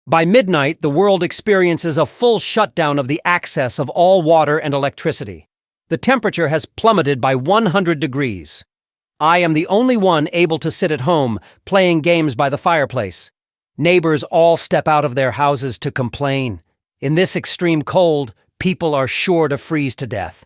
By midnight, the world experiences a full shutdown of the access of all water and electricity. The temperature has plummeted by 100 degrees. I am the only one able to sit at home, playing games by the fireplace. Neighbors all step out of their houses to complain. In this extreme cold, people are sure to freeze to death.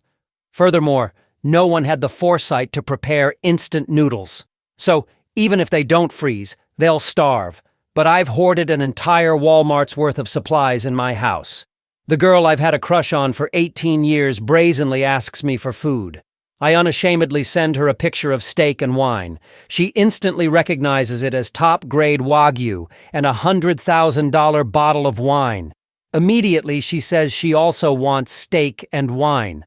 Furthermore, no one had the foresight to prepare instant noodles. So, even if they don't freeze, they'll starve. But I've hoarded an entire Walmart's worth of supplies in my house. The girl I've had a crush on for 18 years brazenly asks me for food. I unashamedly send her a picture of steak and wine. She instantly recognizes it as top-grade Wagyu and a $100,000 bottle of wine. Immediately, she says she also wants steak and wine.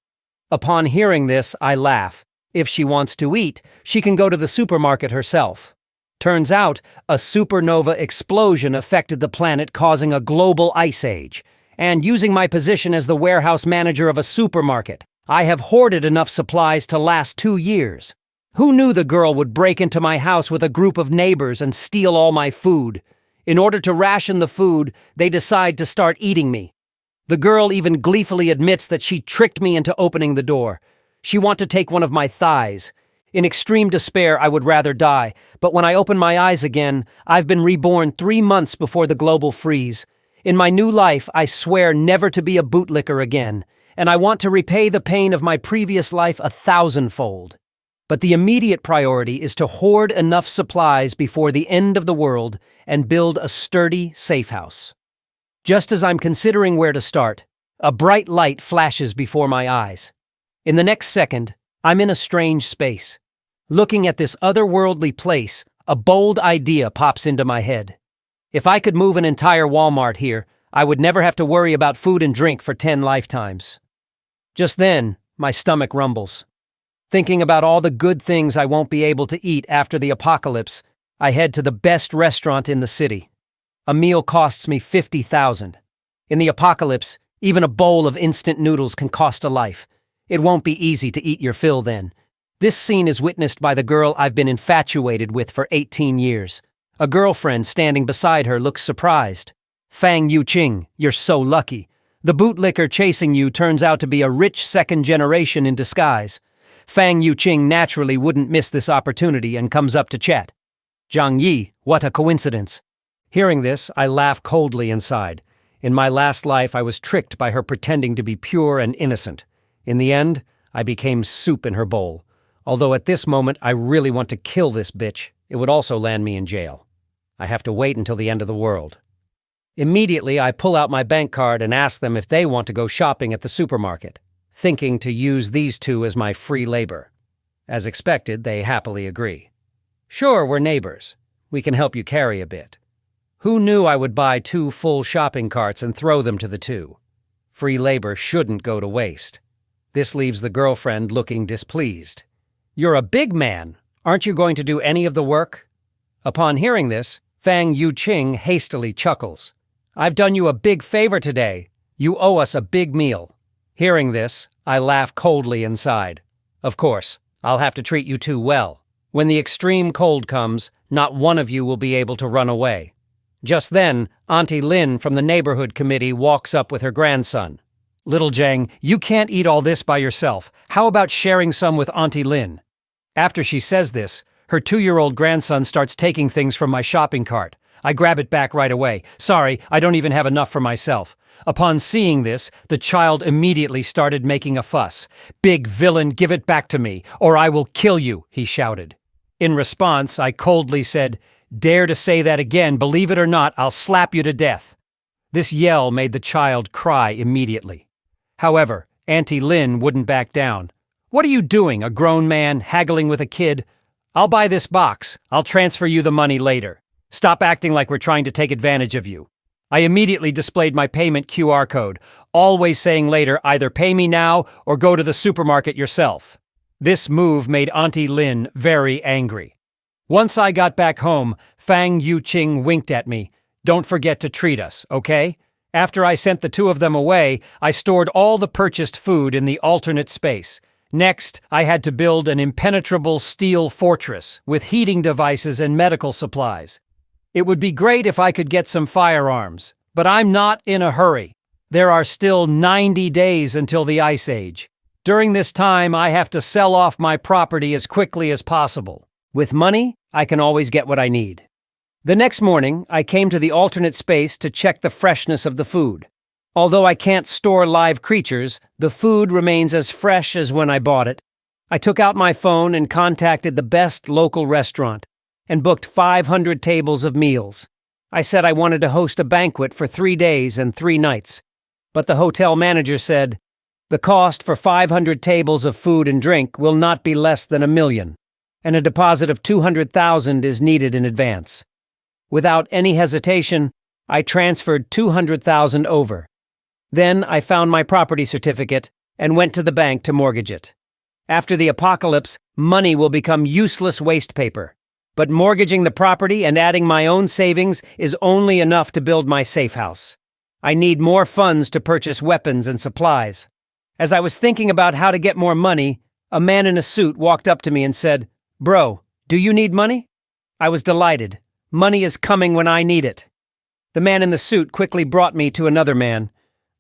Upon hearing this, I laugh. If she wants to eat, she can go to the supermarket herself. Turns out, a supernova explosion affected the planet, causing a global ice age. And using my position as the warehouse manager of a supermarket, I have hoarded enough supplies to last 2 years. Who knew the girl would break into my house with a group of neighbors and steal all my food? In order to ration the food, they decide to start eating me. The girl even gleefully admits that she tricked me into opening the door. She wants to take one of my thighs. In extreme despair, I would rather die, but when I open my eyes again, I've been reborn 3 months before the global freeze. In my new life, I swear never to be a bootlicker again, and I want to repay the pain of my previous life 1,000-fold. But the immediate priority is to hoard enough supplies before the end of the world and build a sturdy, safe house. Just as I'm considering where to start, a bright light flashes before my eyes. In the next second, I'm in a strange space. Looking at this otherworldly place, a bold idea pops into my head. If I could move an entire Walmart here, I would never have to worry about food and drink for 10 lifetimes. Just then, my stomach rumbles. Thinking about all the good things I won't be able to eat after the apocalypse, I head to the best restaurant in the city. A meal costs me $50,000. In the apocalypse, even a bowl of instant noodles can cost a life. It won't be easy to eat your fill then. This scene is witnessed by the girl I've been infatuated with for 18 years. A girlfriend standing beside her looks surprised. Fang Yuqing, you're so lucky. The bootlicker chasing you turns out to be a rich second generation in disguise. Fang Yuqing naturally wouldn't miss this opportunity and comes up to chat. Zhang Yi, what a coincidence. Hearing this, I laugh coldly inside. In my last life, I was tricked by her pretending to be pure and innocent. In the end, I became soup in her bowl. Although at this moment, I really want to kill this bitch. It would also land me in jail. I have to wait until the end of the world. Immediately, I pull out my bank card and ask them if they want to go shopping at the supermarket, thinking to use these two as my free labor. As expected, they happily agree. Sure, we're neighbors. We can help you carry a bit. Who knew I would buy 2 full shopping carts and throw them to the two? Free labor shouldn't go to waste. This leaves the girlfriend looking displeased. You're a big man. Aren't you going to do any of the work? Upon hearing this, Fang Yuqing hastily chuckles. I've done you a big favor today. You owe us a big meal. Hearing this, I laugh coldly inside. Of course, I'll have to treat you two well. When the extreme cold comes, not one of you will be able to run away. Just then, Auntie Lin from the neighborhood committee walks up with her grandson. Little Zhang, you can't eat all this by yourself. How about sharing some with Auntie Lin? After she says this, her 2-year-old grandson starts taking things from my shopping cart. I grab it back right away. Sorry, I don't even have enough for myself. Upon seeing this, the child immediately started making a fuss. Big villain, give it back to me, or I will kill you, he shouted. In response, I coldly said, Dare to say that again, believe it or not, I'll slap you to death. This yell made the child cry immediately. However, Auntie Lin wouldn't back down. What are you doing, a grown man haggling with a kid? I'll buy this box. I'll transfer you the money later. Stop acting like we're trying to take advantage of you. I immediately displayed my payment QR code, always saying later either pay me now or go to the supermarket yourself. This move made Auntie Lin very angry. Once I got back home, Fang Yuqing winked at me. Don't forget to treat us, okay? After I sent the two of them away, I stored all the purchased food in the alternate space. Next, I had to build an impenetrable steel fortress with heating devices and medical supplies. It would be great if I could get some firearms, But I'm not in a hurry. There are still 90 days until the Ice Age. During this time, I have to sell off my property as quickly as possible. With money, I can always get what I need. The next morning, I came to the alternate space to check the freshness of the food. Although I can't store live creatures, the food remains as fresh as when I bought it. I took out my phone and contacted the best local restaurant and booked 500 tables of meals. I said I wanted to host a banquet for 3 days and 3 nights, but the hotel manager said, "The cost for 500 tables of food and drink will not be less than $1 million, and a deposit of $200,000 is needed in advance." Without any hesitation, I transferred $200,000 over. Then I found my property certificate and went to the bank to mortgage it. After the apocalypse, money will become useless waste paper. But mortgaging the property and adding my own savings is only enough to build my safe house. I need more funds to purchase weapons and supplies. As I was thinking about how to get more money, a man in a suit walked up to me and said, "Bro, do you need money?" I was delighted. Money is coming when I need it. The man in the suit quickly brought me to another man.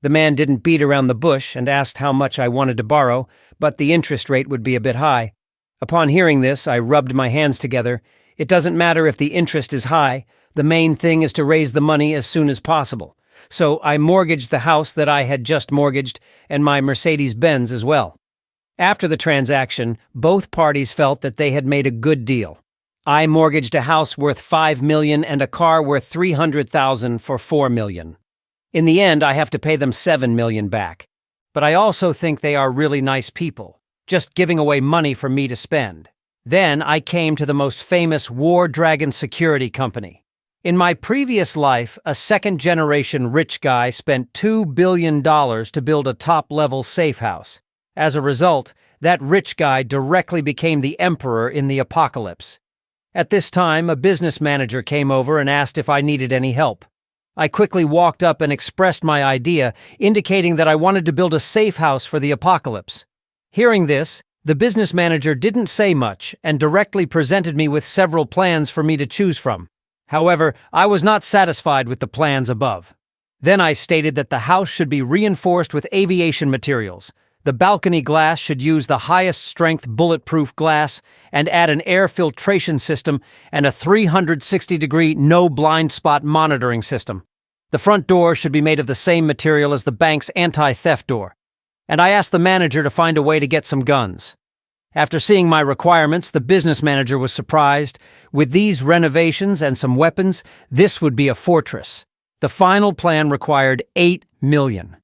The man didn't beat around the bush and asked how much I wanted to borrow, but the interest rate would be a bit high. Upon hearing this, I rubbed my hands together. It doesn't matter if the interest is high. The main thing is to raise the money as soon as possible. So I mortgaged the house that I had just mortgaged and my Mercedes-Benz as well. After the transaction, both parties felt that they had made a good deal. I mortgaged a house worth $5 million and a car worth $300,000 for $4 million. In the end, I have to pay them $7 million back. But I also think they are really nice people, just giving away money for me to spend. Then I came to the most famous War Dragon security company. In my previous life, a second-generation rich guy spent $2 billion to build a top-level safe house. As a result, that rich guy directly became the emperor in the apocalypse. At this time, a business manager came over and asked if I needed any help. I quickly walked up and expressed my idea, indicating that I wanted to build a safe house for the apocalypse. Hearing this, the business manager didn't say much and directly presented me with several plans for me to choose from. However, I was not satisfied with the plans above. Then I stated that the house should be reinforced with aviation materials. The balcony glass should use the highest strength bulletproof glass and add an air filtration system and a 360-degree no blind spot monitoring system. The front door should be made of the same material as the bank's anti-theft door. And I asked the manager to find a way to get some guns. After seeing my requirements, the business manager was surprised. With these renovations and some weapons, this would be a fortress. The final plan required $8 million.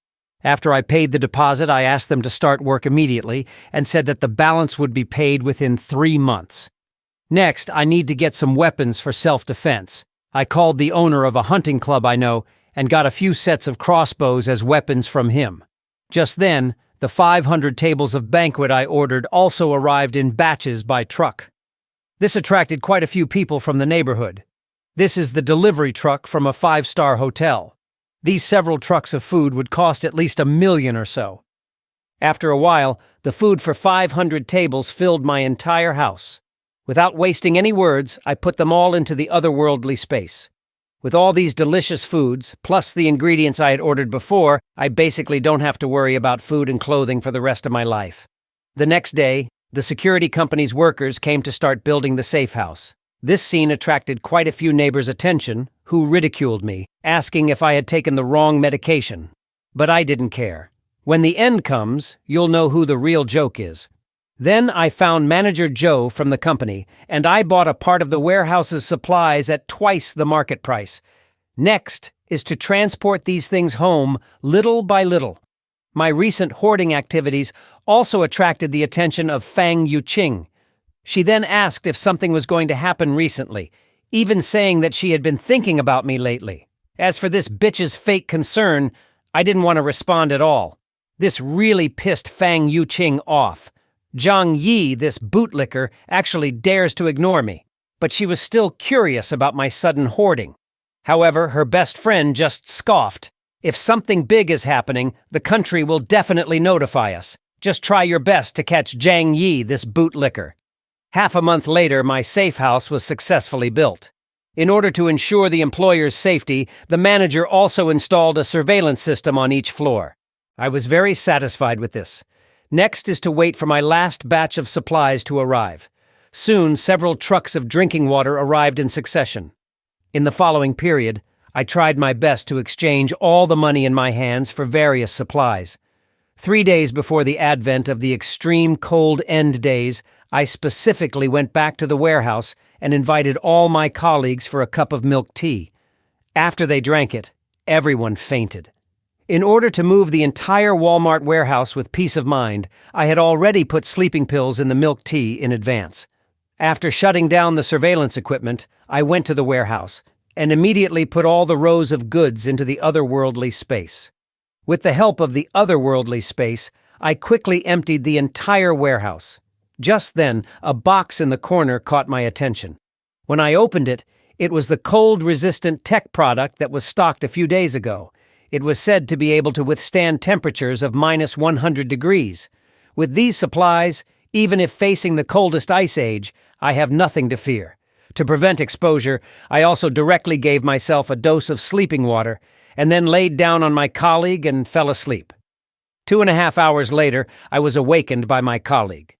After I paid the deposit, I asked them to start work immediately and said that the balance would be paid within 3 months. Next, I need to get some weapons for self-defense. I called the owner of a hunting club I know and got a few sets of crossbows as weapons from him. Just then, the 500 tables of banquet I ordered also arrived in batches by truck. This attracted quite a few people from the neighborhood. This is the delivery truck from a 5-star hotel. These several trucks of food would cost at least $1 million or so. After a while, the food for 500 tables filled my entire house. Without wasting any words, I put them all into the otherworldly space. With all these delicious foods, plus the ingredients I had ordered before, I basically don't have to worry about food and clothing for the rest of my life. The next day, the security company's workers came to start building the safe house. This scene attracted quite a few neighbors' attention, who ridiculed me, asking if I had taken the wrong medication. But I didn't care. When the end comes, you'll know who the real joke is. Then I found Manager Joe from the company, and I bought a part of the warehouse's supplies at twice the market price. Next is to transport these things home little by little. My recent hoarding activities also attracted the attention of Fang Yuqing. She then asked if something was going to happen recently, even saying that she had been thinking about me lately. As for this bitch's fake concern, I didn't want to respond at all. This really pissed Fang Yuqing off. Zhang Yi, this bootlicker, actually dares to ignore me, but she was still curious about my sudden hoarding. However, her best friend just scoffed. If something big is happening, the country will definitely notify us. Just try your best to catch Zhang Yi, this bootlicker. Half a month later, my safe house was successfully built. In order to ensure the employer's safety, the manager also installed a surveillance system on each floor. I was very satisfied with this. Next is to wait for my last batch of supplies to arrive. Soon, several trucks of drinking water arrived in succession. In the following period, I tried my best to exchange all the money in my hands for various supplies. 3 days before the advent of the extreme cold end days, I specifically went back to the warehouse and invited all my colleagues for a cup of milk tea. After they drank it, everyone fainted. In order to move the entire Walmart warehouse with peace of mind, I had already put sleeping pills in the milk tea in advance. After shutting down the surveillance equipment, I went to the warehouse and immediately put all the rows of goods into the otherworldly space. With the help of the otherworldly space, I quickly emptied the entire warehouse. Just then, a box in the corner caught my attention. When I opened it, it was the cold-resistant tech product that was stocked a few days ago. It was said to be able to withstand temperatures of -100 degrees. With these supplies, even if facing the coldest ice age, I have nothing to fear. To prevent exposure, I also directly gave myself a dose of sleeping water and then laid down on my colleague and fell asleep. 2.5 hours later, I was awakened by my colleague.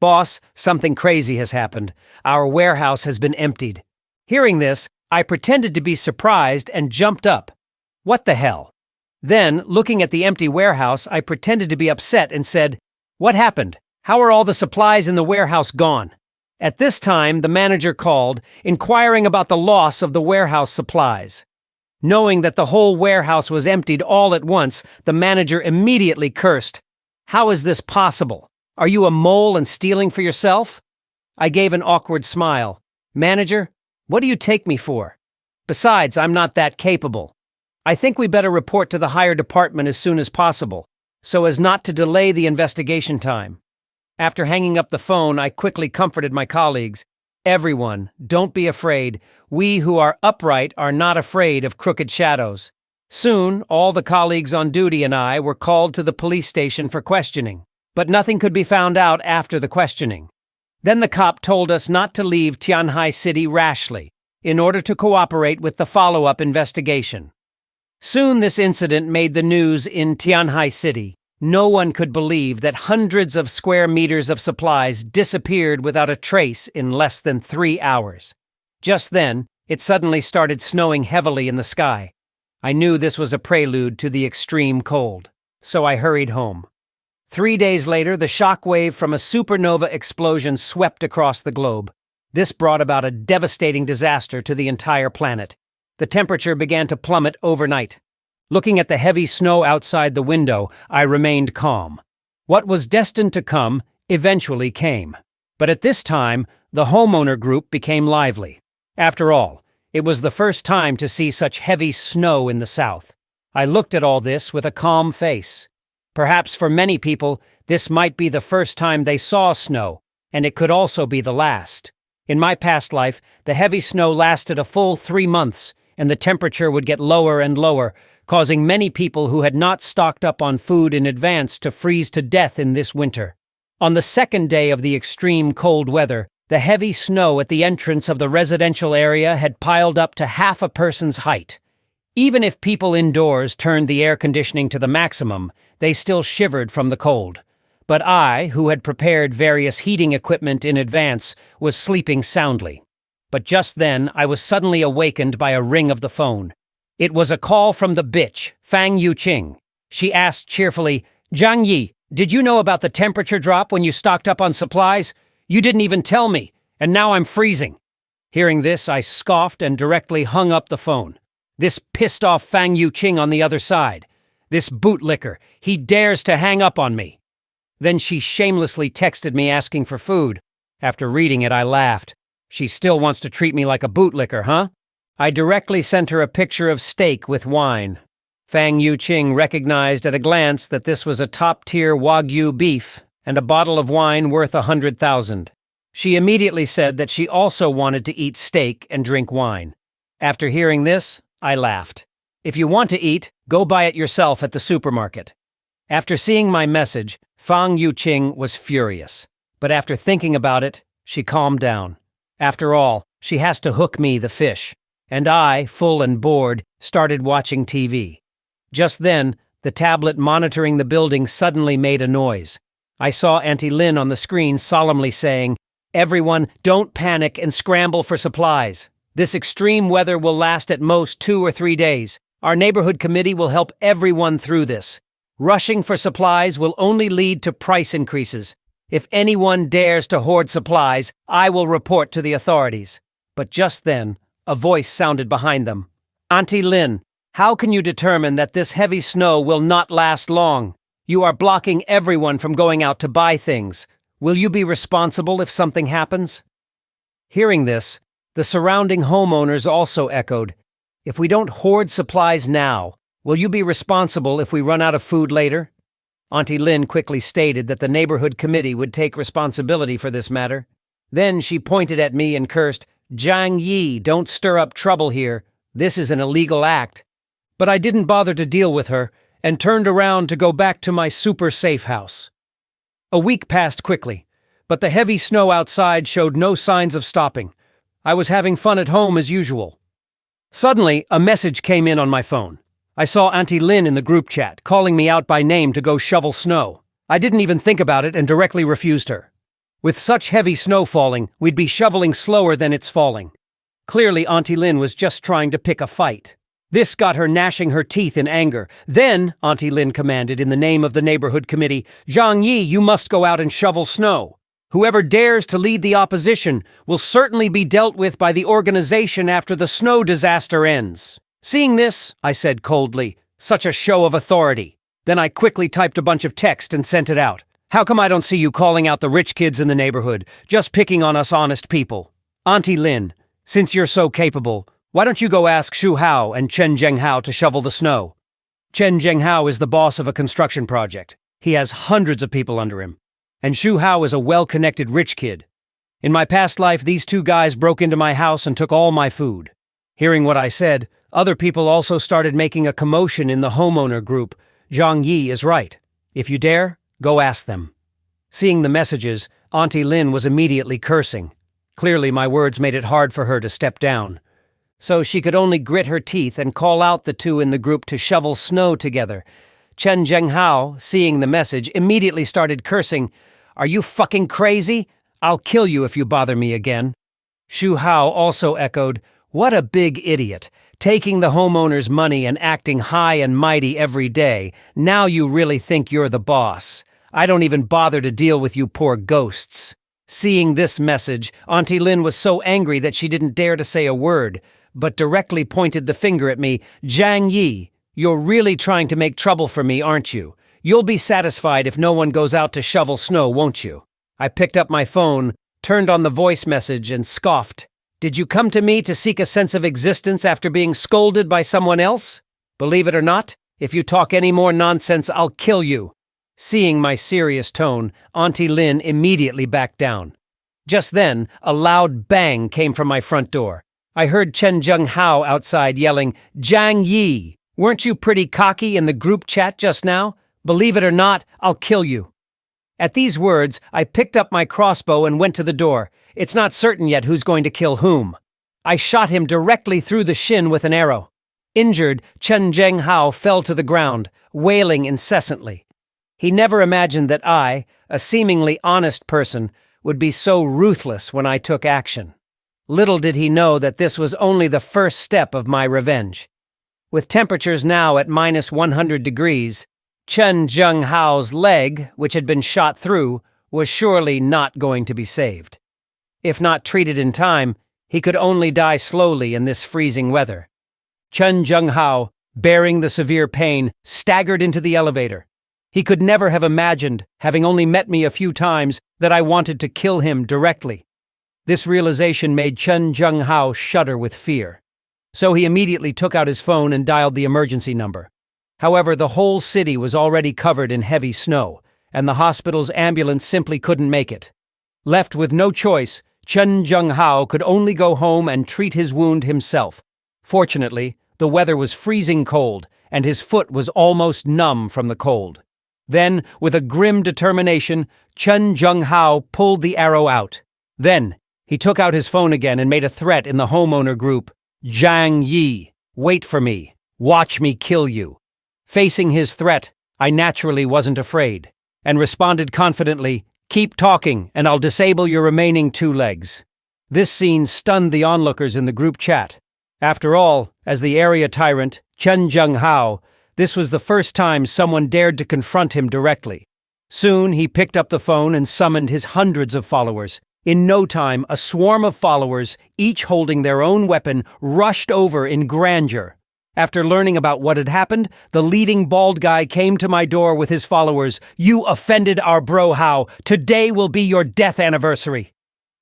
"Boss, something crazy has happened. Our warehouse has been emptied." Hearing this, I pretended to be surprised and jumped up. What the hell? Then, looking at the empty warehouse, I pretended to be upset and said, "What happened? How are all the supplies in the warehouse gone?" At this time, the manager called, inquiring about the loss of the warehouse supplies. Knowing that the whole warehouse was emptied all at once, the manager immediately cursed. "How is this possible? Are you a mole and stealing for yourself?" I gave an awkward smile. "Manager, what do you take me for? Besides, I'm not that capable. I think we better report to the higher department as soon as possible, so as not to delay the investigation time." After hanging up the phone, I quickly comforted my colleagues. "Everyone, don't be afraid. We who are upright are not afraid of crooked shadows." Soon, all the colleagues on duty and I were called to the police station for questioning, but nothing could be found out after the questioning. Then the cop told us not to leave Tianhai City rashly, in order to cooperate with the follow-up investigation. Soon this incident made the news in Tianhai City. No one could believe that hundreds of square meters of supplies disappeared without a trace in less than 3 hours. Just then, it suddenly started snowing heavily in the sky. I knew this was a prelude to the extreme cold, so I hurried home. 3 days later, the shockwave from a supernova explosion swept across the globe. This brought about a devastating disaster to the entire planet. The temperature began to plummet overnight. Looking at the heavy snow outside the window, I remained calm. What was destined to come eventually came. But at this time, the homeowner group became lively. After all, it was the first time to see such heavy snow in the south. I looked at all this with a calm face. Perhaps for many people, this might be the first time they saw snow, and it could also be the last. In my past life, the heavy snow lasted a full 3 months, and the temperature would get lower and lower, causing many people who had not stocked up on food in advance to freeze to death in this winter. On the second day of the extreme cold weather, the heavy snow at the entrance of the residential area had piled up to half a person's height. Even if people indoors turned the air conditioning to the maximum, they still shivered from the cold. But I, who had prepared various heating equipment in advance, was sleeping soundly. But just then, I was suddenly awakened by a ring of the phone. It was a call from the bitch, Fang Yuqing. She asked cheerfully, "Zhang Yi, did you know about the temperature drop when you stocked up on supplies? You didn't even tell me, and now I'm freezing." Hearing this, I scoffed and directly hung up the phone. This pissed off Fang Yuqing on the other side. This bootlicker, he dares to hang up on me. Then she shamelessly texted me asking for food. After reading it, I laughed. She still wants to treat me like a bootlicker, huh? I directly sent her a picture of steak with wine. Fang Yuqing recognized at a glance that this was a top-tier Wagyu beef and a bottle of wine worth 100,000. She immediately said that she also wanted to eat steak and drink wine. After hearing this, I laughed. If you want to eat, go buy it yourself at the supermarket. After seeing my message, Fang Yuqing was furious. But after thinking about it, she calmed down. After all, She has to hook me the fish. And I, full and bored, started watching TV. Just then, the tablet monitoring the building suddenly made a noise. I saw Auntie Lynn on the screen solemnly saying, "Everyone, don't panic and scramble for supplies. This extreme weather will last at most 2 or 3 days. Our neighborhood committee will help everyone through this. Rushing for supplies will only lead to price increases. If anyone dares to hoard supplies, I will report to the authorities." But just then, a voice sounded behind them. "Auntie Lynn, how can you determine that this heavy snow will not last long? You are blocking everyone from going out to buy things. Will you be responsible if something happens?" Hearing this, the surrounding homeowners also echoed, "If we don't hoard supplies now, will you be responsible if we run out of food later?" Auntie Lynn quickly stated that the neighborhood committee would take responsibility for this matter. Then she pointed at me and cursed, "Zhang Yi, don't stir up trouble here. This is an illegal act." But I didn't bother to deal with her and turned around to go back to my super safe house. A week passed quickly, but the heavy snow outside showed no signs of stopping. I was having fun at home as usual. Suddenly, a message came in on my phone. I saw Auntie Lynn in the group chat, calling me out by name to go shovel snow. I didn't even think about it and directly refused her. With such heavy snow falling, we'd be shoveling slower than it's falling. Clearly, Auntie Lynn was just trying to pick a fight. This got her gnashing her teeth in anger. Then, Auntie Lynn commanded in the name of the neighborhood committee, "Zhang Yi, you must go out and shovel snow. Whoever dares to lead the opposition will certainly be dealt with by the organization after the snow disaster ends." Seeing this, I said coldly, "Such a show of authority." Then I quickly typed a bunch of text and sent it out. "How come I don't see you calling out the rich kids in the neighborhood, just picking on us honest people? Auntie Lynn, since you're so capable, why don't you go ask Shu Hao and Chen Zhenghao to shovel the snow?" Chen Zhenghao is the boss of a construction project. He has hundreds of people under him. And Shu Hao is a well-connected rich kid. In my past life, these two guys broke into my house and took all my food. Hearing what I said, other people also started making a commotion in the homeowner group. Zhang Yi is right. If you dare, go ask them. Seeing the messages, Auntie Lynn was immediately cursing. Clearly, my words made it hard for her to step down. So she could only grit her teeth and call out the two in the group to shovel snow together. Chen Zhenghao, seeing the message, immediately started cursing, "Are you fucking crazy? I'll kill you if you bother me again." Shu Hao also echoed, "What a big idiot. Taking the homeowner's money and acting high and mighty every day. Now you really think you're the boss. I don't even bother to deal with you poor ghosts." Seeing this message, Auntie Lynn was so angry that she didn't dare to say a word, but directly pointed the finger at me. "Zhang Yi, you're really trying to make trouble for me, aren't you? You'll be satisfied if no one goes out to shovel snow, won't you?" I picked up my phone, turned on the voice message, and scoffed. "Did you come to me to seek a sense of existence after being scolded by someone else? Believe it or not, if you talk any more nonsense, I'll kill you." Seeing my serious tone, Auntie Lynn immediately backed down. Just then, a loud bang came from my front door. I heard Chen Zhenghao outside yelling, "Zhang Yi, weren't you pretty cocky in the group chat just now? Believe it or not, I'll kill you." At these words, I picked up my crossbow and went to the door. It's not certain yet who's going to kill whom. I shot him directly through the shin with an arrow. Injured, Chen Zhenghao fell to the ground, wailing incessantly. He never imagined that I, a seemingly honest person, would be so ruthless when I took action. Little did he know that this was only the first step of my revenge. With temperatures now at -100 degrees, Chen Zhenghao's leg, which had been shot through, was surely not going to be saved. If not treated in time, he could only die slowly in this freezing weather. Chen Zhenghao, bearing the severe pain, staggered into the elevator. He could never have imagined, having only met me a few times, that I wanted to kill him directly. This realization made Chen Zhenghao shudder with fear. So he immediately took out his phone and dialed the emergency number. However, the whole city was already covered in heavy snow, and the hospital's ambulance simply couldn't make it. Left with no choice, Chen Zhenghao could only go home and treat his wound himself. Fortunately, the weather was freezing cold, and his foot was almost numb from the cold. Then, with a grim determination, Chen Zhenghao pulled the arrow out. Then, He took out his phone again and made a threat in the homeowner group. "Zhang Yi, wait for me. Watch me kill you." Facing his threat, I naturally wasn't afraid, and responded confidently, "Keep talking, and I'll disable your remaining 2 legs." This scene stunned the onlookers in the group chat. After all, as the area tyrant, Chen Zhenghao, this was the first time someone dared to confront him directly. Soon, he picked up the phone and summoned his hundreds of followers. In no time, a swarm of followers, each holding their own weapon, rushed over in grandeur. After learning about what had happened, the leading bald guy came to my door with his followers. "You offended our bro Hao. Today will be your death anniversary."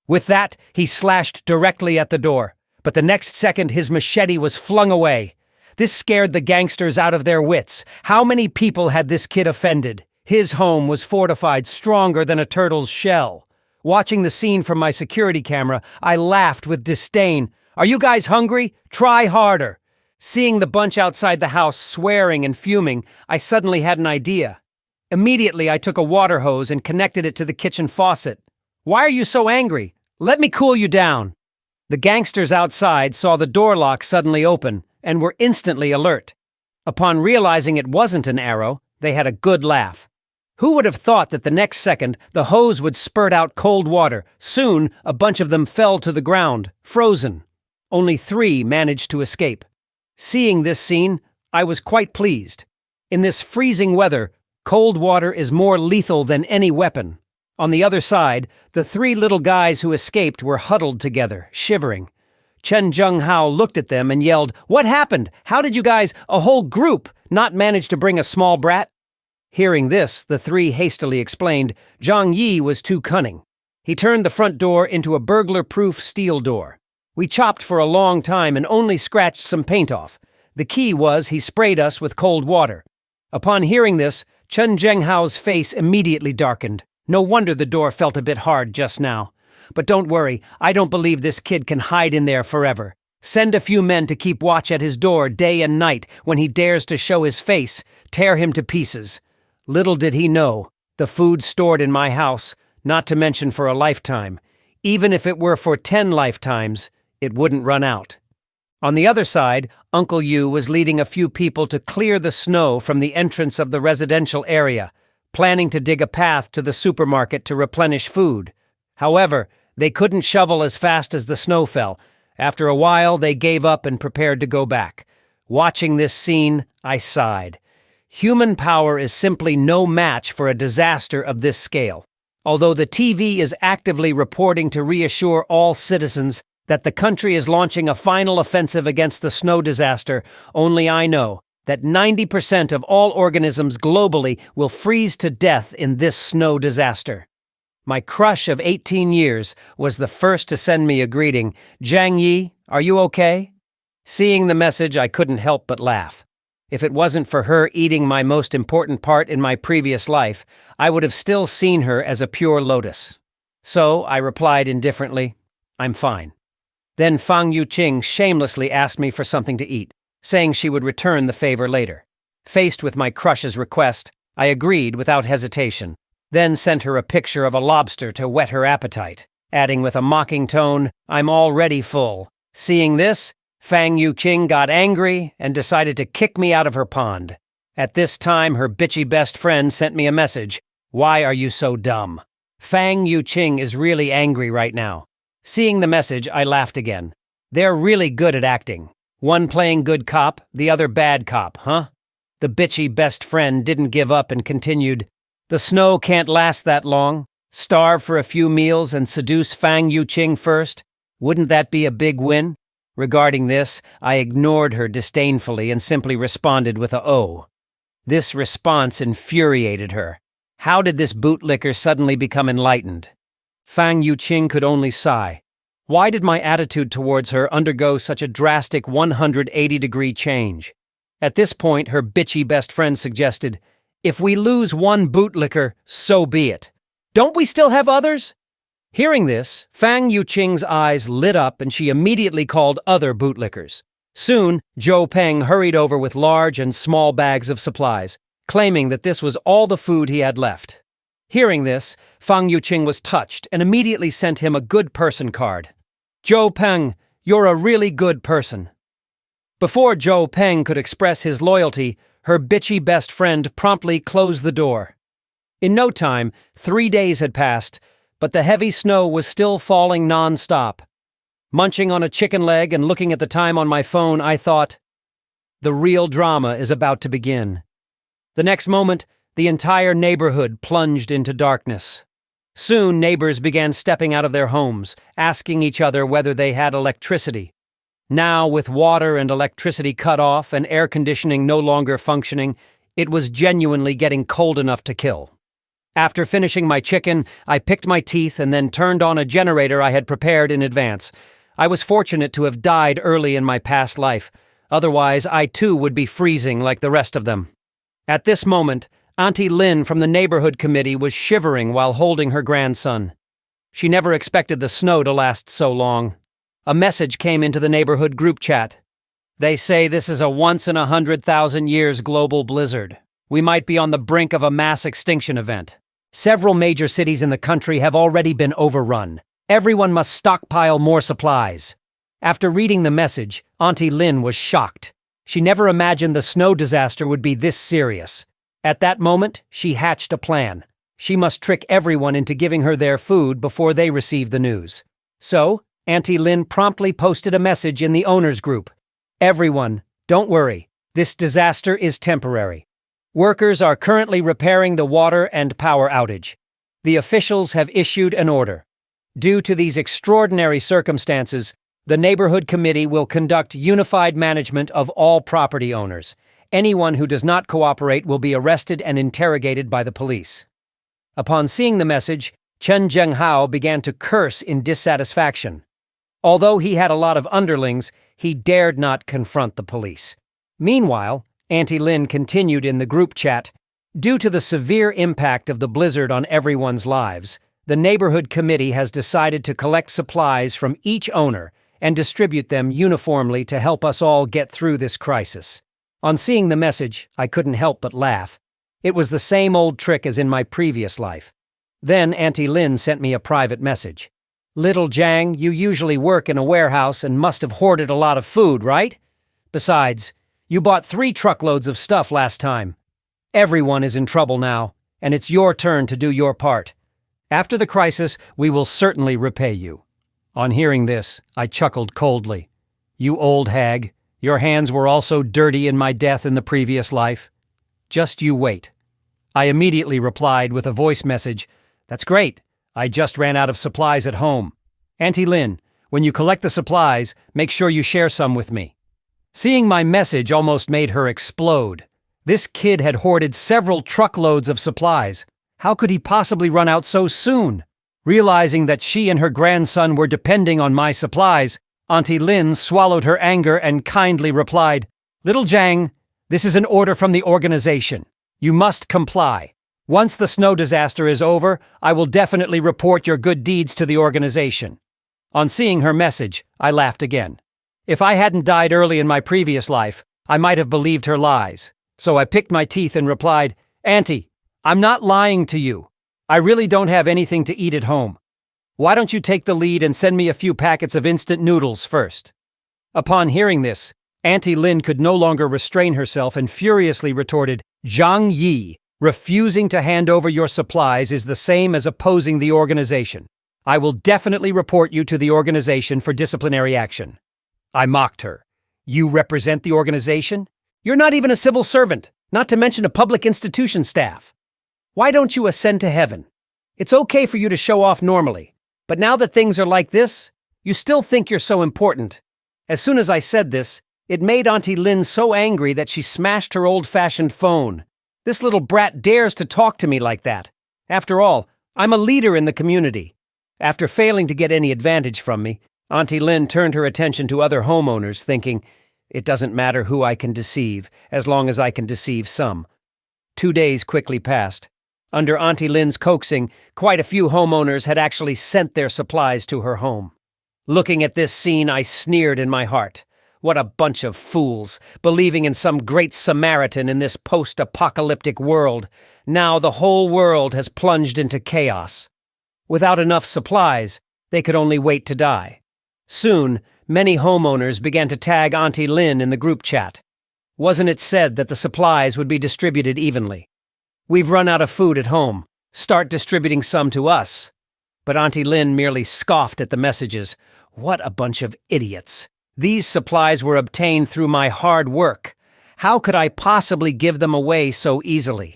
With that, he slashed directly at the door, but the next second his machete was flung away. This scared the gangsters out of their wits. How many people had this kid offended? His home was fortified stronger than a turtle's shell. Watching the scene from my security camera, I laughed with disdain. "Are you guys hungry? Try harder." Seeing the bunch outside the house swearing and fuming, I suddenly had an idea. Immediately, I took a water hose and connected it to the kitchen faucet. "Why are you so angry? Let me cool you down." The gangsters outside saw the door lock suddenly open and were instantly alert. Upon realizing it wasn't an arrow, they had a good laugh. Who would have thought that the next second the hose would spurt out cold water? Soon, a bunch of them fell to the ground, frozen. Only 3 managed to escape. Seeing this scene, I was quite pleased. In this freezing weather, cold water is more lethal than any weapon. On the other side, the 3 little guys who escaped were huddled together, shivering. Chen Zhenghao looked at them and yelled, "What happened? How did you guys, a whole group, not manage to bring a small brat?" Hearing this, the 3 hastily explained, Zhang Yi was too cunning. He turned the front door into a burglar-proof steel door. We chopped for a long time and only scratched some paint off. The key was he sprayed us with cold water. Upon hearing this, Chen Zhenghao's face immediately darkened. No wonder the door felt a bit hard just now. But don't worry, I don't believe this kid can hide in there forever. Send a few men to keep watch at his door day and night. When he dares to show his face, tear him to pieces. Little did he know, the food stored in my house, not to mention for a lifetime. Even if it were for 10 lifetimes, it wouldn't run out. On the other side, Uncle Yu was leading a few people to clear the snow from the entrance of the residential area, planning to dig a path to the supermarket to replenish food. However, they couldn't shovel as fast as the snow fell. After a while, they gave up and prepared to go back. Watching this scene, I sighed. Human power is simply no match for a disaster of this scale. Although the TV is actively reporting to reassure all citizens that the country is launching a final offensive against the snow disaster, only I know that 90% of all organisms globally will freeze to death in this snow disaster. My crush of 18 years was the first to send me a greeting. "Zhang Yi, are you okay?" Seeing the message, I couldn't help but laugh. If it wasn't for her eating my most important part in my previous life, I would have still seen her as a pure lotus. So I replied indifferently, "I'm fine." Then Fang Yuqing shamelessly asked me for something to eat, saying she would return the favor later. Faced with my crush's request, I agreed without hesitation, then sent her a picture of a lobster to whet her appetite, adding with a mocking tone, "I'm already full." Seeing this, Fang Yuqing got angry and decided to kick me out of her pond. At this time, her bitchy best friend sent me a message. "Why are you so dumb?" Fang Yuqing is really angry right now. Seeing the message, I laughed again. They're really good at acting. One playing good cop, the other bad cop, huh? The bitchy best friend didn't give up and continued, "The snow can't last that long. Starve for a few meals and seduce Fang Yuqing first? Wouldn't that be a big win?" Regarding this, I ignored her disdainfully and simply responded with a "oh." This response infuriated her. How did this bootlicker suddenly become enlightened? Fang Yuqing could only sigh. Why did my attitude towards her undergo such a drastic 180-degree change? At this point, her bitchy best friend suggested, "If we lose one bootlicker, so be it. Don't we still have others?" Hearing this, Fang Yuqing's eyes lit up and she immediately called other bootlickers. Soon, Zhou Peng hurried over with large and small bags of supplies, claiming that this was all the food he had left. Hearing this, Fang Yuqing was touched and immediately sent him a good person card. Zhou Peng, you're a really good person. Before Zhou Peng could express his loyalty, her bitchy best friend promptly closed the door. In no time, 3 days had passed, but the heavy snow was still falling non-stop. Munching on a chicken leg and looking at the time on my phone, I thought, the real drama is about to begin. The next moment, the entire neighborhood plunged into darkness. Soon, neighbors began stepping out of their homes, asking each other whether they had electricity. Now, with water and electricity cut off and air conditioning no longer functioning, it was genuinely getting cold enough to kill. After finishing my chicken, I picked my teeth and then turned on a generator I had prepared in advance. I was fortunate to have died early in my past life. Otherwise, I too would be freezing like the rest of them. At this moment, Auntie Lin from the neighborhood committee was shivering while holding her grandson. She never expected the snow to last so long. A message came into the neighborhood group chat. They say this is a once-in-100,000 years global blizzard. We might be on the brink of a mass extinction event. Several major cities in the country have already been overrun. Everyone must stockpile more supplies. After reading the message, Auntie Lin was shocked. She never imagined the snow disaster would be this serious. At that moment, she hatched a plan. She must trick everyone into giving her their food before they receive the news. So, Auntie Lin promptly posted a message in the owners group. Everyone, don't worry. This disaster is temporary. Workers are currently repairing the water and power outage. The officials have issued an order. Due to these extraordinary circumstances, the neighborhood committee will conduct unified management of all property owners. Anyone who does not cooperate will be arrested and interrogated by the police. Upon seeing the message, Chen Zhenghao began to curse in dissatisfaction. Although he had a lot of underlings, he dared not confront the police. Meanwhile, Auntie Lin continued in the group chat. Due to the severe impact of the blizzard on everyone's lives, the neighborhood committee has decided to collect supplies from each owner and distribute them uniformly to help us all get through this crisis. On seeing the message, I couldn't help but laugh. It was the same old trick as in my previous life. Then Auntie Lin sent me a private message. Little Jiang, you usually work in a warehouse and must have hoarded a lot of food, right? Besides, you bought 3 truckloads of stuff last time. Everyone is in trouble now, and it's your turn to do your part. After the crisis, we will certainly repay you. On hearing this, I chuckled coldly. You old hag, your hands were also dirty in my death in the previous life. Just you wait. I immediately replied with a voice message. That's great. I just ran out of supplies at home. Auntie Lin, when you collect the supplies, make sure you share some with me. Seeing my message almost made her explode. This kid had hoarded several truckloads of supplies. How could he possibly run out so soon? Realizing that she and her grandson were depending on my supplies, Auntie Lin swallowed her anger and kindly replied, Little Jiang, this is an order from the organization. You must comply. Once the snow disaster is over, I will definitely report your good deeds to the organization. On seeing her message, I laughed again. If I hadn't died early in my previous life, I might have believed her lies. So I picked my teeth and replied, Auntie, I'm not lying to you. I really don't have anything to eat at home. Why don't you take the lead and send me a few packets of instant noodles first? Upon hearing this, Auntie Lin could no longer restrain herself and furiously retorted, Zhang Yi, refusing to hand over your supplies is the same as opposing the organization. I will definitely report you to the organization for disciplinary action. I mocked her. You represent the organization? You're not even a civil servant, not to mention a public institution staff. Why don't you ascend to heaven? It's okay for you to show off normally, but now that things are like this, you still think you're so important. As soon as I said this, it made Auntie Lin so angry that she smashed her old-fashioned phone. This little brat dares to talk to me like that. After all, I'm a leader in the community. After failing to get any advantage from me, Auntie Lin turned her attention to other homeowners, thinking, it doesn't matter who I can deceive, as long as I can deceive some. 2 days quickly passed. Under Auntie Lin's coaxing, quite a few homeowners had actually sent their supplies to her home. Looking at this scene, I sneered in my heart. What a bunch of fools, believing in some great Samaritan in this post-apocalyptic world. Now the whole world has plunged into chaos. Without enough supplies, they could only wait to die. Soon, many homeowners began to tag Auntie Lin in the group chat. Wasn't it said that the supplies would be distributed evenly? We've run out of food at home. Start distributing some to us. But Auntie Lin merely scoffed at the messages. What a bunch of idiots. These supplies were obtained through my hard work. How could I possibly give them away so easily?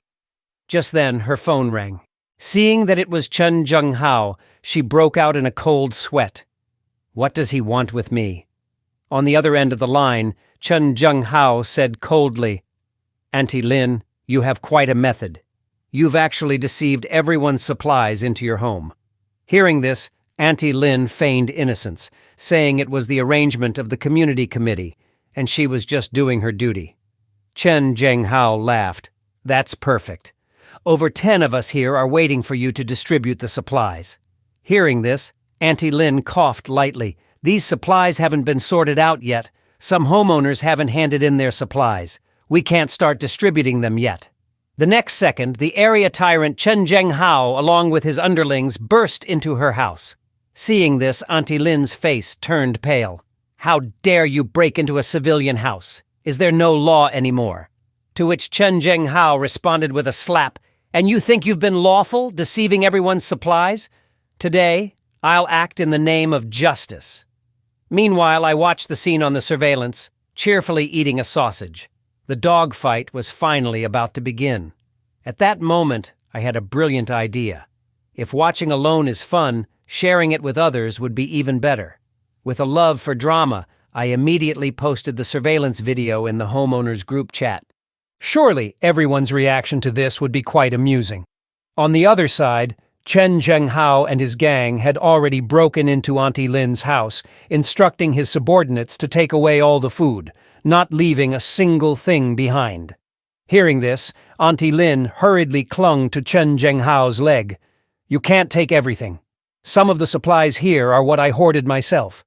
Just then, her phone rang. Seeing that it was Chen Zhenghao, she broke out in a cold sweat. What does he want with me? On the other end of the line, Chen Zhenghao said coldly, Auntie Lin, you have quite a method. You've actually deceived everyone's supplies into your home. Hearing this, Auntie Lin feigned innocence, saying it was the arrangement of the community committee, and she was just doing her duty. Chen Zhenghao laughed. That's perfect. Over 10 of us here are waiting for you to distribute the supplies. Hearing this, Auntie Lin coughed lightly. These supplies haven't been sorted out yet. Some homeowners haven't handed in their supplies. We can't start distributing them yet. The next second, the area tyrant Chen Zhenghao, along with his underlings, burst into her house. Seeing this, Auntie Lin's face turned pale. How dare you break into a civilian house? Is there no law anymore? To which Chen Zhenghao responded with a slap. And you think you've been lawful, deceiving everyone's supplies? Today, I'll act in the name of justice. Meanwhile, I watched the scene on the surveillance, cheerfully eating a sausage. The dogfight was finally about to begin. At that moment, I had a brilliant idea. If watching alone is fun, sharing it with others would be even better. With a love for drama, I immediately posted the surveillance video in the homeowners group chat. Surely everyone's reaction to this would be quite amusing. On the other side, Chen Zhenghao and his gang had already broken into Auntie Lin's house, instructing his subordinates to take away all the food, not leaving a single thing behind. Hearing this, Auntie Lin hurriedly clung to Chen Zhenghao's leg. You can't take everything. Some of the supplies here are what I hoarded myself.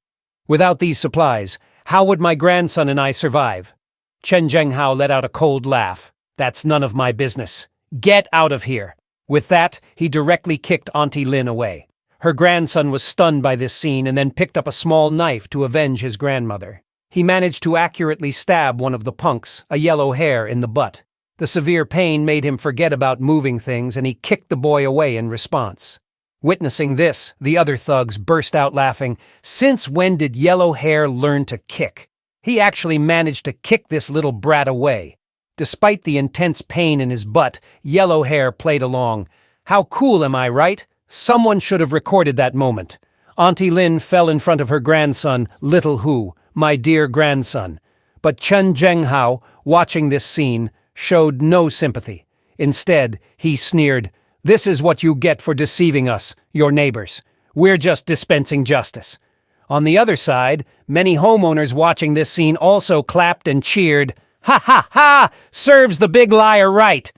Without these supplies, how would my grandson and I survive? Chen Zhenghao let out a cold laugh. That's none of my business. Get out of here. With that, he directly kicked Auntie Lin away. Her grandson was stunned by this scene and then picked up a small knife to avenge his grandmother. He managed to accurately stab one of the punks, a yellow hair, in the butt. The severe pain made him forget about moving things, and he kicked the boy away in response. Witnessing this, the other thugs burst out laughing. Since when did Yellow Hair learn to kick? He actually managed to kick this little brat away. Despite the intense pain in his butt, Yellow Hair played along. How cool, am I right? Someone should have recorded that moment. Auntie Lin fell in front of her grandson, Little Hu, my dear grandson. But Chen Zhenghao, watching this scene, showed no sympathy. Instead, he sneered, "This is what you get for deceiving us, your neighbors. We're just dispensing justice." On the other side, many homeowners watching this scene also clapped and cheered. Ha ha ha! Serves the big liar right!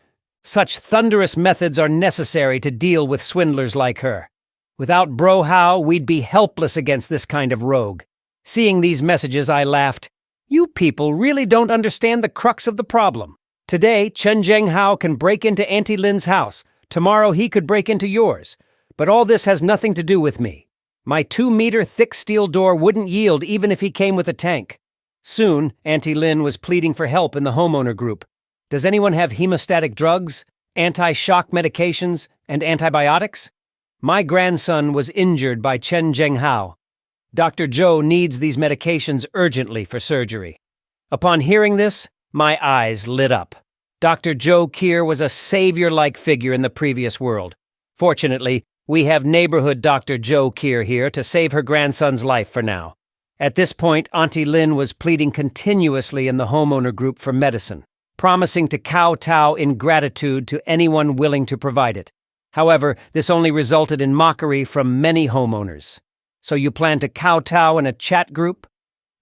Such thunderous methods are necessary to deal with swindlers like her. Without Bro Hao, we'd be helpless against this kind of rogue. Seeing these messages, I laughed. You people really don't understand the crux of the problem. Today, Chen Zhenghao can break into Auntie Lin's house. Tomorrow he could break into yours. But all this has nothing to do with me. My 2-meter thick steel door wouldn't yield even if he came with a tank. Soon, Auntie Lin was pleading for help in the homeowner group. Does anyone have hemostatic drugs, anti-shock medications, and antibiotics? My grandson was injured by Chen Zhenghao. Dr. Zhou needs these medications urgently for surgery. Upon hearing this, my eyes lit up. Dr. Zhou Kier was a savior-like figure in the previous world. Fortunately, we have neighborhood Dr. Zhou Kier here to save her grandson's life for now. At this point, Auntie Lin was pleading continuously in the homeowner group for medicine, promising to kowtow in gratitude to anyone willing to provide it. However, this only resulted in mockery from many homeowners. So you plan to kowtow in a chat group?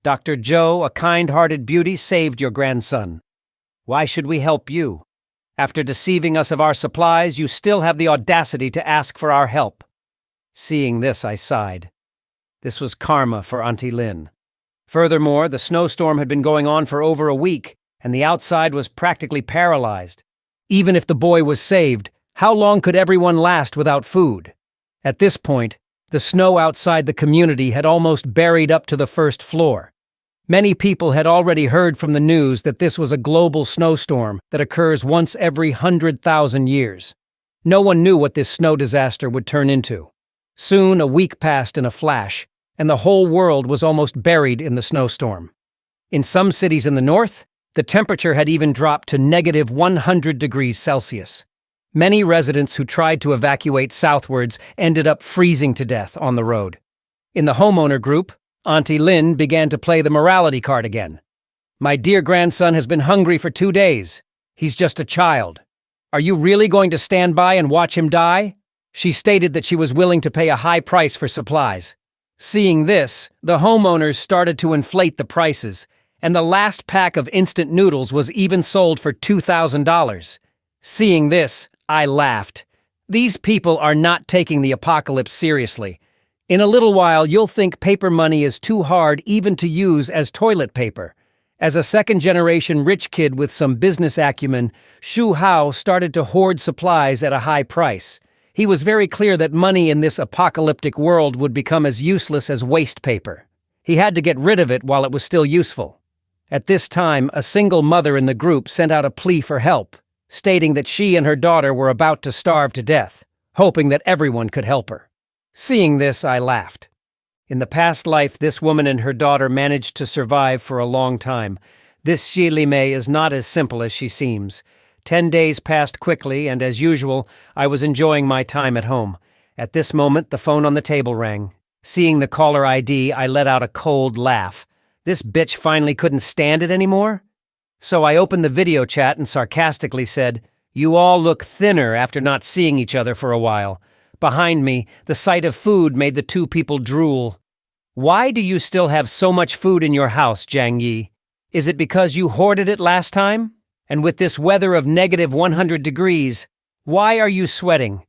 Dr. Zhou, a kind-hearted beauty, saved your grandson. Why should we help you? After deceiving us of our supplies, you still have the audacity to ask for our help. Seeing this, I sighed. This was karma for Auntie Lin. Furthermore, the snowstorm had been going on for over a week, and the outside was practically paralyzed. Even if the boy was saved, how long could everyone last without food? At this point, the snow outside the community had almost buried up to the first floor. Many people had already heard from the news that this was a global snowstorm that occurs once every 100,000 years. No one knew what this snow disaster would turn into. Soon, a week passed in a flash, and the whole world was almost buried in the snowstorm. In some cities in the north, the temperature had even dropped to negative 100 degrees Celsius. Many residents who tried to evacuate southwards ended up freezing to death on the road. In the homeowner group, Auntie Lynn began to play the morality card again. "My dear grandson has been hungry for 2 days. He's just a child. Are you really going to stand by and watch him die?" She stated that she was willing to pay a high price for supplies. Seeing this, the homeowners started to inflate the prices, and the last pack of instant noodles was even sold for $2,000. Seeing this, I laughed. These people are not taking the apocalypse seriously. In a little while, you'll think paper money is too hard even to use as toilet paper. As a second-generation rich kid with some business acumen, Shu Hao started to hoard supplies at a high price. He was very clear that money in this apocalyptic world would become as useless as waste paper. He had to get rid of it while it was still useful. At this time, a single mother in the group sent out a plea for help, stating that she and her daughter were about to starve to death, hoping that everyone could help her. Seeing this, I laughed. In the past life, this woman and her daughter managed to survive for a long time. This Xi Li Mei is not as simple as she seems. 10 days passed quickly, and as usual, I was enjoying my time at home. At this moment, the phone on the table rang. Seeing the caller ID, I let out a cold laugh. This bitch finally couldn't stand it anymore? So I opened the video chat and sarcastically said, "You all look thinner after not seeing each other for a while." Behind me, the sight of food made the two people drool. "Why do you still have so much food in your house, Jiang Yi? Is it because you hoarded it last time? And with this weather of negative 100 degrees, why are you sweating?"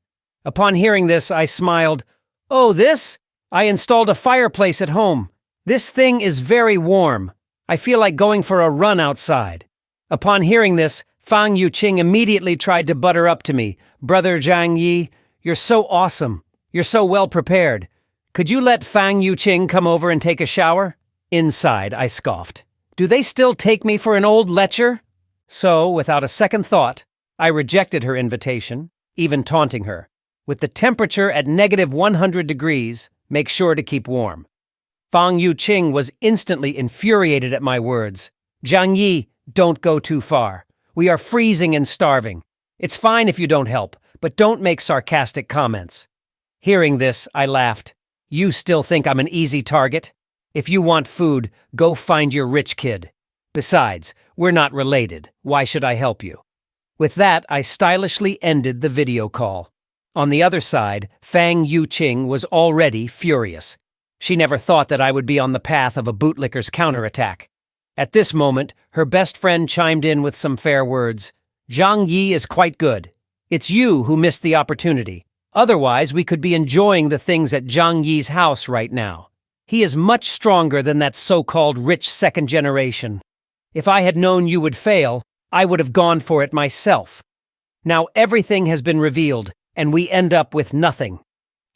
Upon hearing this, I smiled. "Oh, this? I installed a fireplace at home. This thing is very warm. I feel like going for a run outside." Upon hearing this, Fang Yuqing immediately tried to butter up to me. "Brother Jiang Yi, you're so awesome. You're so well prepared. Could you let Fang Yuqing come over and take a shower?" Inside, I scoffed. "Do they still take me for an old lecher?" So, without a second thought, I rejected her invitation, even taunting her. "With the temperature at negative 100 degrees, make sure to keep warm." Fang Yuqing was instantly infuriated at my words. "Jiang Yi, don't go too far. We are freezing and starving. It's fine if you don't help, but don't make sarcastic comments." Hearing this, I laughed. "You still think I'm an easy target? If you want food, go find your rich kid. Besides, we're not related. Why should I help you?" With that, I stylishly ended the video call. On the other side, Fang Yuqing was already furious. She never thought that I would be on the path of a bootlicker's counterattack. At this moment, her best friend chimed in with some fair words. "Jiang Yi is quite good. It's you who missed the opportunity. Otherwise, we could be enjoying the things at Jiang Yi's house right now. He is much stronger than that so-called rich second generation. If I had known you would fail, I would have gone for it myself. Now everything has been revealed, and we end up with nothing."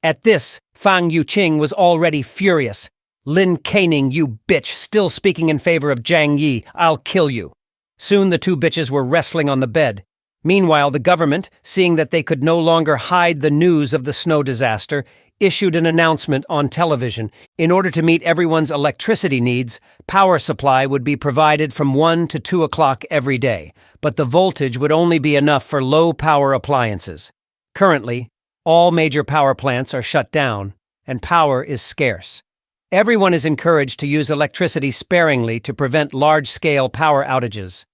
At this, Fang Yuqing was already furious. "Lin Caning, you bitch, still speaking in favor of Jiang Yi, I'll kill you." Soon the two bitches were wrestling on the bed. Meanwhile, the government, seeing that they could no longer hide the news of the snow disaster, issued an announcement on television. In order to meet everyone's electricity needs, power supply would be provided from 1 to 2 o'clock every day, but the voltage would only be enough for low-power appliances. Currently, all major power plants are shut down, and power is scarce. Everyone is encouraged to use electricity sparingly to prevent large-scale power outages.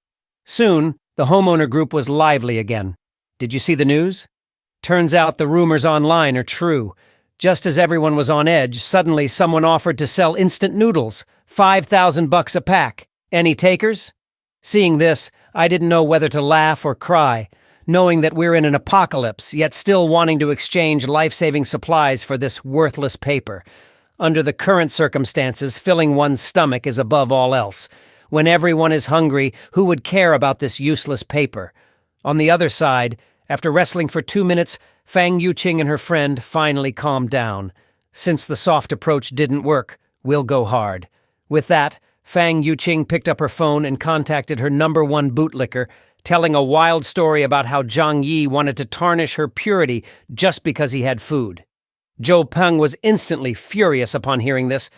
Soon, the homeowner group was lively again. Did you see the news? Turns out the rumors online are true. Just as everyone was on edge, suddenly someone offered to sell instant noodles, $5,000 a pack. Any takers? Seeing this, I didn't know whether to laugh or cry, knowing that we're in an apocalypse, yet still wanting to exchange life-saving supplies for this worthless paper. Under the current circumstances, filling one's stomach is above all else. When everyone is hungry, who would care about this useless paper? On the other side, after wrestling for 2 minutes, Fang Yuqing and her friend finally calmed down. Since the soft approach didn't work, we'll go hard. With that, Fang Yuqing picked up her phone and contacted her #1 bootlicker, telling a wild story about how Zhang Yi wanted to tarnish her purity just because he had food. Zhou Peng was instantly furious upon hearing this.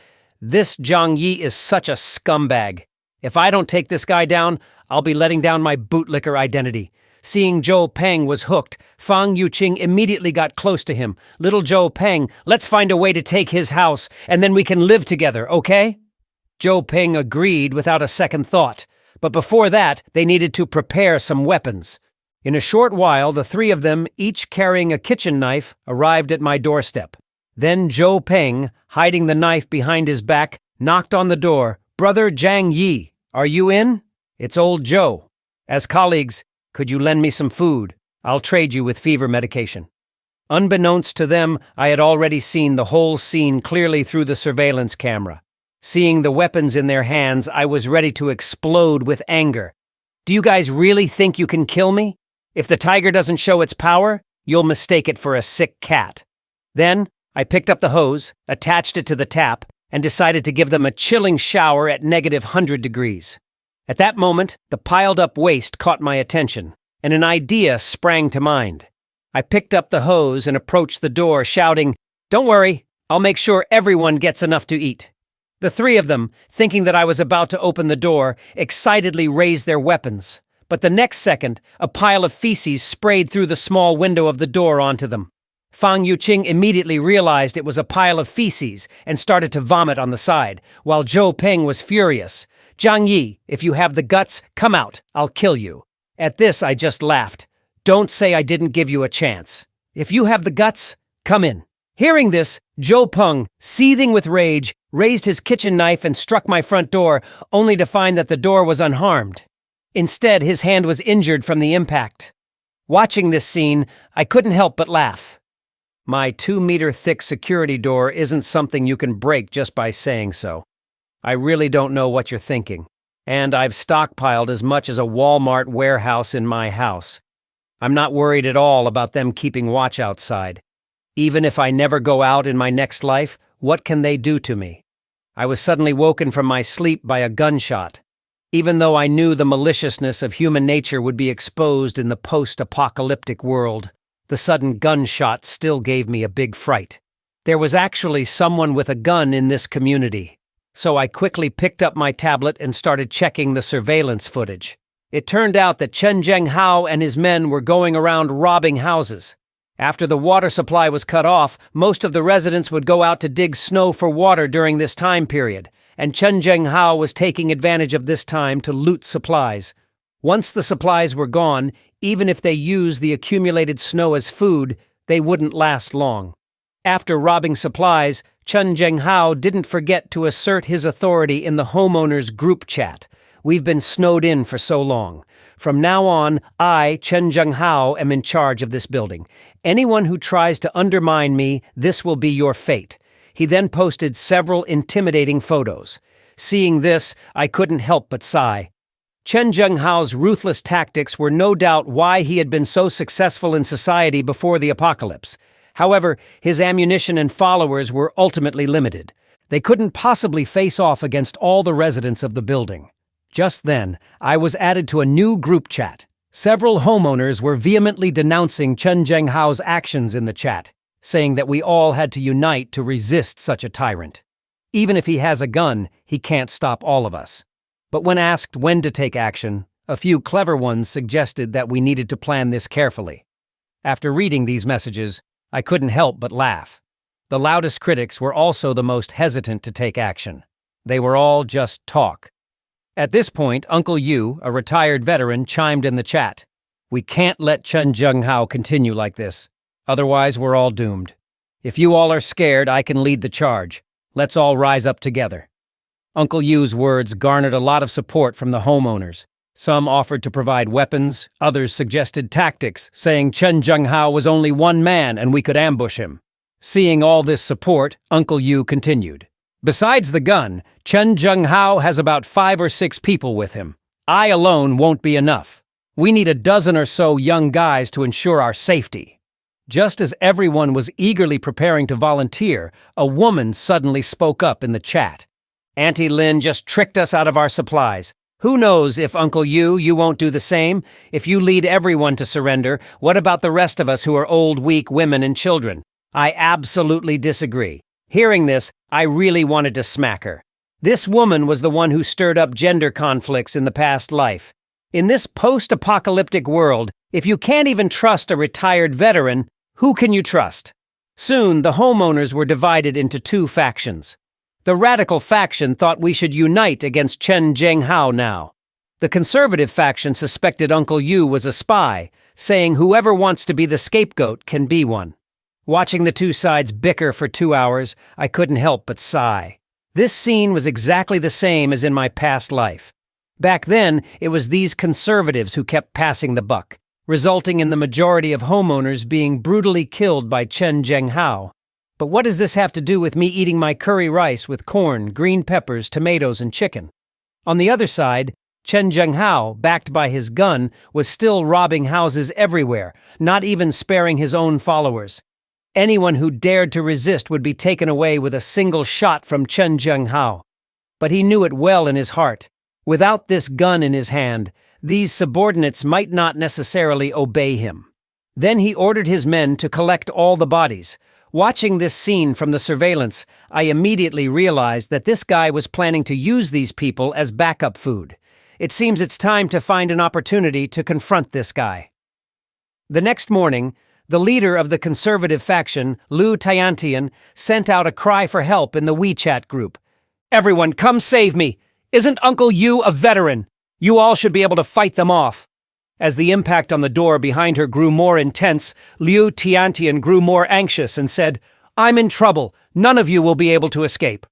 This Zhang Yi is such a scumbag. If I don't take this guy down, I'll be letting down my bootlicker identity. Seeing Zhou Peng was hooked, Fang Yuqing immediately got close to him. Little Zhou Peng, let's find a way to take his house, and then we can live together, okay? Zhou Peng agreed without a second thought. But before that, they needed to prepare some weapons. In a short while, the three of them, each carrying a kitchen knife, arrived at my doorstep. Then Zhou Peng, hiding the knife behind his back, knocked on the door. "Brother Zhang Yi, are you in? It's old Zhou. As colleagues, could you lend me some food? I'll trade you with fever medication." Unbeknownst to them, I had already seen the whole scene clearly through the surveillance camera. Seeing the weapons in their hands, I was ready to explode with anger. "Do you guys really think you can kill me? If the tiger doesn't show its power, you'll mistake it for a sick cat." Then, I picked up the hose, attached it to the tap, and decided to give them a chilling shower at -100 degrees. At that moment, the piled-up waste caught my attention, and an idea sprang to mind. I picked up the hose and approached the door, shouting, "Don't worry, I'll make sure everyone gets enough to eat." The three of them, thinking that I was about to open the door, excitedly raised their weapons. But the next second, a pile of feces sprayed through the small window of the door onto them. Fang Yuqing immediately realized it was a pile of feces and started to vomit on the side, while Zhou Peng was furious. "Zhang Yi, if you have the guts, come out. I'll kill you." At this, I just laughed. "Don't say I didn't give you a chance. If you have the guts, come in." Hearing this, Zhou Peng, seething with rage, raised his kitchen knife and struck my front door, only to find that the door was unharmed. Instead, his hand was injured from the impact. Watching this scene, I couldn't help but laugh. My 2-meter-thick security door isn't something you can break just by saying so. I really don't know what you're thinking, and I've stockpiled as much as a Walmart warehouse in my house. I'm not worried at all about them keeping watch outside. Even if I never go out in my next life, what can they do to me? I was suddenly woken from my sleep by a gunshot. Even though I knew the maliciousness of human nature would be exposed in the post-apocalyptic world, the sudden gunshot still gave me a big fright. There was actually someone with a gun in this community, so I quickly picked up my tablet and started checking the surveillance footage. It turned out that Chen Zhenghao and his men were going around robbing houses. After the water supply was cut off, most of the residents would go out to dig snow for water during this time period, and Chen Zhenghao was taking advantage of this time to loot supplies. Once the supplies were gone, even if they used the accumulated snow as food, they wouldn't last long. After robbing supplies, Chen Zhenghao didn't forget to assert his authority in the homeowners' group chat. "We've been snowed in for so long. From now on, I, Chen Zhenghao, am in charge of this building. Anyone who tries to undermine me, this will be your fate." He then posted several intimidating photos. Seeing this, I couldn't help but sigh. Chen Zhenghao's ruthless tactics were no doubt why he had been so successful in society before the apocalypse. However, his ammunition and followers were ultimately limited. They couldn't possibly face off against all the residents of the building. Just then, I was added to a new group chat. Several homeowners were vehemently denouncing Chen Zhenghao's actions in the chat, saying that we all had to unite to resist such a tyrant. Even if he has a gun, he can't stop all of us. But when asked when to take action, a few clever ones suggested that we needed to plan this carefully. After reading these messages, I couldn't help but laugh. The loudest critics were also the most hesitant to take action. They were all just talk. At this point, Uncle Yu, a retired veteran, chimed in the chat. "We can't let Chen Zhenghao continue like this. Otherwise, we're all doomed. If you all are scared, I can lead the charge. Let's all rise up together." Uncle Yu's words garnered a lot of support from the homeowners. Some offered to provide weapons, others suggested tactics, saying Chen Zhenghao was only one man and we could ambush him. Seeing all this support, Uncle Yu continued. Besides the gun, Chen Zhenghao has about 5 or 6 people with him. I alone won't be enough. We need a dozen or so young guys to ensure our safety. Just as everyone was eagerly preparing to volunteer, a woman suddenly spoke up in the chat. Auntie Lin just tricked us out of our supplies. Who knows if Uncle Yu, you won't do the same? If you lead everyone to surrender, what about the rest of us who are old, weak women and children? I absolutely disagree. Hearing this, I really wanted to smack her. This woman was the one who stirred up gender conflicts in the past life. In this post-apocalyptic world, if you can't even trust a retired veteran, who can you trust? Soon, the homeowners were divided into 2 factions. The radical faction thought we should unite against Chen Zhenghao now. The conservative faction suspected Uncle Yu was a spy, saying whoever wants to be the scapegoat can be one. Watching the 2 sides bicker for 2 hours, I couldn't help but sigh. This scene was exactly the same as in my past life. Back then, it was these conservatives who kept passing the buck, resulting in the majority of homeowners being brutally killed by Chen Zhenghao. But what does this have to do with me eating my curry rice with corn, green peppers, tomatoes, and chicken? On the other side, Chen Zhenghao, backed by his gun, was still robbing houses everywhere, not even sparing his own followers. Anyone who dared to resist would be taken away with a single shot from Chen Zhenghao. But he knew it well in his heart. Without this gun in his hand, these subordinates might not necessarily obey him. Then he ordered his men to collect all the bodies. Watching this scene from the surveillance, I immediately realized that this guy was planning to use these people as backup food. It seems it's time to find an opportunity to confront this guy. The next morning, the leader of the conservative faction, Lu Tiantian, sent out a cry for help in the WeChat group. Everyone, come save me! Isn't Uncle Yu a veteran? You all should be able to fight them off. As the impact on the door behind her grew more intense, Liu Tiantian grew more anxious and said, I'm in trouble. None of you will be able to escape.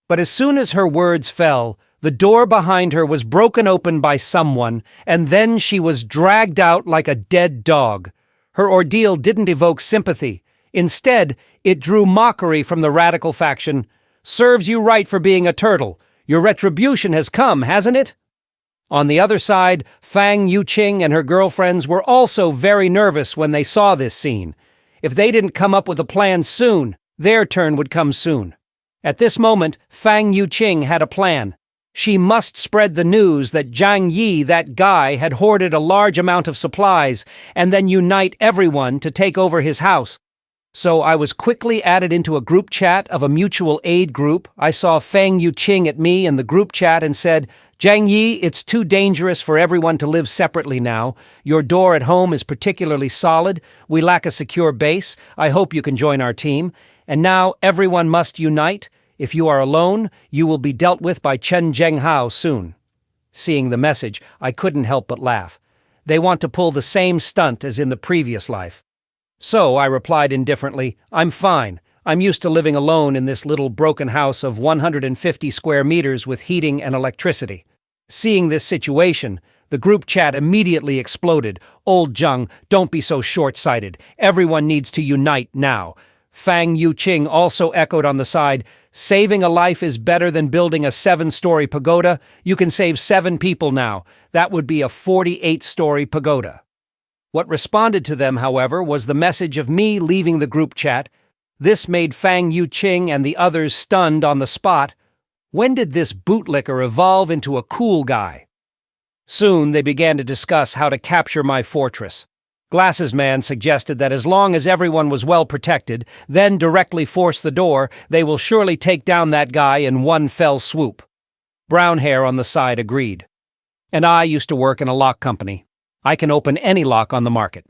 But as soon as her words fell, the door behind her was broken open by someone, and then she was dragged out like a dead dog. Her ordeal didn't evoke sympathy. Instead, it drew mockery from the radical faction. Serves you right for being a turtle. Your retribution has come, hasn't it? On the other side, Fang Yuqing and her girlfriends were also very nervous when they saw this scene. If they didn't come up with a plan soon, their turn would come soon. At this moment, Fang Yuqing had a plan. She must spread the news that Zhang Yi, that guy, had hoarded a large amount of supplies, and then unite everyone to take over his house. So I was quickly added into a group chat of a mutual aid group. I saw Fang Yuqing at me in the group chat and said, Zhang Yi, it's too dangerous for everyone to live separately now. Your door at home is particularly solid. We lack a secure base. I hope you can join our team. And now everyone must unite. If you are alone, you will be dealt with by Chen Zhenghao soon. Seeing the message, I couldn't help but laugh. They want to pull the same stunt as in the previous life. So I replied indifferently, I'm fine. I'm used to living alone in this little broken house of 150 square meters with heating and electricity. Seeing this situation, the group chat immediately exploded. Old Zheng, don't be so short-sighted. Everyone needs to unite now. Fang Yuqing also echoed on the side, saving a life is better than building a 7-story pagoda. You can save 7 people now. That would be a 48-story pagoda. What responded to them, however, was the message of me leaving the group chat. This made Fang Yuqing and the others stunned on the spot. When did this bootlicker evolve into a cool guy? Soon they began to discuss how to capture my fortress. Glasses Man suggested that as long as everyone was well protected, then directly force the door, they will surely take down that guy in one fell swoop. Brown Hair on the side agreed. And I used to work in a lock company. I can open any lock on the market.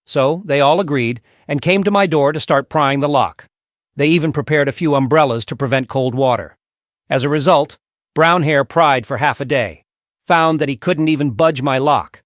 So they all agreed and came to my door to start prying the lock. They even prepared a few umbrellas to prevent cold water. As a result, Brown Hair pried for half a day, found that he couldn't even budge my lock.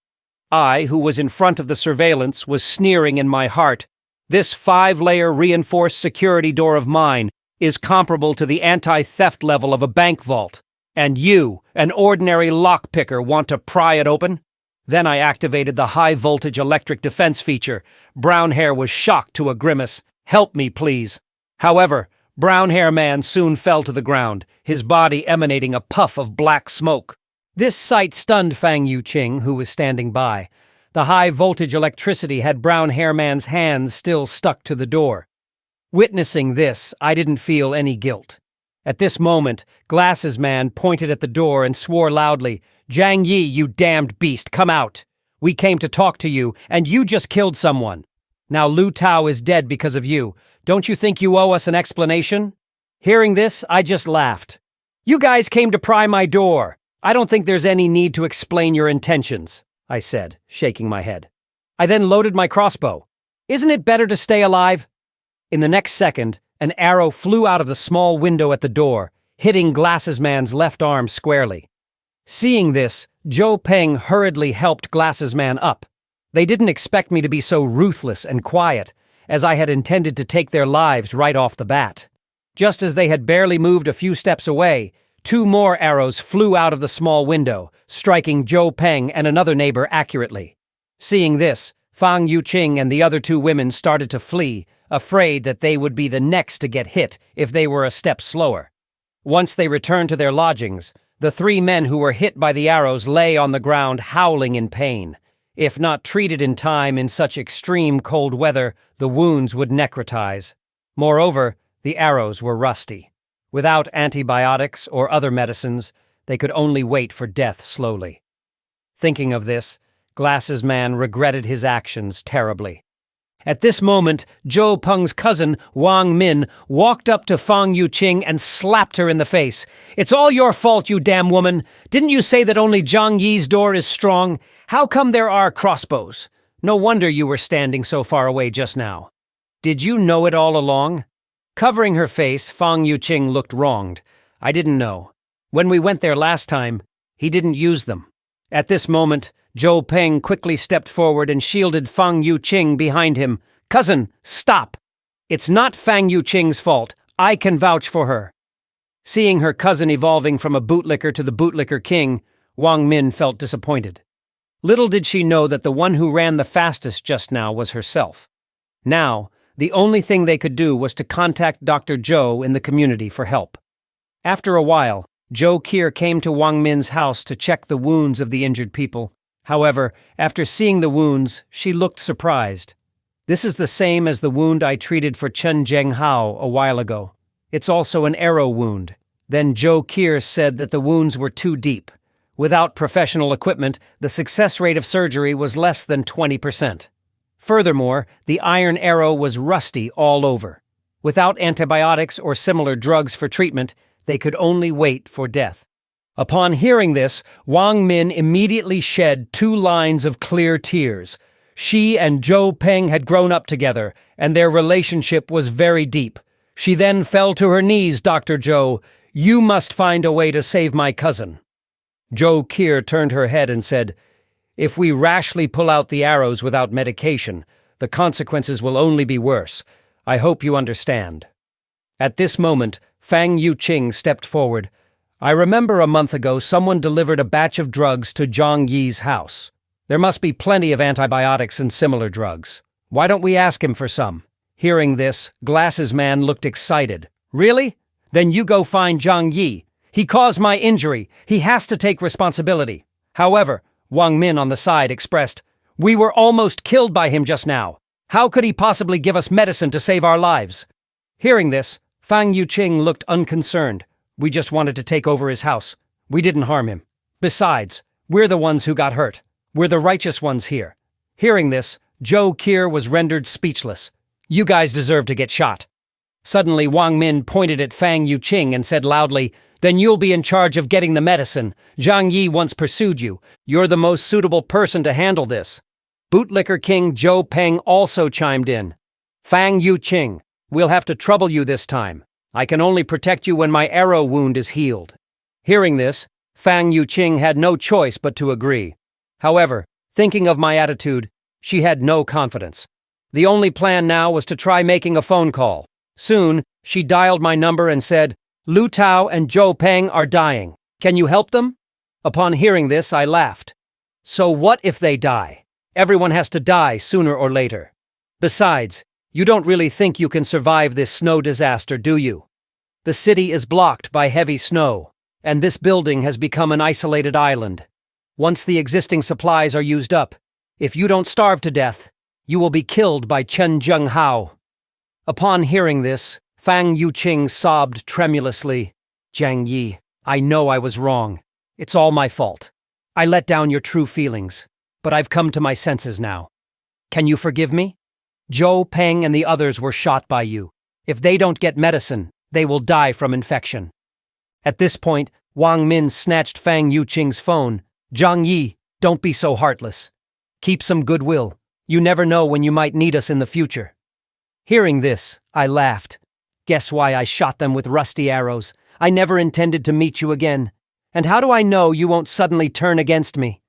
I, who was in front of the surveillance, was sneering in my heart. This 5-layer reinforced security door of mine is comparable to the anti-theft level of a bank vault. And you, an ordinary lockpicker, want to pry it open? Then I activated the high-voltage electric defense feature. Brown Hair was shocked to a grimace. Help me, please." However, Brown Hair Man soon fell to the ground, his body emanating a puff of black smoke. This sight stunned Fang Yuqing, who was standing by. The high-voltage electricity had Brown Hair Man's hands still stuck to the door. Witnessing this, I didn't feel any guilt. At this moment, Glasses Man pointed at the door and swore loudly, "Zhang Yi, you damned beast, come out! We came to talk to you, and you just killed someone. Now Lu Tao is dead because of you. Don't you think you owe us an explanation?" Hearing this, I just laughed. "You guys came to pry my door. I don't think there's any need to explain your intentions," I said, shaking my head. I then loaded my crossbow. "Isn't it better to stay alive?" In the next second, an arrow flew out of the small window at the door, hitting Glasses Man's left arm squarely. Seeing this, Zhou Peng hurriedly helped Glasses Man up. They didn't expect me to be so ruthless and quiet, as I had intended to take their lives right off the bat. Just as they had barely moved a few steps away, 2 more arrows flew out of the small window, striking Zhou Peng and another neighbor accurately. Seeing this, Fang Yuqing and the other 2 women started to flee, afraid that they would be the next to get hit if they were a step slower. Once they returned to their lodgings, the 3 men who were hit by the arrows lay on the ground howling in pain. If not treated in time in such extreme cold weather, the wounds would necrotize. Moreover, the arrows were rusty. Without antibiotics or other medicines, they could only wait for death slowly. Thinking of this, Glasses Man regretted his actions terribly. At this moment, Zhou Peng's cousin, Wang Min, walked up to Fang Yuqing and slapped her in the face. "It's all your fault, you damn woman! Didn't you say that only Zhang Yi's door is strong? How come there are crossbows? No wonder you were standing so far away just now. Did you know it all along?" Covering her face, Fang Yuqing looked wronged. "I didn't know. When we went there last time, he didn't use them." At this moment, Zhou Peng quickly stepped forward and shielded Fang Yuqing behind him. "Cousin, stop! It's not Fang Yuqing's fault. I can vouch for her." Seeing her cousin evolving from a bootlicker to the bootlicker king, Wang Min felt disappointed. Little did she know that the one who ran the fastest just now was herself. Now, the only thing they could do was to contact Dr. Zhou in the community for help. After a while, Zhou Qi came to Wang Min's house to check the wounds of the injured people. However, after seeing the wounds, she looked surprised. "This is the same as the wound I treated for Chen Zhenghao a while ago. It's also an arrow wound." Then Zhou Qi said that the wounds were too deep. Without professional equipment, the success rate of surgery was less than 20%. Furthermore, the iron arrow was rusty all over. Without antibiotics or similar drugs for treatment, they could only wait for death. Upon hearing this, Wang Min immediately shed 2 lines of clear tears. She and Zhou Peng had grown up together, and their relationship was very deep. She then fell to her knees, "Dr. Zhou, you must find a way to save my cousin." Zhou Qi turned her head and said, "If we rashly pull out the arrows without medication, the consequences will only be worse. I hope you understand." At this moment, Fang Yuqing stepped forward. "I remember a month ago someone delivered a batch of drugs to Zhang Yi's house. There must be plenty of antibiotics and similar drugs. Why don't we ask him for some?" Hearing this, Glasses Man looked excited. "Really? Then you go find Zhang Yi. He caused my injury. He has to take responsibility." However, Wang Min on the side expressed, "We were almost killed by him just now. How could he possibly give us medicine to save our lives?" Hearing this, Fang Yuqing looked unconcerned. "We just wanted to take over his house. We didn't harm him. Besides, we're the ones who got hurt. We're the righteous ones here." Hearing this, Zhou Qi was rendered speechless. "You guys deserve to get shot." Suddenly, Wang Min pointed at Fang Yuqing and said loudly, "Then you'll be in charge of getting the medicine. Zhang Yi once pursued you. You're the most suitable person to handle this." Bootlicker King Zhou Peng also chimed in. "Fang Yuqing, we'll have to trouble you this time. I can only protect you when my arrow wound is healed." Hearing this, Fang Yuqing had no choice but to agree. However, thinking of my attitude, she had no confidence. The only plan now was to try making a phone call. Soon, she dialed my number and said, "Lu Tao and Zhou Peng are dying. Can you help them?" Upon hearing this, I laughed. "So what if they die? Everyone has to die sooner or later. Besides, You don't really think you can survive this snow disaster, do you? The city is blocked by heavy snow, and this building has become an isolated island. Once the existing supplies are used up, if you don't starve to death, you will be killed by Chen Zhenghao. Upon hearing this, Fang Yuqing sobbed tremulously. Jiang Yi, I know I was wrong. It's all my fault. I let down your true feelings, but I've come to my senses now. Can you forgive me? Zhou Peng and the others were shot by you. If they don't get medicine, they will die from infection. At this point, Wang Min snatched Fang Yuqing's phone. Jiang Yi, don't be so heartless. Keep some goodwill. You never know when you might need us in the future. Hearing this, I laughed. Guess why I shot them with rusty arrows? I never intended to meet you again. And how do I know you won't suddenly turn against me?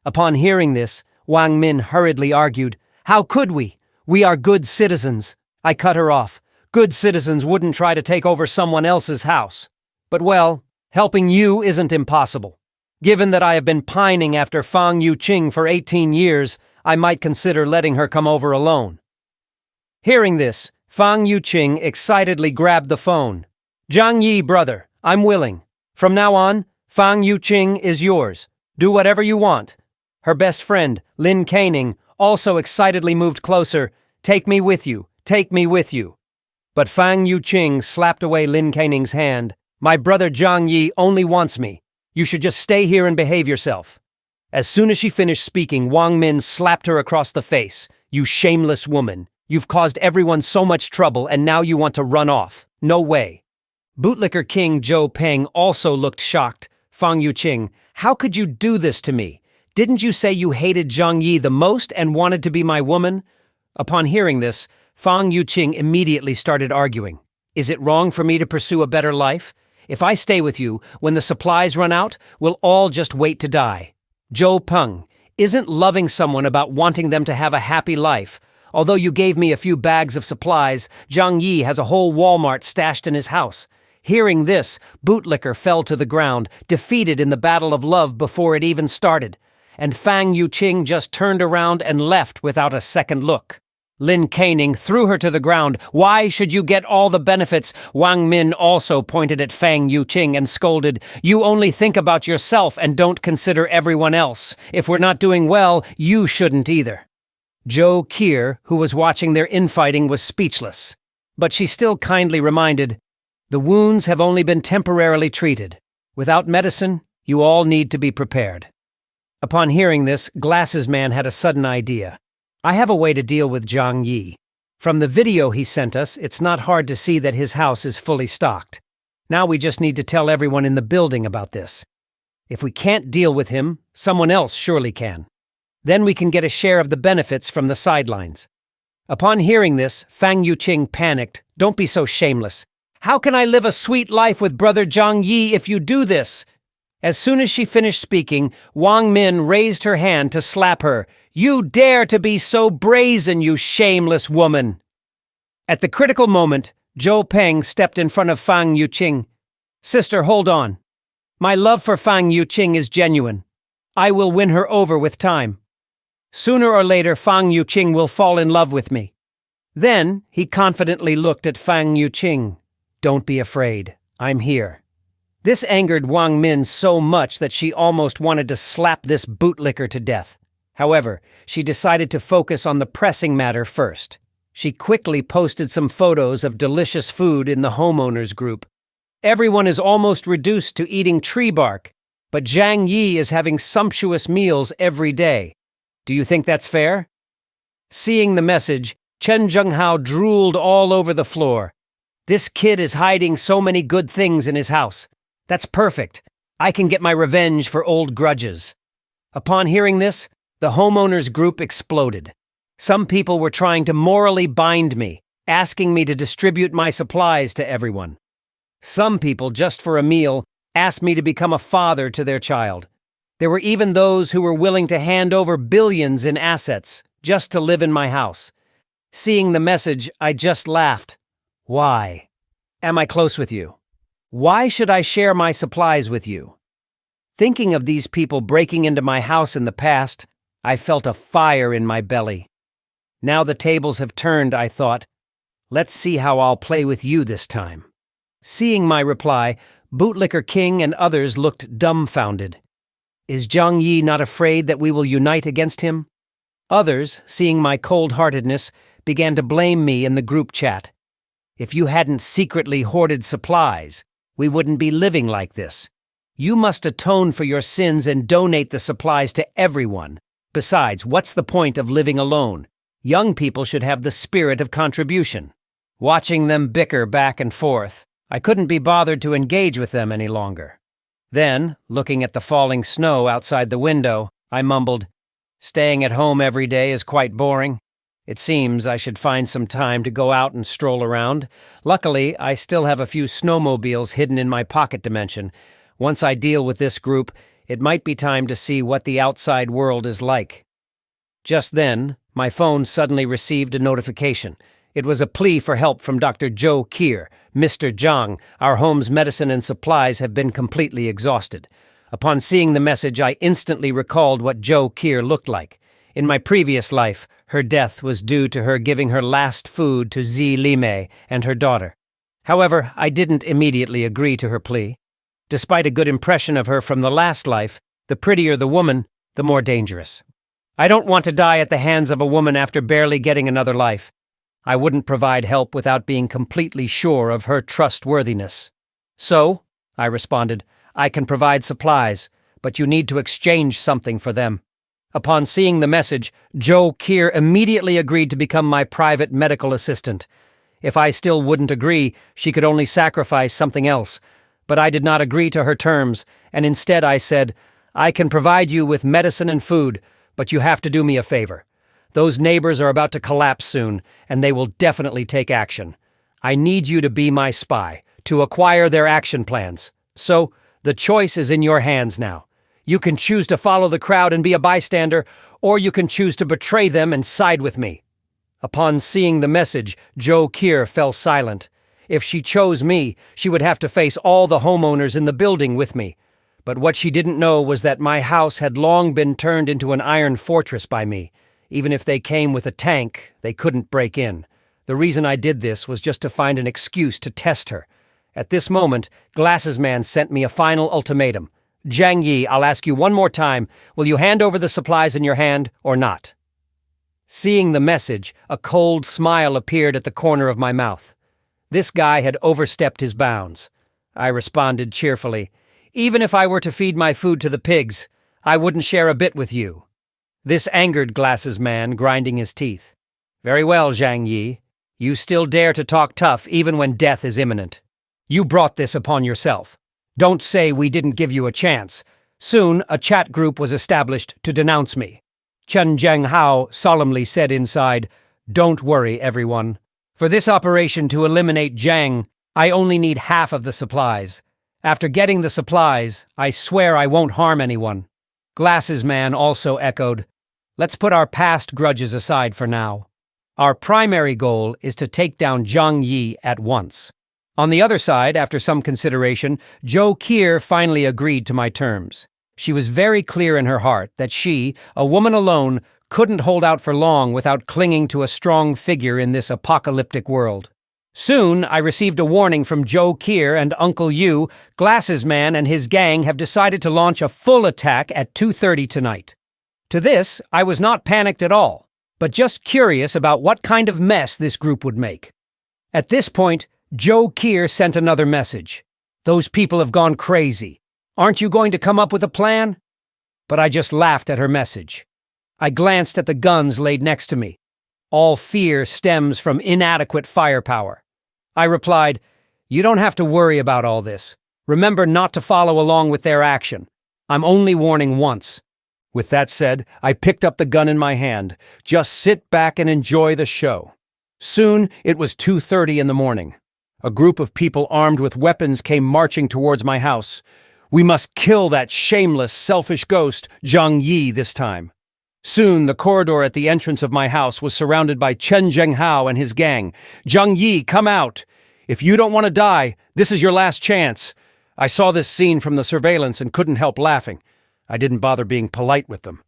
Upon hearing this, Wang Min hurriedly argued, How could we? We are good citizens. I cut her off. Good citizens wouldn't try to take over someone else's house. But well, helping you isn't impossible. Given that I have been pining after Fang Yuqing for 18 years, I might consider letting her come over alone. Hearing this, Fang Yuqing excitedly grabbed the phone. Jiang Yi, brother, I'm willing. From now on, Fang Yuqing is yours. Do whatever you want. Her best friend, Lin Keining, also excitedly moved closer. Take me with you. Take me with you. But Fang Yuqing slapped away Lin Keining's hand. My brother Jiang Yi only wants me. You should just stay here and behave yourself. As soon as she finished speaking, Wang Min slapped her across the face. You shameless woman. You've caused everyone so much trouble and now you want to run off. No way. Bootlicker King Zhou Peng also looked shocked. Fang Yuqing, how could you do this to me? Didn't you say you hated Jiang Yi the most and wanted to be my woman? Upon hearing this, Fang Yuqing immediately started arguing. Is it wrong for me to pursue a better life? If I stay with you, when the supplies run out, we'll all just wait to die. Zhou Peng, isn't loving someone about wanting them to have a happy life? Although you gave me a few bags of supplies, Jiang Yi has a whole Walmart stashed in his house. Hearing this, Bootlicker fell to the ground, defeated in the battle of love before it even started. And Fang Yuqing just turned around and left without a second look. Lin Keining threw her to the ground. Why should you get all the benefits? Wang Min also pointed at Fang Yuqing and scolded, You only think about yourself and don't consider everyone else. If we're not doing well, you shouldn't either. Zhou Qier, who was watching their infighting, was speechless. But she still kindly reminded, The wounds have only been temporarily treated. Without medicine, you all need to be prepared. Upon hearing this, Glasses Man had a sudden idea. I have a way to deal with Jiang Yi. From the video he sent us, it's not hard to see that his house is fully stocked. Now we just need to tell everyone in the building about this. If we can't deal with him, someone else surely can. Then we can get a share of the benefits from the sidelines. Upon hearing this, Fang Yuqing panicked. Don't be so shameless. How can I live a sweet life with brother Jiang Yi if you do this? As soon as she finished speaking, Wang Min raised her hand to slap her. You dare to be so brazen, you shameless woman! At the critical moment, Zhou Peng stepped in front of Fang Yuqing. Sister, hold on. My love for Fang Yuqing is genuine. I will win her over with time. Sooner or later, Fang Yuqing will fall in love with me. Then, he confidently looked at Fang Yuqing. Don't be afraid. I'm here. This angered Wang Min so much that she almost wanted to slap this bootlicker to death. However, she decided to focus on the pressing matter first. She quickly posted some photos of delicious food in the homeowners group. Everyone is almost reduced to eating tree bark, but Jiang Yi is having sumptuous meals every day. Do you think that's fair? Seeing the message, Chen Zhenghao drooled all over the floor. This kid is hiding so many good things in his house. That's perfect. I can get my revenge for old grudges. Upon hearing this, the homeowners group exploded. Some people were trying to morally bind me, asking me to distribute my supplies to everyone. Some people, just for a meal, asked me to become a father to their child. There were even those who were willing to hand over billions in assets just to live in my house. Seeing the message, I just laughed. Why? Am I close with you? Why should I share my supplies with you? Thinking of these people breaking into my house in the past, I felt a fire in my belly. Now the tables have turned, I thought. Let's see how I'll play with you this time." Seeing my reply, Bootlicker King and others looked dumbfounded. Is Zhang Yi not afraid that we will unite against him? Others, seeing my cold-heartedness, began to blame me in the group chat. If you hadn't secretly hoarded supplies, we wouldn't be living like this. You must atone for your sins and donate the supplies to everyone. Besides, what's the point of living alone? Young people should have the spirit of contribution. Watching them bicker back and forth, I couldn't be bothered to engage with them any longer. Then, looking at the falling snow outside the window, I mumbled, "Staying at home every day is quite boring. It seems I should find some time to go out and stroll around. Luckily, I still have a few snowmobiles hidden in my pocket dimension. Once I deal with this group, it might be time to see what the outside world is like." Just then, my phone suddenly received a notification. It was a plea for help from Dr. Zhou Kier. "Mr. Zhang, our home's medicine and supplies have been completely exhausted." Upon seeing the message, I instantly recalled what Zhou Kier looked like. In my previous life, her death was due to her giving her last food to Zi Limei and her daughter. However, I didn't immediately agree to her plea. Despite a good impression of her from the last life, the prettier the woman, the more dangerous. I don't want to die at the hands of a woman after barely getting another life. I wouldn't provide help without being completely sure of her trustworthiness. "So," I responded, "I can provide supplies, but you need to exchange something for them." Upon seeing the message, Zhou Kier immediately agreed to become my private medical assistant. If I still wouldn't agree, she could only sacrifice something else. But I did not agree to her terms, and instead I said, "I can provide you with medicine and food, but you have to do me a favor. Those neighbors are about to collapse soon, and they will definitely take action. I need you to be my spy, to acquire their action plans. So, the choice is in your hands now. You can choose to follow the crowd and be a bystander, or you can choose to betray them and side with me." Upon seeing the message, Zhou Kier fell silent. If she chose me, she would have to face all the homeowners in the building with me. But what she didn't know was that my house had long been turned into an iron fortress by me. Even if they came with a tank, they couldn't break in. The reason I did this was just to find an excuse to test her. At this moment, Glasses Man sent me a final ultimatum. "Zhang Yi, I'll ask you one more time, will you hand over the supplies in your hand or not?" Seeing the message, a cold smile appeared at the corner of my mouth. This guy had overstepped his bounds. I responded cheerfully, "Even if I were to feed my food to the pigs, I wouldn't share a bit with you." This angered Glasses Man, grinding his teeth. "Very well, Zhang Yi. You still dare to talk tough even when death is imminent. You brought this upon yourself. Don't say we didn't give you a chance." Soon, a chat group was established to denounce me. Chen Zhenghao solemnly said inside, "Don't worry, everyone. For this operation to eliminate Zhang, I only need half of the supplies. After getting the supplies, I swear I won't harm anyone." Glasses Man also echoed, "Let's put our past grudges aside for now. Our primary goal is to take down Zhang Yi at once." On the other side, after some consideration, Zhou Kier finally agreed to my terms. She was very clear in her heart that she, a woman alone, couldn't hold out for long without clinging to a strong figure in this apocalyptic world. Soon, I received a warning from Zhou Kier and Uncle Yu. Glasses Man and his gang have decided to launch a full attack at 2:30 tonight. To this, I was not panicked at all, but just curious about what kind of mess this group would make. At this point, Zhou Kier sent another message. "Those people have gone crazy. Aren't you going to come up with a plan?" But I just laughed at her message. I glanced at the guns laid next to me. All fear stems from inadequate firepower. I replied, "You don't have to worry about all this. Remember not to follow along with their action. I'm only warning once." With that said, I picked up the gun in my hand. Just sit back and enjoy the show. Soon, it was 2:30 in the morning. A group of people armed with weapons came marching towards my house. We must kill that shameless, selfish ghost, Zhang Yi, this time. Soon, the corridor at the entrance of my house was surrounded by Chen Zhenghao and his gang. "Zhang Yi, come out! If you don't want to die, this is your last chance." I saw this scene from the surveillance and couldn't help laughing. I didn't bother being polite with them.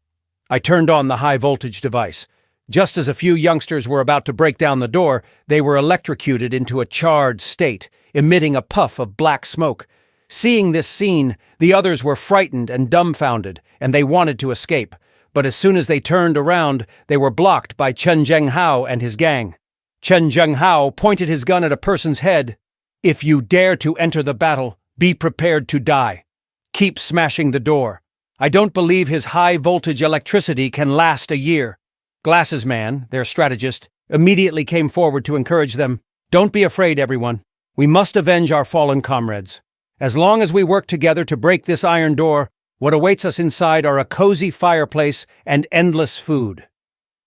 I turned on the high-voltage device. Just as a few youngsters were about to break down the door, they were electrocuted into a charred state, emitting a puff of black smoke. Seeing this scene, the others were frightened and dumbfounded, and they wanted to escape. But as soon as they turned around, they were blocked by Chen Zhenghao and his gang. Chen Zhenghao pointed his gun at a person's head. "If you dare to enter the battle, be prepared to die. Keep smashing the door. I don't believe his high-voltage electricity can last a year." Glasses Man, their strategist, immediately came forward to encourage them. "Don't be afraid, everyone. We must avenge our fallen comrades. As long as we work together to break this iron door, what awaits us inside are a cozy fireplace and endless food."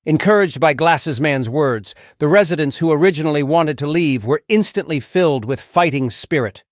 Encouraged by Glasses Man's words, the residents who originally wanted to leave were instantly filled with fighting spirit.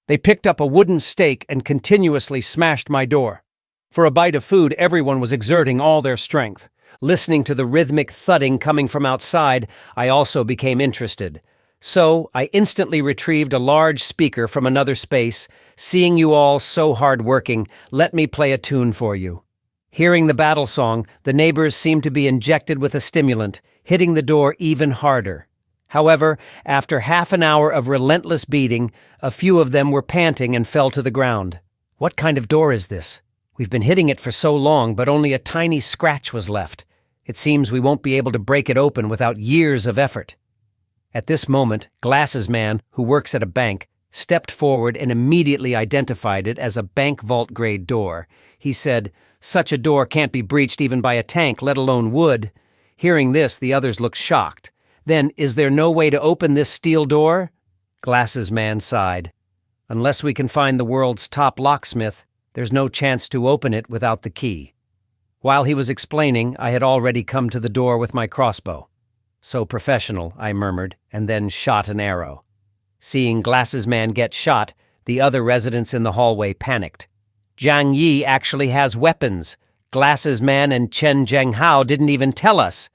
They picked up a wooden stake and continuously smashed my door. For a bite of food, everyone was exerting all their strength. Listening to the rhythmic thudding coming from outside, I also became interested. So, I instantly retrieved a large speaker from another space. "Seeing you all so hard-working, let me play a tune for you." Hearing the battle song, the neighbors seemed to be injected with a stimulant, hitting the door even harder. However, after half an hour of relentless beating, a few of them were panting and fell to the ground. "What kind of door is this? We've been hitting it for so long, but only a tiny scratch was left. It seems we won't be able to break it open without years of effort." At this moment, Glasses Man, who works at a bank, stepped forward and immediately identified it as a bank vault-grade door. He said, "Such a door can't be breached even by a tank, let alone wood." Hearing this, the others looked shocked. "Then, is there no way to open this steel door?" Glasses Man sighed. "Unless we can find the world's top locksmith, there's no chance to open it without the key." While he was explaining, I had already come to the door with my crossbow. "So professional," I murmured, and then shot an arrow. Seeing Glasses Man get shot, the other residents in the hallway panicked. "Jiang Yi actually has weapons. Glasses Man and Chen Zhenghao didn't even tell us."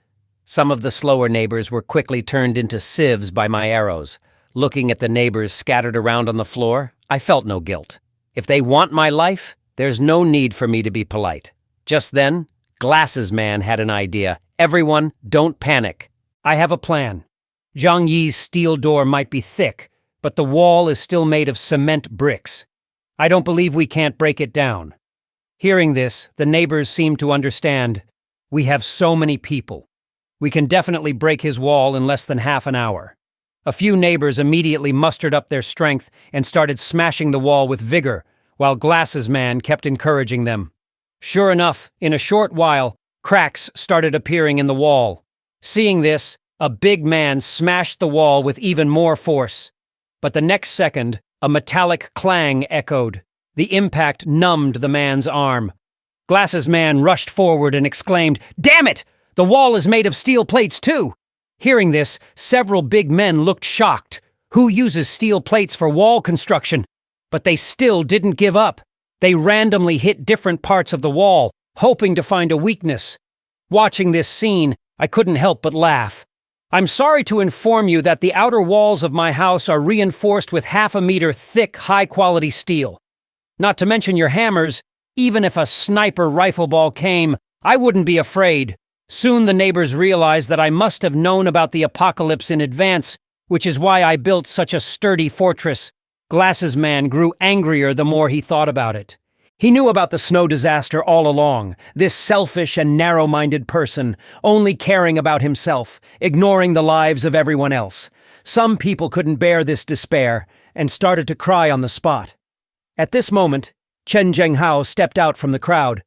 Some of the slower neighbors were quickly turned into sieves by my arrows. Looking at the neighbors scattered around on the floor, I felt no guilt. If they want my life, there's no need for me to be polite. Just then, Glasses Man had an idea. "Everyone, don't panic. I have a plan. Zhang Yi's steel door might be thick, but the wall is still made of cement bricks. I don't believe we can't break it down." Hearing this, the neighbors seemed to understand. "We have so many people. We can definitely break his wall in less than half an hour." A few neighbors immediately mustered up their strength and started smashing the wall with vigor, while Glasses Man kept encouraging them. Sure enough, in a short while, cracks started appearing in the wall. Seeing this, a big man smashed the wall with even more force. But the next second, a metallic clang echoed. The impact numbed the man's arm. Glasses Man rushed forward and exclaimed, "Damn it! The wall is made of steel plates too!" Hearing this, several big men looked shocked. Who uses steel plates for wall construction? But they still didn't give up. They randomly hit different parts of the wall, hoping to find a weakness. Watching this scene, I couldn't help but laugh. "I'm sorry to inform you that the outer walls of my house are reinforced with half-a-meter thick, high-quality steel. Not to mention your hammers, even if a sniper rifle ball came, I wouldn't be afraid." Soon the neighbors realized that I must have known about the apocalypse in advance, which is why I built such a sturdy fortress. Glasses Man grew angrier the more he thought about it. He knew about the snow disaster all along, this selfish and narrow-minded person, only caring about himself, ignoring the lives of everyone else. Some people couldn't bear this despair and started to cry on the spot. At this moment, Chen Zhenghao stepped out from the crowd.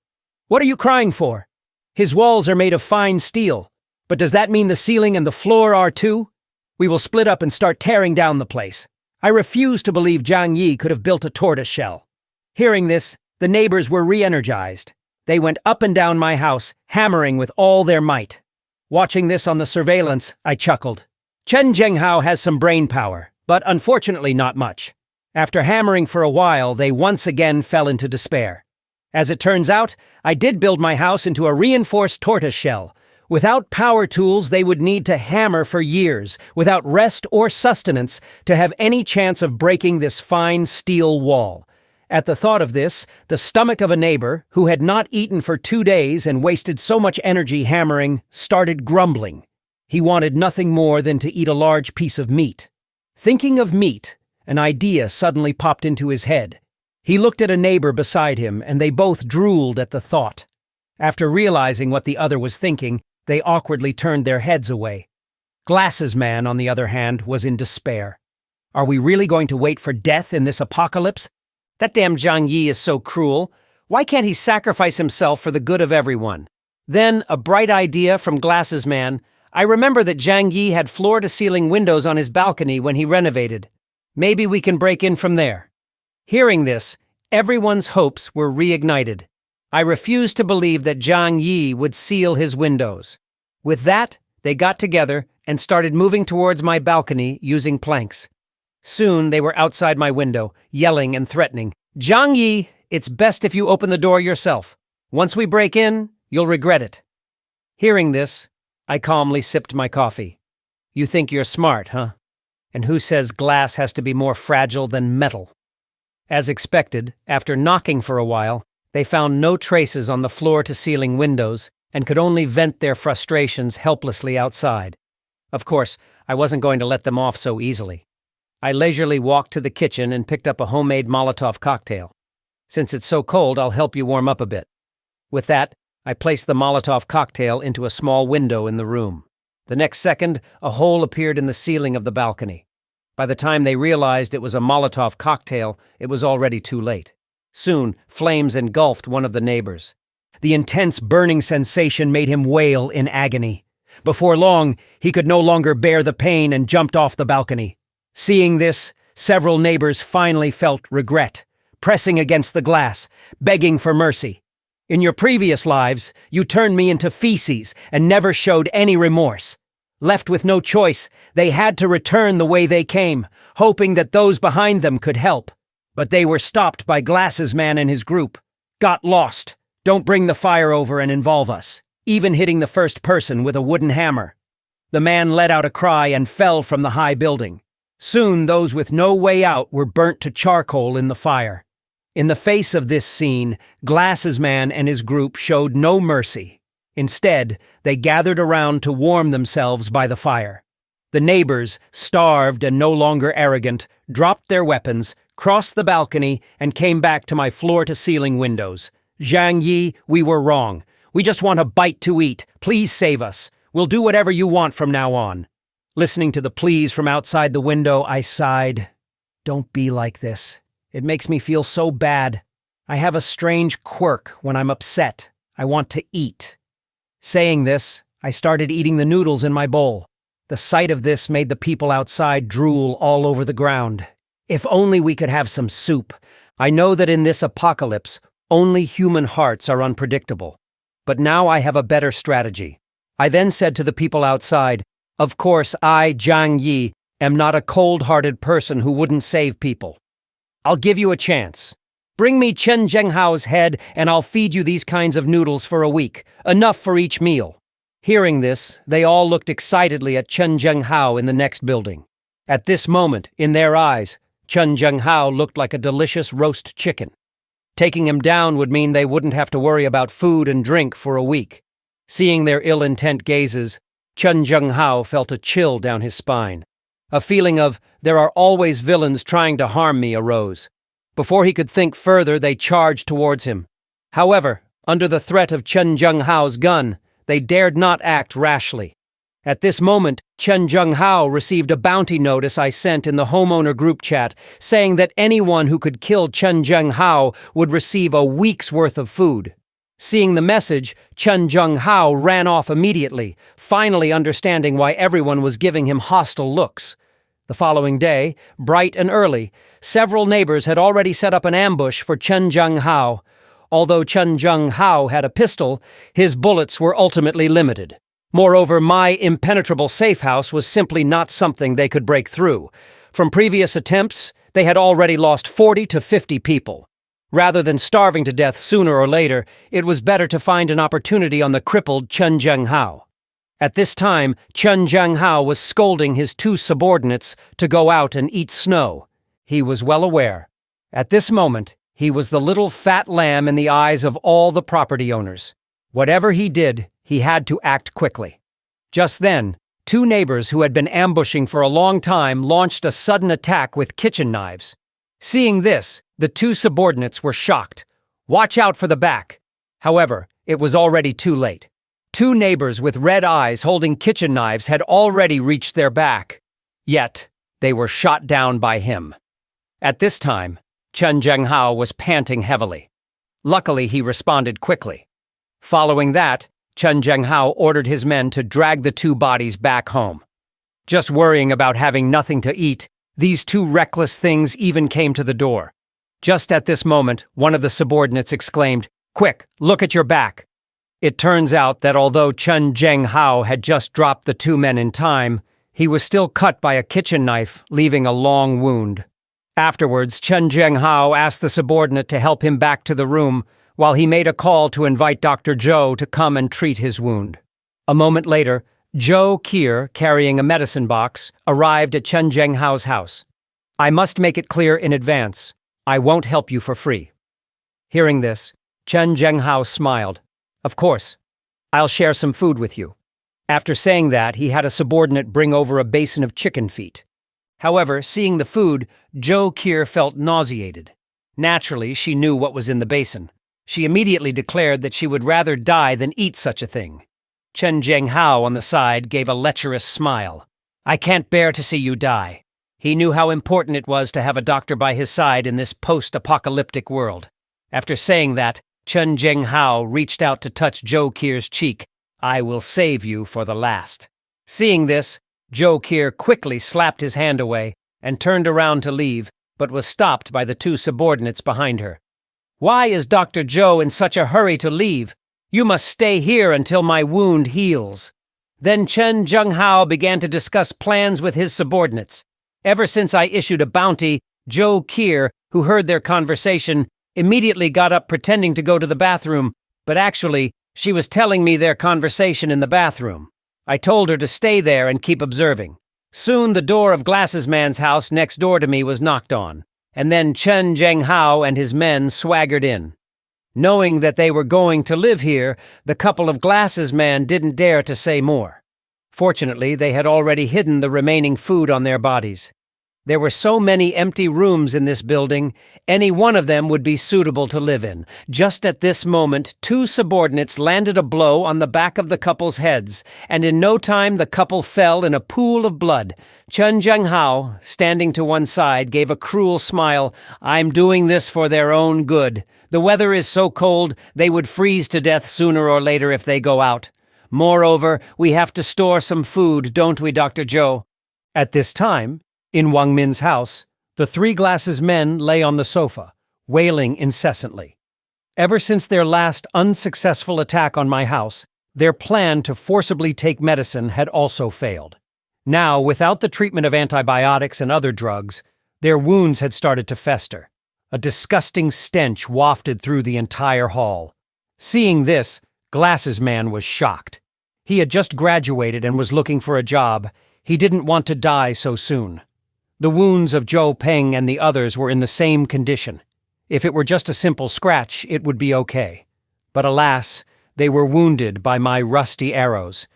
"What are you crying for? His walls are made of fine steel, but does that mean the ceiling and the floor are too? We will split up and start tearing down the place. I refuse to believe Zhang Yi could have built a tortoise shell." Hearing this, the neighbors were re-energized. They went up and down my house, hammering with all their might. Watching this on the surveillance, I chuckled. Chen Zhenghao has some brain power, but unfortunately not much. After hammering for a while, they once again fell into despair. As it turns out, I did build my house into a reinforced tortoise shell. Without power tools, they would need to hammer for years, without rest or sustenance, to have any chance of breaking this fine steel wall. At the thought of this, the stomach of a neighbor, who had not eaten for 2 days and wasted so much energy hammering, started grumbling. He wanted nothing more than to eat a large piece of meat. Thinking of meat, an idea suddenly popped into his head. He looked at a neighbor beside him, and they both drooled at the thought. After realizing what the other was thinking, they awkwardly turned their heads away. Glasses Man, on the other hand, was in despair. Are we really going to wait for death in this apocalypse? That damn Zhang Yi is so cruel. Why can't he sacrifice himself for the good of everyone? Then, a bright idea from Glasses Man. I remember that Zhang Yi had floor-to-ceiling windows on his balcony when he renovated. Maybe we can break in from there. Hearing this, everyone's hopes were reignited. I refused to believe that Zhang Yi would seal his windows. With that, they got together and started moving towards my balcony using planks. Soon they were outside my window, yelling and threatening. Zhang Yi, it's best if you open the door yourself. Once we break in, you'll regret it. Hearing this, I calmly sipped my coffee. You think you're smart, huh? And who says glass has to be more fragile than metal? As expected, after knocking for a while, they found no traces on the floor-to-ceiling windows and could only vent their frustrations helplessly outside. Of course, I wasn't going to let them off so easily. I leisurely walked to the kitchen and picked up a homemade Molotov cocktail. Since it's so cold, I'll help you warm up a bit. With that, I placed the Molotov cocktail into a small window in the room. The next second, a hole appeared in the ceiling of the balcony. By the time they realized it was a Molotov cocktail, it was already too late. Soon, flames engulfed one of the neighbors. The intense burning sensation made him wail in agony. Before long, he could no longer bear the pain and jumped off the balcony. Seeing this, several neighbors finally felt regret, pressing against the glass, begging for mercy. In your previous lives, you turned me into feces and never showed any remorse. Left with no choice, they had to return the way they came, hoping that those behind them could help. But they were stopped by Glasses Man and his group. Got lost. Don't bring the fire over and involve us, even hitting the first person with a wooden hammer. The man let out a cry and fell from the high building. Soon those with no way out were burnt to charcoal in the fire. In the face of this scene, Glasses Man and his group showed no mercy. Instead, they gathered around to warm themselves by the fire. The neighbors, starved and no longer arrogant, dropped their weapons, crossed the balcony, and came back to my floor-to-ceiling windows. Zhang Yi, we were wrong. We just want a bite to eat. Please save us. We'll do whatever you want from now on. Listening to the pleas from outside the window, I sighed. Don't be like this. It makes me feel so bad. I have a strange quirk when I'm upset. I want to eat. Saying this, I started eating the noodles in my bowl. The sight of this made the people outside drool all over the ground. If only we could have some soup. I know that in this apocalypse, only human hearts are unpredictable. But now I have a better strategy. I then said to the people outside, of course, I, Zhang Yi, am not a cold-hearted person who wouldn't save people. I'll give you a chance. Bring me Chen Zhenghao's head and I'll feed you these kinds of noodles for a week, enough for each meal. Hearing this, they all looked excitedly at Chen Zhenghao in the next building. At this moment, in their eyes, Chen Zhenghao looked like a delicious roast chicken. Taking him down would mean they wouldn't have to worry about food and drink for a week. Seeing their ill-intent gazes, Chen Zhenghao felt a chill down his spine. A feeling of, there are always villains trying to harm me arose. Before he could think further, they charged towards him. However, under the threat of Chen Zhenghao's gun, they dared not act rashly. At this moment, Chen Zhenghao received a bounty notice I sent in the homeowner group chat, saying that anyone who could kill Chen Zhenghao would receive a week's worth of food. Seeing the message, Chen Zhenghao ran off immediately, finally understanding why everyone was giving him hostile looks. The following day, bright and early, several neighbors had already set up an ambush for Chen Zhenghao. Although Chen Zhenghao had a pistol, his bullets were ultimately limited. Moreover, my impenetrable safe house was simply not something they could break through. From previous attempts, they had already lost 40 to 50 people. Rather than starving to death sooner or later, it was better to find an opportunity on the crippled Chen Zhenghao. At this time, Chen Zhenghao was scolding his two subordinates to go out and eat snow. He was well aware. At this moment, He was the little fat lamb in the eyes of all the property owners. Whatever he did, he had to act quickly. Just then, two neighbors who had been ambushing for a long time launched a sudden attack with kitchen knives. Seeing this, the two subordinates were shocked. "Watch out for the back." However, it was already too late. Two neighbors with red eyes holding kitchen knives had already reached their back. Yet, they were shot down by him. At this time, Chen Zhenghao was panting heavily. Luckily, he responded quickly. Following that, Chen Zhenghao ordered his men to drag the two bodies back home. Just worrying about having nothing to eat, these two reckless things even came to the door. Just at this moment, one of the subordinates exclaimed, "Quick, look at your back." It turns out that although Chen Zhenghao had just dropped the two men in time, he was still cut by a kitchen knife, leaving a long wound. Afterwards, Chen Zhenghao asked the subordinate to help him back to the room, while he made a call to invite Dr. Zhou to come and treat his wound. A moment later, Zhou Qier, carrying a medicine box, arrived at Chen Zhenghao's house. "I must make it clear in advance, I won't help you for free." Hearing this, Chen Zhenghao smiled. "Of course, I'll share some food with you." After saying that, he had a subordinate bring over a basin of chicken feet. However, seeing the food, Zhou Qier felt nauseated. Naturally, she knew what was in the basin. She immediately declared that she would rather die than eat such a thing. Chen Zhenghao, on the side, gave a lecherous smile. "I can't bear to see you die." He knew how important it was to have a doctor by his side in this post-apocalyptic world. After saying that, Chen Zhenghao reached out to touch Zhou Qier's cheek. "I will save you for the last." Seeing this, Zhou Qier quickly slapped his hand away and turned around to leave, but was stopped by the two subordinates behind her. "Why is Dr. Zhou in such a hurry to leave? You must stay here until my wound heals." Then Chen Zhenghao began to discuss plans with his subordinates. "Ever since I issued a bounty, Zhou Qier, who heard their conversation, immediately got up pretending to go to the bathroom, but actually, she was telling me their conversation in the bathroom. I told her to stay there and keep observing. Soon the door of Glasses Man's house next door to me was knocked on, and then Chen Zhenghao and his men swaggered in. Knowing that they were going to live here, the couple of Glasses Man didn't dare to say more. Fortunately, they had already hidden the remaining food on their bodies. There were so many empty rooms in this building, any one of them would be suitable to live in. Just at this moment, two subordinates landed a blow on the back of the couple's heads, and in no time the couple fell in a pool of blood. Chen Zhenghao, standing to one side, gave a cruel smile. "I'm doing this for their own good. The weather is so cold, they would freeze to death sooner or later if they go out. Moreover, we have to store some food, don't we, Dr. Zhou?" At this time, in Wang Min's house, the three Glasses men lay on the sofa, wailing incessantly. Ever since their last unsuccessful attack on my house, their plan to forcibly take medicine had also failed. Now, without the treatment of antibiotics and other drugs, their wounds had started to fester. A disgusting stench wafted through the entire hall. Seeing this, Glasses Man was shocked. He had just graduated and was looking for a job. He didn't want to die so soon. The wounds of Zhou Peng and the others were in the same condition. If it were just a simple scratch, it would be okay. But alas, they were wounded by my rusty arrows.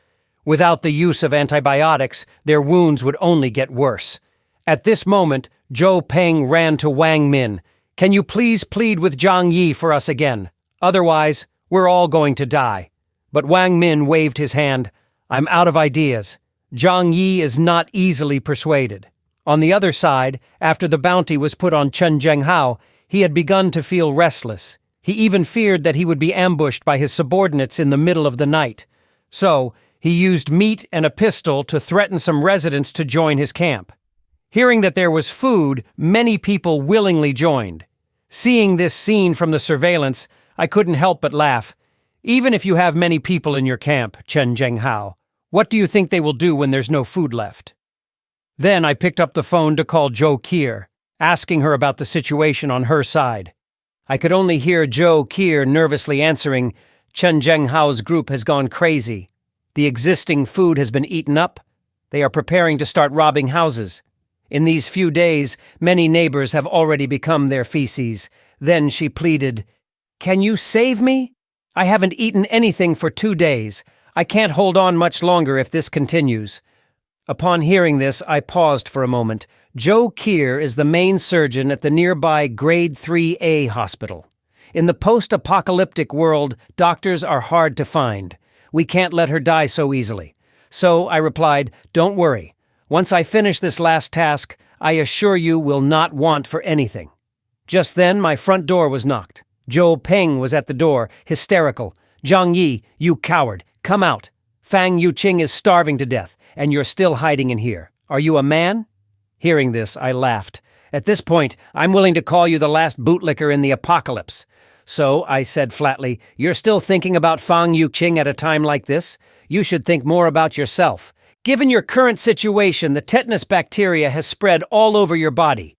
Without the use of antibiotics, their wounds would only get worse. At this moment, Zhou Peng ran to Wang Min. "Can you please plead with Zhang Yi for us again? Otherwise, we're all going to die." But Wang Min waved his hand. "I'm out of ideas. Zhang Yi is not easily persuaded." On the other side, after the bounty was put on Chen Zhenghao, he had begun to feel restless. He even feared that he would be ambushed by his subordinates in the middle of the night. So, he used meat and a pistol to threaten some residents to join his camp. Hearing that there was food, many people willingly joined. Seeing this scene from the surveillance, I couldn't help but laugh. Even if you have many people in your camp, Chen Zhenghao, what do you think they will do when there's no food left? Then I picked up the phone to call Zhou Qier, asking her about the situation on her side. I could only hear Zhou Qier nervously answering, "Chen Zhenghao's group has gone crazy. The existing food has been eaten up. They are preparing to start robbing houses. In these few days, many neighbors have already become their feces. Then she pleaded, "Can you save me? I haven't eaten anything for 2 days. I can't hold on much longer if this continues." Upon hearing this, I paused for a moment. Joe Keir is the main surgeon at the nearby Grade 3A hospital. In the post-apocalyptic world, doctors are hard to find. We can't let her die so easily. So I replied, "Don't worry. Once I finish this last task, I assure you will not want for anything." Just then, my front door was knocked. Zhou Peng was at the door, hysterical. "Zhang Yi, you coward, come out. Fang Yuqing is starving to death, and you're still hiding in here. Are you a man?" Hearing this, I laughed. "At this point, I'm willing to call you the last bootlicker in the apocalypse." "So," I said flatly, "you're still thinking about Fang Yuqing at a time like this? You should think more about yourself. Given your current situation, the tetanus bacteria has spread all over your body.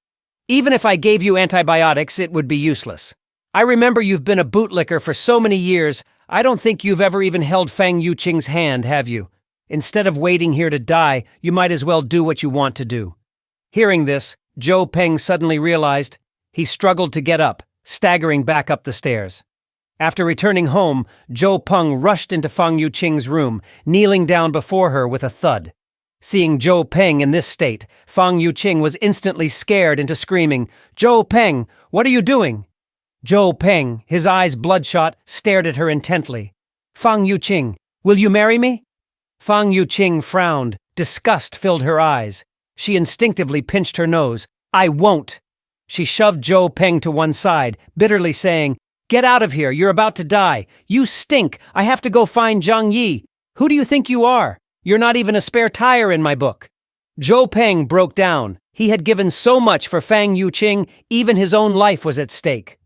Even if I gave you antibiotics, it would be useless. I remember you've been a bootlicker for so many years, I don't think you've ever even held Fang Yuqing's hand, have you? Instead of waiting here to die, you might as well do what you want to do." Hearing this, Zhou Peng suddenly realized. He struggled to get up, staggering back up the stairs. After returning home, Zhou Peng rushed into Fang Yuqing's room, kneeling down before her with a thud. Seeing Zhou Peng in this state, Fang Yuqing was instantly scared into screaming, "Zhou Peng, what are you doing?" Zhou Peng, his eyes bloodshot, stared at her intently. "Fang Yuqing, will you marry me?" Fang Yuqing frowned. Disgust filled her eyes. She instinctively pinched her nose. "I won't." She shoved Zhou Peng to one side, bitterly saying, "Get out of here, you're about to die. You stink, I have to go find Zhang Yi. Who do you think you are? You're not even a spare tire in my book." Zhou Peng broke down. He had given so much for Fang Yuqing, even his own life was at stake.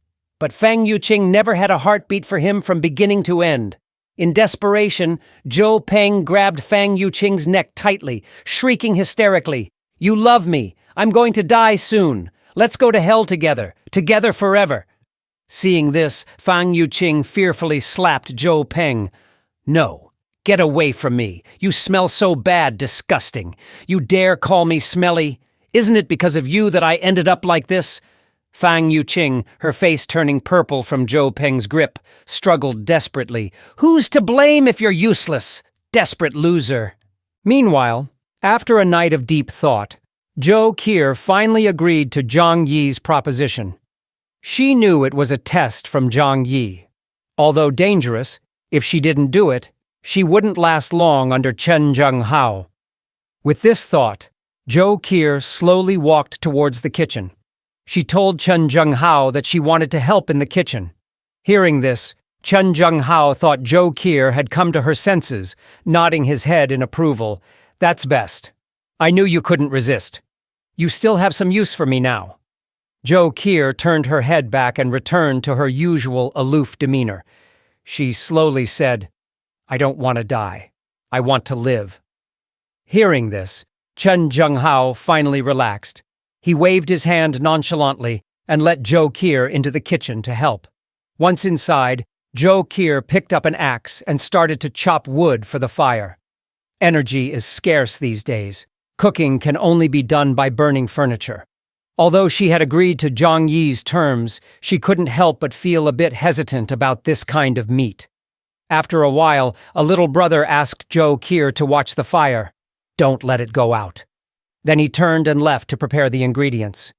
But Fang Yuqing never had a heartbeat for him from beginning to end. In desperation, Zhou Peng grabbed Fang Yuqing's neck tightly, shrieking hysterically, "You love me. I'm going to die soon. Let's go to hell together forever." Seeing this, Fang Yuqing fearfully slapped Zhou Peng. "No, get away from me. You smell so bad, disgusting. You dare call me smelly? Isn't it because of you that I ended up like this?" Fang Yuqing, her face turning purple from Zhou Peng's grip, struggled desperately. "Who's to blame if you're useless? Desperate loser." Meanwhile, after a night of deep thought, Zhou Keir finally agreed to Zhang Yi's proposition. She knew it was a test from Zhang Yi. Although dangerous, if she didn't do it, she wouldn't last long under Chen Zhenghao. With this thought, Zhou Keir slowly walked towards the kitchen. She told Chen Zhenghao that she wanted to help in the kitchen. Hearing this, Chen Zhenghao thought Zhou Keir had come to her senses, nodding his head in approval. "That's best. I knew you couldn't resist. You still have some use for me now." Zhou Keir turned her head back and returned to her usual aloof demeanor. She slowly said, "I don't want to die. I want to live." Hearing this, Chen Zhenghao finally relaxed. He waved his hand nonchalantly and let Zhou Keir into the kitchen to help. Once inside, Zhou Keir picked up an axe and started to chop wood for the fire. Energy is scarce these days. Cooking can only be done by burning furniture. Although she had agreed to Zhang Yi's terms, she couldn't help but feel a bit hesitant about this kind of meat. After a while, a little brother asked Zhou Keir to watch the fire. "Don't let it go out." Then he turned and left to prepare the ingredients.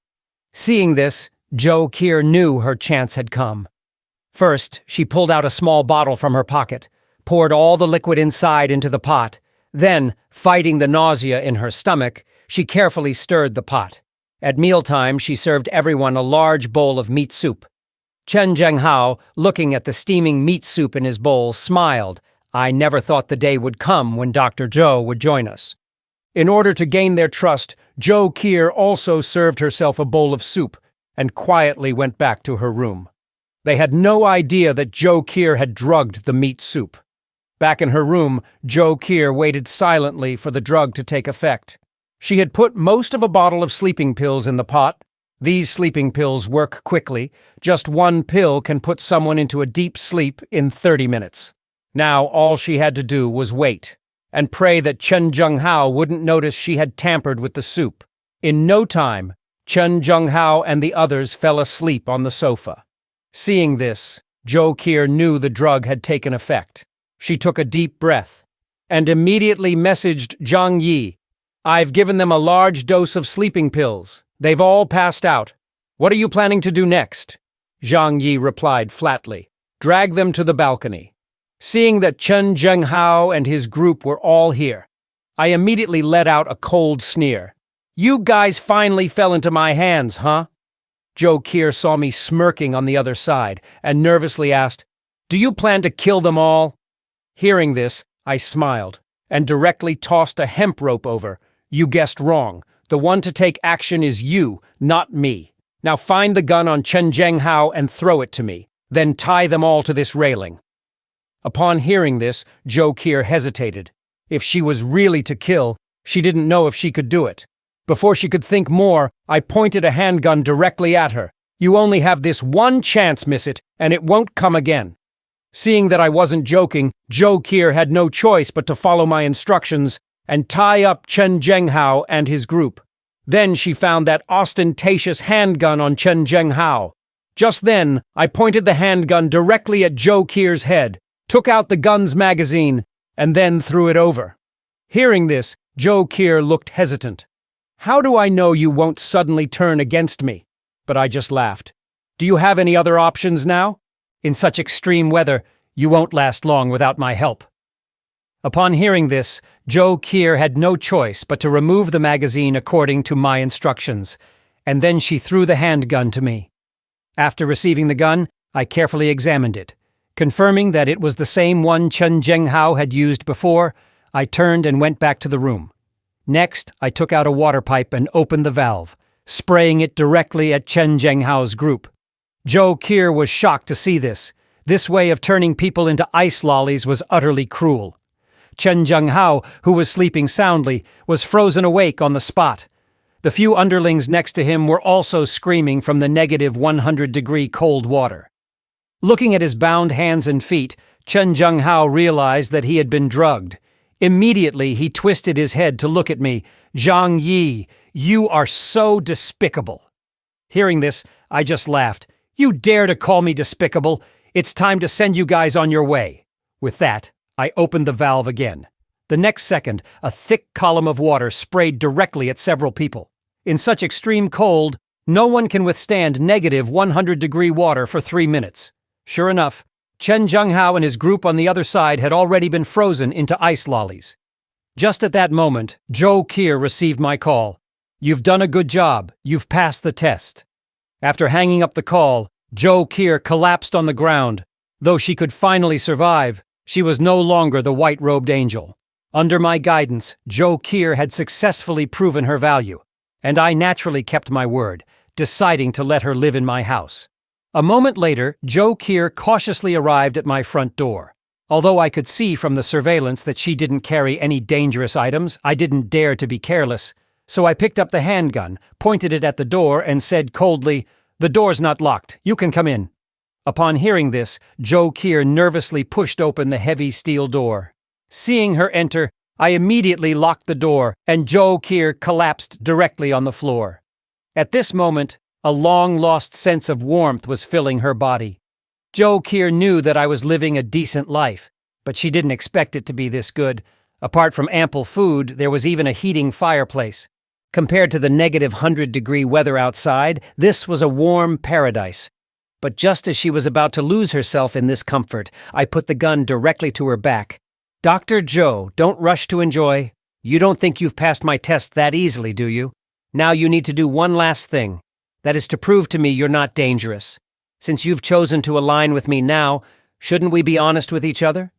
Seeing this, Zhou Keir knew her chance had come. First, she pulled out a small bottle from her pocket, poured all the liquid inside into the pot. Then, fighting the nausea in her stomach, she carefully stirred the pot. At mealtime, she served everyone a large bowl of meat soup. Chen Zhenghao, looking at the steaming meat soup in his bowl, smiled. "I never thought the day would come when Dr. Zhou would join us." In order to gain their trust, Zhou Keir also served herself a bowl of soup and quietly went back to her room. They had no idea that Zhou Keir had drugged the meat soup. Back in her room, Zhou Keir waited silently for the drug to take effect. She had put most of a bottle of sleeping pills in the pot. These sleeping pills work quickly. Just one pill can put someone into a deep sleep in 30 minutes. Now all she had to do was wait and pray that Chen Zhenghao wouldn't notice she had tampered with the soup. In no time, Chen Junghao and the others fell asleep on the sofa. Seeing this, Jo Kier knew the drug had taken effect. She took a deep breath and immediately messaged Zhang Yi. "I've given them a large dose of sleeping pills. They've all passed out. What are you planning to do next?" Zhang Yi replied flatly, "Drag them to the balcony." Seeing that Chen Junghao and his group were all here, I immediately let out a cold sneer. "You guys finally fell into my hands, huh?" Jo Kier saw me smirking on the other side and nervously asked, "Do you plan to kill them all?" Hearing this, I smiled and directly tossed a hemp rope over. "You guessed wrong. The one to take action is you, not me. Now find the gun on Chen Junghao and throw it to me. Then tie them all to this railing." Upon hearing this, Jo Kier hesitated. If she was really to kill, she didn't know if she could do it. Before she could think more, I pointed a handgun directly at her. "You only have this one chance, miss it, and it won't come again." Seeing that I wasn't joking, Jo Kier had no choice but to follow my instructions and tie up Chen Junghao and his group. Then she found that ostentatious handgun on Chen Junghao. Just then, I pointed the handgun directly at Jo Kier's head, took out the gun's magazine, and then threw it over. Hearing this, Jo Kier looked hesitant. "How do I know you won't suddenly turn against me?" But I just laughed. "Do you have any other options now? In such extreme weather, you won't last long without my help." Upon hearing this, Jo Kier had no choice but to remove the magazine according to my instructions, and then she threw the handgun to me. After receiving the gun, I carefully examined it. Confirming that it was the same one Chen Junghao had used before, I turned and went back to the room. Next, I took out a water pipe and opened the valve, spraying it directly at Chen Junghao's group. Jo Kier was shocked to see this. This way of turning people into ice lollies was utterly cruel. Chen Junghao, who was sleeping soundly, was frozen awake on the spot. The few underlings next to him were also screaming from the negative 100-degree cold water. Looking at his bound hands and feet, Chen Junghao realized that he had been drugged. Immediately, he twisted his head to look at me. "Zhang Yi, you are so despicable." Hearing this, I just laughed. "You dare to call me despicable? It's time to send you guys on your way." With that, I opened the valve again. The next second, a thick column of water sprayed directly at several people. In such extreme cold, no one can withstand negative 100-degree water for 3 minutes. Sure enough, Chen Junghao and his group on the other side had already been frozen into ice lollies. Just at that moment, Jo Kier received my call. "You've done a good job. You've passed the test." After hanging up the call, Jo Kier collapsed on the ground. Though she could finally survive, she was no longer the white-robed angel. Under my guidance, Jo Kier had successfully proven her value, and I naturally kept my word, deciding to let her live in my house. A moment later, Jo Kier cautiously arrived at my front door. Although I could see from the surveillance that she didn't carry any dangerous items, I didn't dare to be careless, so I picked up the handgun, pointed it at the door, and said coldly, "The door's not locked. You can come in." Upon hearing this, Jo Kier nervously pushed open the heavy steel door. Seeing her enter, I immediately locked the door, and Jo Kier collapsed directly on the floor. At this moment, a long-lost sense of warmth was filling her body. Jo Kier knew that I was living a decent life, but she didn't expect it to be this good. Apart from ample food, there was even a heating fireplace. Compared to the negative 100-degree weather outside, this was a warm paradise. But just as she was about to lose herself in this comfort, I put the gun directly to her back. "Dr. Joe, don't rush to enjoy. You don't think you've passed my test that easily, do you? Now you need to do one last thing. That is to prove to me you're not dangerous. Since you've chosen to align with me now, shouldn't we be honest with each other?"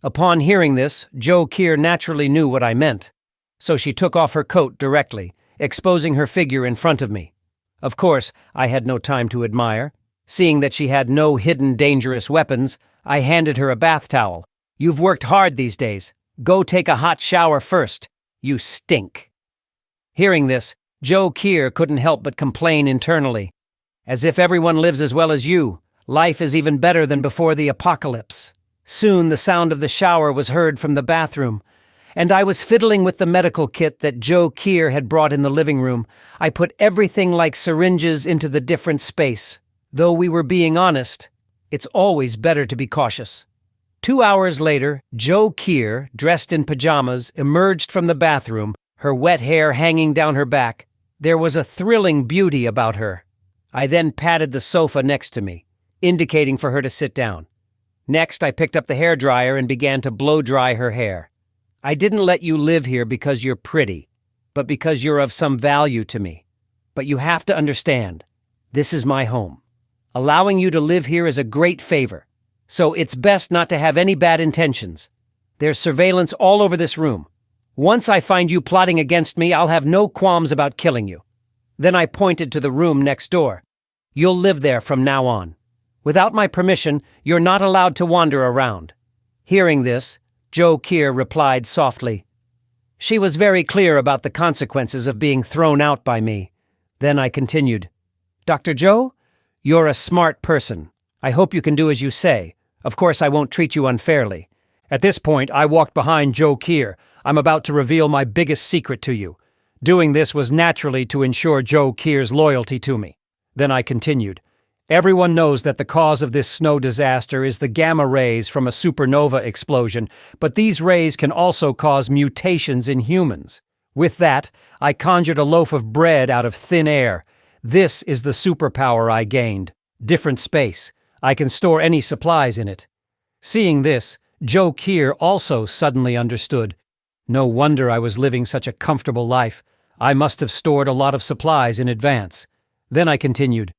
Upon hearing this, Jo Kier naturally knew what I meant. So she took off her coat directly, exposing her figure in front of me. Of course, I had no time to admire. Seeing that she had no hidden dangerous weapons, I handed her a bath towel. "You've worked hard these days. Go take a hot shower first. You stink." Hearing this, Jo Kier couldn't help but complain internally. "As if everyone lives as well as you. Life is even better than before the apocalypse." Soon the sound of the shower was heard from the bathroom, and I was fiddling with the medical kit that Joe Keir had brought in the living room. I put everything like syringes into the different space. Though we were being honest, it's always better to be cautious. 2 hours later, Joe Keir, dressed in pajamas, emerged from the bathroom, her wet hair hanging down her back. There was a thrilling beauty about her. I then patted the sofa next to me, indicating for her to sit down. Next, I picked up the hairdryer and began to blow-dry her hair. I didn't let you live here because you're pretty, but because you're of some value to me. But you have to understand, this is my home. Allowing you to live here is a great favor, so it's best not to have any bad intentions. There's surveillance all over this room. Once I find you plotting against me, I'll have no qualms about killing you. Then I pointed to the room next door. You'll live there from now on. Without my permission, you're not allowed to wander around. Hearing this, Joe Keir replied softly. She was very clear about the consequences of being thrown out by me. Then I continued. Dr. Joe, you're a smart person. I hope you can do as you say. Of course, I won't treat you unfairly. At this point, I walked behind Joe Keir. I'm about to reveal my biggest secret to you. Doing this was naturally to ensure Joe Keir's loyalty to me. Then I continued. Everyone knows that the cause of this snow disaster is the gamma rays from a supernova explosion, but these rays can also cause mutations in humans. With that, I conjured a loaf of bread out of thin air. This is the superpower I gained. Different space. I can store any supplies in it. Seeing this, Joe Keir also suddenly understood. No wonder I was living such a comfortable life. I must have stored a lot of supplies in advance. Then I continued.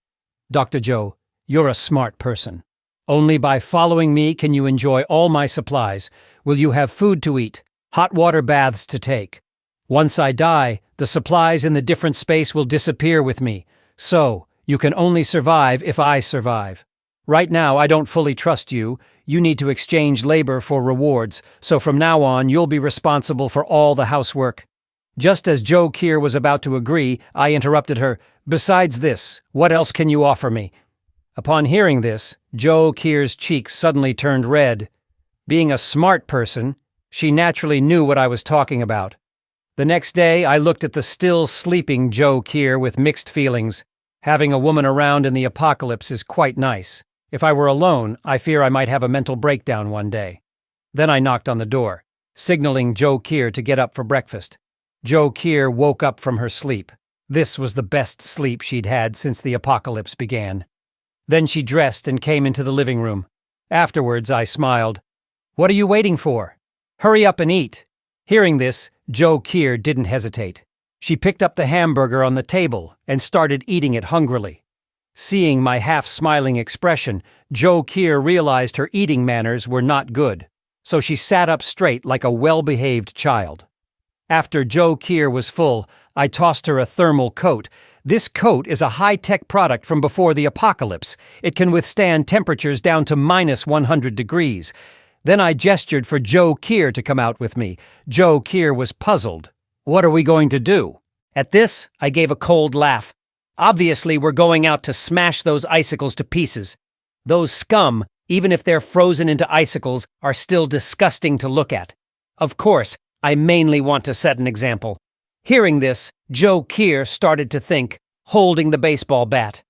Dr. Joe, you're a smart person. Only by following me can you enjoy all my supplies. Will you have food to eat, hot water baths to take? Once I die, the supplies in the different space will disappear with me. So, you can only survive if I survive. Right now, I don't fully trust you. You need to exchange labor for rewards, so from now on, you'll be responsible for all the housework. Just as Joe Keir was about to agree, I interrupted her. Besides this, what else can you offer me? Upon hearing this, Joe Keir's cheeks suddenly turned red. Being a smart person, she naturally knew what I was talking about. The next day, I looked at the still sleeping Joe Keir with mixed feelings. Having a woman around in the apocalypse is quite nice. If I were alone, I fear I might have a mental breakdown one day. Then I knocked on the door, signaling Joe Keir to get up for breakfast. Joe Keir woke up from her sleep. This was the best sleep she'd had since the apocalypse began. Then she dressed and came into the living room. Afterwards, I smiled. What are you waiting for? Hurry up and eat. Hearing this, Joe Keir didn't hesitate. She picked up the hamburger on the table and started eating it hungrily. Seeing my half-smiling expression, Joe Keir realized her eating manners were not good, so she sat up straight like a well-behaved child. After Joe Keir was full, I tossed her a thermal coat. This coat is a high-tech product from before the apocalypse. It can withstand temperatures down to -100 degrees. Then I gestured for Joe Keir to come out with me. Joe Keir was puzzled. What are we going to do? At this, I gave a cold laugh. Obviously, we're going out to smash those icicles to pieces. Those scum, even if they're frozen into icicles, are still disgusting to look at. Of course, I mainly want to set an example. Hearing this, Joe Keir started to think, holding the baseball bat.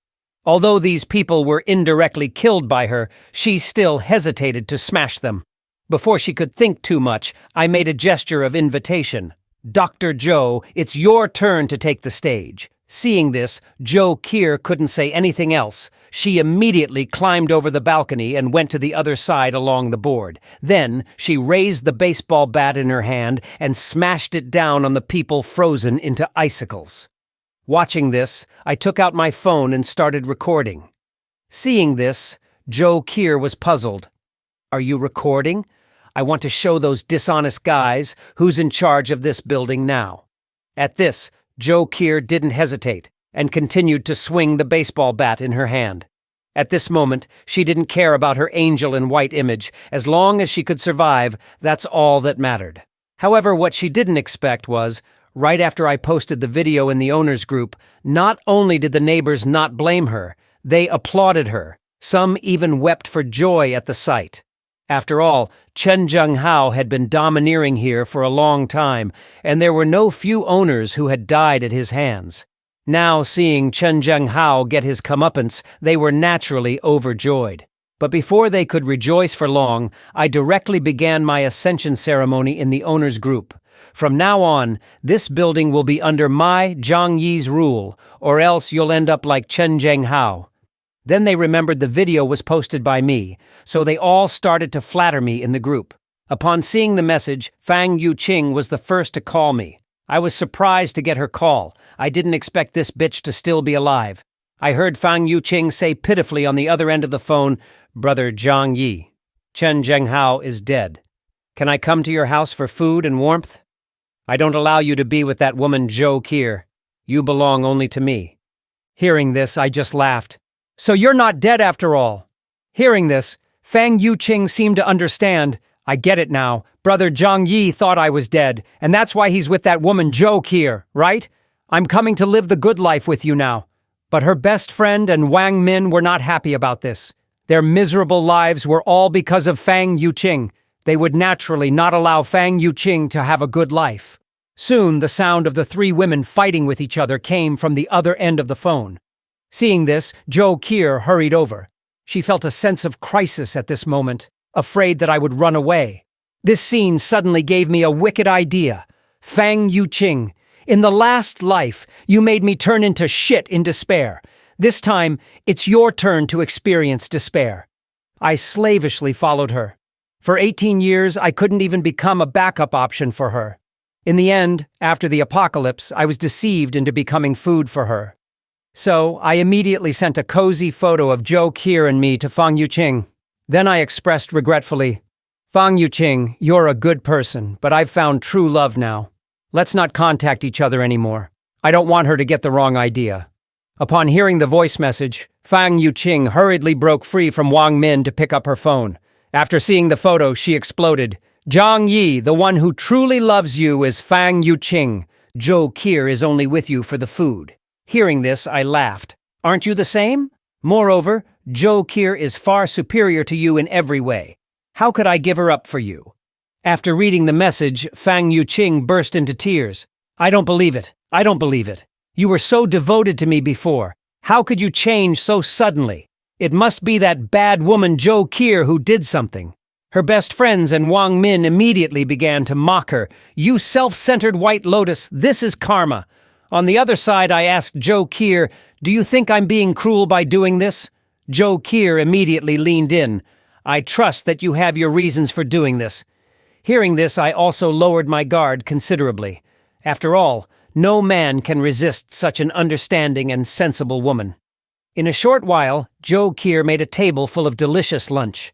Although these people were indirectly killed by her, she still hesitated to smash them. Before she could think too much, I made a gesture of invitation. Dr. Joe, it's your turn to take the stage. Seeing this, Joe Keir couldn't say anything else. She immediately climbed over the balcony and went to the other side along the board. Then, she raised the baseball bat in her hand and smashed it down on the people frozen into icicles. Watching this, I took out my phone and started recording. Seeing this, Joe Keir was puzzled. Are you recording? I want to show those dishonest guys who's in charge of this building now. At this, Joe Keir didn't hesitate and continued to swing the baseball bat in her hand. At this moment, she didn't care about her angel in white image. As long as she could survive, that's all that mattered. However, what she didn't expect was, right after I posted the video in the owners group, not only did the neighbors not blame her, they applauded her. Some even wept for joy at the sight. After all, Chen Zhenghao had been domineering here for a long time, and there were no few owners who had died at his hands. Now, seeing Chen Zhenghao get his comeuppance, they were naturally overjoyed. But before they could rejoice for long, I directly began my ascension ceremony in the owners' group. From now on, this building will be under my, Zhang Yi's rule, or else you'll end up like Chen Zhenghao. Then they remembered the video was posted by me, so they all started to flatter me in the group. Upon seeing the message, Fang Yuqing was the first to call me. I was surprised to get her call. I didn't expect this bitch to still be alive. I heard Fang Yuqing say pitifully on the other end of the phone, "Brother Zhang Yi, Chen Zhenghao is dead. Can I come to your house for food and warmth? I don't allow you to be with that woman Zhou Qir. You belong only to me." Hearing this, I just laughed. "So you're not dead after all." Hearing this, Fang Yuqing seemed to understand. "I get it now. Brother Zhang Yi thought I was dead, and that's why he's with that woman Zhou Qir, right? I'm coming to live the good life with you now." But her best friend and Wang Min were not happy about this. Their miserable lives were all because of Fang Yuqing. They would naturally not allow Fang Yuqing to have a good life. Soon, the sound of the three women fighting with each other came from the other end of the phone. Seeing this, Zhou Qir hurried over. She felt a sense of crisis at this moment, afraid that I would run away. This scene suddenly gave me a wicked idea. "Fang Yuqing, in the last life, you made me turn into shit in despair. This time, it's your turn to experience despair." I slavishly followed her. For 18 years, I couldn't even become a backup option for her. In the end, after the apocalypse, I was deceived into becoming food for her. So, I immediately sent a cozy photo of Zhou Qir and me to Fang Yuqing. Then I expressed regretfully, "Fang Yuqing, you're a good person, but I've found true love now. Let's not contact each other anymore. I don't want her to get the wrong idea." Upon hearing the voice message, Fang Yuqing hurriedly broke free from Wang Min to pick up her phone. After seeing the photo, she exploded. "Zhang Yi, the one who truly loves you is Fang Yuqing. Zhou Qir is only with you for the food." Hearing this, I laughed. "Aren't you the same? Moreover, Zhou Qir is far superior to you in every way. How could I give her up for you?" After reading the message, Fang Yuqing burst into tears. "I don't believe it. I don't believe it. You were so devoted to me before. How could you change so suddenly? It must be that bad woman Zhou Qir who did something." Her best friends and Wang Min immediately began to mock her. "You self-centered white lotus, this is karma." On the other side, I asked Zhou Qir, "Do you think I'm being cruel by doing this?" Zhou Qir immediately leaned in. "I trust that you have your reasons for doing this." Hearing this, I also lowered my guard considerably. After all, no man can resist such an understanding and sensible woman. In a short while, Zhou Qir made a table full of delicious lunch.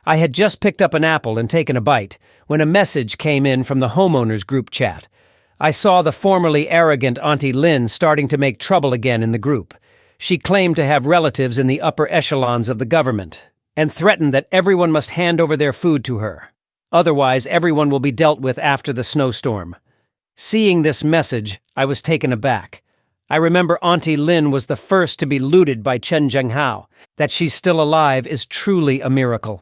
I had just picked up an apple and taken a bite when a message came in from the homeowners group chat. I saw the formerly arrogant Auntie Lin starting to make trouble again in the group. She claimed to have relatives in the upper echelons of the government and threatened that everyone must hand over their food to her. Otherwise, everyone will be dealt with after the snowstorm. Seeing this message, I was taken aback. I remember Auntie Lin was the first to be looted by Chen Zhenghao. That she's still alive is truly a miracle.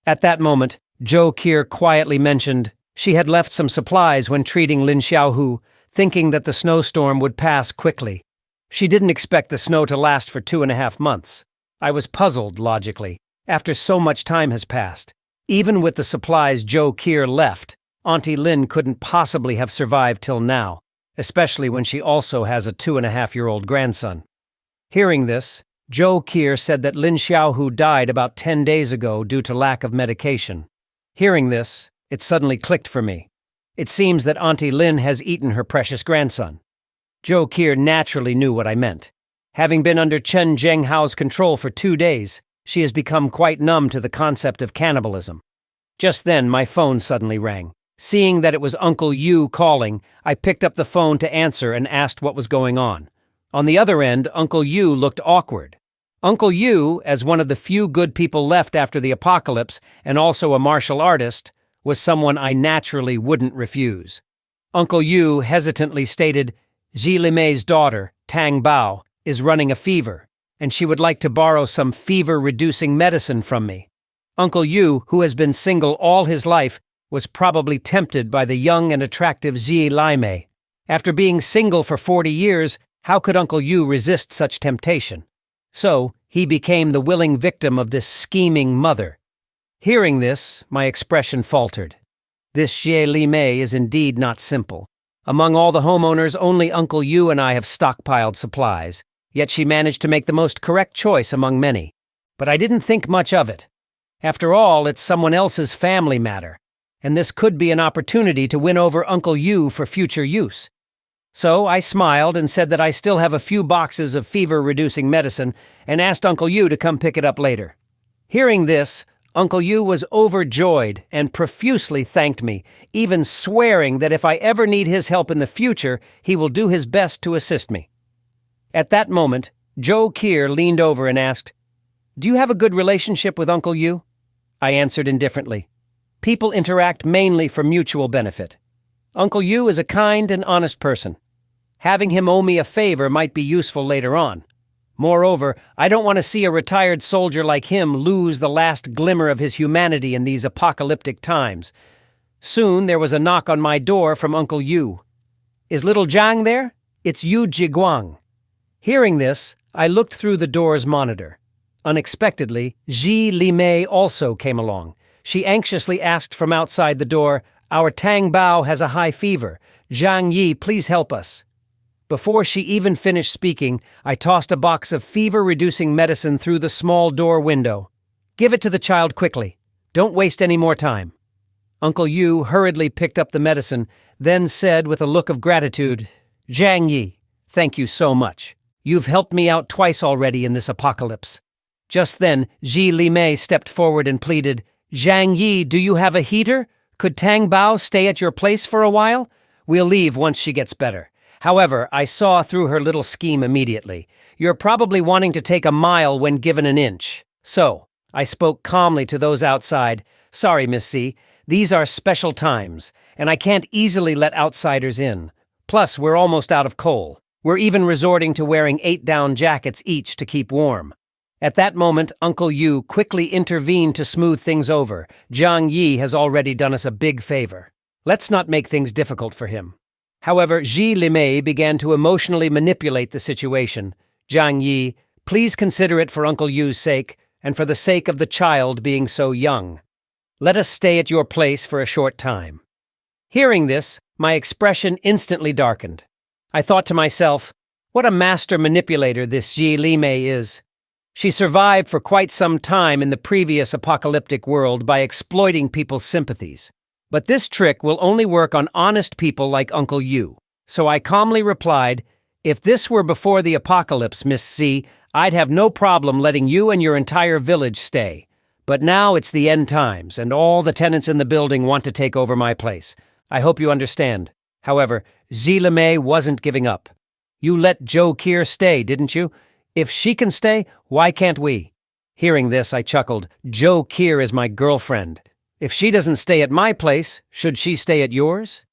At that moment, Zhou Qir quietly mentioned she had left some supplies when treating Lin Xiaohu, thinking that the snowstorm would pass quickly. She didn't expect the snow to last for 2.5 months. I was puzzled, logically, after so much time has passed. Even with the supplies Zhou Qir left, Auntie Lin couldn't possibly have survived till now, especially when she also has a 2.5-year-old grandson. Hearing this, Zhou Qir said that Lin Xiaohu died about 10 days ago due to lack of medication. Hearing this, it suddenly clicked for me. It seems that Auntie Lin has eaten her precious grandson. Zhou Qir naturally knew what I meant. Having been under Chen Zhenghao's control for 2 days, she has become quite numb to the concept of cannibalism. Just then, my phone suddenly rang. Seeing that it was Uncle Yu calling, I picked up the phone to answer and asked what was going on. On the other end, Uncle Yu looked awkward. Uncle Yu, as one of the few good people left after the apocalypse and also a martial artist, was someone I naturally wouldn't refuse. Uncle Yu hesitantly stated, "Ji Limei's daughter, Tang Bao, is running a fever, and she would like to borrow some fever-reducing medicine from me." Uncle Yu, who has been single all his life, was probably tempted by the young and attractive Zhi Lime. After being single for 40 years, how could Uncle Yu resist such temptation? So, he became the willing victim of this scheming mother. Hearing this, my expression faltered. This Zhi Lime is indeed not simple. Among all the homeowners, only Uncle Yu and I have stockpiled supplies, yet she managed to make the most correct choice among many. But I didn't think much of it. After all, it's someone else's family matter, and this could be an opportunity to win over Uncle Yu for future use. So I smiled and said that I still have a few boxes of fever-reducing medicine and asked Uncle Yu to come pick it up later. Hearing this, Uncle Yu was overjoyed and profusely thanked me, even swearing that if I ever need his help in the future, he will do his best to assist me. At that moment, Joe Kier leaned over and asked, "Do you have a good relationship with Uncle Yu?" I answered indifferently. People interact mainly for mutual benefit. Uncle Yu is a kind and honest person. Having him owe me a favor might be useful later on. Moreover, I don't want to see a retired soldier like him lose the last glimmer of his humanity in these apocalyptic times. Soon there was a knock on my door from Uncle Yu. "Is little Zhang there? It's Yu Jiguang." Hearing this, I looked through the door's monitor. Unexpectedly, Zhi Lime also came along. She anxiously asked from outside the door, "Our Tang Bao has a high fever. Zhang Yi, please help us." Before she even finished speaking, I tossed a box of fever-reducing medicine through the small door window. "Give it to the child quickly. Don't waste any more time." Uncle Yu hurriedly picked up the medicine, then said with a look of gratitude, "Zhang Yi, thank you so much. You've helped me out twice already in this apocalypse." Just then, Zhi Lime stepped forward and pleaded, "Zhang Yi, do you have a heater? Could Tang Bao stay at your place for a while? We'll leave once she gets better." However, I saw through her little scheme immediately. "You're probably wanting to take a mile when given an inch." So, I spoke calmly to those outside. "Sorry, Miss C, these are special times, and I can't easily let outsiders in. Plus, we're almost out of coal. We're even resorting to wearing 8 down jackets each to keep warm." At that moment, Uncle Yu quickly intervened to smooth things over. "Zhang Yi has already done us a big favor. Let's not make things difficult for him." However, Zhi Lime began to emotionally manipulate the situation. "Zhang Yi, please consider it for Uncle Yu's sake, and for the sake of the child being so young. Let us stay at your place for a short time." Hearing this, my expression instantly darkened. I thought to myself, what a master manipulator this Zhi Lime is. She survived for quite some time in the previous apocalyptic world by exploiting people's sympathies. But this trick will only work on honest people like Uncle Yu. So I calmly replied, "If this were before the apocalypse, Miss C, I'd have no problem letting you and your entire village stay. But now it's the end times, and all the tenants in the building want to take over my place. I hope you understand." However, Zhi Lime wasn't giving up. "You let Joe Kier stay, didn't you? If she can stay, why can't we?" Hearing this, I chuckled. "Joe Kier is my girlfriend. If she doesn't stay at my place, should she stay at yours?"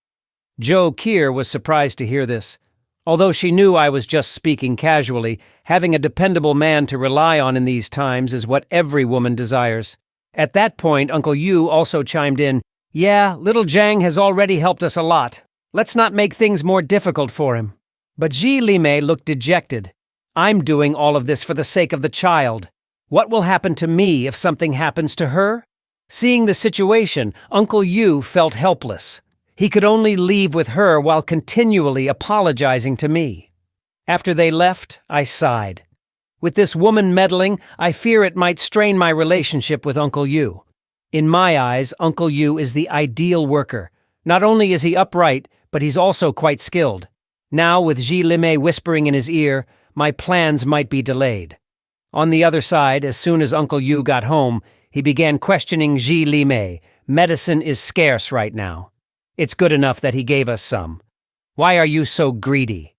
Joe Kier was surprised to hear this. Although she knew I was just speaking casually, having a dependable man to rely on in these times is what every woman desires. At that point, Uncle Yu also chimed in, "Yeah, little Zhang has already helped us a lot. Let's not make things more difficult for him." But Zhi Lime looked dejected. "I'm doing all of this for the sake of the child. What will happen to me if something happens to her?" Seeing the situation, Uncle Yu felt helpless. He could only leave with her while continually apologizing to me. After they left, I sighed. With this woman meddling, I fear it might strain my relationship with Uncle Yu. In my eyes, Uncle Yu is the ideal worker. Not only is he upright, but he's also quite skilled. Now, with Zhi Lime whispering in his ear, my plans might be delayed. On the other side, as soon as Uncle Yu got home, he began questioning Zhi Lime. "Medicine is scarce right now. It's good enough that he gave us some. Why are you so greedy?"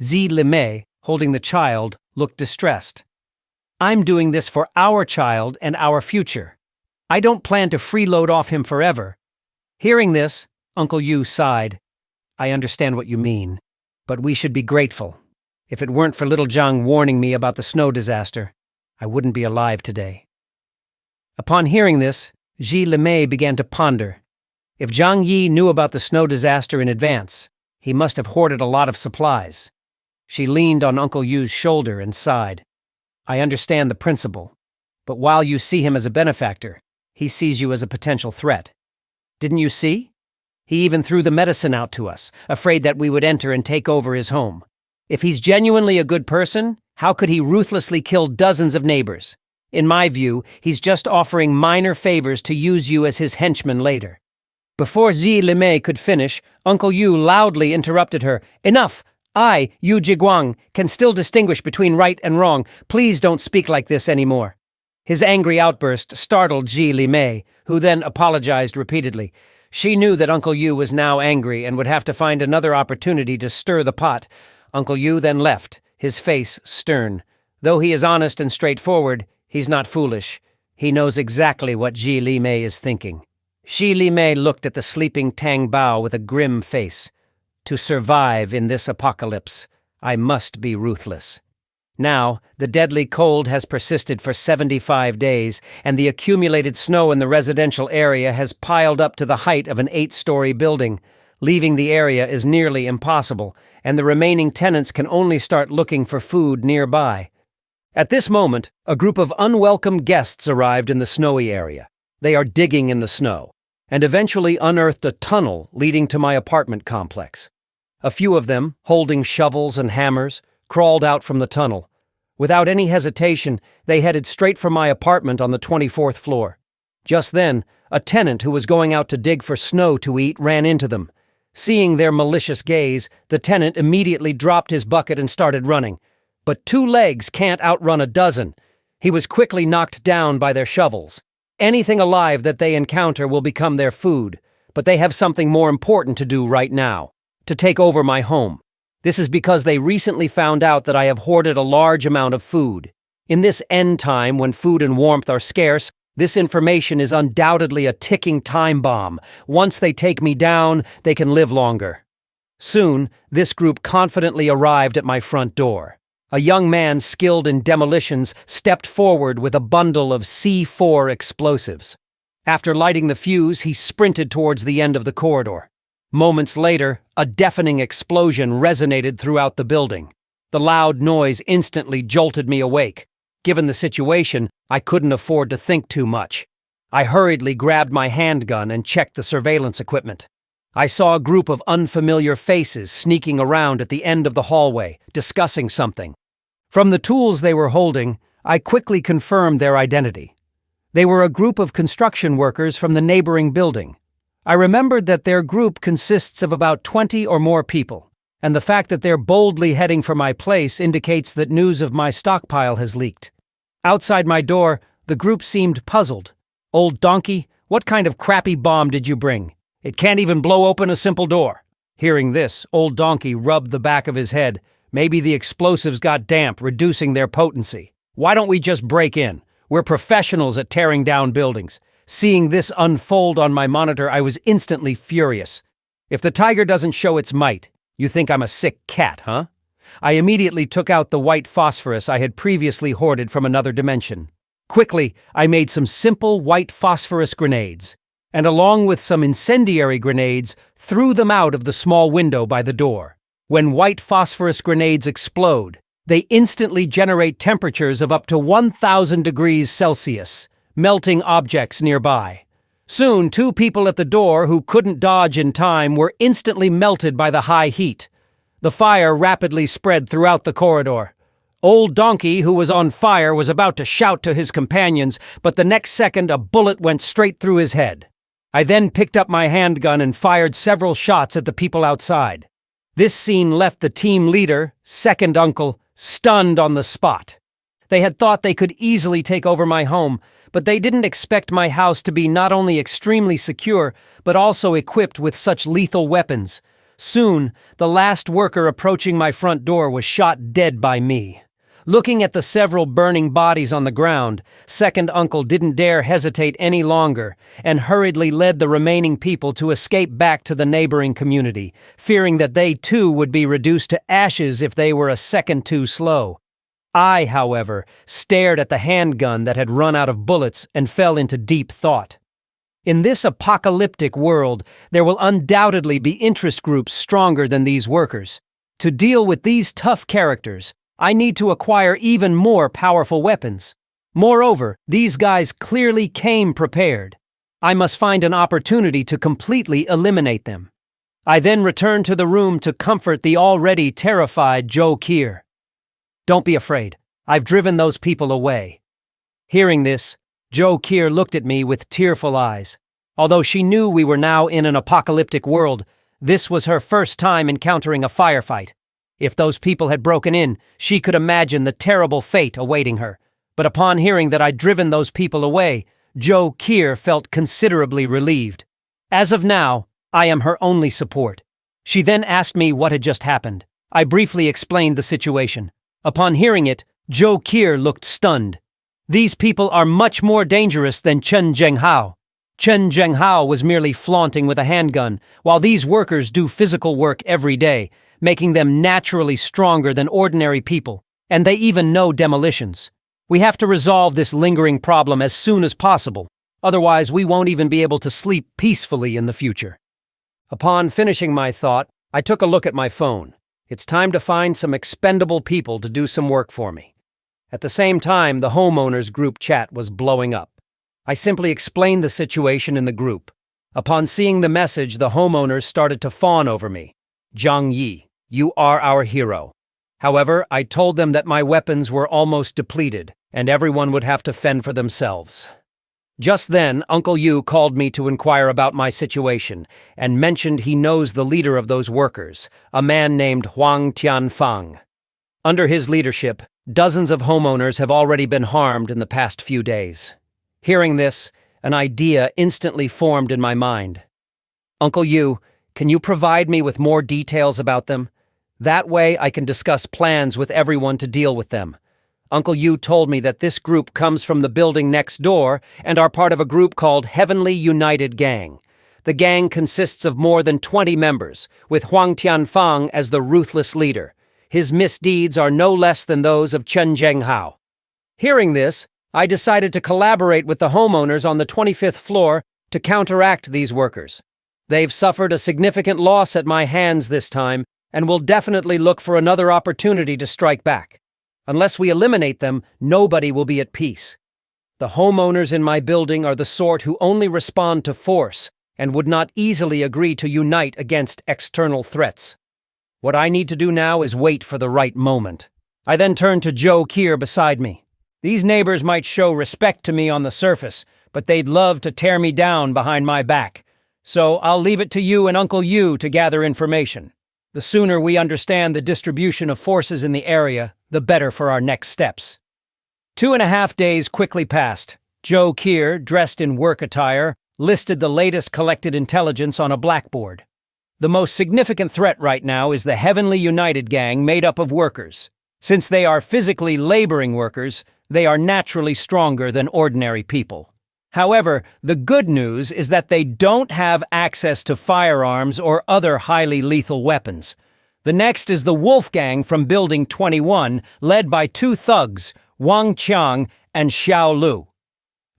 Zhi Lime, holding the child, looked distressed. "I'm doing this for our child and our future. I don't plan to freeload off him forever." Hearing this, Uncle Yu sighed. "I understand what you mean, but we should be grateful. If it weren't for little Zhang warning me about the snow disaster, I wouldn't be alive today." Upon hearing this, Ji Limei began to ponder. If Zhang Yi knew about the snow disaster in advance, he must have hoarded a lot of supplies. She leaned on Uncle Yu's shoulder and sighed. I understand the principle, but while you see him as a benefactor, he sees you as a potential threat. Didn't you see? He even threw the medicine out to us, afraid that we would enter and take over his home. If he's genuinely a good person, how could he ruthlessly kill dozens of neighbors? In my view, he's just offering minor favors to use you as his henchman later. Before Ji Limei could finish, Uncle Yu loudly interrupted her. Enough! I, Yu Jiguang, can still distinguish between right and wrong. Please don't speak like this anymore. His angry outburst startled Ji Limei, who then apologized repeatedly. She knew that Uncle Yu was now angry and would have to find another opportunity to stir the pot. Uncle Yu then left, his face stern. Though he is honest and straightforward, he's not foolish. He knows exactly what Ji Limei is thinking. Ji Limei looked at the sleeping Tang Bao with a grim face. To survive in this apocalypse, I must be ruthless. Now, the deadly cold has persisted for 75 days, and the accumulated snow in the residential area has piled up to the height of an 8-story building. Leaving the area is nearly impossible, and the remaining tenants can only start looking for food nearby. At this moment, a group of unwelcome guests arrived in the snowy area. They are digging in the snow, and eventually unearthed a tunnel leading to my apartment complex. A few of them, holding shovels and hammers, crawled out from the tunnel. Without any hesitation, they headed straight for my apartment on the 24th floor. Just then, a tenant who was going out to dig for snow to eat ran into them. Seeing their malicious gaze, the tenant immediately dropped his bucket and started running. But 2 legs can't outrun a dozen. He was quickly knocked down by their shovels. Anything alive that they encounter will become their food, but they have something more important to do right now: to take over my home. This is because they recently found out that I have hoarded a large amount of food. In this end time when food and warmth are scarce, this information is undoubtedly a ticking time bomb. Once they take me down, they can live longer. Soon, this group confidently arrived at my front door. A young man skilled in demolitions stepped forward with a bundle of C4 explosives. After lighting the fuse, he sprinted towards the end of the corridor. Moments later, a deafening explosion resonated throughout the building. The loud noise instantly jolted me awake. Given the situation, I couldn't afford to think too much. I hurriedly grabbed my handgun and checked the surveillance equipment. I saw a group of unfamiliar faces sneaking around at the end of the hallway, discussing something. From the tools they were holding, I quickly confirmed their identity. They were a group of construction workers from the neighboring building. I remembered that their group consists of about 20 or more people, and the fact that they're boldly heading for my place indicates that news of my stockpile has leaked. Outside my door, the group seemed puzzled. Old donkey, what kind of crappy bomb did you bring? It can't even blow open a simple door. Hearing this, old donkey rubbed the back of his head. Maybe the explosives got damp, reducing their potency. Why don't we just break in? We're professionals at tearing down buildings. Seeing this unfold on my monitor, I was instantly furious. If the tiger doesn't show its might, you think I'm a sick cat, huh? I immediately took out the white phosphorus I had previously hoarded from another dimension. Quickly, I made some simple white phosphorus grenades, and along with some incendiary grenades, threw them out of the small window by the door. When white phosphorus grenades explode, they instantly generate temperatures of up to 1,000 degrees Celsius, melting objects nearby. Soon, 2 people at the door who couldn't dodge in time were instantly melted by the high heat. The fire rapidly spread throughout the corridor. Old Donkey, who was on fire, was about to shout to his companions, but the next second a bullet went straight through his head. I then picked up my handgun and fired several shots at the people outside. This scene left the team leader, Second Uncle, stunned on the spot. They had thought they could easily take over my home, but they didn't expect my house to be not only extremely secure, but also equipped with such lethal weapons. Soon, the last worker approaching my front door was shot dead by me. Looking at the several burning bodies on the ground, Second Uncle didn't dare hesitate any longer and hurriedly led the remaining people to escape back to the neighboring community, fearing that they too would be reduced to ashes if they were a second too slow. I, however, stared at the handgun that had run out of bullets and fell into deep thought. In this apocalyptic world, there will undoubtedly be interest groups stronger than these workers. To deal with these tough characters, I need to acquire even more powerful weapons. Moreover, these guys clearly came prepared. I must find an opportunity to completely eliminate them. I then returned to the room to comfort the already terrified Joe Kier. "Don't be afraid. I've driven those people away." Hearing this, Joe Kier looked at me with tearful eyes. Although she knew we were now in an apocalyptic world, this was her first time encountering a firefight. If those people had broken in, she could imagine the terrible fate awaiting her. But upon hearing that I'd driven those people away, Joe Kier felt considerably relieved. As of now, I am her only support. She then asked me what had just happened. I briefly explained the situation. Upon hearing it, Joe Kier looked stunned. These people are much more dangerous than Chen Zhenghao. Chen Zhenghao was merely flaunting with a handgun, while these workers do physical work every day, making them naturally stronger than ordinary people, and they even know demolitions. We have to resolve this lingering problem as soon as possible, otherwise we won't even be able to sleep peacefully in the future. Upon finishing my thought, I took a look at my phone. It's time to find some expendable people to do some work for me. At the same time, the homeowners group chat was blowing up. I simply explained the situation in the group. Upon seeing the message, the homeowners started to fawn over me. "Zhang Yi, you are our hero." However, I told them that my weapons were almost depleted, and everyone would have to fend for themselves. Just then, Uncle Yu called me to inquire about my situation, and mentioned he knows the leader of those workers, a man named Huang Tianfang. Under his leadership, dozens of homeowners have already been harmed in the past few days. Hearing this, an idea instantly formed in my mind. "Uncle Yu, can you provide me with more details about them? That way I can discuss plans with everyone to deal with them. Uncle Yu told me that this group comes from the building next door and are part of a group called Heavenly United Gang. The gang consists of more than 20 members, with Huang Tianfang as the ruthless leader. His misdeeds are no less than those of Chen Zhenghao." Hearing this, I decided to collaborate with the homeowners on the 25th floor to counteract these workers. They've suffered a significant loss at my hands this time and will definitely look for another opportunity to strike back. Unless we eliminate them, nobody will be at peace. The homeowners in my building are the sort who only respond to force and would not easily agree to unite against external threats. What I need to do now is wait for the right moment. I then turned to Joe Kier beside me. "These neighbors might show respect to me on the surface, but they'd love to tear me down behind my back. So I'll leave it to you and Uncle Yu to gather information. The sooner we understand the distribution of forces in the area, the better for our next steps." 2.5 days quickly passed. Joe Kier, dressed in work attire, listed the latest collected intelligence on a blackboard. The most significant threat right now is the Heavenly United Gang made up of workers. Since they are physically laboring workers, they are naturally stronger than ordinary people. However, the good news is that they don't have access to firearms or other highly lethal weapons. The next is the Wolf Gang from Building 21, led by 2 thugs, Wang Qiang and Xiao Lu.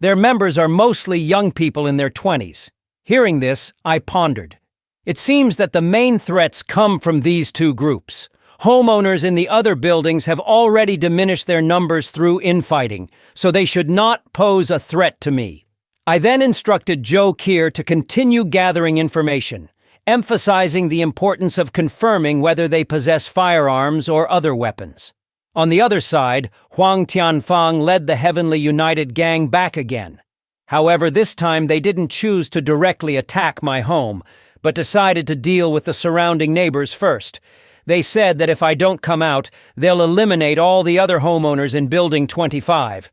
Their members are mostly young people in their 20s. Hearing this, I pondered. It seems that the main threats come from these 2 groups. Homeowners in the other buildings have already diminished their numbers through infighting, so they should not pose a threat to me. I then instructed Joe Kier to continue gathering information, emphasizing the importance of confirming whether they possess firearms or other weapons. On the other side, Huang Tianfang led the Heavenly United Gang back again. However, this time they didn't choose to directly attack my home, but decided to deal with the surrounding neighbors first. They said that if I don't come out, they'll eliminate all the other homeowners in Building 25.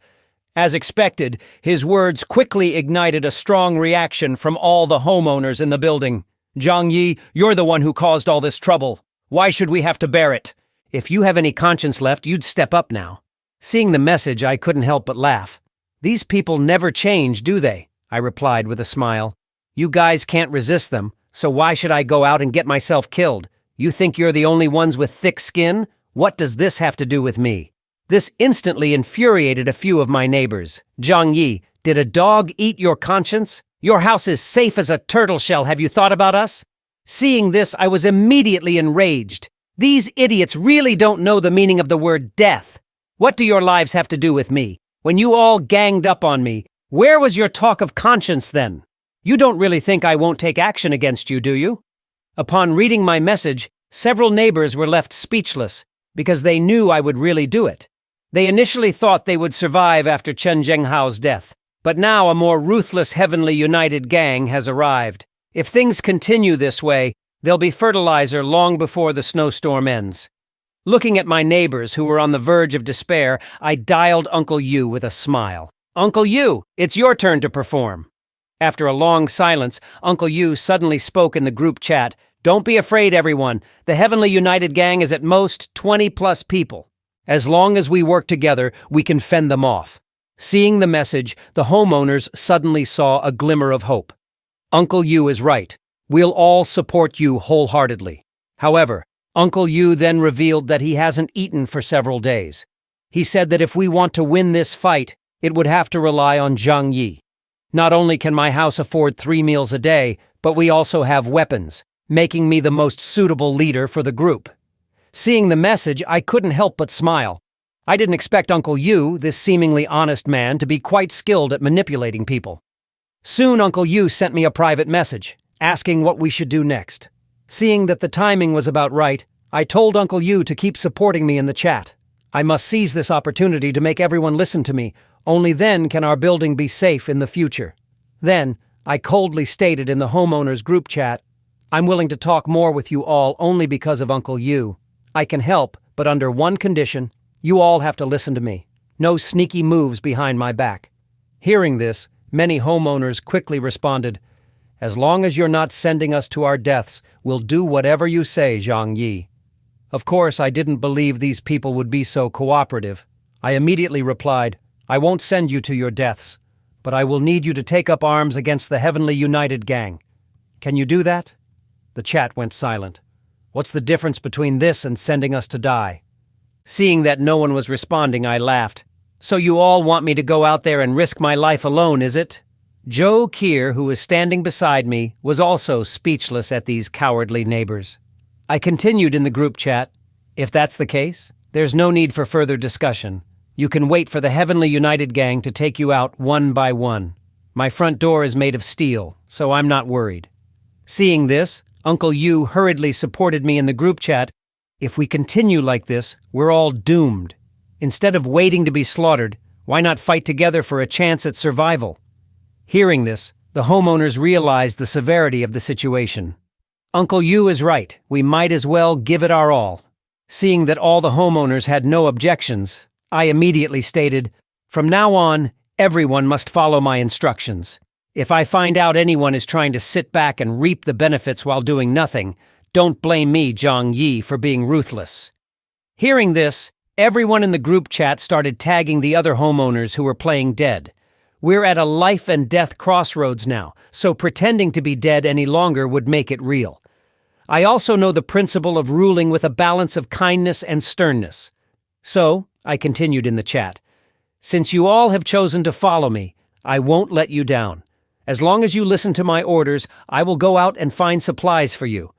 As expected, his words quickly ignited a strong reaction from all the homeowners in the building. "Zhang Yi, you're the one who caused all this trouble. Why should we have to bear it? If you have any conscience left, you'd step up now." Seeing the message, I couldn't help but laugh. "These people never change, do they?" I replied with a smile. "You guys can't resist them, so why should I go out and get myself killed? You think you're the only ones with thick skin? What does this have to do with me?" This instantly infuriated a few of my neighbors. Zhang Yi, did a dog eat your conscience? Your house is safe as a turtle shell, have you thought about us? Seeing this, I was immediately enraged. These idiots really don't know the meaning of the word death. What do your lives have to do with me? When you all ganged up on me, where was your talk of conscience then? You don't really think I won't take action against you, do you? Upon reading my message, several neighbors were left speechless because they knew I would really do it. They initially thought they would survive after Chen Zhenghao's death, but now a more ruthless Heavenly United gang has arrived. If things continue this way, there'll be fertilizer long before the snowstorm ends. Looking at my neighbors who were on the verge of despair, I dialed Uncle Yu with a smile. Uncle Yu, it's your turn to perform. After a long silence, Uncle Yu suddenly spoke in the group chat. Don't be afraid, everyone. The Heavenly United gang is at most 20+ people. As long as we work together, we can fend them off. Seeing the message, the homeowners suddenly saw a glimmer of hope. Uncle Yu is right. We'll all support you wholeheartedly. However, Uncle Yu then revealed that he hasn't eaten for several days. He said that if we want to win this fight, it would have to rely on Zhang Yi. Not only can my house afford 3 meals a day, but we also have weapons, making me the most suitable leader for the group. Seeing the message, I couldn't help but smile. I didn't expect Uncle Yu, this seemingly honest man, to be quite skilled at manipulating people. Soon Uncle Yu sent me a private message, asking what we should do next. Seeing that the timing was about right, I told Uncle Yu to keep supporting me in the chat. I must seize this opportunity to make everyone listen to me. Only then can our building be safe in the future. Then, I coldly stated in the homeowners group chat, I'm willing to talk more with you all only because of Uncle Yu. I can help, but under one condition. You all have to listen to me. No sneaky moves behind my back. Hearing this, many homeowners quickly responded, as long as you're not sending us to our deaths, we'll do whatever you say, Zhang Yi. Of course, I didn't believe these people would be so cooperative. I immediately replied, I won't send you to your deaths, but I will need you to take up arms against the Heavenly United gang. Can you do that? The chat went silent. What's the difference between this and sending us to die? Seeing that no one was responding, I laughed. So you all want me to go out there and risk my life alone, is it? Joe Keir, who was standing beside me, was also speechless at these cowardly neighbors. I continued in the group chat, if that's the case, there's no need for further discussion. You can wait for the Heavenly United gang to take you out one by one. My front door is made of steel, so I'm not worried. Seeing this, Uncle Yu hurriedly supported me in the group chat. If we continue like this, we're all doomed. Instead of waiting to be slaughtered, why not fight together for a chance at survival? Hearing this, the homeowners realized the severity of the situation. Uncle Yu is right, we might as well give it our all. Seeing that all the homeowners had no objections, I immediately stated, from now on, everyone must follow my instructions. If I find out anyone is trying to sit back and reap the benefits while doing nothing, don't blame me, Zhang Yi, for being ruthless. Hearing this, everyone in the group chat started tagging the other homeowners who were playing dead. We're at a life and death crossroads now, so pretending to be dead any longer would make it real. I also know the principle of ruling with a balance of kindness and sternness. So, I continued in the chat, since you all have chosen to follow me, I won't let you down. As long as you listen to my orders, I will go out and find supplies for you.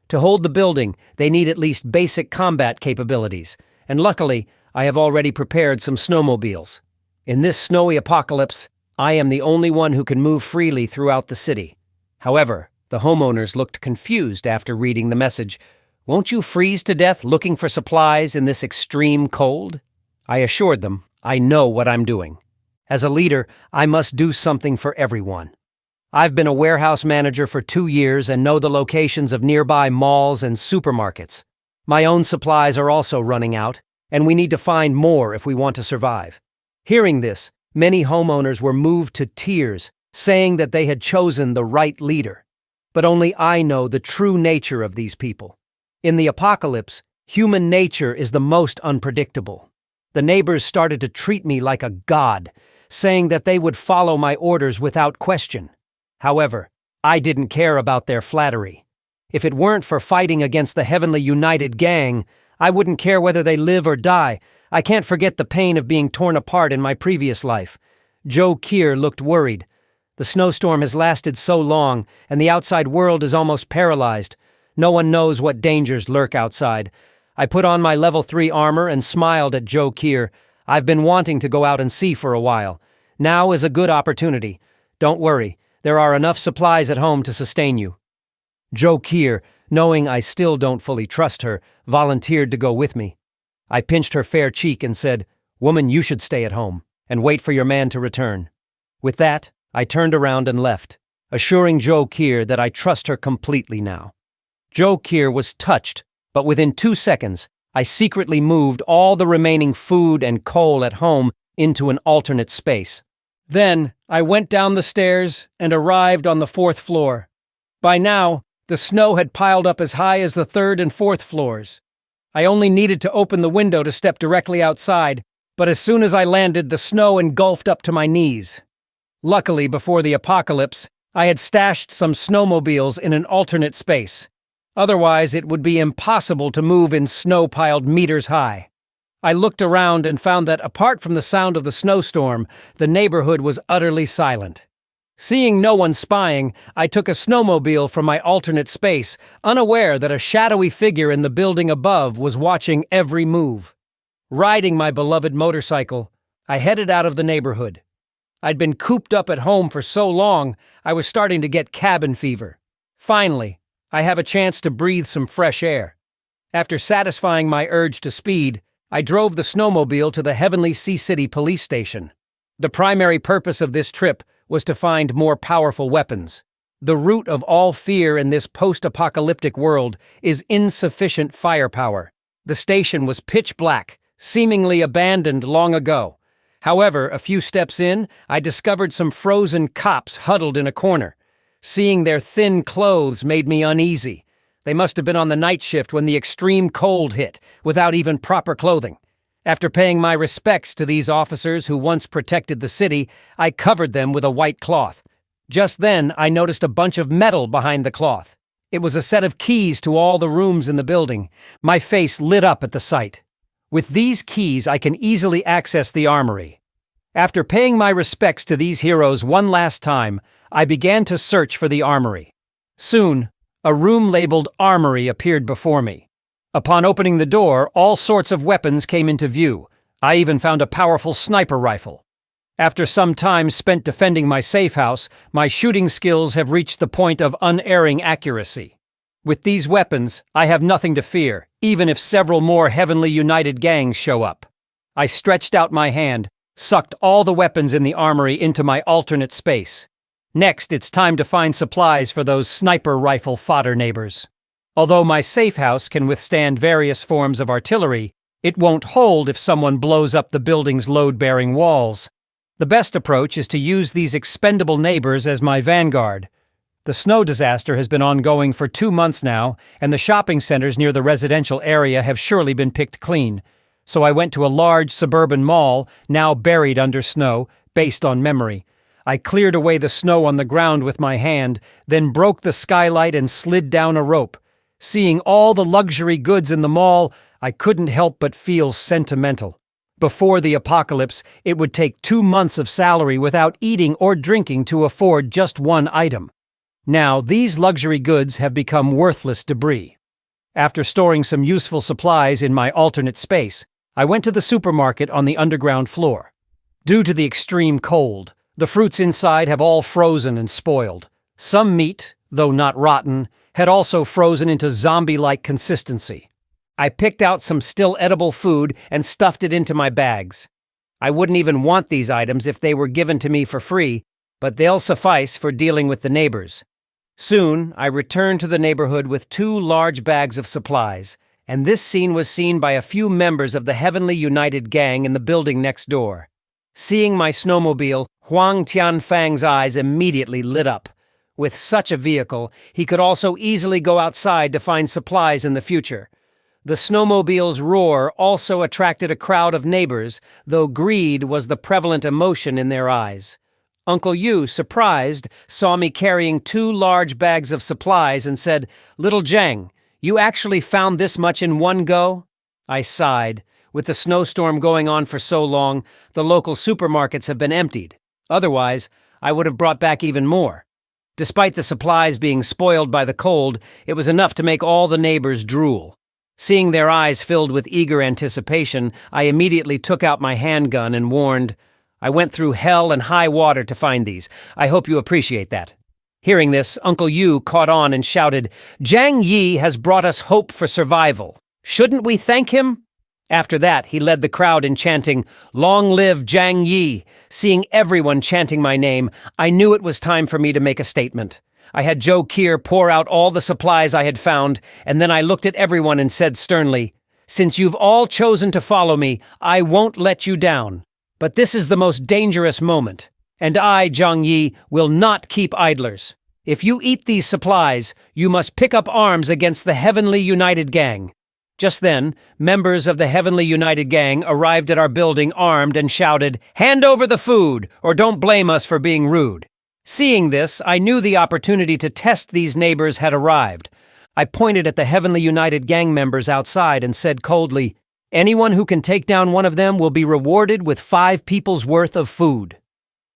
To hold the building, they need at least basic combat capabilities, and luckily, I have already prepared some snowmobiles. In this snowy apocalypse, I am the only one who can move freely throughout the city. However, the homeowners looked confused after reading the message. Won't you freeze to death looking for supplies in this extreme cold? I assured them, I know what I'm doing. As a leader, I must do something for everyone. I've been a warehouse manager for 2 years and know the locations of nearby malls and supermarkets. My own supplies are also running out, and we need to find more if we want to survive. Hearing this, many homeowners were moved to tears, saying that they had chosen the right leader. But only I know the true nature of these people. In the apocalypse, human nature is the most unpredictable. The neighbors started to treat me like a god, saying that they would follow my orders without question. However, I didn't care about their flattery. If it weren't for fighting against the Heavenly United gang, I wouldn't care whether they live or die. I can't forget the pain of being torn apart in my previous life. Joe Keir looked worried. The snowstorm has lasted so long, and the outside world is almost paralyzed. No one knows what dangers lurk outside. I put on my level 3 armor and smiled at Joe Keir. I've been wanting to go out and see for a while. Now is a good opportunity. Don't worry, there are enough supplies at home to sustain you. Joe Keir, knowing I still don't fully trust her, volunteered to go with me. I pinched her fair cheek and said, "Woman, you should stay at home and wait for your man to return." With that, I turned around and left, assuring Joe Keir that I trust her completely now. Joe Keir was touched, but within 2 seconds, I secretly moved all the remaining food and coal at home into an alternate space. Then, I went down the stairs and arrived on the 4th floor. By now, the snow had piled up as high as the 3rd and 4th floors. I only needed to open the window to step directly outside, but as soon as I landed, the snow engulfed up to my knees. Luckily, before the apocalypse, I had stashed some snowmobiles in an alternate space. Otherwise, it would be impossible to move in snow piled meters high. I looked around and found that, apart from the sound of the snowstorm, the neighborhood was utterly silent. Seeing no one spying, I took a snowmobile from my alternate space, unaware that a shadowy figure in the building above was watching every move. Riding my beloved motorcycle, I headed out of the neighborhood. I'd been cooped up at home for so long, I was starting to get cabin fever. Finally, I have a chance to breathe some fresh air. After satisfying my urge to speed, I drove the snowmobile to the Heavenly Sea City police station. The primary purpose of this trip was to find more powerful weapons. The root of all fear in this post-apocalyptic world is insufficient firepower. The station was pitch black, seemingly abandoned long ago. However, a few steps in, I discovered some frozen cops huddled in a corner. Seeing their thin clothes made me uneasy. They must have been on the night shift when the extreme cold hit, without even proper clothing. After paying my respects to these officers who once protected the city, I covered them with a white cloth. Just then, I noticed a bunch of metal behind the cloth. It was a set of keys to all the rooms in the building. My face lit up at the sight. With these keys, I can easily access the armory. After paying my respects to these heroes one last time, I began to search for the armory. Soon, a room labeled Armory appeared before me. Upon opening the door, all sorts of weapons came into view. I even found a powerful sniper rifle. After some time spent defending my safe house, my shooting skills have reached the point of unerring accuracy. With these weapons, I have nothing to fear, even if several more Heavenly United gangs show up. I stretched out my hand, sucked all the weapons in the armory into my alternate space. Next, it's time to find supplies for those sniper rifle fodder neighbors. Although my safe house can withstand various forms of artillery, it won't hold if someone blows up the building's load-bearing walls. The best approach is to use these expendable neighbors as my vanguard. The snow disaster has been ongoing for 2 months now, and the shopping centers near the residential area have surely been picked clean. So I went to a large suburban mall, now buried under snow, based on memory. I cleared away the snow on the ground with my hand, then broke the skylight and slid down a rope. Seeing all the luxury goods in the mall, I couldn't help but feel sentimental. Before the apocalypse, it would take 2 months of salary without eating or drinking to afford just one item. Now, these luxury goods have become worthless debris. After storing some useful supplies in my alternate space, I went to the supermarket on the underground floor. Due to the extreme cold, the fruits inside have all frozen and spoiled. Some meat, though not rotten, had also frozen into zombie-like consistency. I picked out some still edible food and stuffed it into my bags. I wouldn't even want these items if they were given to me for free, but they'll suffice for dealing with the neighbors. Soon, I returned to the neighborhood with 2 large bags of supplies, and this scene was seen by a few members of the Heavenly United gang in the building next door. Seeing my snowmobile, Huang Tianfang's eyes immediately lit up. With such a vehicle, he could also easily go outside to find supplies in the future. The snowmobile's roar also attracted a crowd of neighbors, though greed was the prevalent emotion in their eyes. Uncle Yu, surprised, saw me carrying 2 large bags of supplies and said, "Little Zhang, you actually found this much in one go?" I sighed. With the snowstorm going on for so long, the local supermarkets have been emptied. Otherwise, I would have brought back even more. Despite the supplies being spoiled by the cold, it was enough to make all the neighbors drool. Seeing their eyes filled with eager anticipation, I immediately took out my handgun and warned, "I went through hell and high water to find these. I hope you appreciate that." Hearing this, Uncle Yu caught on and shouted, "Zhang Yi has brought us hope for survival. Shouldn't we thank him?" After that, he led the crowd in chanting, "Long live Zhang Yi." Seeing everyone chanting my name, I knew it was time for me to make a statement. I had Joe Keir pour out all the supplies I had found, and then I looked at everyone and said sternly, "Since you've all chosen to follow me, I won't let you down. But this is the most dangerous moment, and I, Zhang Yi, will not keep idlers. If you eat these supplies, you must pick up arms against the Heavenly United Gang." Just then, members of the Heavenly United Gang arrived at our building armed and shouted, "Hand over the food, or don't blame us for being rude." Seeing this, I knew the opportunity to test these neighbors had arrived. I pointed at the Heavenly United Gang members outside and said coldly, "Anyone who can take down one of them will be rewarded with 5 people's worth of food."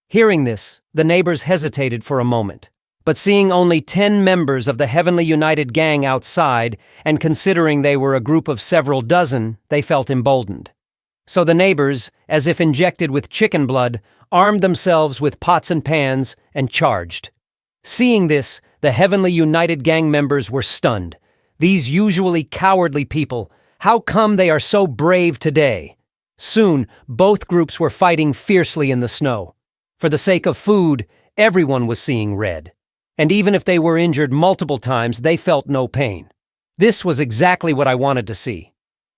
Hearing this, the neighbors hesitated for a moment. But seeing only 10 members of the Heavenly United Gang outside, and considering they were a group of several dozen, they felt emboldened. So the neighbors, as if injected with chicken blood, armed themselves with pots and pans and charged. Seeing this, the Heavenly United Gang members were stunned. These usually cowardly people, how come they are so brave today? Soon, both groups were fighting fiercely in the snow. For the sake of food, everyone was seeing red. And even if they were injured multiple times, they felt no pain. This was exactly what I wanted to see.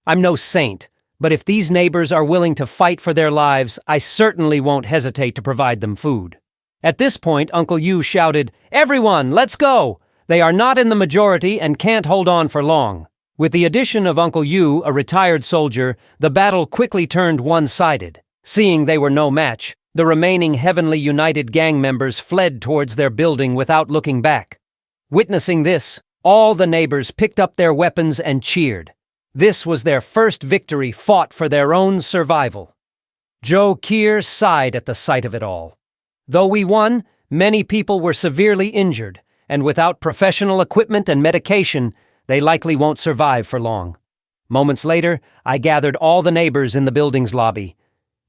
I'm no saint, but if these neighbors are willing to fight for their lives, I certainly won't hesitate to provide them food. At this point, Uncle Yu shouted, "Everyone, let's go! They are not in the majority and can't hold on for long." With the addition of Uncle Yu, a retired soldier, the battle quickly turned one-sided. Seeing they were no match, the remaining Heavenly United Gang members fled towards their building without looking back. Witnessing this, all the neighbors picked up their weapons and cheered. This was their first victory fought for their own survival. Joe Keir sighed at the sight of it all. Though we won, many people were severely injured, and without professional equipment and medication, they likely won't survive for long. Moments later, I gathered all the neighbors in the building's lobby.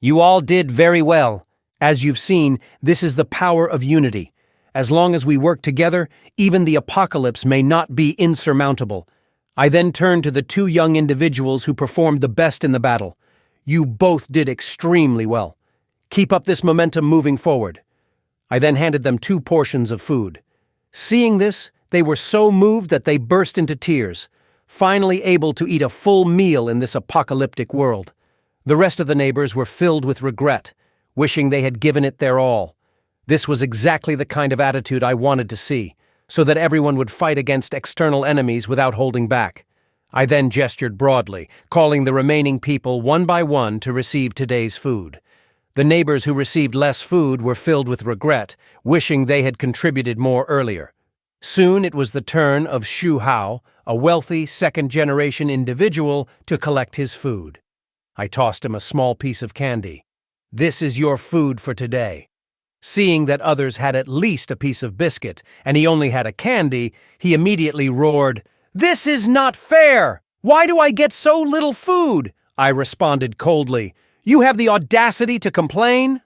"You all did very well. As you've seen, this is the power of unity. As long as we work together, even the apocalypse may not be insurmountable." I then turned to the 2 young individuals who performed the best in the battle. "You both did extremely well. Keep up this momentum moving forward." I then handed them 2 portions of food. Seeing this, they were so moved that they burst into tears, finally able to eat a full meal in this apocalyptic world. The rest of the neighbors were filled with regret, wishing they had given it their all. This was exactly the kind of attitude I wanted to see, so that everyone would fight against external enemies without holding back. I then gestured broadly, calling the remaining people one by one to receive today's food. The neighbors who received less food were filled with regret, wishing they had contributed more earlier. Soon it was the turn of Shu Hao, a wealthy second-generation individual, to collect his food. I tossed him a small piece of candy. "This is your food for today." Seeing that others had at least a piece of biscuit, and he only had a candy, he immediately roared, "This is not fair! Why do I get so little food?" I responded coldly, "You have the audacity to complain?"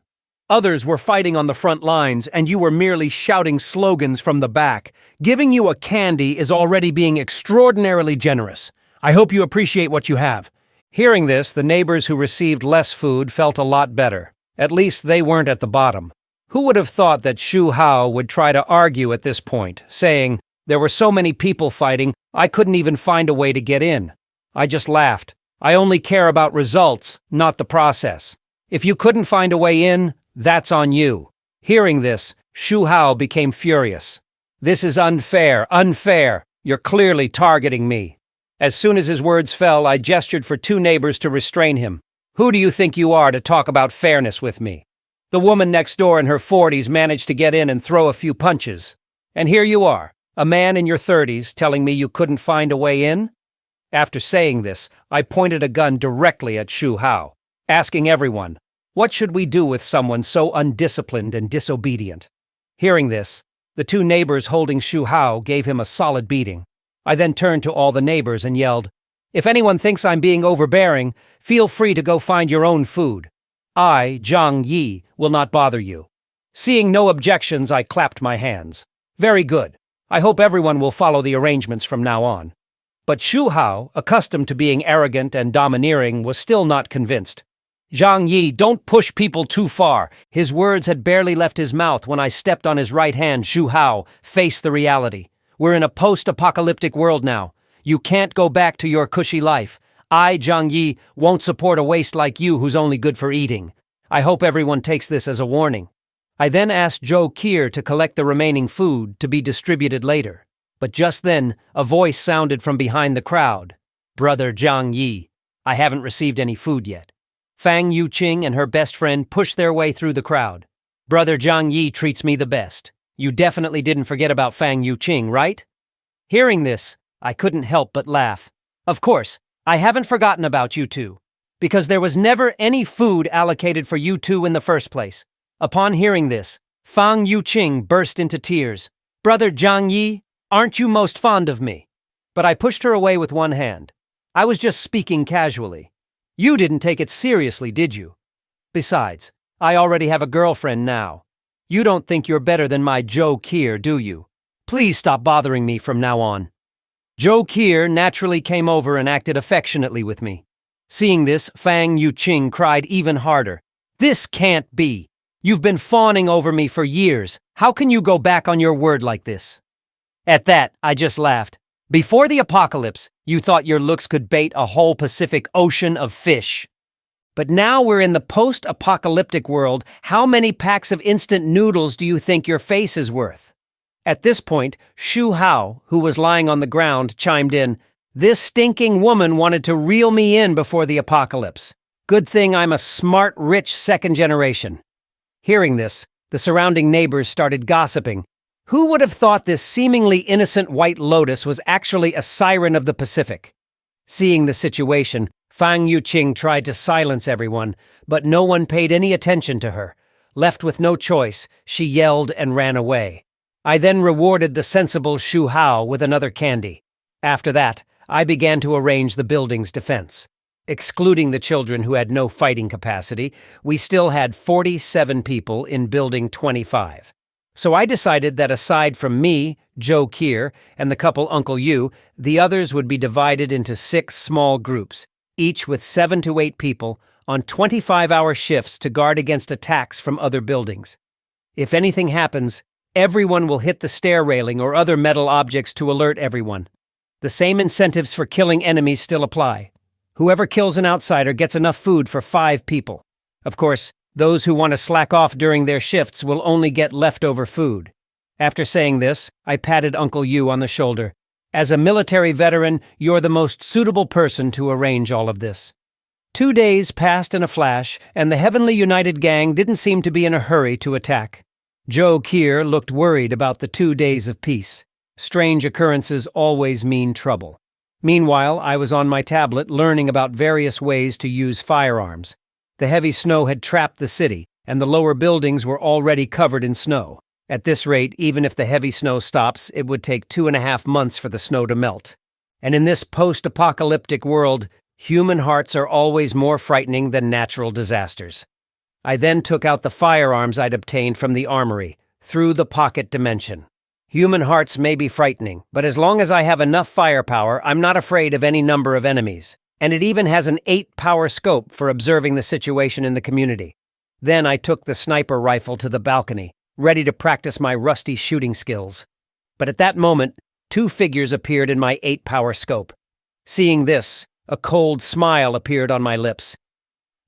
Others were fighting on the front lines, and you were merely shouting slogans from the back. Giving you a candy is already being extraordinarily generous. I hope you appreciate what you have. Hearing this, the neighbors who received less food felt a lot better. At least they weren't at the bottom. Who would have thought that Shu Hao would try to argue at this point, saying, "There were so many people fighting, I couldn't even find a way to get in." I just laughed. I only care about results, not the process. If you couldn't find a way in, that's on you. Hearing this, Shu Hao became furious. "This is unfair, unfair. You're clearly targeting me." As soon as his words fell, I gestured for 2 neighbors to restrain him. "Who do you think you are to talk about fairness with me?" The woman next door in her 40s managed to get in and throw a few punches. And here you are, a man in your 30s, telling me you couldn't find a way in? After saying this, I pointed a gun directly at Shu Hao, asking everyone, what should we do with someone so undisciplined and disobedient? Hearing this, the two neighbors holding Shu Hao gave him a solid beating. I then turned to all the neighbors and yelled, if anyone thinks I'm being overbearing, feel free to go find your own food. I, Zhang Yi, will not bother you. Seeing no objections, I clapped my hands. Very good. I hope everyone will follow the arrangements from now on. But Shu Hao, accustomed to being arrogant and domineering, was still not convinced. Zhang Yi, don't push people too far. His words had barely left his mouth when I stepped on his right hand. Shu Hao, face the reality. We're in a post-apocalyptic world now. You can't go back to your cushy life. I, Zhang Yi, won't support a waste like you who's only good for eating. I hope everyone takes this as a warning. I then asked Zhou Qier to collect the remaining food to be distributed later. But just then, a voice sounded from behind the crowd. Brother Zhang Yi, I haven't received any food yet. Fang Yuqing and her best friend pushed their way through the crowd. Brother Zhang Yi treats me the best. You definitely didn't forget about Fang Yuqing, right? Hearing this, I couldn't help but laugh. Of course, I haven't forgotten about you two, because there was never any food allocated for you two in the first place. Upon hearing this, Fang Yuqing burst into tears. Brother Zhang Yi, aren't you most fond of me? But I pushed her away with one hand. I was just speaking casually. You didn't take it seriously, did you? Besides, I already have a girlfriend now. You don't think you're better than my Zhou Qier, do you? Please stop bothering me from now on. Zhou Qier naturally came over and acted affectionately with me. Seeing this, Fang Yuqing cried even harder. This can't be. You've been fawning over me for years. How can you go back on your word like this? At that, I just laughed. Before the apocalypse, you thought your looks could bait a whole Pacific Ocean of fish. But now we're in the post-apocalyptic world. How many packs of instant noodles do you think your face is worth? At this point, Shu Hao, who was lying on the ground, chimed in. This stinking woman wanted to reel me in before the apocalypse. Good thing I'm a smart, rich second generation. Hearing this, the surrounding neighbors started gossiping. Who would have thought this seemingly innocent white lotus was actually a siren of the Pacific? Seeing the situation, Fang Yuqing tried to silence everyone, but no one paid any attention to her. Left with no choice, she yelled and ran away. I then rewarded the sensible Shu Hao with another candy. After that, I began to arrange the building's defense. Excluding the children who had no fighting capacity, we still had 47 people in Building 25. So I decided that aside from me, Zhou Qier, and the couple Uncle Yu, the others would be divided into 6 small groups, each with 7 to 8 people, on 25-hour shifts to guard against attacks from other buildings. If anything happens, everyone will hit the stair railing or other metal objects to alert everyone. The same incentives for killing enemies still apply. Whoever kills an outsider gets enough food for 5 people. Of course, those who want to slack off during their shifts will only get leftover food. After saying this, I patted Uncle Yu on the shoulder. As a military veteran, you're the most suitable person to arrange all of this. 2 days passed in a flash, and the Heavenly United Gang didn't seem to be in a hurry to attack. Zhou Qier looked worried about the 2 days of peace. Strange occurrences always mean trouble. Meanwhile, I was on my tablet learning about various ways to use firearms. The heavy snow had trapped the city, and the lower buildings were already covered in snow. At this rate, even if the heavy snow stops, it would take 2.5 months for the snow to melt. And in this post-apocalyptic world, human hearts are always more frightening than natural disasters. I then took out the firearms I'd obtained from the armory, through the pocket dimension. Human hearts may be frightening, but as long as I have enough firepower, I'm not afraid of any number of enemies. And it even has an 8-power scope for observing the situation in the community. Then I took the sniper rifle to the balcony, ready to practice my rusty shooting skills. But at that moment, 2 figures appeared in my 8-power scope. Seeing this, a cold smile appeared on my lips.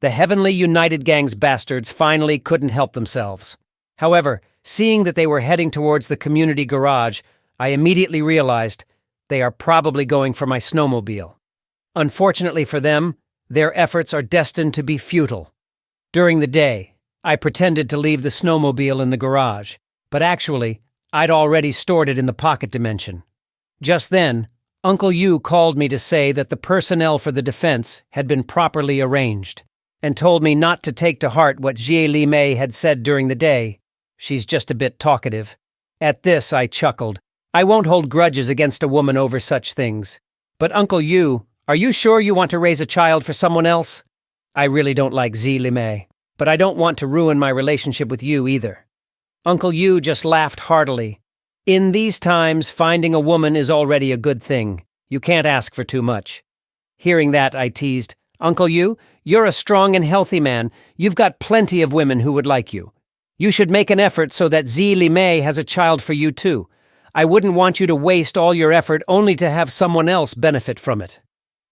The Heavenly United Gang's bastards finally couldn't help themselves. However, seeing that they were heading towards the community garage, I immediately realized they are probably going for my snowmobile. Unfortunately for them, their efforts are destined to be futile. During the day, I pretended to leave the snowmobile in the garage, but actually, I'd already stored it in the pocket dimension. Just then, Uncle Yu called me to say that the personnel for the defense had been properly arranged, and told me not to take to heart what Jieli had said during the day. She's just a bit talkative. At this, I chuckled. I won't hold grudges against a woman over such things. But Uncle Yu, are you sure you want to raise a child for someone else? I really don't like Jieli, but I don't want to ruin my relationship with you either. Uncle Yu just laughed heartily. In these times, finding a woman is already a good thing. You can't ask for too much. Hearing that, I teased, Uncle Yu, you're a strong and healthy man. You've got plenty of women who would like you. You should make an effort so that Jieli has a child for you too. I wouldn't want you to waste all your effort only to have someone else benefit from it.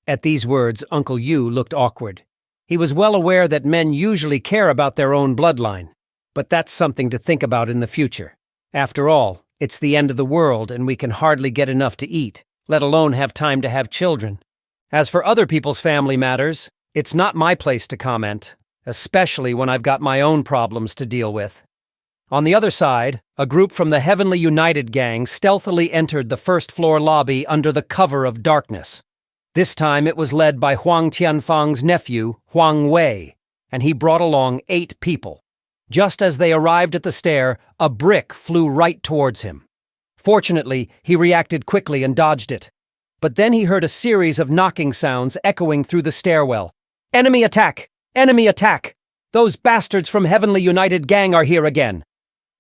At these words, Uncle Yu looked awkward. He was well aware that men usually care about their own bloodline, but that's something to think about in the future. After all, it's the end of the world and we can hardly get enough to eat, let alone have time to have children. As for other people's family matters, it's not my place to comment, especially when I've got my own problems to deal with. On the other side, a group from the Heavenly United gang stealthily entered the first-floor lobby under the cover of darkness. This time it was led by Huang Tianfang's nephew, Huang Wei, and he brought along 8 people. Just as they arrived at the stair, a brick flew right towards him. Fortunately, he reacted quickly and dodged it. But then he heard a series of knocking sounds echoing through the stairwell. Enemy attack! Enemy attack! Those bastards from Heavenly United gang are here again.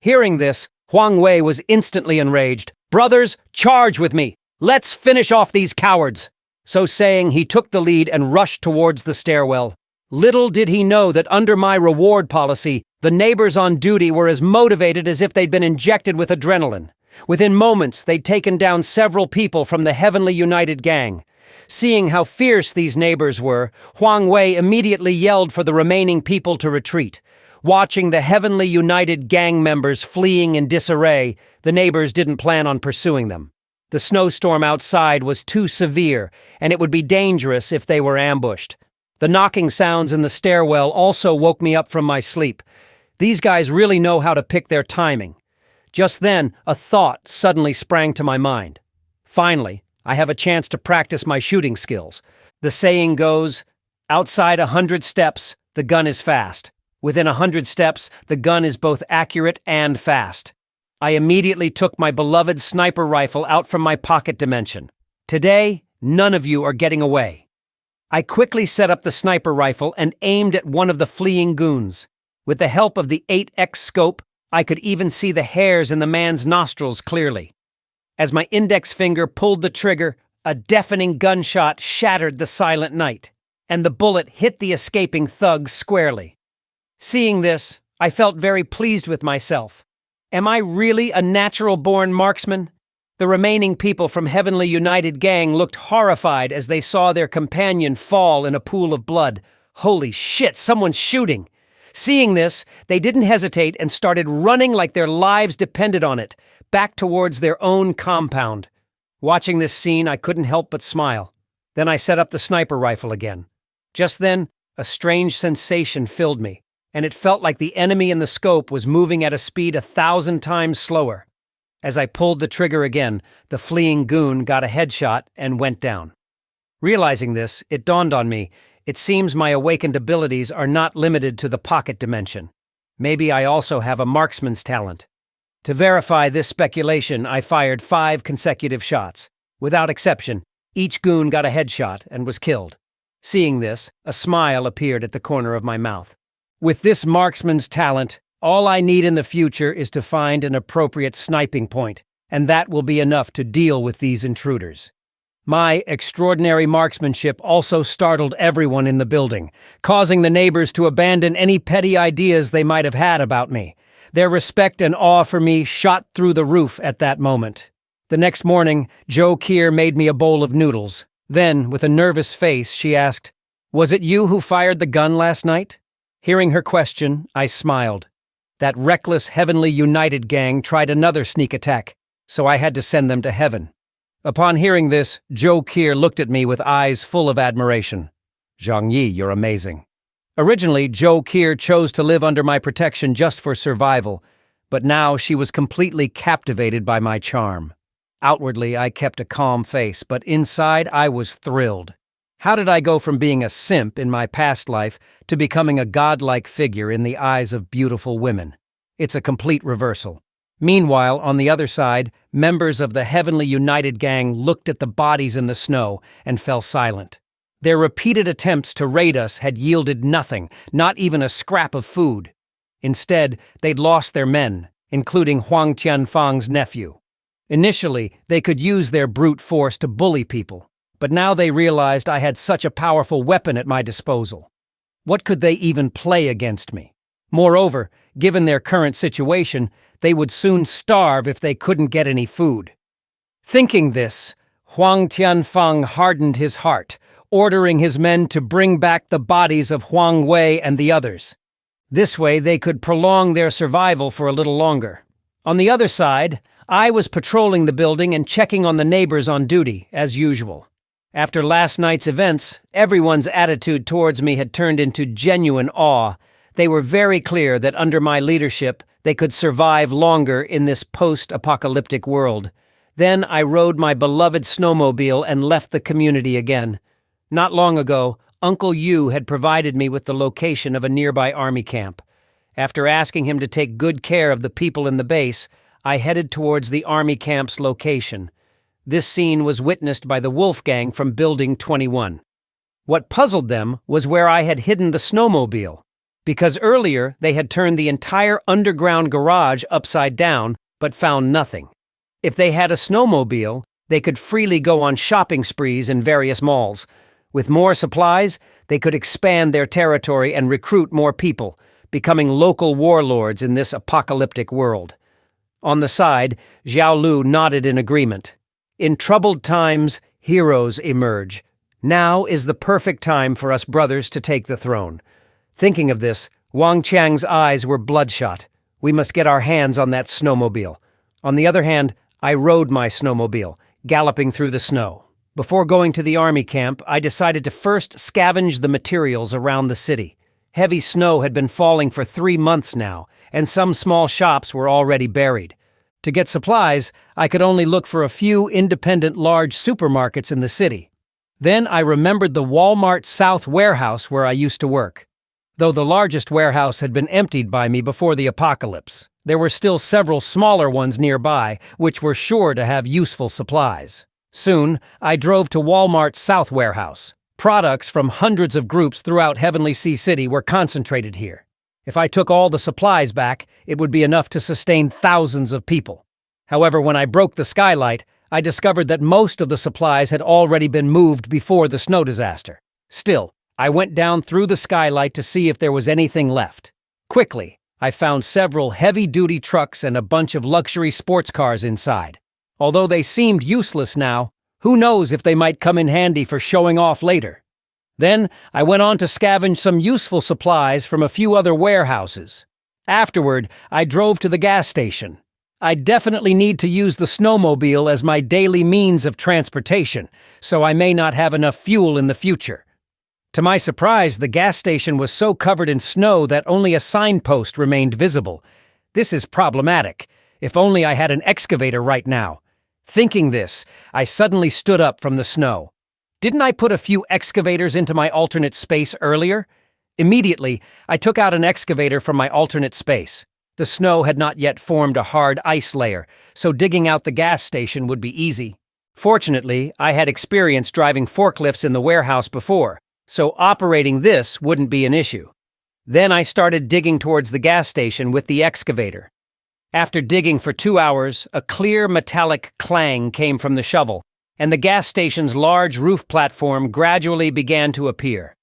Hearing this, Huang Wei was instantly enraged. Brothers, charge with me! Let's finish off these cowards! So saying, he took the lead and rushed towards the stairwell. Little did he know that under my reward policy, the neighbors on duty were as motivated as if they'd been injected with adrenaline. Within moments, they'd taken down several people from the Heavenly United gang. Seeing how fierce these neighbors were, Huang Wei immediately yelled for the remaining people to retreat. Watching the Heavenly United gang members fleeing in disarray, the neighbors didn't plan on pursuing them. The snowstorm outside was too severe, and it would be dangerous if they were ambushed. The knocking sounds in the stairwell also woke me up from my sleep. These guys really know how to pick their timing. Just then, a thought suddenly sprang to my mind. Finally, I have a chance to practice my shooting skills. The saying goes, outside 100 steps, the gun is fast. Within 100 steps, the gun is both accurate and fast. I immediately took my beloved sniper rifle out from my pocket dimension. Today, none of you are getting away. I quickly set up the sniper rifle and aimed at one of the fleeing goons. With the help of the 8x scope, I could even see the hairs in the man's nostrils clearly. As my index finger pulled the trigger, a deafening gunshot shattered the silent night, and the bullet hit the escaping thug squarely. Seeing this, I felt very pleased with myself. Am I really a natural-born marksman? The remaining people from Heavenly United gang looked horrified as they saw their companion fall in a pool of blood. Holy shit, someone's shooting! Seeing this, they didn't hesitate and started running like their lives depended on it, back towards their own compound. Watching this scene, I couldn't help but smile. Then I set up the sniper rifle again. Just then, a strange sensation filled me, and it felt like the enemy in the scope was moving at a speed 1,000 times slower. As I pulled the trigger again, the fleeing goon got a headshot and went down. Realizing this, it dawned on me, it seems my awakened abilities are not limited to the pocket dimension. Maybe I also have a marksman's talent. To verify this speculation, I fired 5 consecutive shots. Without exception, each goon got a headshot and was killed. Seeing this, a smile appeared at the corner of my mouth. With this marksman's talent, all I need in the future is to find an appropriate sniping point, and that will be enough to deal with these intruders. My extraordinary marksmanship also startled everyone in the building, causing the neighbors to abandon any petty ideas they might have had about me. Their respect and awe for me shot through the roof at that moment. The next morning, Jo Kier made me a bowl of noodles. Then, with a nervous face, she asked, "Was it you who fired the gun last night?" Hearing her question, I smiled. That reckless Heavenly United gang tried another sneak attack, so I had to send them to heaven. Upon hearing this, Jo Kier looked at me with eyes full of admiration. "Zhang Yi, you're amazing." Originally, Jo Kier chose to live under my protection just for survival, but now she was completely captivated by my charm. Outwardly, I kept a calm face, but inside I was thrilled. How did I go from being a simp in my past life to becoming a godlike figure in the eyes of beautiful women? It's a complete reversal. Meanwhile, on the other side, members of the Heavenly United Gang looked at the bodies in the snow and fell silent. Their repeated attempts to raid us had yielded nothing, not even a scrap of food. Instead, they'd lost their men, including Huang Tianfang's nephew. Initially, they could use their brute force to bully people, but now they realized I had such a powerful weapon at my disposal. What could they even play against me? Moreover, given their current situation, they would soon starve if they couldn't get any food. Thinking this, Huang Tianfang hardened his heart, ordering his men to bring back the bodies of Huang Wei and the others. This way they could prolong their survival for a little longer. On the other side, I was patrolling the building and checking on the neighbors on duty, as usual. After last night's events, everyone's attitude towards me had turned into genuine awe. They were very clear that under my leadership, they could survive longer in this post-apocalyptic world. Then I rode my beloved snowmobile and left the community again. Not long ago, Uncle Yu had provided me with the location of a nearby army camp. After asking him to take good care of the people in the base, I headed towards the army camp's location. This scene was witnessed by the Wolfgang from Building 21. What puzzled them was where I had hidden the snowmobile, because earlier they had turned the entire underground garage upside down but found nothing. If they had a snowmobile, they could freely go on shopping sprees in various malls. With more supplies, they could expand their territory and recruit more people, becoming local warlords in this apocalyptic world. On the side, Zhao Lu nodded in agreement. In troubled times, heroes emerge. Now is the perfect time for us brothers to take the throne. Thinking of this, Wang Qiang's eyes were bloodshot. We must get our hands on that snowmobile. On the other hand, I rode my snowmobile, galloping through the snow. Before going to the army camp, I decided to first scavenge the materials around the city. Heavy snow had been falling for 3 months now, and some small shops were already buried. To get supplies, I could only look for a few independent large supermarkets in the city. Then I remembered the Walmart South warehouse where I used to work. Though the largest warehouse had been emptied by me before the apocalypse, there were still several smaller ones nearby, which were sure to have useful supplies. Soon, I drove to Walmart's South warehouse. Products from hundreds of groups throughout Heavenly Sea City were concentrated here. If I took all the supplies back, it would be enough to sustain thousands of people. However, when I broke the skylight, I discovered that most of the supplies had already been moved before the snow disaster. Still, I went down through the skylight to see if there was anything left. Quickly, I found several heavy-duty trucks and a bunch of luxury sports cars inside. Although they seemed useless now, who knows if they might come in handy for showing off later. Then I went on to scavenge some useful supplies from a few other warehouses. Afterward, I drove to the gas station. I definitely need to use the snowmobile as my daily means of transportation, so I may not have enough fuel in the future. To my surprise, the gas station was so covered in snow that only a signpost remained visible. This is problematic. If only I had an excavator right now. Thinking this, I suddenly stood up from the snow. Didn't I put a few excavators into my alternate space earlier? Immediately, I took out an excavator from my alternate space. The snow had not yet formed a hard ice layer, so digging out the gas station would be easy. Fortunately, I had experience driving forklifts in the warehouse before, so operating this wouldn't be an issue. Then I started digging towards the gas station with the excavator. After digging for 2 hours, a clear metallic clang came from the shovel, and the gas station's large roof platform gradually began to appear.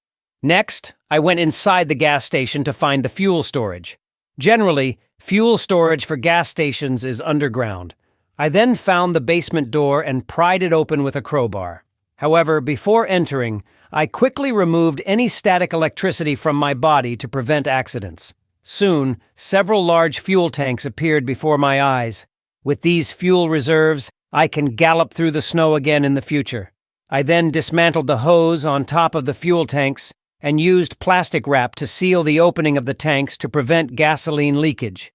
Next, I went inside the gas station to find the fuel storage. Generally, fuel storage for gas stations is underground. I then found the basement door and pried it open with a crowbar. However, before entering, I quickly removed any static electricity from my body to prevent accidents. Soon, several large fuel tanks appeared before my eyes. With these fuel reserves, I can gallop through the snow again in the future. I then dismantled the hose on top of the fuel tanks and used plastic wrap to seal the opening of the tanks to prevent gasoline leakage.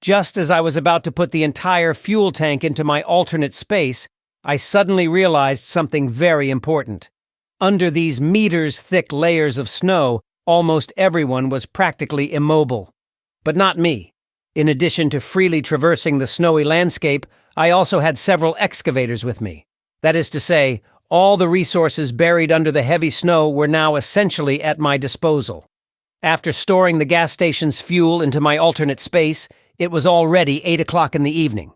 Just as I was about to put the entire fuel tank into my alternate space, I suddenly realized something very important. Under these meters-thick layers of snow, almost everyone was practically immobile. But not me. In addition to freely traversing the snowy landscape, I also had several excavators with me. That is to say, all the resources buried under the heavy snow were now essentially at my disposal. After storing the gas station's fuel into my alternate space, it was already 8 o'clock in the evening.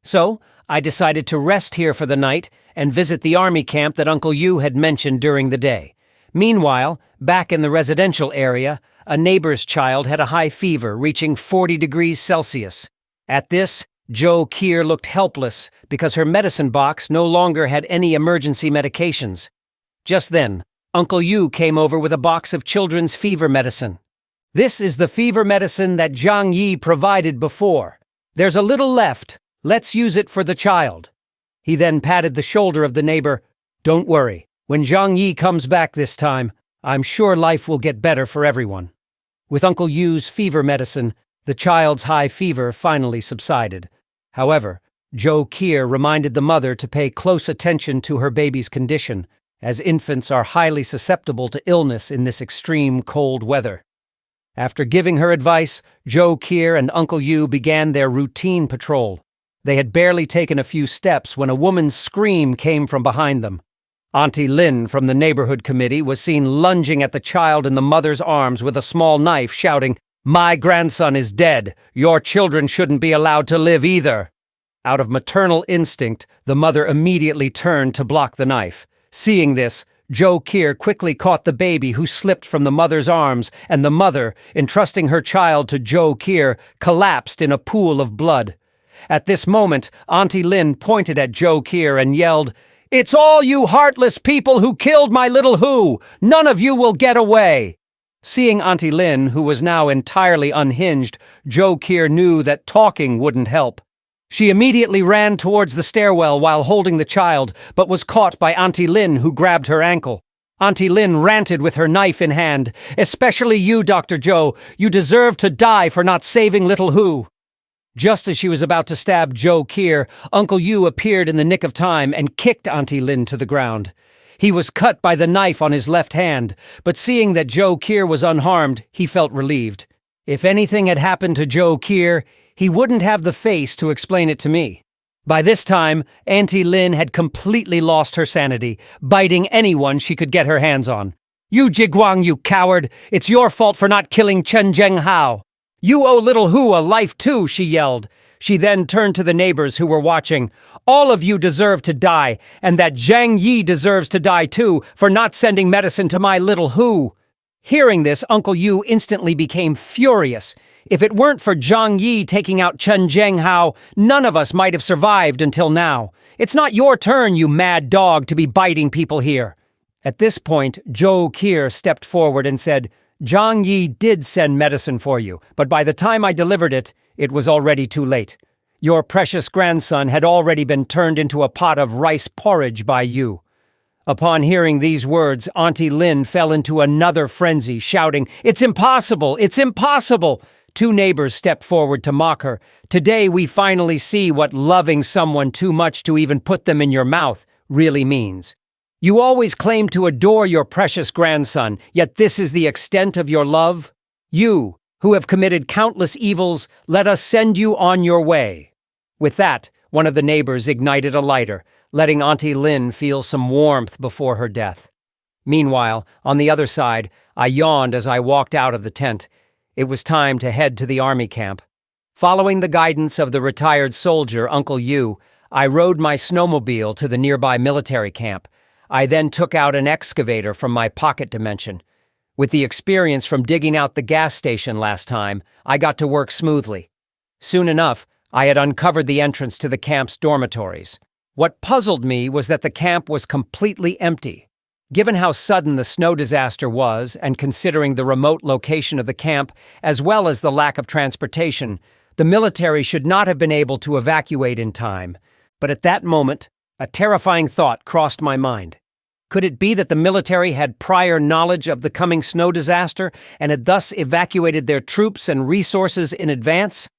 So, I decided to rest here for the night and visit the army camp that Uncle Yu had mentioned during the day. Meanwhile, back in the residential area, a neighbor's child had a high fever reaching 40 degrees Celsius. At this, Jo Kier looked helpless because her medicine box no longer had any emergency medications. Just then, Uncle Yu came over with a box of children's fever medicine. "This is the fever medicine that Zhang Yi provided before. There's a little left. Let's use it for the child." He then patted the shoulder of the neighbor. "Don't worry. When Zhang Yi comes back this time, I'm sure life will get better for everyone." With Uncle Yu's fever medicine, the child's high fever finally subsided. However, Jo Kier reminded the mother to pay close attention to her baby's condition, as infants are highly susceptible to illness in this extreme cold weather. After giving her advice, Jo Kier and Uncle Yu began their routine patrol. They had barely taken a few steps when a woman's scream came from behind them. Auntie Lin from the neighborhood committee was seen lunging at the child in the mother's arms with a small knife, shouting, "My grandson is dead. Your children shouldn't be allowed to live either." Out of maternal instinct, the mother immediately turned to block the knife. Seeing this, Jo Kier quickly caught the baby who slipped from the mother's arms, and the mother, entrusting her child to Jo Kier, collapsed in a pool of blood. At this moment, Auntie Lin pointed at Jo Kier and yelled, "It's all you heartless people who killed my little Hu! None of you will get away!" Seeing Auntie Lin, who was now entirely unhinged, Jo Kier knew that talking wouldn't help. She immediately ran towards the stairwell while holding the child, but was caught by Auntie Lin, who grabbed her ankle. Auntie Lin ranted with her knife in hand, "Especially you, Dr. Zhou. You deserve to die for not saving little Hu." Just as she was about to stab Jo Kier, Uncle Yu appeared in the nick of time and kicked Auntie Lin to the ground. He was cut by the knife on his left hand, but seeing that Jo Kier was unharmed, he felt relieved. If anything had happened to Jo Kier, he wouldn't have the face to explain it to me. By this time, Auntie Lin had completely lost her sanity, biting anyone she could get her hands on. "You Jiguang, you coward! It's your fault for not killing Chen Zhenghao. You owe little Hu a life too," she yelled. She then turned to the neighbors who were watching. "All of you deserve to die, and that Zhang Yi deserves to die too for not sending medicine to my little Hu." Hearing this, Uncle Yu instantly became furious. If it weren't for Zhang Yi taking out Chen Zhenghao, none of us might have survived until now. It's not your turn, you mad dog, to be biting people here. At this point, Jo Kier stepped forward and said, "Zhang Yi did send medicine for you, but by the time I delivered it, it was already too late. Your precious grandson had already been turned into a pot of rice porridge by you." Upon hearing these words, Auntie Lin fell into another frenzy, shouting, "It's impossible! It's impossible!" Two neighbors stepped forward to mock her. "Today we finally see what loving someone too much to even put them in your mouth really means. You always claim to adore your precious grandson, yet this is the extent of your love? You, who have committed countless evils, let us send you on your way." With that, one of the neighbors ignited a lighter, letting Auntie Lin feel some warmth before her death. Meanwhile, on the other side, I yawned as I walked out of the tent. It was time to head to the army camp. Following the guidance of the retired soldier, Uncle Yu, I rode my snowmobile to the nearby military camp. I then took out an excavator from my pocket dimension. With the experience from digging out the gas station last time, I got to work smoothly. Soon enough, I had uncovered the entrance to the camp's dormitories. What puzzled me was that the camp was completely empty. Given how sudden the snow disaster was, and considering the remote location of the camp, as well as the lack of transportation, the military should not have been able to evacuate in time. But at that moment, a terrifying thought crossed my mind. Could it be that the military had prior knowledge of the coming snow disaster and had thus evacuated their troops and resources in advance?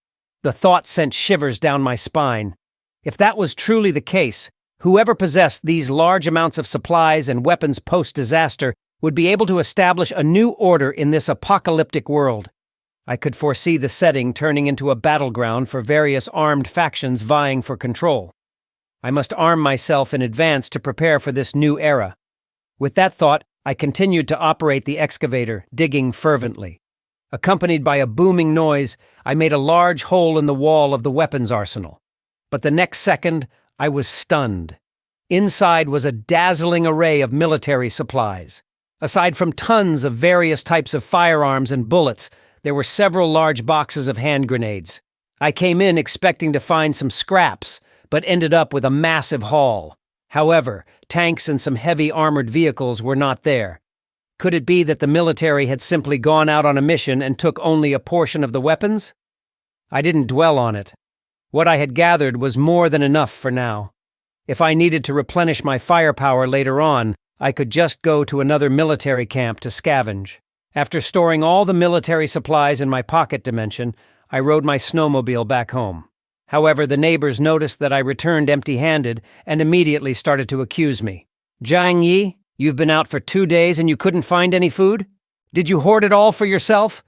The thought sent shivers down my spine. If that was truly the case, whoever possessed these large amounts of supplies and weapons post-disaster would be able to establish a new order in this apocalyptic world. I could foresee the setting turning into a battleground for various armed factions vying for control. I must arm myself in advance to prepare for this new era. With that thought, I continued to operate the excavator, digging fervently. Accompanied by a booming noise, I made a large hole in the wall of the weapons arsenal. But the next second, I was stunned. Inside was a dazzling array of military supplies. Aside from tons of various types of firearms and bullets, there were several large boxes of hand grenades. I came in expecting to find some scraps, but ended up with a massive haul. However, tanks and some heavy armored vehicles were not there. Could it be that the military had simply gone out on a mission and took only a portion of the weapons? I didn't dwell on it. What I had gathered was more than enough for now. If I needed to replenish my firepower later on, I could just go to another military camp to scavenge. After storing all the military supplies in my pocket dimension, I rode my snowmobile back home. However, the neighbors noticed that I returned empty-handed and immediately started to accuse me. "Zhang Yi, you've been out for 2 days and you couldn't find any food? Did you hoard it all for yourself?"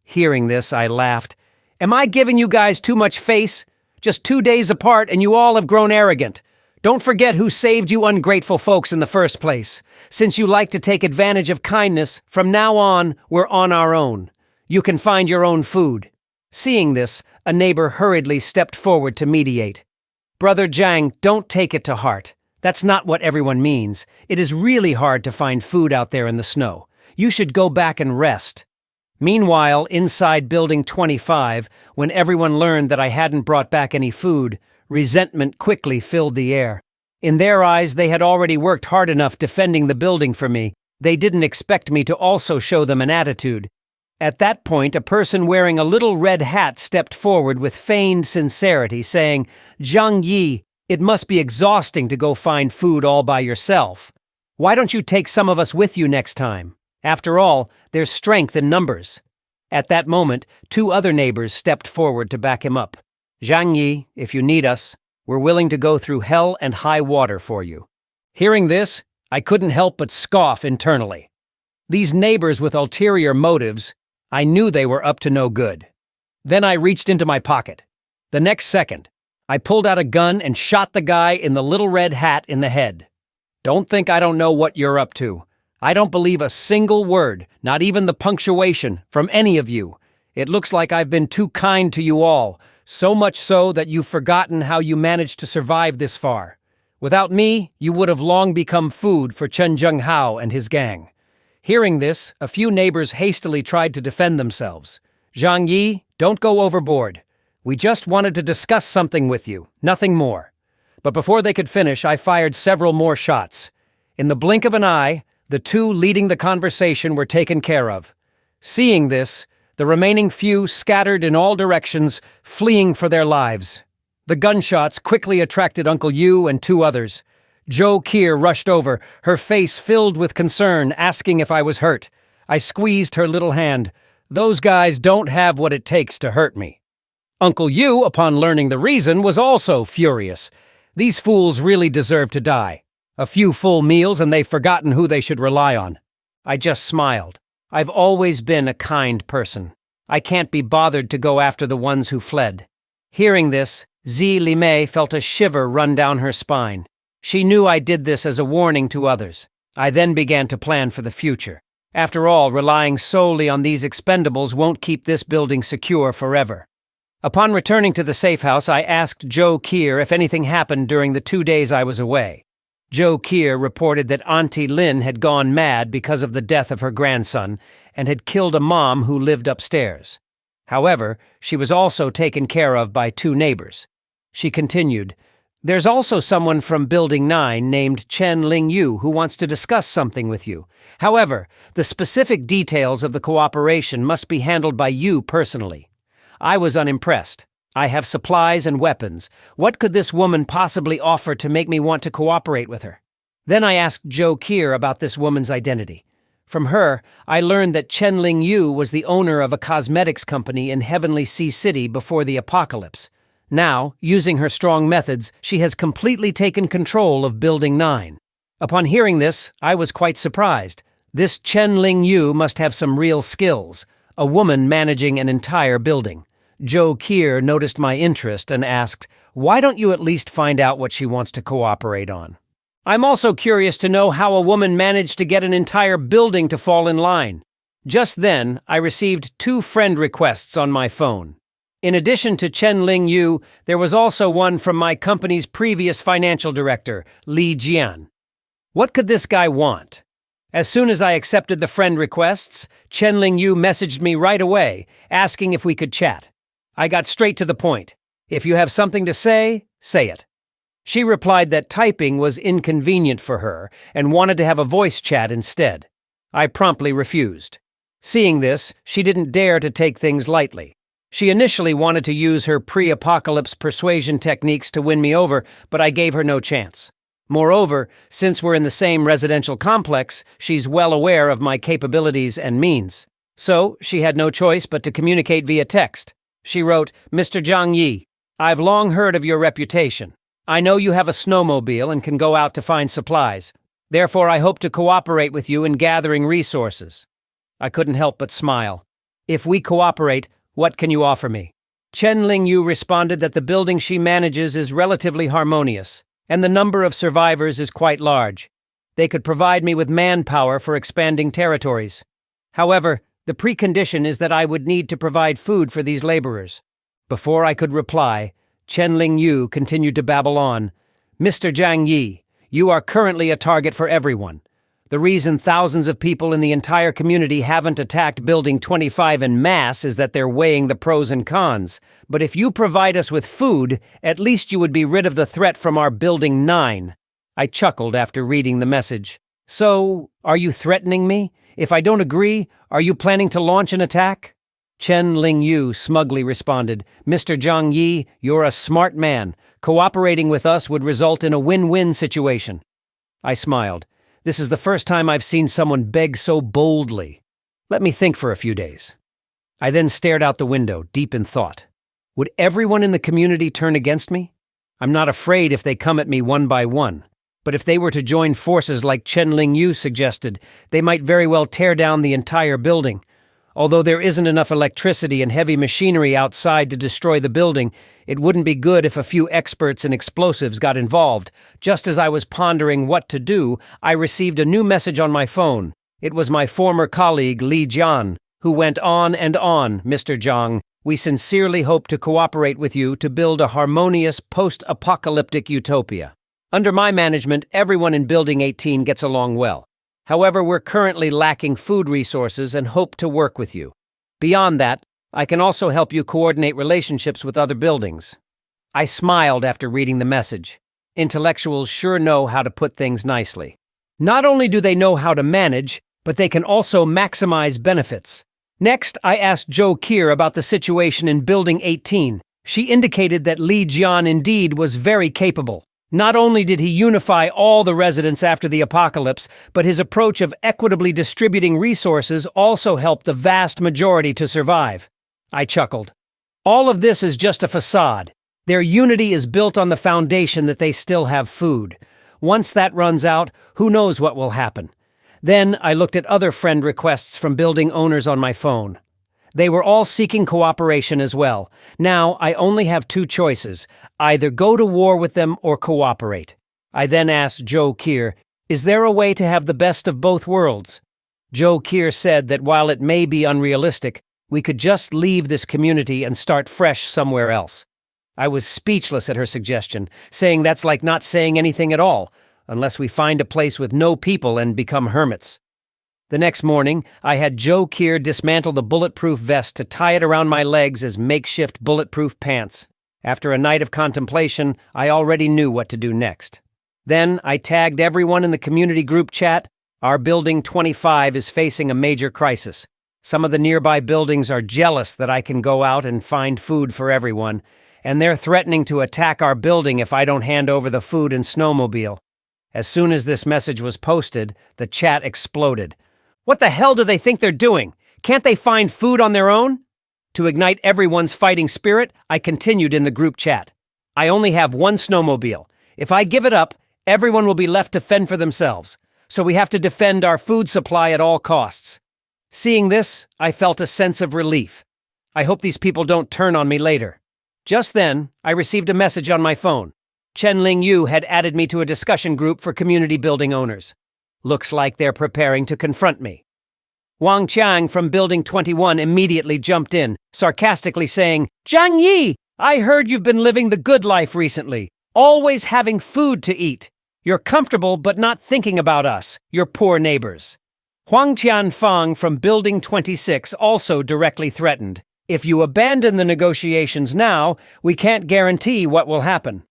Hearing this, I laughed. "Am I giving you guys too much face? Just 2 days apart and you all have grown arrogant. Don't forget who saved you ungrateful folks in the first place. Since you like to take advantage of kindness, from now on, we're on our own. You can find your own food." Seeing this, a neighbor hurriedly stepped forward to mediate. "Brother Zhang, don't take it to heart. That's not what everyone means. It is really hard to find food out there in the snow. You should go back and rest." Meanwhile, inside Building 25, when everyone learned that I hadn't brought back any food, resentment quickly filled the air. In their eyes, they had already worked hard enough defending the building for me. They didn't expect me to also show them an attitude. At that point, a person wearing a little red hat stepped forward with feigned sincerity, saying, "Zhang Yi, it must be exhausting to go find food all by yourself. Why don't you take some of us with you next time? After all, there's strength in numbers." At that moment, 2 other neighbors stepped forward to back him up. "Zhang Yi, if you need us, we're willing to go through hell and high water for you." Hearing this, I couldn't help but scoff internally. These neighbors with ulterior motives, I knew they were up to no good. Then I reached into my pocket. The next second, I pulled out a gun and shot the guy in the little red hat in the head. "Don't think I don't know what you're up to. I don't believe a single word, not even the punctuation, from any of you. It looks like I've been too kind to you all, so much so that you've forgotten how you managed to survive this far. Without me, you would have long become food for Chen Zhenghao and his gang." Hearing this, a few neighbors hastily tried to defend themselves. "Zhang Yi, don't go overboard. We just wanted to discuss something with you, nothing more." But before they could finish, I fired several more shots. In the blink of an eye, the 2 leading the conversation were taken care of. Seeing this, the remaining few scattered in all directions, fleeing for their lives. The gunshots quickly attracted Uncle Yu and 2 others. Jo Kier rushed over, her face filled with concern, asking if I was hurt. I squeezed her little hand. "Those guys don't have what it takes to hurt me." Uncle Yu, upon learning the reason, was also furious. These fools really deserve to die. A few full meals and they've forgotten who they should rely on. I just smiled. I've always been a kind person. I can't be bothered to go after the ones who fled. Hearing this, Zi Limei felt a shiver run down her spine. She knew I did this as a warning to others. I then began to plan for the future. After all, relying solely on these expendables won't keep this building secure forever. Upon returning to the safe house, I asked Jo Kier if anything happened during the 2 days I was away. Jo Kier reported that Auntie Lin had gone mad because of the death of her grandson and had killed a mom who lived upstairs. However, she was also taken care of by 2 neighbors. She continued, "There's also someone from Building 9 named Chen Lingyu who wants to discuss something with you. However, the specific details of the cooperation must be handled by you personally." I was unimpressed. I have supplies and weapons. What could this woman possibly offer to make me want to cooperate with her? Then I asked Jo Kier about this woman's identity. From her, I learned that Chen-Ling Yu was the owner of a cosmetics company in Heavenly Sea City before the apocalypse. Now, using her strong methods, she has completely taken control of Building 9. Upon hearing this, I was quite surprised. This Chen-Ling Yu must have some real skills, a woman managing an entire building. Joe Kier noticed my interest and asked, "Why don't you at least find out what she wants to cooperate on?" I'm also curious to know how a woman managed to get an entire building to fall in line. Just then, I received 2 friend requests on my phone. In addition to Chen-Ling Yu, there was also one from my company's previous financial director, Li Jian. What could this guy want? As soon as I accepted the friend requests, Chen-Ling Yu messaged me right away, asking if we could chat. I got straight to the point. If you have something to say, say it. She replied that typing was inconvenient for her and wanted to have a voice chat instead. I promptly refused. Seeing this, she didn't dare to take things lightly. She initially wanted to use her pre-apocalypse persuasion techniques to win me over, but I gave her no chance. Moreover, since we're in the same residential complex, she's well aware of my capabilities and means. So, she had no choice but to communicate via text. She wrote, "Mr. Zhang Yi, I've long heard of your reputation. I know you have a snowmobile and can go out to find supplies. Therefore, I hope to cooperate with you in gathering resources." I couldn't help but smile. "If we cooperate, what can you offer me?" Chen-Ling Yu responded that the building she manages is relatively harmonious, and the number of survivors is quite large. They could provide me with manpower for expanding territories. However, the precondition is that I would need to provide food for these laborers. Before I could reply, Chen-Ling Yu continued to babble on. "Mr. Zhang Yi, you are currently a target for everyone. The reason thousands of people in the entire community haven't attacked Building 25 en masse is that they're weighing the pros and cons. But if you provide us with food, at least you would be rid of the threat from our Building 9. I chuckled after reading the message. "So, are you threatening me? If I don't agree, are you planning to launch an attack?" Chen-Ling Yu smugly responded, "Mr. Zhang Yi, you're a smart man. Cooperating with us would result in a win-win situation." I smiled. This is the first time I've seen someone beg so boldly. Let me think for a few days. I then stared out the window, deep in thought. Would everyone in the community turn against me? I'm not afraid if they come at me one by one. But if they were to join forces like Chen-Ling Yu suggested, they might very well tear down the entire building. Although there isn't enough electricity and heavy machinery outside to destroy the building, it wouldn't be good if a few experts in explosives got involved. Just as I was pondering what to do, I received a new message on my phone. It was my former colleague Li Jian, who went on and on, "Mr. Zhang, we sincerely hope to cooperate with you to build a harmonious post-apocalyptic utopia. Under my management, everyone in Building 18 gets along well. However, we're currently lacking food resources and hope to work with you. Beyond that, I can also help you coordinate relationships with other buildings." I smiled after reading the message. Intellectuals sure know how to put things nicely. Not only do they know how to manage, but they can also maximize benefits. Next, I asked Joe Kier about the situation in Building 18. She indicated that Li Jian indeed was very capable. Not only did he unify all the residents after the apocalypse, but his approach of equitably distributing resources also helped the vast majority to survive. I chuckled. All of this is just a facade. Their unity is built on the foundation that they still have food. Once that runs out, who knows what will happen. Then I looked at other friend requests from building owners on my phone. They were all seeking cooperation as well. Now, I only have 2 choices, either go to war with them or cooperate. I then asked Joe Kier, "Is there a way to have the best of both worlds?" Joe Kier said that while it may be unrealistic, we could just leave this community and start fresh somewhere else. I was speechless at her suggestion, saying that's like not saying anything at all, unless we find a place with no people and become hermits. The next morning, I had Joe Kier dismantle the bulletproof vest to tie it around my legs as makeshift bulletproof pants. After a night of contemplation, I already knew what to do next. Then I tagged everyone in the community group chat. Our Building 25 is facing a major crisis. Some of the nearby buildings are jealous that I can go out and find food for everyone, and they're threatening to attack our building if I don't hand over the food and snowmobile. As soon as this message was posted, the chat exploded. What the hell do they think they're doing? Can't they find food on their own? To ignite everyone's fighting spirit, I continued in the group chat. I only have one snowmobile. If I give it up, everyone will be left to fend for themselves. So we have to defend our food supply at all costs. Seeing this, I felt a sense of relief. I hope these people don't turn on me later. Just then, I received a message on my phone. Chen-Ling Yu had added me to a discussion group for community building owners. Looks like they're preparing to confront me. Wang Qiang from Building 21 immediately jumped in, sarcastically saying, "Zhang Yi, I heard you've been living the good life recently, always having food to eat. You're comfortable but not thinking about us, your poor neighbors." Huang Tianfang from Building 26 also directly threatened, "If you abandon the negotiations now, we can't guarantee what will happen."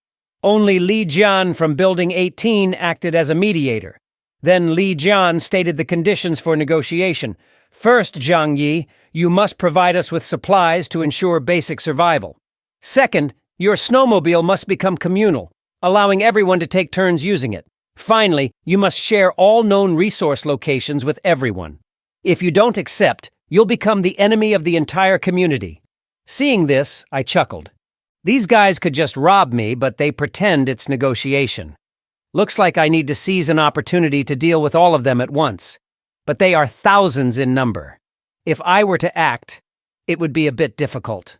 Only Li Jian from Building 18 acted as a mediator. Then Li Jian stated the conditions for negotiation. First, Zhang Yi, you must provide us with supplies to ensure basic survival. Second, your snowmobile must become communal, allowing everyone to take turns using it. Finally, you must share all known resource locations with everyone. If you don't accept, you'll become the enemy of the entire community. Seeing this, I chuckled. These guys could just rob me, but they pretend it's negotiation. Looks like I need to seize an opportunity to deal with all of them at once. But they are thousands in number. If I were to act, it would be a bit difficult.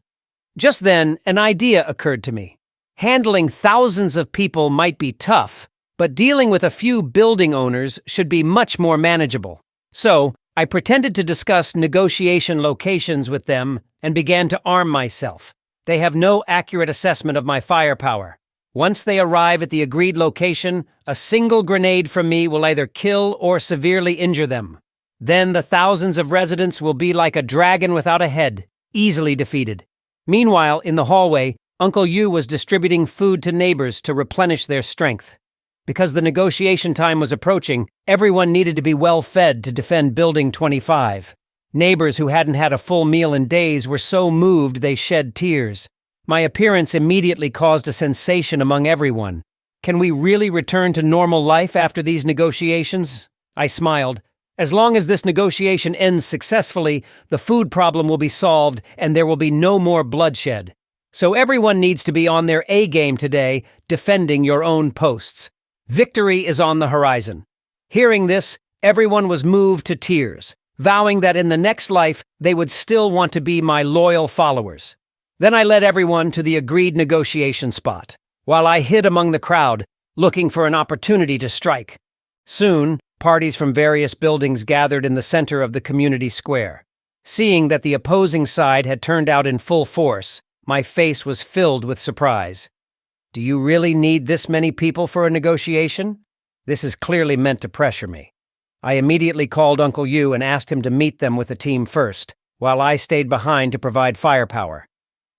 Just then, an idea occurred to me. Handling thousands of people might be tough, but dealing with a few building owners should be much more manageable. So, I pretended to discuss negotiation locations with them and began to arm myself. They have no accurate assessment of my firepower. Once they arrive at the agreed location, a single grenade from me will either kill or severely injure them. Then the thousands of residents will be like a dragon without a head, easily defeated. Meanwhile, in the hallway, Uncle Yu was distributing food to neighbors to replenish their strength. Because the negotiation time was approaching, everyone needed to be well fed to defend Building 25. Neighbors who hadn't had a full meal in days were so moved they shed tears. My appearance immediately caused a sensation among everyone. Can we really return to normal life after these negotiations? I smiled. As long as this negotiation ends successfully, the food problem will be solved and there will be no more bloodshed. So everyone needs to be on their A game today, defending your own posts. Victory is on the horizon. Hearing this, everyone was moved to tears, vowing that in the next life they would still want to be my loyal followers. Then I led everyone to the agreed negotiation spot, while I hid among the crowd, looking for an opportunity to strike. Soon, parties from various buildings gathered in the center of the community square. Seeing that the opposing side had turned out in full force, my face was filled with surprise. Do you really need this many people for a negotiation? This is clearly meant to pressure me. I immediately called Uncle Yu and asked him to meet them with the team first, while I stayed behind to provide firepower.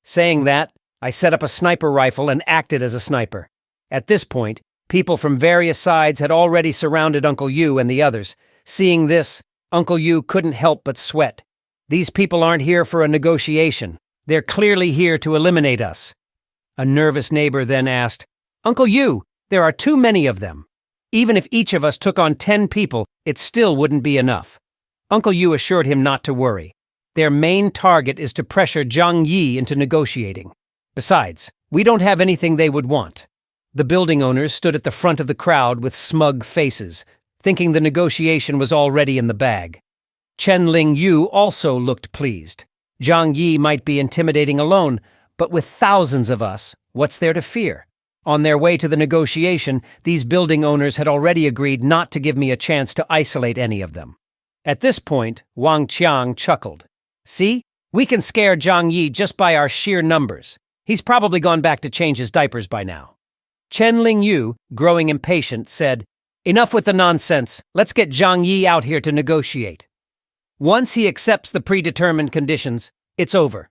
Saying that, I set up a sniper rifle and acted as a sniper. At this point, people from various sides had already surrounded Uncle Yu and the others. Seeing this, Uncle Yu couldn't help but sweat. These people aren't here for a negotiation. They're clearly here to eliminate us. A nervous neighbor then asked, "Uncle Yu, there are too many of them. Even if each of us took on 10 people, it still wouldn't be enough." Uncle Yu assured him not to worry. Their main target is to pressure Zhang Yi into negotiating. Besides, we don't have anything they would want. The building owners stood at the front of the crowd with smug faces, thinking the negotiation was already in the bag. Chen-Ling Yu also looked pleased. Zhang Yi might be intimidating alone, but with thousands of us, what's there to fear? On their way to the negotiation, these building owners had already agreed not to give me a chance to isolate any of them. At this point, Wang Qiang chuckled. "See, we can scare Zhang Yi just by our sheer numbers. He's probably gone back to change his diapers by now." Chen-Ling Yu, growing impatient, said, "Enough with the nonsense. Let's get Zhang Yi out here to negotiate. Once he accepts the predetermined conditions, it's over."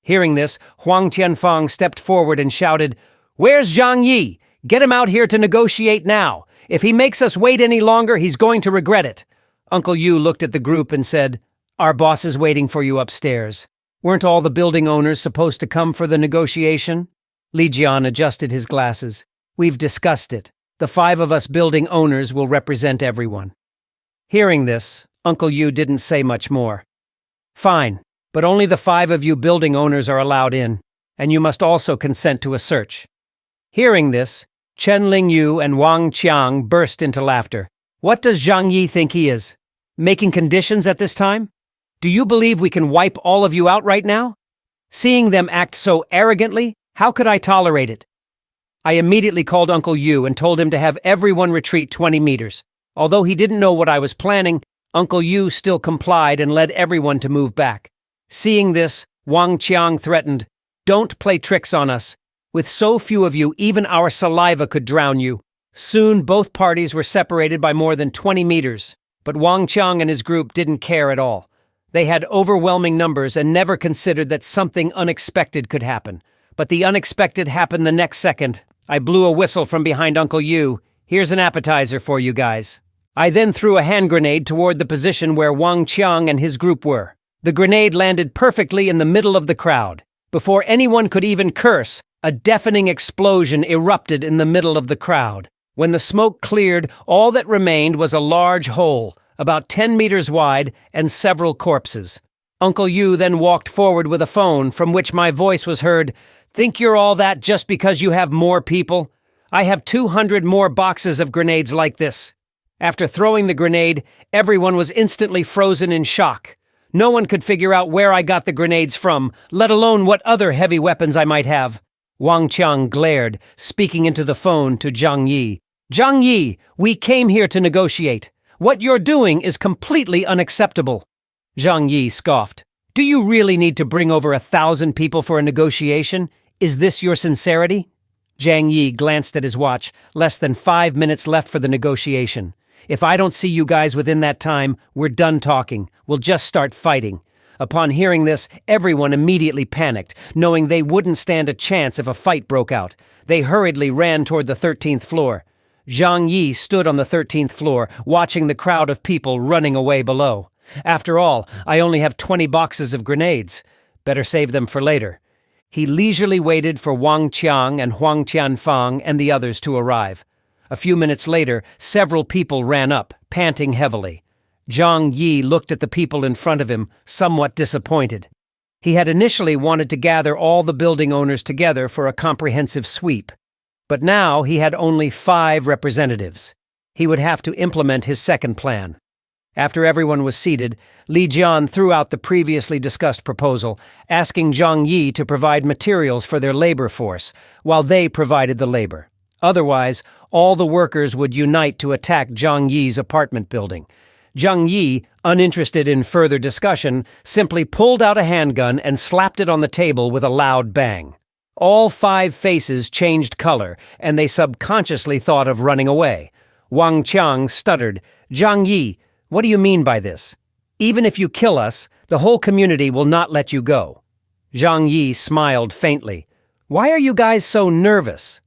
Hearing this, Huang Tianfang stepped forward and shouted, "Where's Zhang Yi? Get him out here to negotiate now. If he makes us wait any longer, he's going to regret it." Uncle Yu looked at the group and said, "Our boss is waiting for you upstairs. Weren't all the building owners supposed to come for the negotiation?" Li Jian adjusted his glasses. "We've discussed it. The 5 of us building owners will represent everyone." Hearing this, Uncle Yu didn't say much more. Fine, but only the 5 of you building owners are allowed in, and you must also consent to a search. Hearing this, Chen Lingyu and Wang Qiang burst into laughter. What does Zhang Yi think he is? Making conditions at this time? Do you believe we can wipe all of you out right now? Seeing them act so arrogantly, how could I tolerate it? I immediately called Uncle Yu and told him to have everyone retreat 20 meters. Although he didn't know what I was planning, Uncle Yu still complied and led everyone to move back. Seeing this, Wang Qiang threatened, "Don't play tricks on us. With so few of you, even our saliva could drown you." Soon, both parties were separated by more than 20 meters. But Wang Qiang and his group didn't care at all. They had overwhelming numbers and never considered that something unexpected could happen. But the unexpected happened the next second. I blew a whistle from behind Uncle Yu. "Here's an appetizer for you guys." I then threw a hand grenade toward the position where Wang Qiang and his group were. The grenade landed perfectly in the middle of the crowd. Before anyone could even curse, a deafening explosion erupted in the middle of the crowd. When the smoke cleared, all that remained was a large hole, about 10 meters wide, and several corpses. Uncle Yu then walked forward with a phone from which my voice was heard. "Think you're all that just because you have more people? I have 200 more boxes of grenades like this." After throwing the grenade, everyone was instantly frozen in shock. No one could figure out where I got the grenades from, let alone what other heavy weapons I might have. Wang Qiang glared, speaking into the phone to Zhang Yi. "Zhang Yi, we came here to negotiate. What you're doing is completely unacceptable." Zhang Yi scoffed. "Do you really need to bring over 1,000 people for a negotiation? Is this your sincerity?" Zhang Yi glanced at his watch. Less than 5 minutes left for the negotiation. "If I don't see you guys within that time, we're done talking. We'll just start fighting." Upon hearing this, everyone immediately panicked, knowing they wouldn't stand a chance if a fight broke out. They hurriedly ran toward the 13th floor. Zhang Yi stood on the 13th floor, watching the crowd of people running away below. After all, I only have 20 boxes of grenades. Better save them for later. He leisurely waited for Wang Qiang and Huang Tianfang and the others to arrive. A few minutes later, several people ran up, panting heavily. Zhang Yi looked at the people in front of him, somewhat disappointed. He had initially wanted to gather all the building owners together for a comprehensive sweep. But now he had only 5 representatives. He would have to implement his second plan. After everyone was seated, Li Jian threw out the previously discussed proposal, asking Zhang Yi to provide materials for their labor force, while they provided the labor. Otherwise, all the workers would unite to attack Zhang Yi's apartment building. Zhang Yi, uninterested in further discussion, simply pulled out a handgun and slapped it on the table with a loud bang. All 5 faces changed color, and they subconsciously thought of running away. Wang Qiang stuttered, "Zhang Yi, what do you mean by this? Even if you kill us, the whole community will not let you go." Zhang Yi smiled faintly. "Why are you guys so nervous?"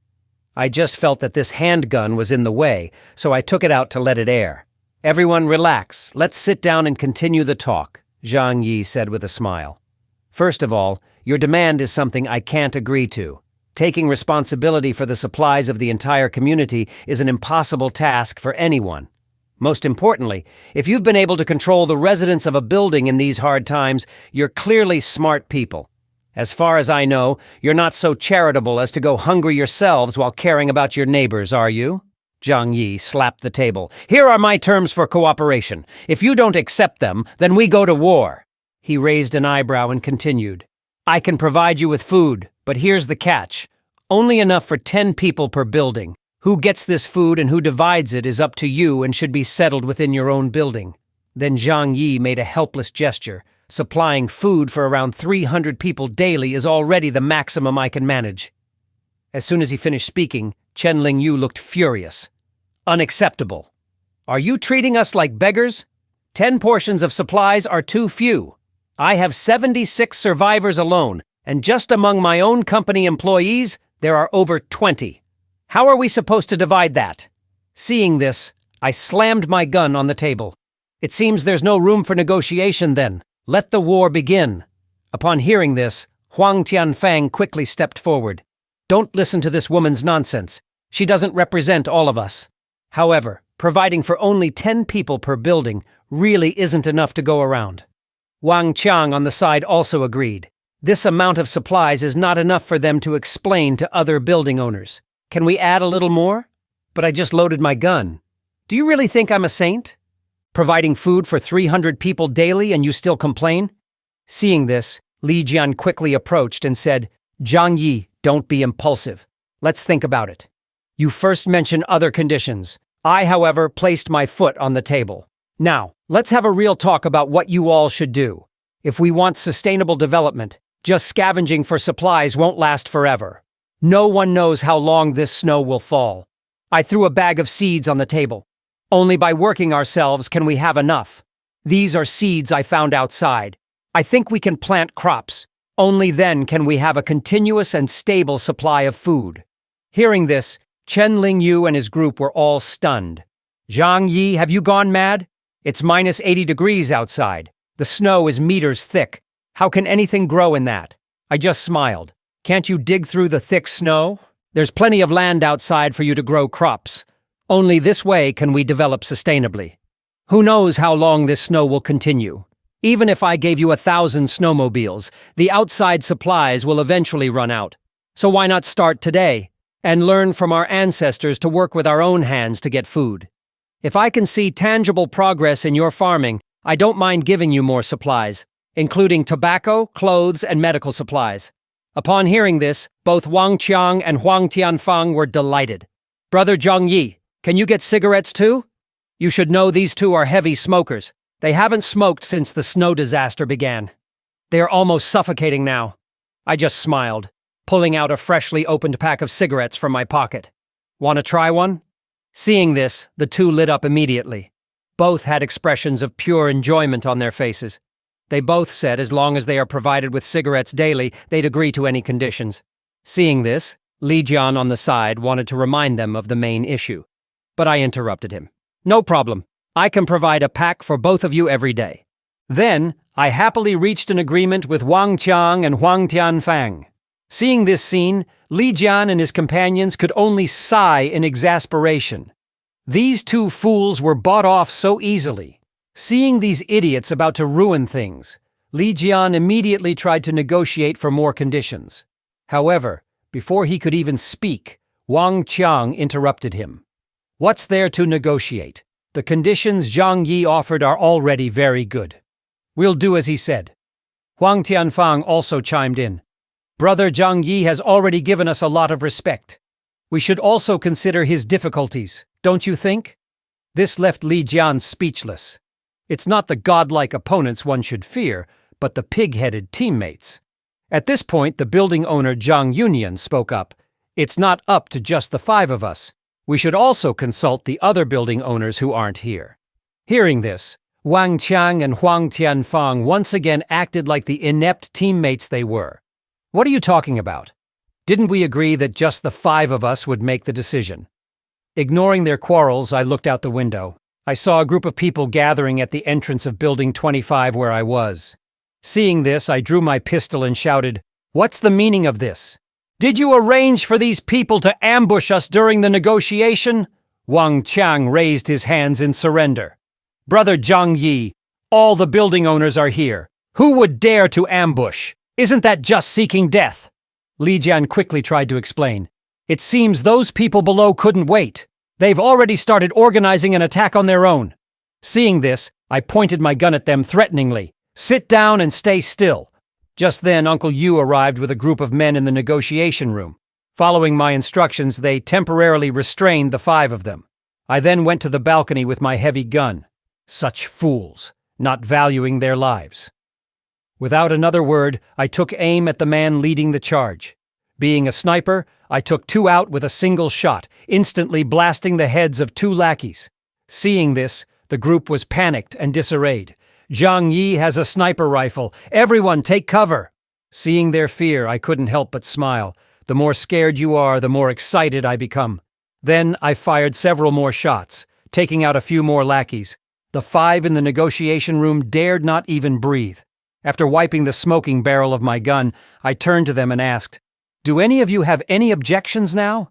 I just felt that this handgun was in the way, so I took it out to let it air. "Everyone relax. Let's sit down and continue the talk," Zhang Yi said with a smile. "First of all, your demand is something I can't agree to. Taking responsibility for the supplies of the entire community is an impossible task for anyone. Most importantly, if you've been able to control the residents of a building in these hard times, you're clearly smart people. As far as I know, you're not so charitable as to go hungry yourselves while caring about your neighbors, are you?" Zhang Yi slapped the table. "Here are my terms for cooperation. If you don't accept them, then we go to war." He raised an eyebrow and continued. "I can provide you with food, but here's the catch. Only enough for 10 people per building. Who gets this food and who divides it is up to you and should be settled within your own building." Then Zhang Yi made a helpless gesture. "Supplying food for around 300 people daily is already the maximum I can manage." As soon as he finished speaking, Chen Lingyu looked furious. "Unacceptable. Are you treating us like beggars? 10 portions of supplies are too few. I have 76 survivors alone, and just among my own company employees, there are over 20. How are we supposed to divide that?" Seeing this, I slammed my gun on the table. "It seems there's no room for negotiation then. Let the war begin." Upon hearing this, Huang Tianfang quickly stepped forward. "Don't listen to this woman's nonsense. She doesn't represent all of us. However, providing for only 10 people per building really isn't enough to go around. Wang Qiang on the side also agreed. This amount of supplies is not enough for them to explain to other building owners. Can we add a little more? But I just loaded my gun. Do you really think I'm a saint? Providing food for 300 people daily and you still complain? Seeing this, Li Jian quickly approached and said, Zhang Yi, don't be impulsive. Let's think about it. You first mention other conditions. I, however, placed my foot on the table. Now, let's have a real talk about what you all should do. If we want sustainable development, just scavenging for supplies won't last forever. No one knows how long this snow will fall. I threw a bag of seeds on the table. Only by working ourselves can we have enough. These are seeds I found outside. I think we can plant crops. Only then can we have a continuous and stable supply of food. Hearing this, Chen Lingyu and his group were all stunned. Zhang Yi, have you gone mad? It's minus 80 degrees outside. The snow is meters thick. How can anything grow in that? I just smiled. Can't you dig through the thick snow? There's plenty of land outside for you to grow crops. Only this way can we develop sustainably. Who knows how long this snow will continue? Even if I gave you 1,000 snowmobiles, the outside supplies will eventually run out. So why not start today and learn from our ancestors to work with our own hands to get food? If I can see tangible progress in your farming, I don't mind giving you more supplies, including tobacco, clothes, and medical supplies. Upon hearing this, both Wang Qiang and Huang Tianfang were delighted. Brother Zhang Yi, can you get cigarettes too? You should know these two are heavy smokers. They haven't smoked since the snow disaster began. They are almost suffocating now. I just smiled, pulling out a freshly opened pack of cigarettes from my pocket. Want to try one? Seeing this, the two lit up immediately. Both had expressions of pure enjoyment on their faces. They both said as long as they are provided with cigarettes daily, they'd agree to any conditions. Seeing this, Li Jian on the side wanted to remind them of the main issue. But I interrupted him. No problem. I can provide a pack for both of you every day. Then, I happily reached an agreement with Wang Qiang and Huang Tianfang. Seeing this scene, Li Jian and his companions could only sigh in exasperation. These two fools were bought off so easily. Seeing these idiots about to ruin things, Li Jian immediately tried to negotiate for more conditions. However, before he could even speak, Wang Qiang interrupted him. What's there to negotiate? The conditions Zhang Yi offered are already very good. We'll do as he said. Huang Tianfang also chimed in. Brother Zhang Yi has already given us a lot of respect. We should also consider his difficulties, don't you think? This left Li Jian speechless. It's not the godlike opponents one should fear, but the pig-headed teammates. At this point, the building owner Zhang Yunyan spoke up. It's not up to just the 5 of us. We should also consult the other building owners who aren't here. Hearing this, Wang Qiang and Huang Tianfang once again acted like the inept teammates they were. What are you talking about? Didn't we agree that just the 5 of us would make the decision? Ignoring their quarrels, I looked out the window. I saw a group of people gathering at the entrance of Building 25 where I was. Seeing this, I drew my pistol and shouted, "What's the meaning of this? Did you arrange for these people to ambush us during the negotiation?" Wang Qiang raised his hands in surrender. Brother Zhang Yi, all the building owners are here. Who would dare to ambush? Isn't that just seeking death? Li Jian quickly tried to explain. It seems those people below couldn't wait. They've already started organizing an attack on their own. Seeing this, I pointed my gun at them threateningly. Sit down and stay still. Just then, Uncle Yu arrived with a group of men in the negotiation room. Following my instructions, they temporarily restrained the 5 of them. I then went to the balcony with my heavy gun. Such fools, not valuing their lives. Without another word, I took aim at the man leading the charge. Being a sniper, I took 2 out with a single shot, instantly blasting the heads of 2 lackeys. Seeing this, the group was panicked and disarrayed. Zhang Yi has a sniper rifle. Everyone take cover. Seeing their fear, I couldn't help but smile. The more scared you are, the more excited I become. Then I fired several more shots, taking out a few more lackeys. The 5 in the negotiation room dared not even breathe. After wiping the smoking barrel of my gun, I turned to them and asked, "Do any of you have any objections now?"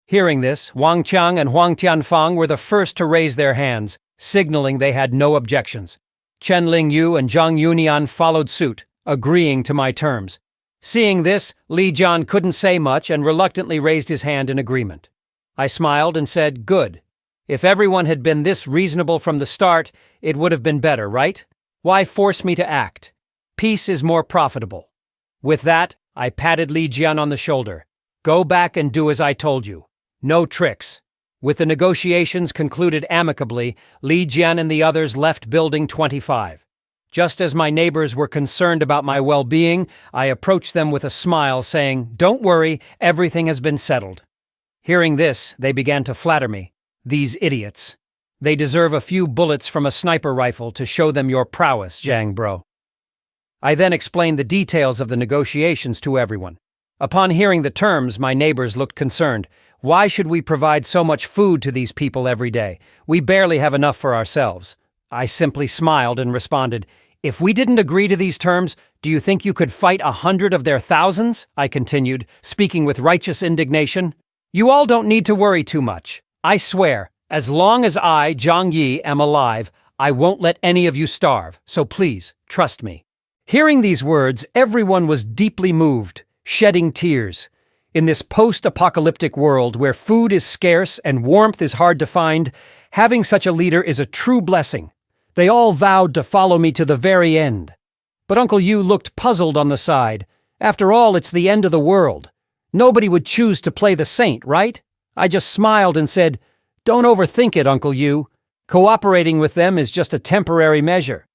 Hearing this, Wang Qiang and Huang Tianfang were the first to raise their hands. signaling they had no objections. Chen Lingyu and Zhang Yunian followed suit, agreeing to my terms. Seeing this, Li Jian couldn't say much and reluctantly raised his hand in agreement. I smiled and said, "Good. If everyone had been this reasonable from the start, it would have been better, right? Why force me to act? Peace is more profitable." With that, I patted Li Jian on the shoulder. "Go back and do as I told you. No tricks." With the negotiations concluded amicably, Li Jian and the others left Building 25. Just as my neighbors were concerned about my well-being, I approached them with a smile, saying, "Don't worry, everything has been settled." Hearing this, they began to flatter me. These idiots. They deserve a few bullets from a sniper rifle to show them your prowess, Zhang bro. I then explained the details of the negotiations to everyone. Upon hearing the terms, my neighbors looked concerned. Why should we provide so much food to these people every day? We barely have enough for ourselves. I simply smiled and responded, "If we didn't agree to these terms, do you think you could fight 100 of their thousands?" I continued, speaking with righteous indignation. "You all don't need to worry too much. I swear, as long as I, Zhang Yi, am alive, I won't let any of you starve, so please, trust me." Hearing these words, everyone was deeply moved, shedding tears. In this post-apocalyptic world where food is scarce and warmth is hard to find, having such a leader is a true blessing. They all vowed to follow me to the very end. But Uncle Yu looked puzzled on the side. After all, it's the end of the world. Nobody would choose to play the saint, right? I just smiled and said, "Don't overthink it, Uncle Yu. Cooperating with them is just a temporary measure."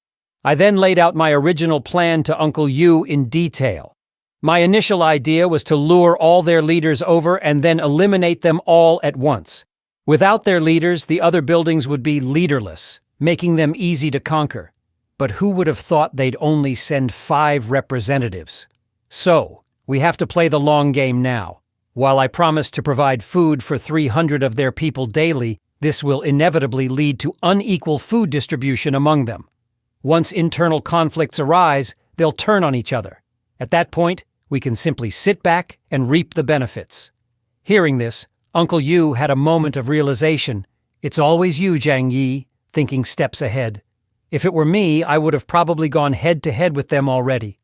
I then laid out my original plan to Uncle Yu in detail. My initial idea was to lure all their leaders over and then eliminate them all at once. Without their leaders, the other buildings would be leaderless, making them easy to conquer. But who would have thought they'd only send 5 representatives? So, we have to play the long game now. While I promise to provide food for 300 of their people daily, this will inevitably lead to unequal food distribution among them. Once internal conflicts arise, they'll turn on each other. At that point, we can simply sit back and reap the benefits. Hearing this, Uncle Yu had a moment of realization. It's always you, Zhang Yi, thinking steps ahead. If it were me, I would have probably gone head-to-head with them already.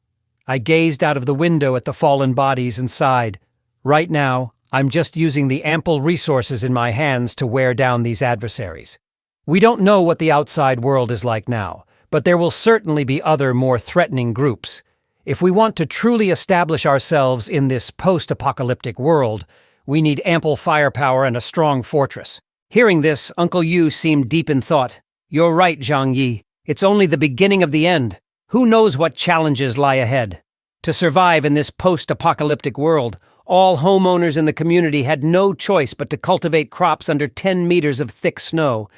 I gazed out of the window at the fallen bodies and sighed. Right now, I'm just using the ample resources in my hands to wear down these adversaries. We don't know what the outside world is like now, but there will certainly be other more threatening groups. If we want to truly establish ourselves in this post-apocalyptic world, we need ample firepower and a strong fortress. Hearing this, Uncle Yu seemed deep in thought. You're right, Zhang Yi. It's only the beginning of the end. Who knows what challenges lie ahead? To survive in this post-apocalyptic world, all homeowners in the community had no choice but to cultivate crops under 10 meters of thick snow.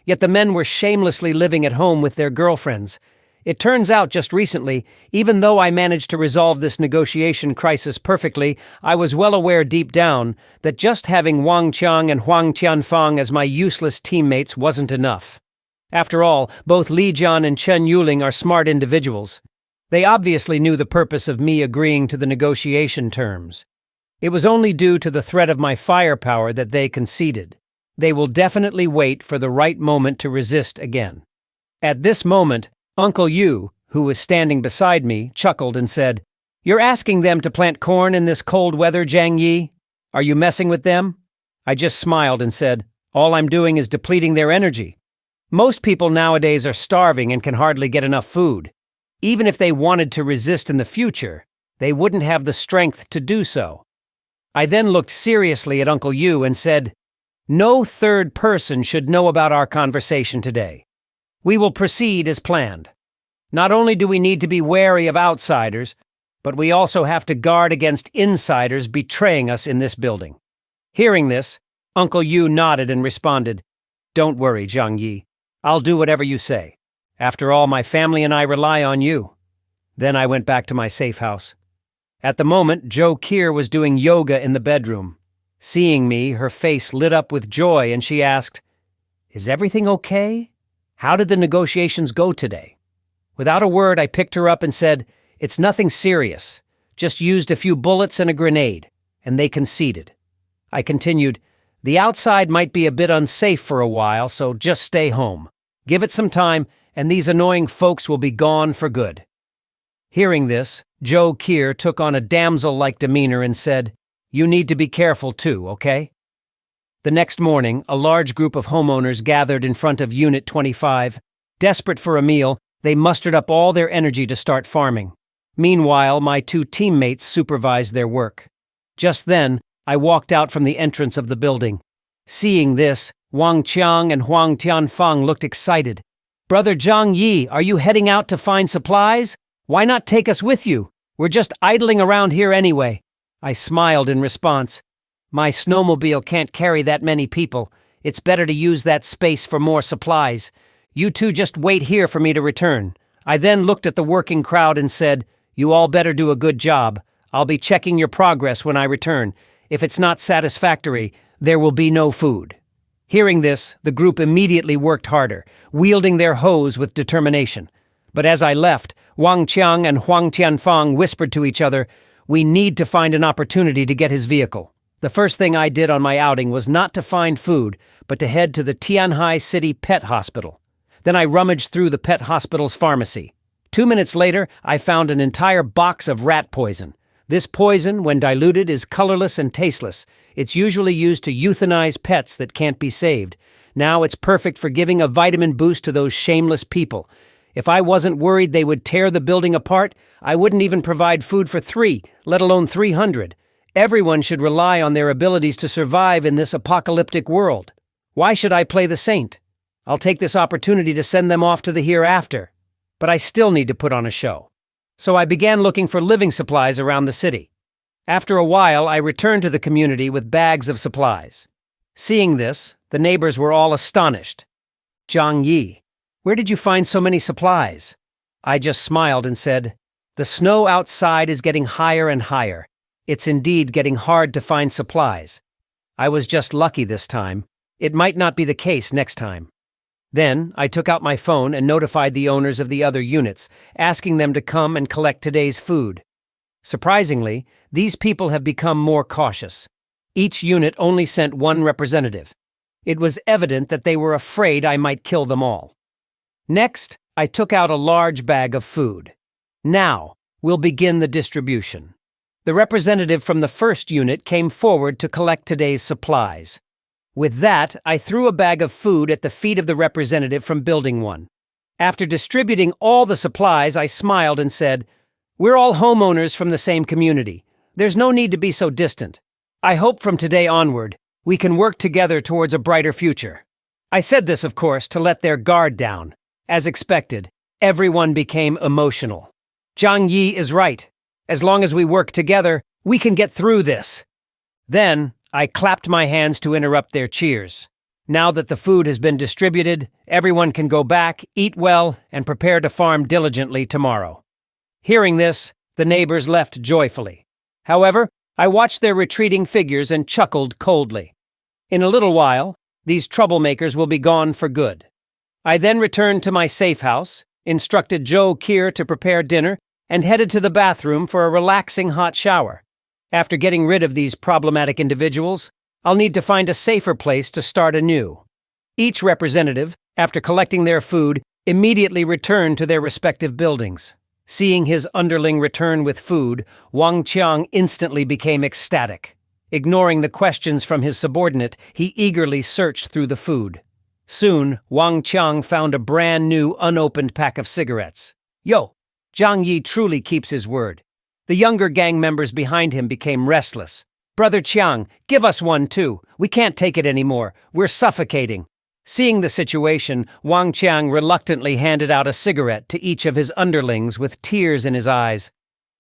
Yet the men were shamelessly living at home with their girlfriends. It turns out just recently, even though I managed to resolve this negotiation crisis perfectly, I was well aware deep down that just having Wang Qiang and Huang Tianfang as my useless teammates wasn't enough. After all, both Li Jian and Chen Yuling are smart individuals. They obviously knew the purpose of me agreeing to the negotiation terms. It was only due to the threat of my firepower that they conceded. They will definitely wait for the right moment to resist again. At this moment, Uncle Yu, who was standing beside me, chuckled and said, "You're asking them to plant corn in this cold weather, Zhang Yi? Are you messing with them?" I just smiled and said, "All I'm doing is depleting their energy. Most people nowadays are starving and can hardly get enough food. Even if they wanted to resist in the future, they wouldn't have the strength to do so." I then looked seriously at Uncle Yu and said, "No third person should know about our conversation today. We will proceed as planned. Not only do we need to be wary of outsiders, but we also have to guard against insiders betraying us in this building." Hearing this, Uncle Yu nodded and responded, "Don't worry, Zhang Yi. I'll do whatever you say. After all, my family and I rely on you." Then I went back to my safe house. At the moment, Jo Kier was doing yoga in the bedroom. Seeing me, her face lit up with joy and she asked, "Is everything okay? How did the negotiations go today?" Without a word, I picked her up and said, "It's nothing serious. Just used a few bullets and a grenade, and they conceded." I continued, "The outside might be a bit unsafe for a while, so just stay home. Give it some time, and these annoying folks will be gone for good." Hearing this, Joe Keir took on a damsel-like demeanor and said, "You need to be careful too, okay?" The next morning, a large group of homeowners gathered in front of Unit 25. Desperate for a meal, they mustered up all their energy to start farming. Meanwhile, my two teammates supervised their work. Just then, I walked out from the entrance of the building. Seeing this, Wang Qiang and Huang Tianfang looked excited. "Brother Zhang Yi, are you heading out to find supplies? Why not take us with you? We're just idling around here anyway." I smiled in response. "My snowmobile can't carry that many people. It's better to use that space for more supplies. You two just wait here for me to return." I then looked at the working crowd and said, "You all better do a good job. I'll be checking your progress when I return. If it's not satisfactory, there will be no food." Hearing this, the group immediately worked harder, wielding their hoes with determination. But as I left, Wang Qiang and Huang Tianfang whispered to each other, "We need to find an opportunity to get his vehicle." The first thing I did on my outing was not to find food, but to head to the Tianhai City Pet Hospital. Then I rummaged through the pet hospital's pharmacy. 2 minutes later, I found an entire box of rat poison. This poison, when diluted, is colorless and tasteless. It's usually used to euthanize pets that can't be saved. Now it's perfect for giving a vitamin boost to those shameless people. If I wasn't worried they would tear the building apart, I wouldn't even provide food for 3, let alone 300. Everyone should rely on their abilities to survive in this apocalyptic world. Why should I play the saint? I'll take this opportunity to send them off to the hereafter. But I still need to put on a show. So I began looking for living supplies around the city. After a while, I returned to the community with bags of supplies. Seeing this, the neighbors were all astonished. "Zhang Yi, where did you find so many supplies?" I just smiled and said, "The snow outside is getting higher and higher. It's indeed getting hard to find supplies. I was just lucky this time. It might not be the case next time." Then, I took out my phone and notified the owners of the other units, asking them to come and collect today's food. Surprisingly, these people have become more cautious. Each unit only sent one representative. It was evident that they were afraid I might kill them all. Next, I took out a large bag of food. Now, we'll begin the distribution. The representative from the first unit came forward to collect today's supplies. With that, I threw a bag of food at the feet of the representative from Building 1. After distributing all the supplies, I smiled and said, "We're all homeowners from the same community. There's no need to be so distant. I hope from today onward, we can work together towards a brighter future." I said this, of course, to let their guard down. As expected, everyone became emotional. Zhang Yi is right. As long as we work together, we can get through this. Then, I clapped my hands to interrupt their cheers. Now that the food has been distributed, everyone can go back, eat well, and prepare to farm diligently tomorrow. Hearing this, the neighbors left joyfully. However, I watched their retreating figures and chuckled coldly. In a little while, these troublemakers will be gone for good. I then returned to my safe house, instructed Joe Keir to prepare dinner, and headed to the bathroom for a relaxing hot shower. After getting rid of these problematic individuals, I'll need to find a safer place to start anew. Each representative, after collecting their food, immediately returned to their respective buildings. Seeing his underling return with food, Wang Qiang instantly became ecstatic. Ignoring the questions from his subordinate, he eagerly searched through the food. Soon, Wang Qiang found a brand new, unopened pack of cigarettes. "Yo, Zhang Yi truly keeps his word." The younger gang members behind him became restless. "Brother Qiang, give us one too. We can't take it anymore. We're suffocating." Seeing the situation, Wang Qiang reluctantly handed out a cigarette to each of his underlings with tears in his eyes.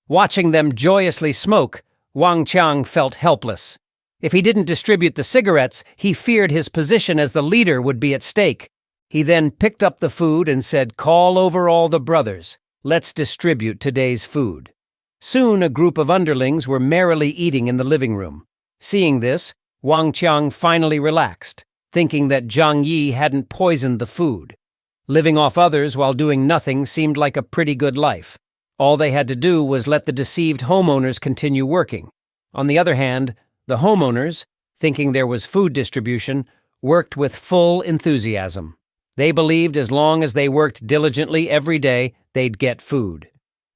Watching them joyously smoke, Wang Qiang felt helpless. If he didn't distribute the cigarettes, he feared his position as the leader would be at stake. He then picked up the food and said, "Call over all the brothers. Let's distribute today's food." Soon a group of underlings were merrily eating in the living room. Seeing this, Wang Qiang finally relaxed, thinking that Zhang Yi hadn't poisoned the food. Living off others while doing nothing seemed like a pretty good life. All they had to do was let the deceived homeowners continue working. On the other hand, the homeowners, thinking there was food distribution, worked with full enthusiasm. They believed as long as they worked diligently every day, they'd get food.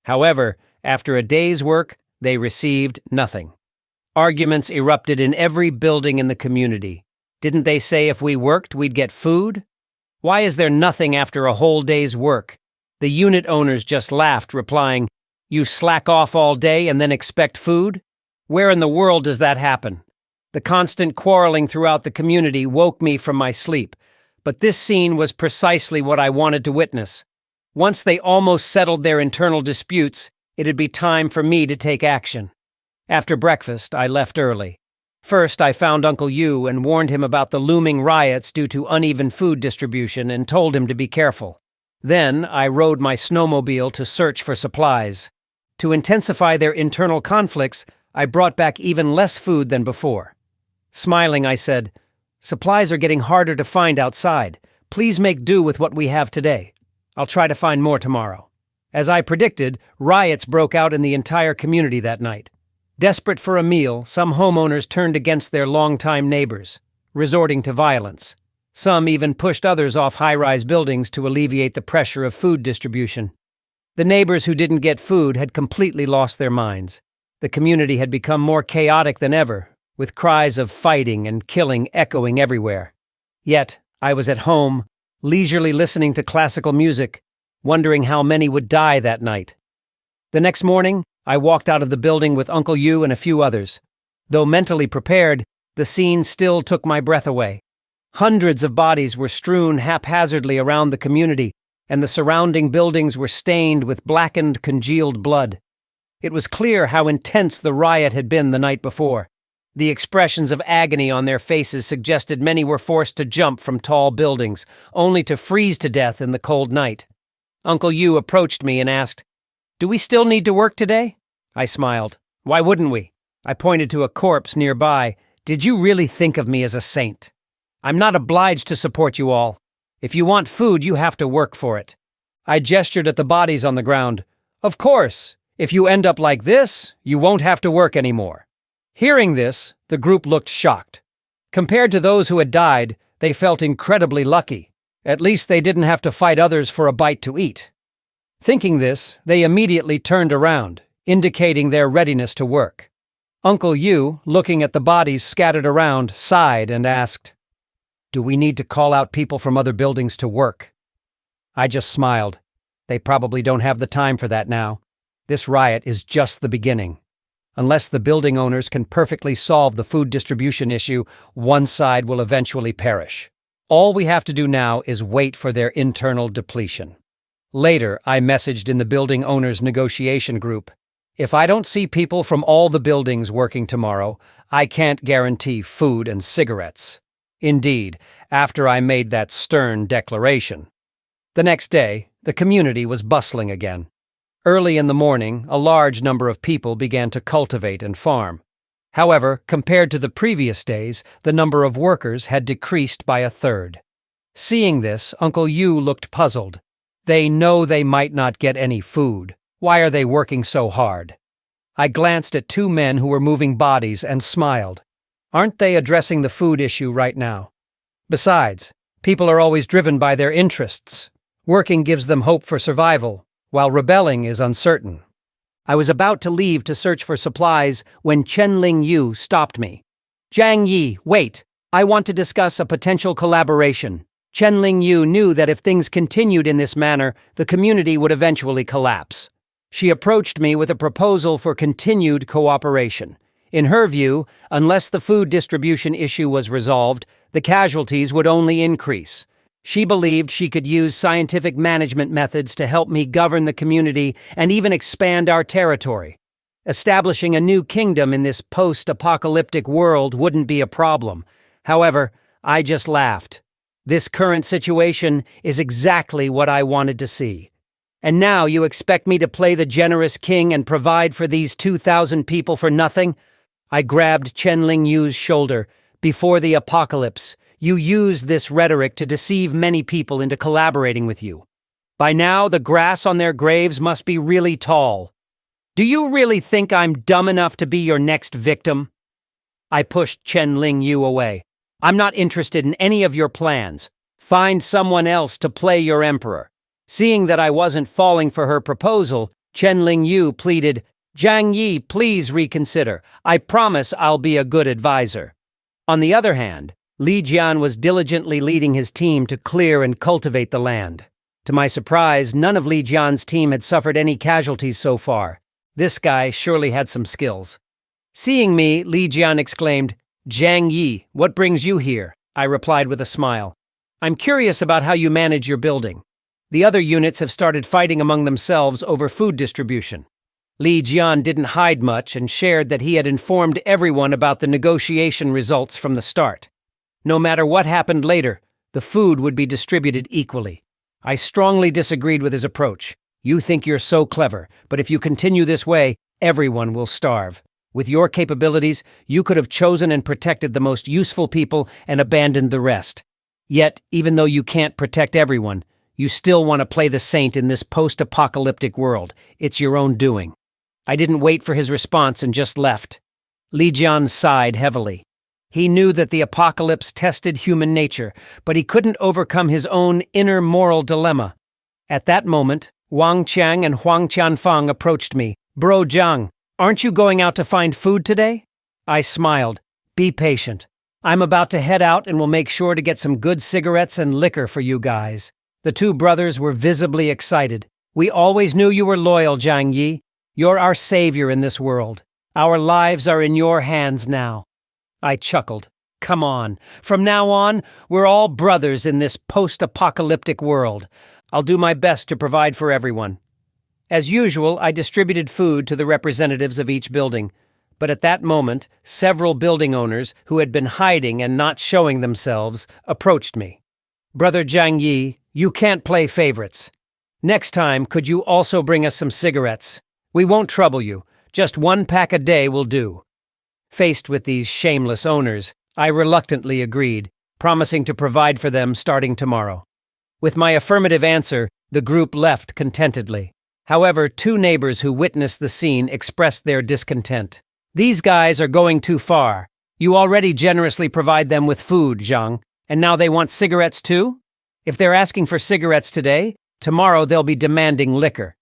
However, after a day's work, they received nothing. Arguments erupted in every building in the community. Didn't they say if we worked, we'd get food? Why is there nothing after a whole day's work? The unit owners just laughed, replying, "You slack off all day and then expect food? Where in the world does that happen?" The constant quarreling throughout the community woke me from my sleep, but this scene was precisely what I wanted to witness. Once they almost settled their internal disputes, it'd be time for me to take action. After breakfast, I left early. First, I found Uncle Yu and warned him about the looming riots due to uneven food distribution and told him to be careful. Then, I rode my snowmobile to search for supplies. To intensify their internal conflicts, I brought back even less food than before. Smiling, I said, "Supplies are getting harder to find outside. Please make do with what we have today. I'll try to find more tomorrow." As I predicted, riots broke out in the entire community that night. Desperate for a meal, some homeowners turned against their longtime neighbors, resorting to violence. Some even pushed others off high-rise buildings to alleviate the pressure of food distribution. The neighbors who didn't get food had completely lost their minds. The community had become more chaotic than ever, with cries of fighting and killing echoing everywhere. Yet, I was at home, leisurely listening to classical music, wondering how many would die that night. The next morning, I walked out of the building with Uncle Yu and a few others. Though mentally prepared, the scene still took my breath away. Hundreds of bodies were strewn haphazardly around the community, and the surrounding buildings were stained with blackened, congealed blood. It was clear how intense the riot had been the night before. The expressions of agony on their faces suggested many were forced to jump from tall buildings, only to freeze to death in the cold night. Uncle Yu approached me and asked, "Do we still need to work today?" I smiled. "Why wouldn't we?" I pointed to a corpse nearby. "Did you really think of me as a saint? I'm not obliged to support you all. If you want food, you have to work for it." I gestured at the bodies on the ground. "Of course, if you end up like this, you won't have to work anymore." Hearing this, the group looked shocked. Compared to those who had died, they felt incredibly lucky. At least they didn't have to fight others for a bite to eat. Thinking this, they immediately turned around, indicating their readiness to work. Uncle Yu, looking at the bodies scattered around, sighed and asked, "Do we need to call out people from other buildings to work?" I just smiled. They probably don't have the time for that now. This riot is just the beginning. Unless the building owners can perfectly solve the food distribution issue, one side will eventually perish. All we have to do now is wait for their internal depletion. Later, I messaged in the building owners' negotiation group, "If I don't see people from all the buildings working tomorrow, I can't guarantee food and cigarettes." Indeed, after I made that stern declaration. The next day, the community was bustling again. Early in the morning, a large number of people began to cultivate and farm. However, compared to the previous days, the number of workers had decreased by a third. Seeing this, Uncle Yu looked puzzled. They know they might not get any food. Why are they working so hard? I glanced at two men who were moving bodies and smiled. Aren't they addressing the food issue right now? Besides, people are always driven by their interests. Working gives them hope for survival, while rebelling is uncertain. I was about to leave to search for supplies when Chen-Ling Yu stopped me. "Jiang Yi, wait. I want to discuss a potential collaboration." Chen-Ling Yu knew that if things continued in this manner, the community would eventually collapse. She approached me with a proposal for continued cooperation. In her view, unless the food distribution issue was resolved, the casualties would only increase. She believed she could use scientific management methods to help me govern the community and even expand our territory. Establishing a new kingdom in this post-apocalyptic world wouldn't be a problem. However, I just laughed. This current situation is exactly what I wanted to see. And now you expect me to play the generous king and provide for these 2,000 people for nothing? I grabbed Chen-Ling Yu's shoulder. "Before the apocalypse, you used this rhetoric to deceive many people into collaborating with you. By now, the grass on their graves must be really tall. Do you really think I'm dumb enough to be your next victim?" I pushed Chen-Ling Yu away. "I'm not interested in any of your plans. Find someone else to play your emperor. Seeing that I wasn't falling for her proposal, Chen Lingyu pleaded, Zhang Yi, please reconsider. I promise I'll be a good advisor. On the other hand, Li Jian was diligently leading his team to clear and cultivate the land. To my surprise, none of Li Jian's team had suffered any casualties so far. This guy surely had some skills. Seeing me, Li Jian exclaimed, Zhang Yi, what brings you here? I replied with a smile. I'm curious about how you manage your building. The other units have started fighting among themselves over food distribution. Li Jian didn't hide much and shared that he had informed everyone about the negotiation results from the start. No matter what happened later, the food would be distributed equally. I strongly disagreed with his approach. You think you're so clever, but if you continue this way, everyone will starve. With your capabilities, you could have chosen and protected the most useful people and abandoned the rest. Yet, even though you can't protect everyone, you still want to play the saint in this post-apocalyptic world. It's your own doing. I didn't wait for his response and just left. Li Jian sighed heavily. He knew that the apocalypse tested human nature, but he couldn't overcome his own inner moral dilemma. At that moment, Wang Qiang and Huang Qianfang approached me. Bro Zhang, aren't you going out to find food today? I smiled. Be patient. I'm about to head out and will make sure to get some good cigarettes and liquor for you guys. The two brothers were visibly excited. We always knew you were loyal, Zhang Yi. You're our savior in this world. Our lives are in your hands now. I chuckled. Come on. From now on, we're all brothers in this post-apocalyptic world. I'll do my best to provide for everyone. As usual, I distributed food to the representatives of each building. But at that moment, several building owners who had been hiding and not showing themselves approached me. Brother Zhang Yi, you can't play favorites. Next time, could you also bring us some cigarettes? We won't trouble you. Just 1 pack a day will do. Faced with these shameless owners, I reluctantly agreed, promising to provide for them starting tomorrow. With my affirmative answer, the group left contentedly. However, 2 neighbors who witnessed the scene expressed their discontent. These guys are going too far. You already generously provide them with food, Zhang, and now they want cigarettes too? If they're asking for cigarettes today, tomorrow they'll be demanding liquor.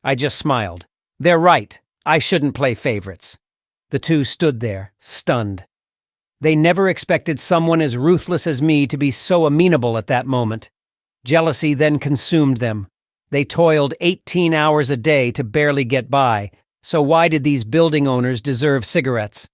I just smiled. They're right. I shouldn't play favorites. The 2 stood there, stunned. They never expected someone as ruthless as me to be so amenable at that moment. Jealousy then consumed them. They toiled 18 hours a day to barely get by, so why did these building owners deserve cigarettes?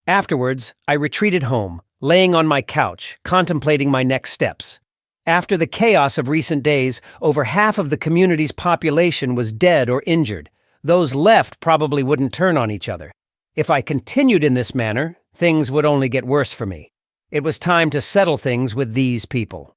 Afterwards, I retreated home, laying on my couch, contemplating my next steps. After the chaos of recent days, over half of the community's population was dead or injured. Those left probably wouldn't turn on each other. If I continued in this manner, things would only get worse for me. It was time to settle things with these people.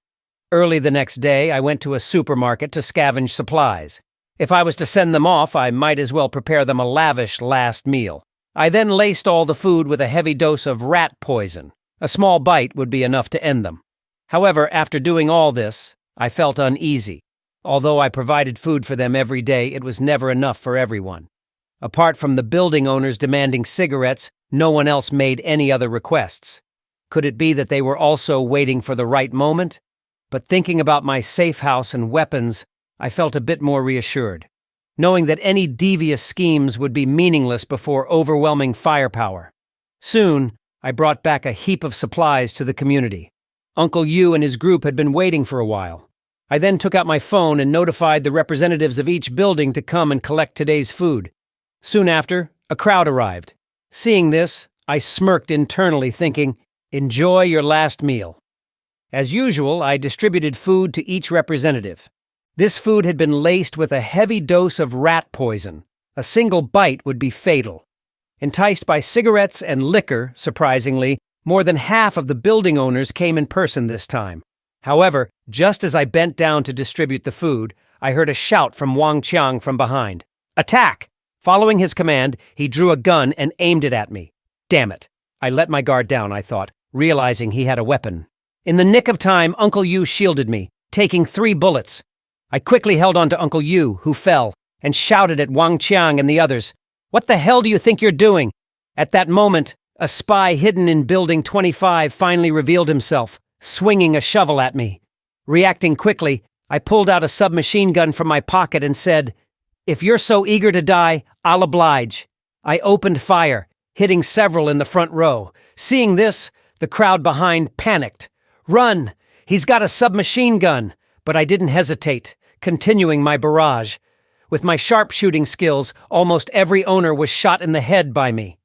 Early the next day, I went to a supermarket to scavenge supplies. If I was to send them off, I might as well prepare them a lavish last meal. I then laced all the food with a heavy dose of rat poison. A small bite would be enough to end them. However, after doing all this, I felt uneasy. Although I provided food for them every day, it was never enough for everyone. Apart from the building owners demanding cigarettes, no one else made any other requests. Could it be that they were also waiting for the right moment? But thinking about my safe house and weapons, I felt a bit more reassured, knowing that any devious schemes would be meaningless before overwhelming firepower. Soon, I brought back a heap of supplies to the community. Uncle Yu and his group had been waiting for a while. I then took out my phone and notified the representatives of each building to come and collect today's food. Soon after, a crowd arrived. Seeing this, I smirked internally, thinking, enjoy your last meal. As usual, I distributed food to each representative. This food had been laced with a heavy dose of rat poison. A single bite would be fatal. Enticed by cigarettes and liquor, surprisingly, more than half of the building owners came in person this time. However, just as I bent down to distribute the food, I heard a shout from Wang Qiang from behind. Attack! Following his command, he drew a gun and aimed it at me. Damn it. I let my guard down, I thought, realizing he had a weapon. In the nick of time, Uncle Yu shielded me, taking 3 bullets. I quickly held on to Uncle Yu, who fell, and shouted at Wang Qiang and the others, "What the hell do you think you're doing?" At that moment, a spy hidden in Building 25 finally revealed himself, swinging a shovel at me. Reacting quickly, I pulled out a submachine gun from my pocket and said, "If you're so eager to die, I'll oblige." I opened fire, hitting several in the front row. Seeing this, the crowd behind panicked. "Run! He's got a submachine gun!" But I didn't hesitate, continuing my barrage. With my sharpshooting skills, almost every owner was shot in the head by me.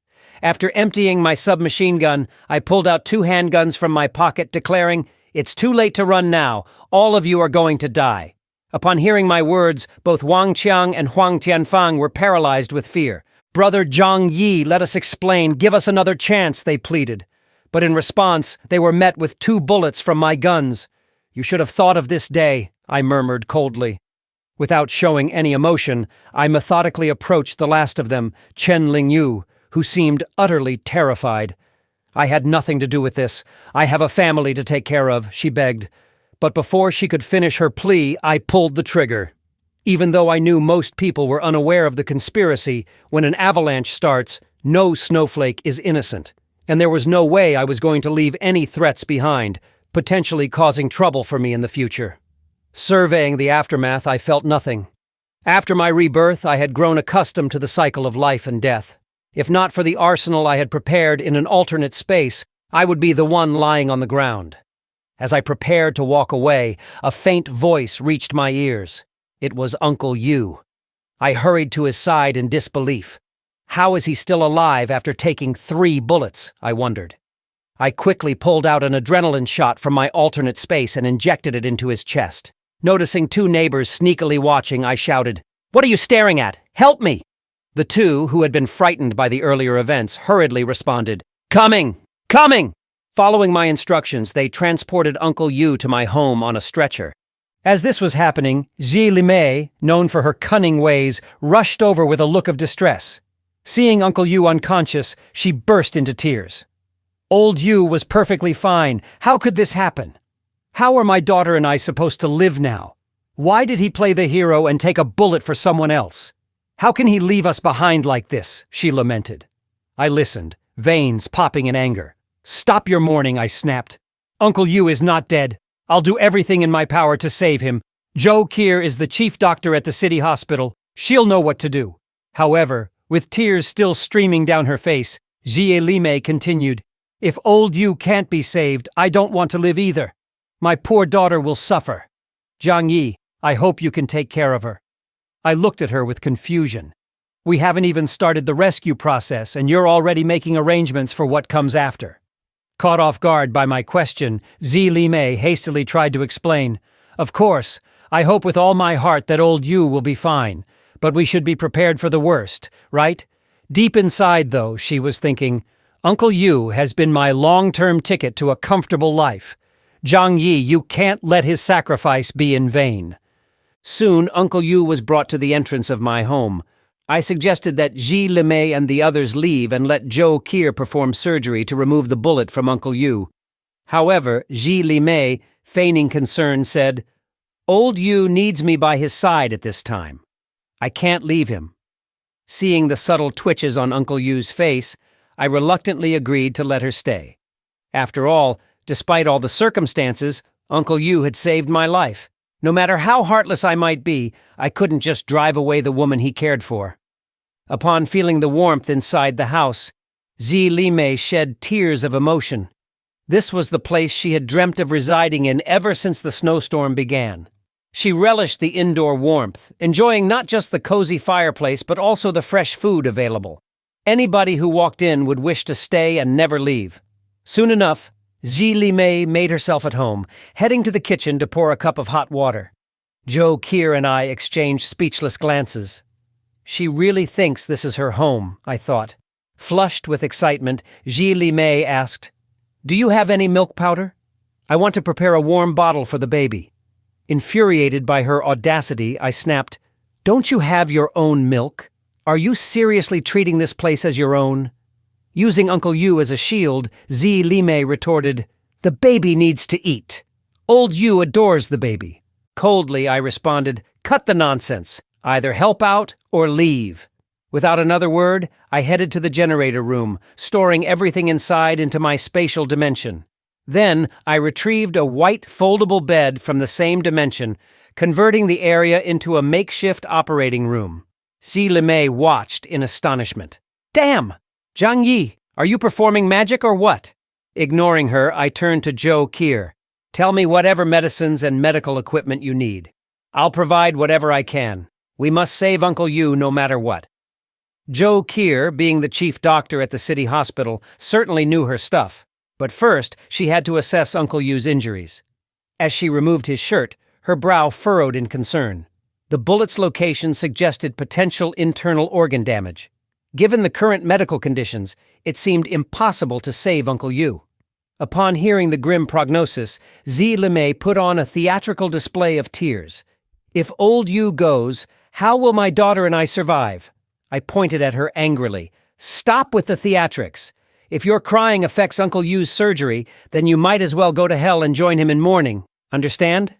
After emptying my submachine gun, I pulled out 2 handguns from my pocket, declaring, "It's too late to run now. All of you are going to die." Upon hearing my words, both Wang Qiang and Huang Tianfang were paralyzed with fear. "Brother Zhang Yi, let us explain. Give us another chance," they pleaded. But in response, they were met with 2 bullets from my guns. "You should have thought of this day," I murmured coldly. Without showing any emotion, I methodically approached the last of them, Chen Lingyu, who seemed utterly terrified. "I had nothing to do with this. I have a family to take care of," she begged. But before she could finish her plea, I pulled the trigger. Even though I knew most people were unaware of the conspiracy, when an avalanche starts, no snowflake is innocent. And there was no way I was going to leave any threats behind, potentially causing trouble for me in the future. Surveying the aftermath, I felt nothing. After my rebirth, I had grown accustomed to the cycle of life and death. If not for the arsenal I had prepared in an alternate space, I would be the one lying on the ground. As I prepared to walk away, a faint voice reached my ears. It was Uncle Yu. I hurried to his side in disbelief. How is he still alive after taking 3 bullets? I wondered. I quickly pulled out an adrenaline shot from my alternate space and injected it into his chest. Noticing 2 neighbors sneakily watching, I shouted, "What are you staring at? Help me!" The 2, who had been frightened by the earlier events, hurriedly responded, "Coming! Coming!" Following my instructions, they transported Uncle Yu to my home on a stretcher. As this was happening, Ji Limei, known for her cunning ways, rushed over with a look of distress. Seeing Uncle Yu unconscious, she burst into tears. Old Yu was perfectly fine. How could this happen? How are my daughter and I supposed to live now? Why did he play the hero and take a bullet for someone else? How can he leave us behind like this? She lamented. I listened, veins popping in anger. "Stop your mourning," I snapped. "Uncle Yu is not dead. I'll do everything in my power to save him. Zhou Kier is the chief doctor at the city hospital. She'll know what to do." However, with tears still streaming down her face, Jie Limei continued, "If old Yu can't be saved, I don't want to live either. My poor daughter will suffer. Zhang Yi, I hope you can take care of her." I looked at her with confusion. "We haven't even started the rescue process, and you're already making arrangements for what comes after." Caught off guard by my question, Zi Limei hastily tried to explain, "Of course, I hope with all my heart that old Yu will be fine, but we should be prepared for the worst, right?" Deep inside, though, she was thinking, "Uncle Yu has been my long-term ticket to a comfortable life. Zhang Yi, you can't let his sacrifice be in vain." Soon, Uncle Yu was brought to the entrance of my home. I suggested that Ji Limei and the others leave and let Zhou Kier perform surgery to remove the bullet from Uncle Yu. However, Ji Limei, feigning concern, said, "Old Yu needs me by his side at this time. I can't leave him." Seeing the subtle twitches on Uncle Yu's face, I reluctantly agreed to let her stay. After all, despite all the circumstances, Uncle Yu had saved my life. No matter how heartless I might be, I couldn't just drive away the woman he cared for. Upon feeling the warmth inside the house, Zi Limei shed tears of emotion. This was the place she had dreamt of residing in ever since the snowstorm began. She relished the indoor warmth, enjoying not just the cozy fireplace but also the fresh food available. Anybody who walked in would wish to stay and never leave. Soon enough, Zi Limei made herself at home, heading to the kitchen to pour a cup of hot water. Zhou Kier and I exchanged speechless glances. She really thinks this is her home, I thought. Flushed with excitement, Zi Limei asked, "Do you have any milk powder? I want to prepare a warm bottle for the baby." Infuriated by her audacity, I snapped, "Don't you have your own milk? Are you seriously treating this place as your own?" Using Uncle Yu as a shield, Zi Limei retorted, "The baby needs to eat. Old Yu adores the baby." Coldly, I responded, "Cut the nonsense. Either help out or leave." Without another word, I headed to the generator room, storing everything inside into my spatial dimension. Then I retrieved a white foldable bed from the same dimension, converting the area into a makeshift operating room. Si Limei watched in astonishment. Damn! Zhang Yi, are you performing magic or what? Ignoring her, I turned to Zhou Qier. Tell me whatever medicines and medical equipment you need. I'll provide whatever I can. We must save Uncle Yu no matter what. Zhou Qier, being the chief doctor at the city hospital, certainly knew her stuff. But first, she had to assess Uncle Yu's injuries. As she removed his shirt, her brow furrowed in concern. The bullet's location suggested potential internal organ damage. Given the current medical conditions, it seemed impossible to save Uncle Yu. Upon hearing the grim prognosis, Si Limei put on a theatrical display of tears. If old Yu goes, how will my daughter and I survive? I pointed at her angrily. Stop with the theatrics. If your crying affects Uncle Yu's surgery, then you might as well go to hell and join him in mourning. Understand?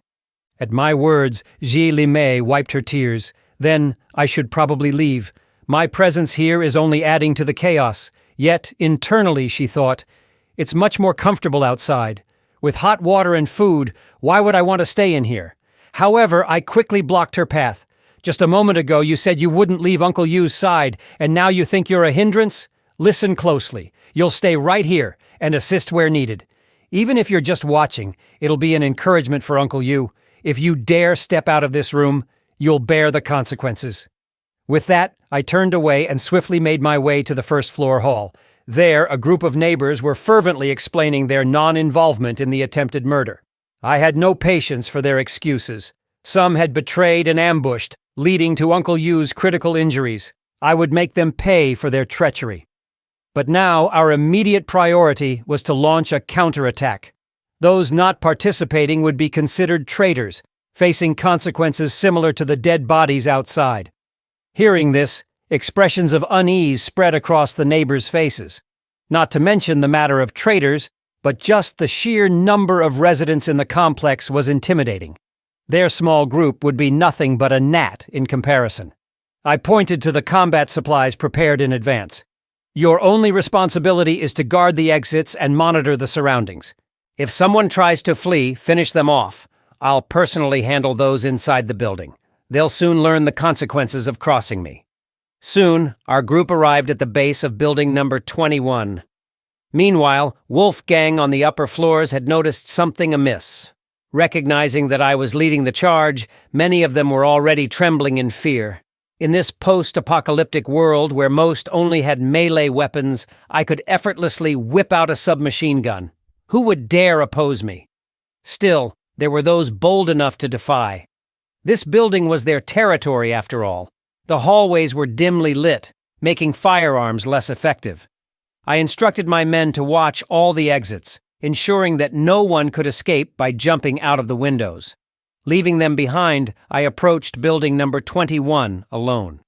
At my words, Si Limei wiped her tears. Then, I should probably leave. My presence here is only adding to the chaos. Yet, internally, she thought, it's much more comfortable outside. With hot water and food, why would I want to stay in here? However, I quickly blocked her path. Just a moment ago, you said you wouldn't leave Uncle Yu's side, and now you think you're a hindrance? Listen closely. You'll stay right here and assist where needed. Even if you're just watching, it'll be an encouragement for Uncle Yu. If you dare step out of this room, you'll bear the consequences. With that, I turned away and swiftly made my way to the first-floor hall. There, a group of neighbors were fervently explaining their non-involvement in the attempted murder. I had no patience for their excuses. Some had betrayed and ambushed, leading to Uncle Yu's critical injuries. I would make them pay for their treachery. But now our immediate priority was to launch a counterattack. Those not participating would be considered traitors, facing consequences similar to the dead bodies outside. Hearing this, expressions of unease spread across the neighbors' faces. Not to mention the matter of traitors, but just the sheer number of residents in the complex was intimidating. Their small group would be nothing but a gnat in comparison. I pointed to the combat supplies prepared in advance. Your only responsibility is to guard the exits and monitor the surroundings. If someone tries to flee, finish them off. I'll personally handle those inside the building. They'll soon learn the consequences of crossing me. Soon, our group arrived at the base of building number 21. Meanwhile, Wolfgang on the upper floors had noticed something amiss. Recognizing that I was leading the charge, many of them were already trembling in fear. In this post-apocalyptic world where most only had melee weapons, I could effortlessly whip out a submachine gun. Who would dare oppose me? Still, there were those bold enough to defy. This building was their territory, after all. The hallways were dimly lit, making firearms less effective. I instructed my men to watch all the exits, ensuring that no one could escape by jumping out of the windows. Leaving them behind, I approached building number 21 alone.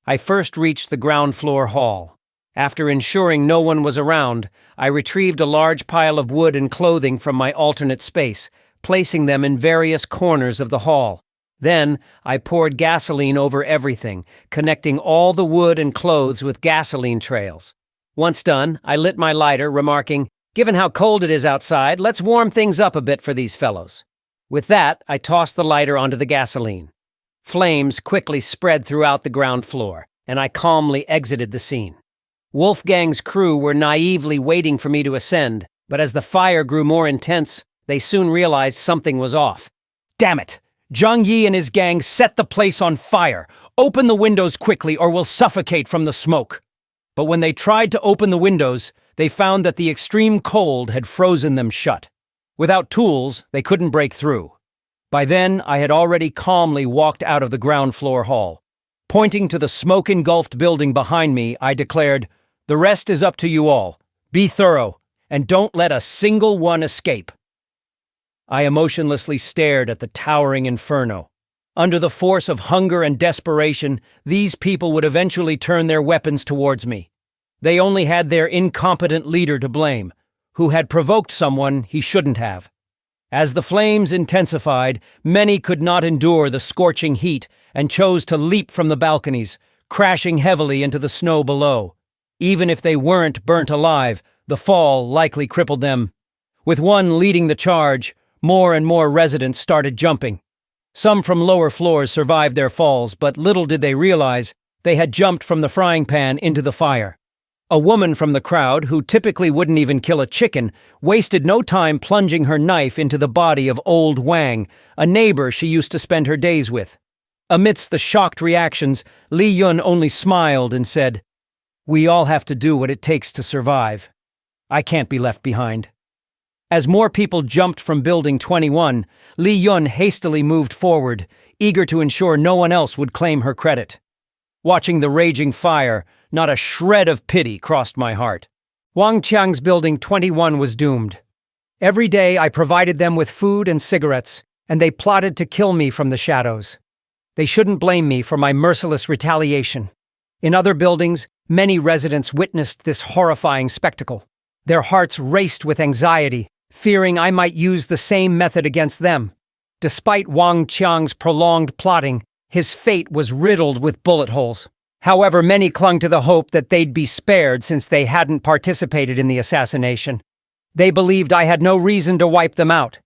I first reached the ground floor hall. After ensuring no one was around, I retrieved a large pile of wood and clothing from my alternate space, placing them in various corners of the hall. Then, I poured gasoline over everything, connecting all the wood and clothes with gasoline trails. Once done, I lit my lighter, remarking, "Given how cold it is outside, let's warm things up a bit for these fellows." With that, I tossed the lighter onto the gasoline. Flames quickly spread throughout the ground floor, and I calmly exited the scene. Wolfgang's crew were naively waiting for me to ascend, but as the fire grew more intense, they soon realized something was off. Damn it! Zhang Yi and his gang set the place on fire! Open the windows quickly or we'll suffocate from the smoke! But when they tried to open the windows, they found that the extreme cold had frozen them shut. Without tools, they couldn't break through. By then, I had already calmly walked out of the ground floor hall. Pointing to the smoke-engulfed building behind me, I declared, "The rest is up to you all. Be thorough, and don't let a single one escape." I emotionlessly stared at the towering inferno. Under the force of hunger and desperation, these people would eventually turn their weapons towards me. They only had their incompetent leader to blame, who had provoked someone he shouldn't have. As the flames intensified, many could not endure the scorching heat and chose to leap from the balconies, crashing heavily into the snow below. Even if they weren't burnt alive, the fall likely crippled them. With one leading the charge, more and more residents started jumping. Some from lower floors survived their falls, but little did they realize they had jumped from the frying pan into the fire. A woman from the crowd, who typically wouldn't even kill a chicken, wasted no time plunging her knife into the body of old Wang, a neighbor she used to spend her days with. Amidst the shocked reactions, Li Yun only smiled and said, "We all have to do what it takes to survive. I can't be left behind." As more people jumped from Building 21, Li Yun hastily moved forward, eager to ensure no one else would claim her credit. Watching the raging fire, not a shred of pity crossed my heart. Wang Qiang's Building 21 was doomed. Every day I provided them with food and cigarettes, and they plotted to kill me from the shadows. They shouldn't blame me for my merciless retaliation. In other buildings, many residents witnessed this horrifying spectacle. Their hearts raced with anxiety, fearing I might use the same method against them. Despite Wang Qiang's prolonged plotting, his fate was riddled with bullet holes. However, many clung to the hope that they'd be spared since they hadn't participated in the assassination. They believed I had no reason to wipe them out.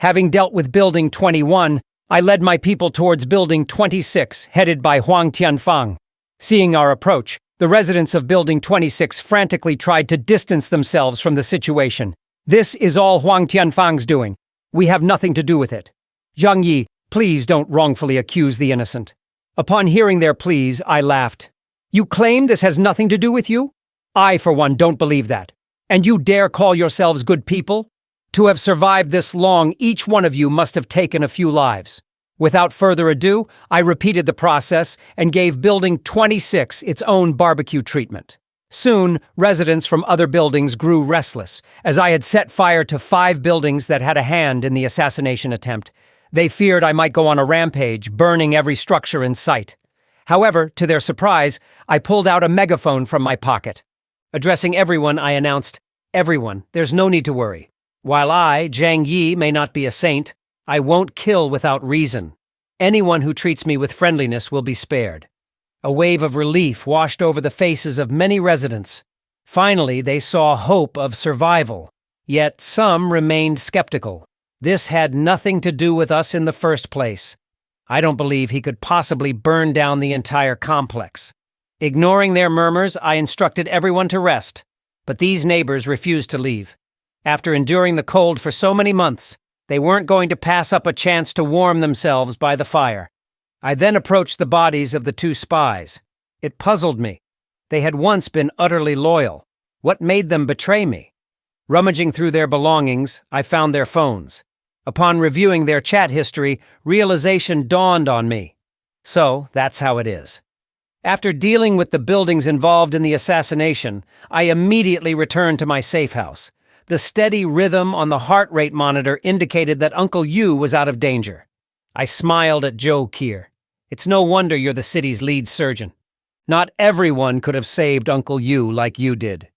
Having dealt with Building 21, I led my people towards Building 26, headed by Huang Tianfang. Seeing our approach, the residents of Building 26 frantically tried to distance themselves from the situation. "This is all Huang Tianfang's doing. We have nothing to do with it. Zhang Yi, please don't wrongfully accuse the innocent." Upon hearing their pleas, I laughed. "You claim this has nothing to do with you? I, for one, don't believe that. And you dare call yourselves good people? To have survived this long, each one of you must have taken a few lives." Without further ado, I repeated the process and gave Building 26 its own barbecue treatment. Soon, residents from other buildings grew restless, as I had set fire to 5 buildings that had a hand in the assassination attempt. They feared I might go on a rampage, burning every structure in sight. However, to their surprise, I pulled out a megaphone from my pocket. Addressing everyone, I announced, "Everyone, there's no need to worry. While I, Zhang Yi, may not be a saint, I won't kill without reason. Anyone who treats me with friendliness will be spared." A wave of relief washed over the faces of many residents. Finally, they saw hope of survival. Yet some remained skeptical. This had nothing to do with us in the first place. I don't believe he could possibly burn down the entire complex. Ignoring their murmurs, I instructed everyone to rest, but these neighbors refused to leave. After enduring the cold for so many months, they weren't going to pass up a chance to warm themselves by the fire. I then approached the bodies of the 2 spies. It puzzled me. They had once been utterly loyal. What made them betray me? Rummaging through their belongings, I found their phones. Upon reviewing their chat history, realization dawned on me. So, that's how it is. After dealing with the buildings involved in the assassination, I immediately returned to my safe house. The steady rhythm on the heart rate monitor indicated that Uncle Yu was out of danger. I smiled at Zhou Kier. "It's no wonder you're the city's lead surgeon. Not everyone could have saved Uncle Yu like you did."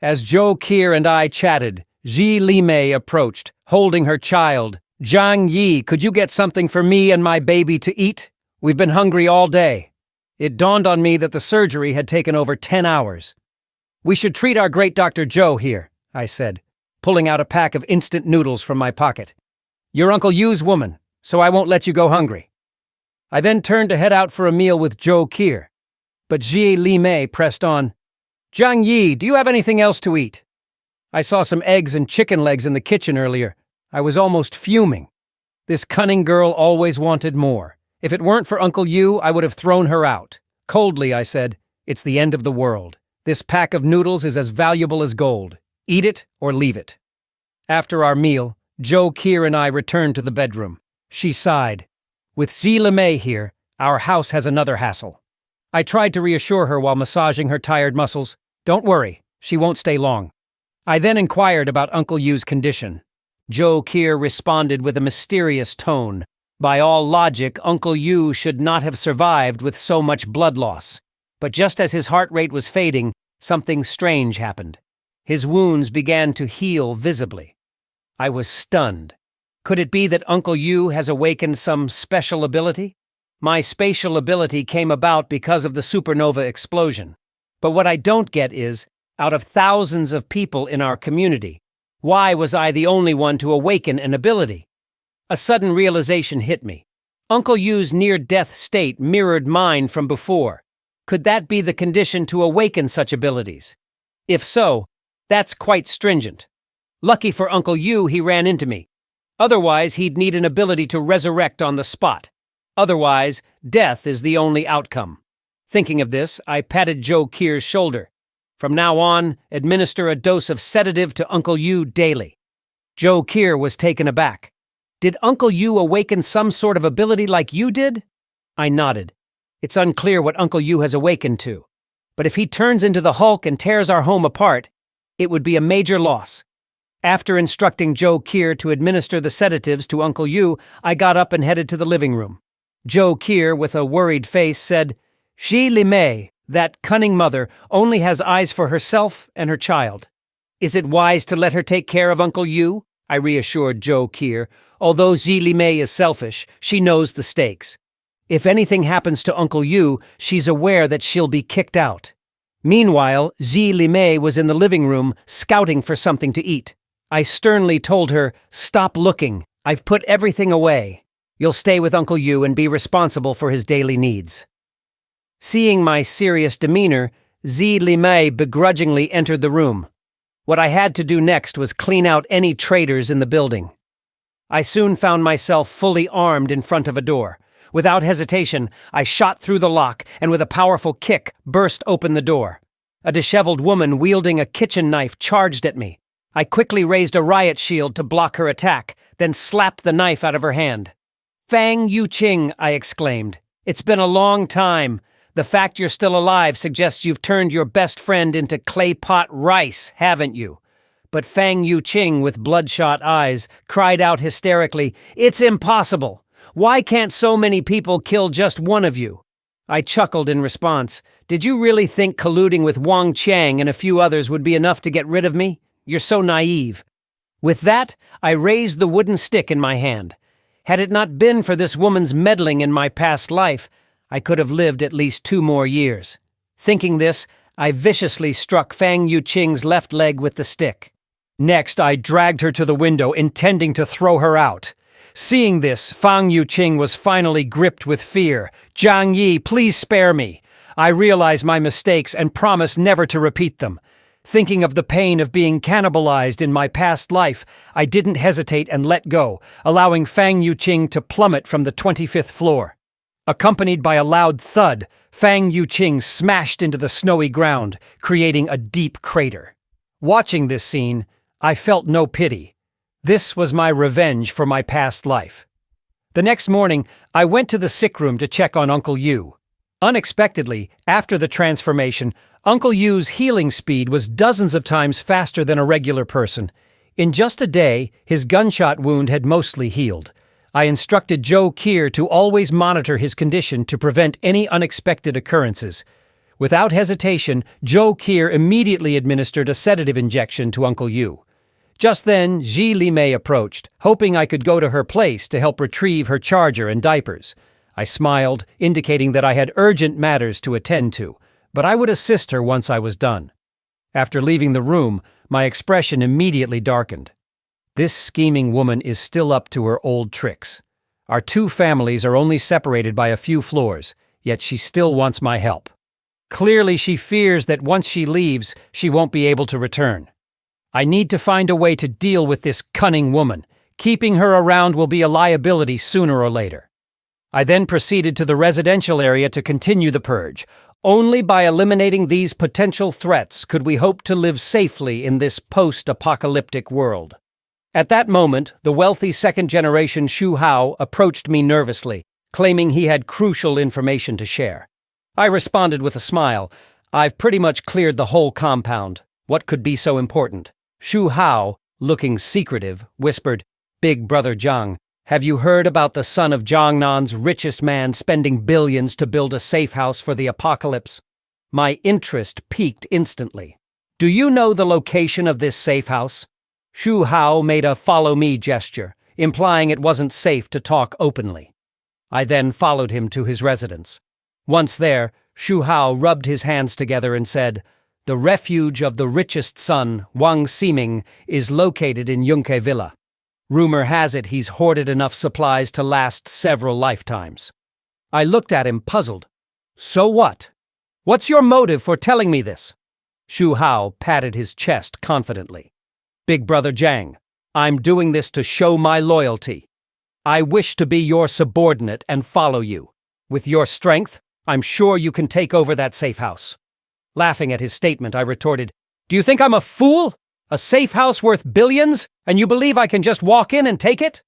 As Zhou Kier and I chatted, Ji Limei approached, holding her child. "Zhang Yi, could you get something for me and my baby to eat? We've been hungry all day." It dawned on me that the surgery had taken over 10 hours. "We should treat our great Dr. Zhou here," I said, pulling out a pack of instant noodles from my pocket. "You're Uncle Yu's woman, so I won't let you go hungry." I then turned to head out for a meal with Zhou Kier. But Ji Limei pressed on. "Zhang Yi, do you have anything else to eat? I saw some eggs and chicken legs in the kitchen earlier. I was almost fuming. This cunning girl always wanted more. If it weren't for Uncle Yu, I would have thrown her out. Coldly, I said, "It's the end of the world. This pack of noodles is as valuable as gold. Eat it or leave it." After our meal, Zhou Kier and I returned to the bedroom. She sighed. "With Ji Limei here, our house has another hassle." I tried to reassure her while massaging her tired muscles. "Don't worry, she won't stay long." I then inquired about Uncle Yu's condition. Zhou Kier responded with a mysterious tone. By all logic, Uncle Yu should not have survived with so much blood loss. But just as his heart rate was fading, something strange happened. His wounds began to heal visibly. I was stunned. Could it be that Uncle Yu has awakened some special ability? My spatial ability came about because of the supernova explosion. But what I don't get is, out of thousands of people in our community, Why was I the only one to awaken an ability? A sudden realization hit me. Uncle Yu's near-death state mirrored mine from before. Could that be the condition to awaken such abilities? If so, that's quite stringent. Lucky for Uncle Yu, he ran into me. Otherwise, he'd need an ability to resurrect on the spot. Otherwise, death is the only outcome. Thinking of this, I patted Joe Kier's shoulder. From now on, administer a dose of sedative to Uncle Yu daily. Joe Kier was taken aback. Did Uncle Yu awaken some sort of ability like you did? I nodded. It's unclear what Uncle Yu has awakened to. But if he turns into the Hulk and tears our home apart, it would be a major loss. After instructing Joe Kier to administer the sedatives to Uncle Yu, I got up and headed to the living room. Joe Kier, with a worried face, said, "Xi Li Mei, that cunning mother, only has eyes for herself and her child. Is it wise to let her take care of Uncle Yu?" I reassured Joe Kier. Although Xi Li Mei is selfish, she knows the stakes. If anything happens to Uncle Yu, she's aware that she'll be kicked out. Meanwhile, Xi Li Mei was in the living room, scouting for something to eat. I sternly told her, "Stop looking. I've put everything away. You'll stay with Uncle Yu and be responsible for his daily needs." Seeing my serious demeanor, Xi Li Mei begrudgingly entered the room. What I had to do next was clean out any traitors in the building. I soon found myself fully armed in front of a door. Without hesitation, I shot through the lock and with a powerful kick burst open the door. A disheveled woman wielding a kitchen knife charged at me. I quickly raised a riot shield to block her attack, then slapped the knife out of her hand. "Fang Yuqing," I exclaimed. "It's been a long time. The fact you're still alive suggests you've turned your best friend into clay pot rice, haven't you?" But Fang Yuqing, with bloodshot eyes, cried out hysterically, "It's impossible! Why can't so many people kill just one of you?" I chuckled in response. "Did you really think colluding with Wang Qiang and a few others would be enough to get rid of me? You're so naive." With that, I raised the wooden stick in my hand. Had it not been for this woman's meddling in my past life, I could have lived at least 2 more years. Thinking this, I viciously struck Fang Yuqing's left leg with the stick. Next, I dragged her to the window, intending to throw her out. Seeing this, Fang Yuqing was finally gripped with fear. "Jiang Yi, please spare me. I realize my mistakes and promise never to repeat them." Thinking of the pain of being cannibalized in my past life, I didn't hesitate and let go, allowing Fang Yuqing to plummet from the 25th floor. Accompanied by a loud thud, Fang Yuqing smashed into the snowy ground, creating a deep crater. Watching this scene, I felt no pity. This was my revenge for my past life. The next morning, I went to the sick room to check on Uncle Yu. Unexpectedly, after the transformation, Uncle Yu's healing speed was dozens of times faster than a regular person. In just a day, his gunshot wound had mostly healed. I instructed Joe Kier to always monitor his condition to prevent any unexpected occurrences. Without hesitation, Joe Kier immediately administered a sedative injection to Uncle Yu. Just then, Xi Li Mei approached, hoping I could go to her place to help retrieve her charger and diapers. I smiled, indicating that I had urgent matters to attend to, but I would assist her once I was done. After leaving the room, my expression immediately darkened. This scheming woman is still up to her old tricks. Our 2 families are only separated by a few floors, yet she still wants my help. Clearly, she fears that once she leaves, she won't be able to return. I need to find a way to deal with this cunning woman. Keeping her around will be a liability sooner or later. I then proceeded to the residential area to continue the purge. Only by eliminating these potential threats could we hope to live safely in this post-apocalyptic world. At that moment, the wealthy second-generation Xu Hao approached me nervously, claiming he had crucial information to share. I responded with a smile. "I've pretty much cleared the whole compound. What could be so important?" Xu Hao, looking secretive, whispered, "Big Brother Zhang, have you heard about the son of Jiangnan's richest man spending billions to build a safe house for the apocalypse?" My interest piqued instantly. "Do you know the location of this safe house?" Xu Hao made a follow-me gesture, implying it wasn't safe to talk openly. I then followed him to his residence. Once there, Xu Hao rubbed his hands together and said, The refuge of the richest son, Wang Ximing, is located in Yunke Villa. Rumor has it he's hoarded enough supplies to last several lifetimes. I looked at him, puzzled. So what? What's your motive for telling me this? Shu Hao patted his chest confidently. Big Brother Jiang, I'm doing this to show my loyalty. I wish to be your subordinate and follow you. With your strength, I'm sure you can take over that safe house. Laughing at his statement, I retorted, Do you think I'm a fool? A safe house worth billions, and you believe I can just walk in and take it?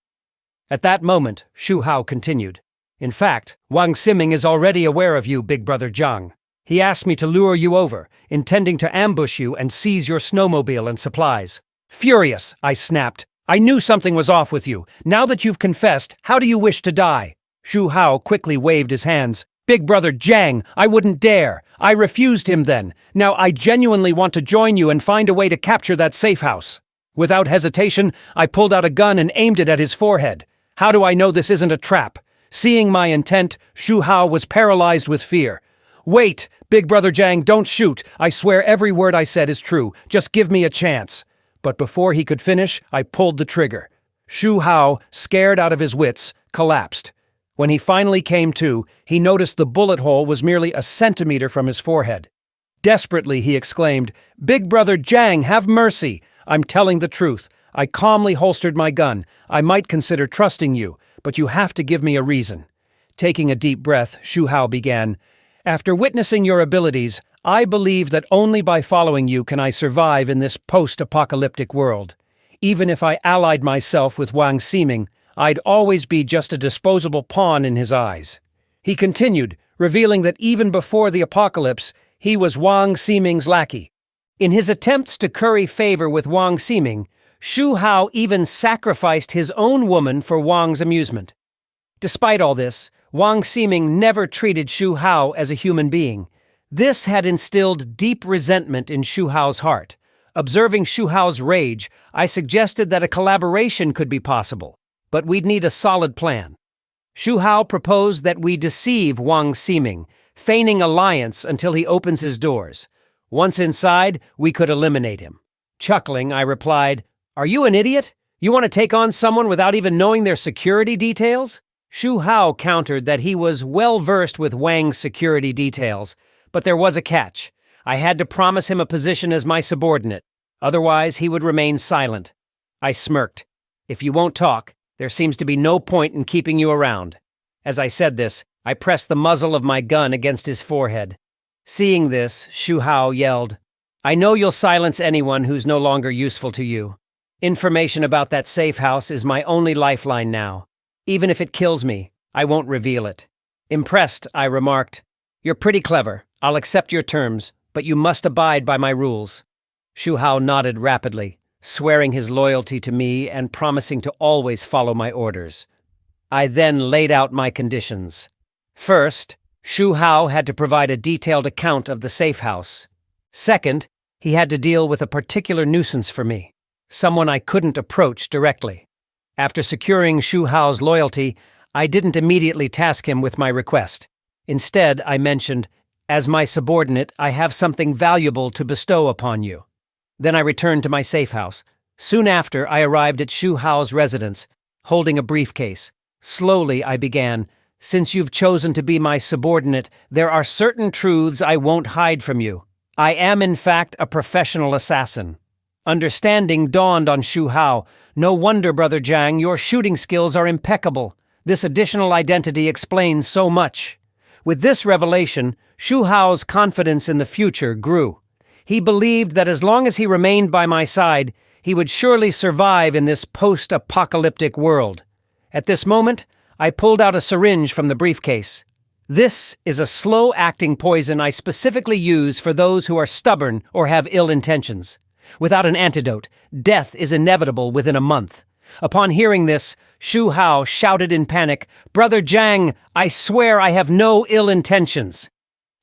At that moment, Shu Hao continued, In fact, Wang Ximing is already aware of you, Big Brother Jiang. He asked me to lure you over, intending to ambush you and seize your snowmobile and supplies. Furious, I snapped. I knew something was off with you. Now that you've confessed, how do you wish to die? Shu Hao quickly waved his hands. Big Brother Jiang, I wouldn't dare. I refused him then. Now I genuinely want to join you and find a way to capture that safe house. Without hesitation, I pulled out a gun and aimed it at his forehead. How do I know this isn't a trap? Seeing my intent, Shu Hao was paralyzed with fear. Wait, Big Brother Jiang, don't shoot. I swear every word I said is true. Just give me a chance. But before he could finish, I pulled the trigger. Shu Hao, scared out of his wits, collapsed. When he finally came to, he noticed the bullet hole was merely a centimeter from his forehead. Desperately, he exclaimed, Big Brother Jiang, have mercy! I'm telling the truth. I calmly holstered my gun. I might consider trusting you, but you have to give me a reason. Taking a deep breath, Shu Hao began, After witnessing your abilities, I believe that only by following you can I survive in this post-apocalyptic world. Even if I allied myself with Wang Ximing, I'd always be just a disposable pawn in his eyes. He continued, revealing that even before the apocalypse, he was Wang Ximing's lackey. In his attempts to curry favor with Wang Ximing, Shu Hao even sacrificed his own woman for Wang's amusement. Despite all this, Wang Ximing never treated Shu Hao as a human being. This had instilled deep resentment in Shu Hao's heart. Observing Shu Hao's rage, I suggested that a collaboration could be possible, but we'd need a solid plan. Shu Hao proposed that we deceive Wang Ximing, feigning alliance until he opens his doors. Once inside, we could eliminate him. Chuckling, I replied, Are you an idiot? You want to take on someone without even knowing their security details? Shu Hao countered that he was well versed with Wang's security details, but there was a catch. I had to promise him a position as my subordinate. Otherwise, he would remain silent. I smirked. If you won't talk, there seems to be no point in keeping you around. As I said this, I pressed the muzzle of my gun against his forehead. Seeing this, Shu Hao yelled, I know you'll silence anyone who's no longer useful to you. Information about that safe house is my only lifeline now. Even if it kills me, I won't reveal it. Impressed, I remarked, You're pretty clever. I'll accept your terms, but you must abide by my rules. Shu Hao nodded rapidly, swearing his loyalty to me and promising to always follow my orders. I then laid out my conditions. First, Shu Hao had to provide a detailed account of the safe house. Second, he had to deal with a particular nuisance for me, someone I couldn't approach directly. After securing Shu Hao's loyalty, I didn't immediately task him with my request. Instead, I mentioned, As my subordinate, I have something valuable to bestow upon you. Then I returned to my safe house. Soon after, I arrived at Shu Hao's residence, holding a briefcase. Slowly, I began, Since you've chosen to be my subordinate, there are certain truths I won't hide from you. I am, in fact, a professional assassin. Understanding dawned on Shu Hao. No wonder, Brother Jiang, your shooting skills are impeccable. This additional identity explains so much. With this revelation, Shu Hao's confidence in the future grew. He believed that as long as he remained by my side, he would surely survive in this post-apocalyptic world. At this moment, I pulled out a syringe from the briefcase. This is a slow-acting poison I specifically use for those who are stubborn or have ill intentions. Without an antidote, death is inevitable within a month. Upon hearing this, Shu Hao shouted in panic, Brother Jiang, I swear I have no ill intentions.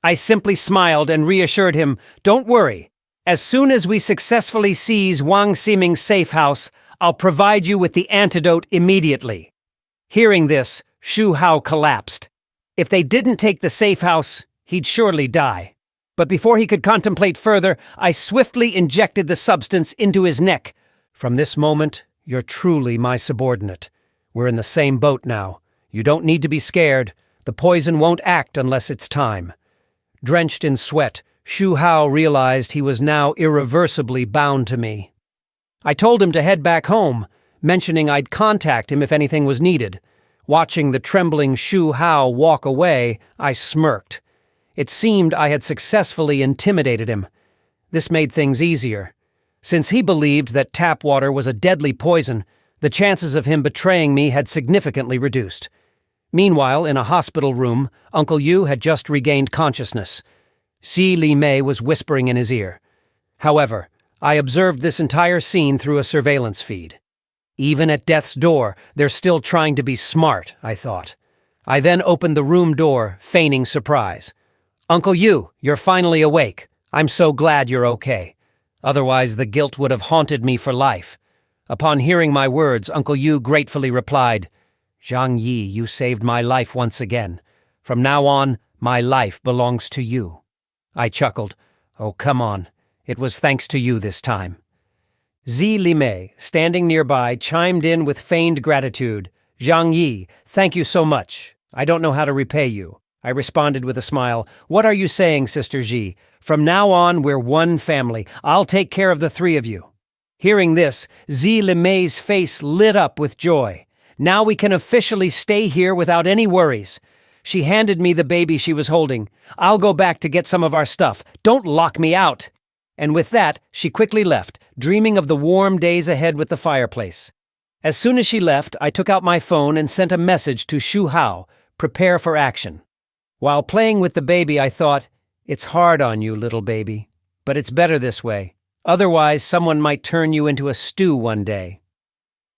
I simply smiled and reassured him, Don't worry. As soon as we successfully seize Wang Ximing's safe house, I'll provide you with the antidote immediately. Hearing this, Shu Hao collapsed. If they didn't take the safe house, he'd surely die. But before he could contemplate further, I swiftly injected the substance into his neck. From this moment, you're truly my subordinate. We're in the same boat now. You don't need to be scared. The poison won't act unless it's time. Drenched in sweat, Shu Hao realized he was now irreversibly bound to me. I told him to head back home, mentioning I'd contact him if anything was needed. Watching the trembling Shu Hao walk away, I smirked. It seemed I had successfully intimidated him. This made things easier. Since he believed that tap water was a deadly poison, the chances of him betraying me had significantly reduced. Meanwhile, in a hospital room, Uncle Yu had just regained consciousness. Si Li Mei was whispering in his ear. However, I observed this entire scene through a surveillance feed. Even at death's door, they're still trying to be smart, I thought. I then opened the room door, feigning surprise. Uncle Yu, you're finally awake. I'm so glad you're okay. Otherwise, the guilt would have haunted me for life. Upon hearing my words, Uncle Yu gratefully replied, Zhang Yi, you saved my life once again. From now on, my life belongs to you. I chuckled. Oh, come on. It was thanks to you this time. Si Li Mei, standing nearby, chimed in with feigned gratitude. Zhang Yi, thank you so much. I don't know how to repay you. I responded with a smile. What are you saying, Sister Ji? From now on, we're one family. I'll take care of the three of you. Hearing this, Si Li Mei's face lit up with joy. Now we can officially stay here without any worries. She handed me the baby she was holding. I'll go back to get some of our stuff. Don't lock me out. And with that, she quickly left, dreaming of the warm days ahead with the fireplace. As soon as she left, I took out my phone and sent a message to Shu Hao, prepare for action. While playing with the baby, I thought, it's hard on you, little baby, but it's better this way. Otherwise, someone might turn you into a stew one day.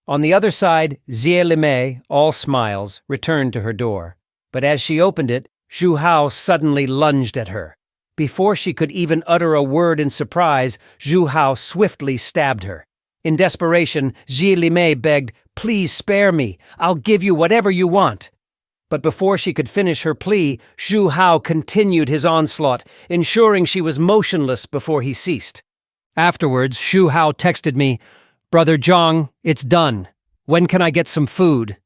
On the other side, Si Li Mei, all smiles, returned to her door. But as she opened it, Shu Hao suddenly lunged at her. Before she could even utter a word in surprise, Shu Hao swiftly stabbed her. In desperation, Si Li Mei begged, please spare me. I'll give you whatever you want. But before she could finish her plea, Shu Hao continued his onslaught, ensuring she was motionless before he ceased. Afterwards, Shu Hao texted me, Brother Zhang, it's done. When can I get some food?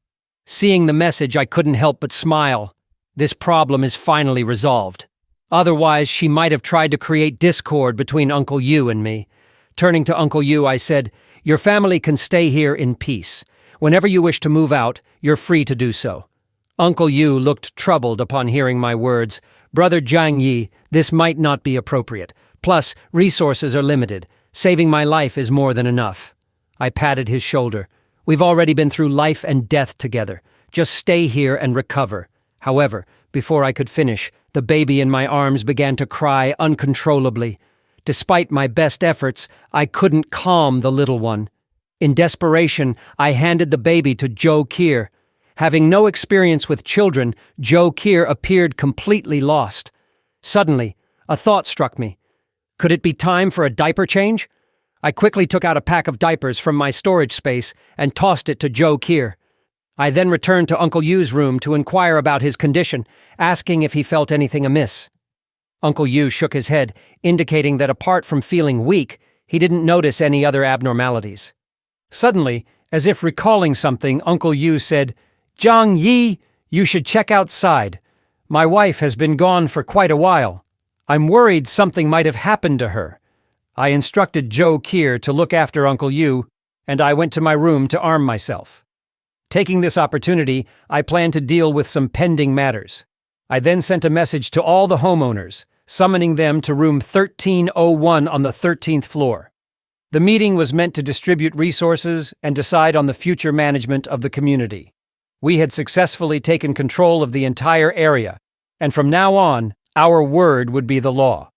Seeing the message, I couldn't help but smile. This problem is finally resolved. Otherwise, she might have tried to create discord between Uncle Yu and me. Turning to Uncle Yu, I said, your family can stay here in peace. Whenever you wish to move out, you're free to do so. Uncle Yu looked troubled upon hearing my words. Brother Zhang Yi, this might not be appropriate. Plus, resources are limited. Saving my life is more than enough. I patted his shoulder. We've already been through life and death together. Just stay here and recover. However, before I could finish, the baby in my arms began to cry uncontrollably. Despite my best efforts, I couldn't calm the little one. In desperation, I handed the baby to Zhou Qi. Having no experience with children, Zhou Qi appeared completely lost. Suddenly, a thought struck me. Could it be time for a diaper change? I quickly took out a pack of diapers from my storage space and tossed it to Zhou Qi. I then returned to Uncle Yu's room to inquire about his condition, asking if he felt anything amiss. Uncle Yu shook his head, indicating that apart from feeling weak, he didn't notice any other abnormalities. Suddenly, as if recalling something, Uncle Yu said, Zhang Yi, you should check outside. My wife has been gone for quite a while. I'm worried something might have happened to her. I instructed Zhou Qi to look after Uncle Yu, and I went to my room to arm myself. Taking this opportunity, I planned to deal with some pending matters. I then sent a message to all the homeowners, summoning them to room 1301 on the 13th floor. The meeting was meant to distribute resources and decide on the future management of the community. We had successfully taken control of the entire area, and from now on, our word would be the law.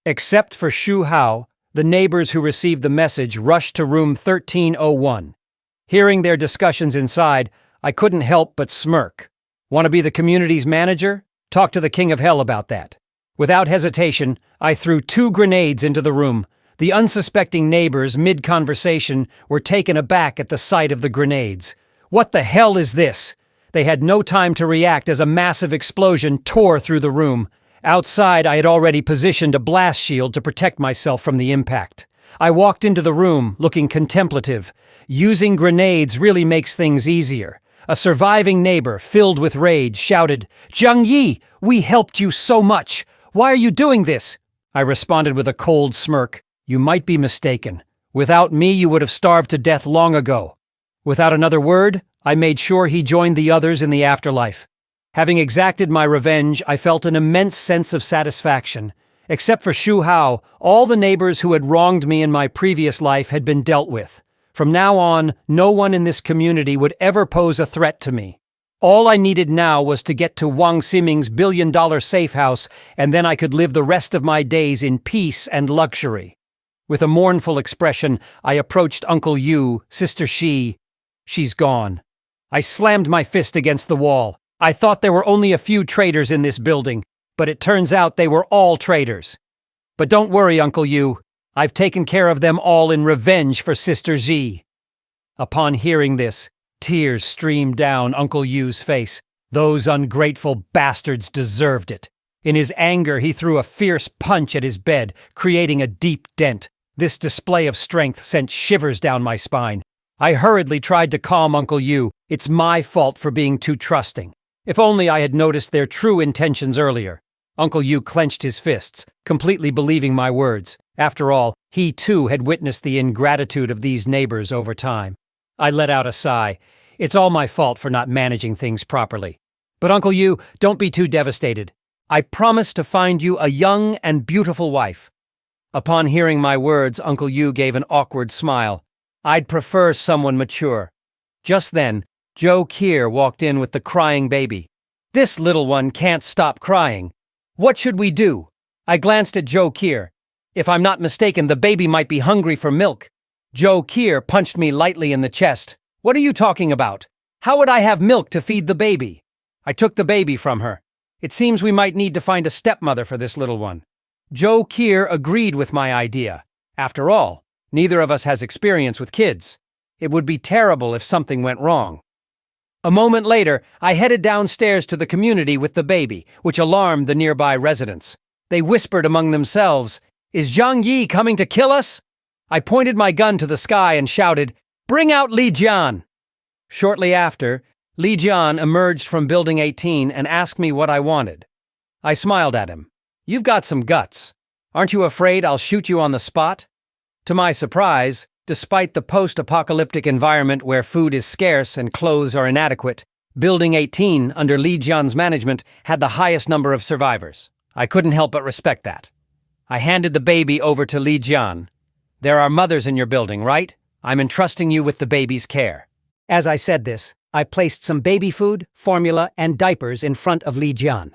Except for Shu Hao, the neighbors who received the message rushed to room 1301. Hearing their discussions inside, I couldn't help but smirk. Want to be the community's manager? Talk to the King of Hell about that. Without hesitation, I threw 2 grenades into the room. The unsuspecting neighbors, mid-conversation, were taken aback at the sight of the grenades. What the hell is this? They had no time to react as a massive explosion tore through the room. Outside, I had already positioned a blast shield to protect myself from the impact. I walked into the room, looking contemplative. Using grenades really makes things easier. A surviving neighbor, filled with rage, shouted, "Zhang Yi, we helped you so much! Why are you doing this?" I responded with a cold smirk. "You might be mistaken. Without me, you would have starved to death long ago." Without another word, I made sure he joined the others in the afterlife. Having exacted my revenge, I felt an immense sense of satisfaction. Except for Shu Hao, all the neighbors who had wronged me in my previous life had been dealt with. From now on, no one in this community would ever pose a threat to me. All I needed now was to get to Wang Ximing's billion-dollar safe house, and then I could live the rest of my days in peace and luxury. With a mournful expression, I approached Uncle Yu, Sister Shi. She's gone. I slammed my fist against the wall. I thought there were only a few traitors in this building, but it turns out they were all traitors. But don't worry, Uncle Yu. I've taken care of them all in revenge for Sister Xi. Upon hearing this, tears streamed down Uncle Yu's face. Those ungrateful bastards deserved it. In his anger, he threw a fierce punch at his bed, creating a deep dent. This display of strength sent shivers down my spine. I hurriedly tried to calm Uncle Yu. It's my fault for being too trusting. If only I had noticed their true intentions earlier. Uncle Yu clenched his fists, completely believing my words. After all, he too had witnessed the ingratitude of these neighbors over time. I let out a sigh. It's all my fault for not managing things properly. But Uncle Yu, don't be too devastated. I promise to find you a young and beautiful wife. Upon hearing my words, Uncle Yu gave an awkward smile. I'd prefer someone mature. Just then, Joe Kier walked in with the crying baby. This little one can't stop crying. What should we do? I glanced at Joe Kier. If I'm not mistaken, the baby might be hungry for milk. Joe Kier punched me lightly in the chest. What are you talking about? How would I have milk to feed the baby? I took the baby from her. It seems we might need to find a stepmother for this little one. Joe Kier agreed with my idea. After all, neither of us has experience with kids. It would be terrible if something went wrong. A moment later, I headed downstairs to the community with the baby, which alarmed the nearby residents. They whispered among themselves, "Is Zhang Yi coming to kill us?" I pointed my gun to the sky and shouted, "Bring out Li Jian!" Shortly after, Li Jian emerged from Building 18 and asked me what I wanted. I smiled at him. "You've got some guts. Aren't you afraid I'll shoot you on the spot?" To my surprise, despite the post-apocalyptic environment where food is scarce and clothes are inadequate, Building 18, under Li Jian's management, had the highest number of survivors. I couldn't help but respect that. I handed the baby over to Li Jian. "There are mothers in your building, right? I'm entrusting you with the baby's care." As I said this, I placed some baby food, formula, and diapers in front of Li Jian.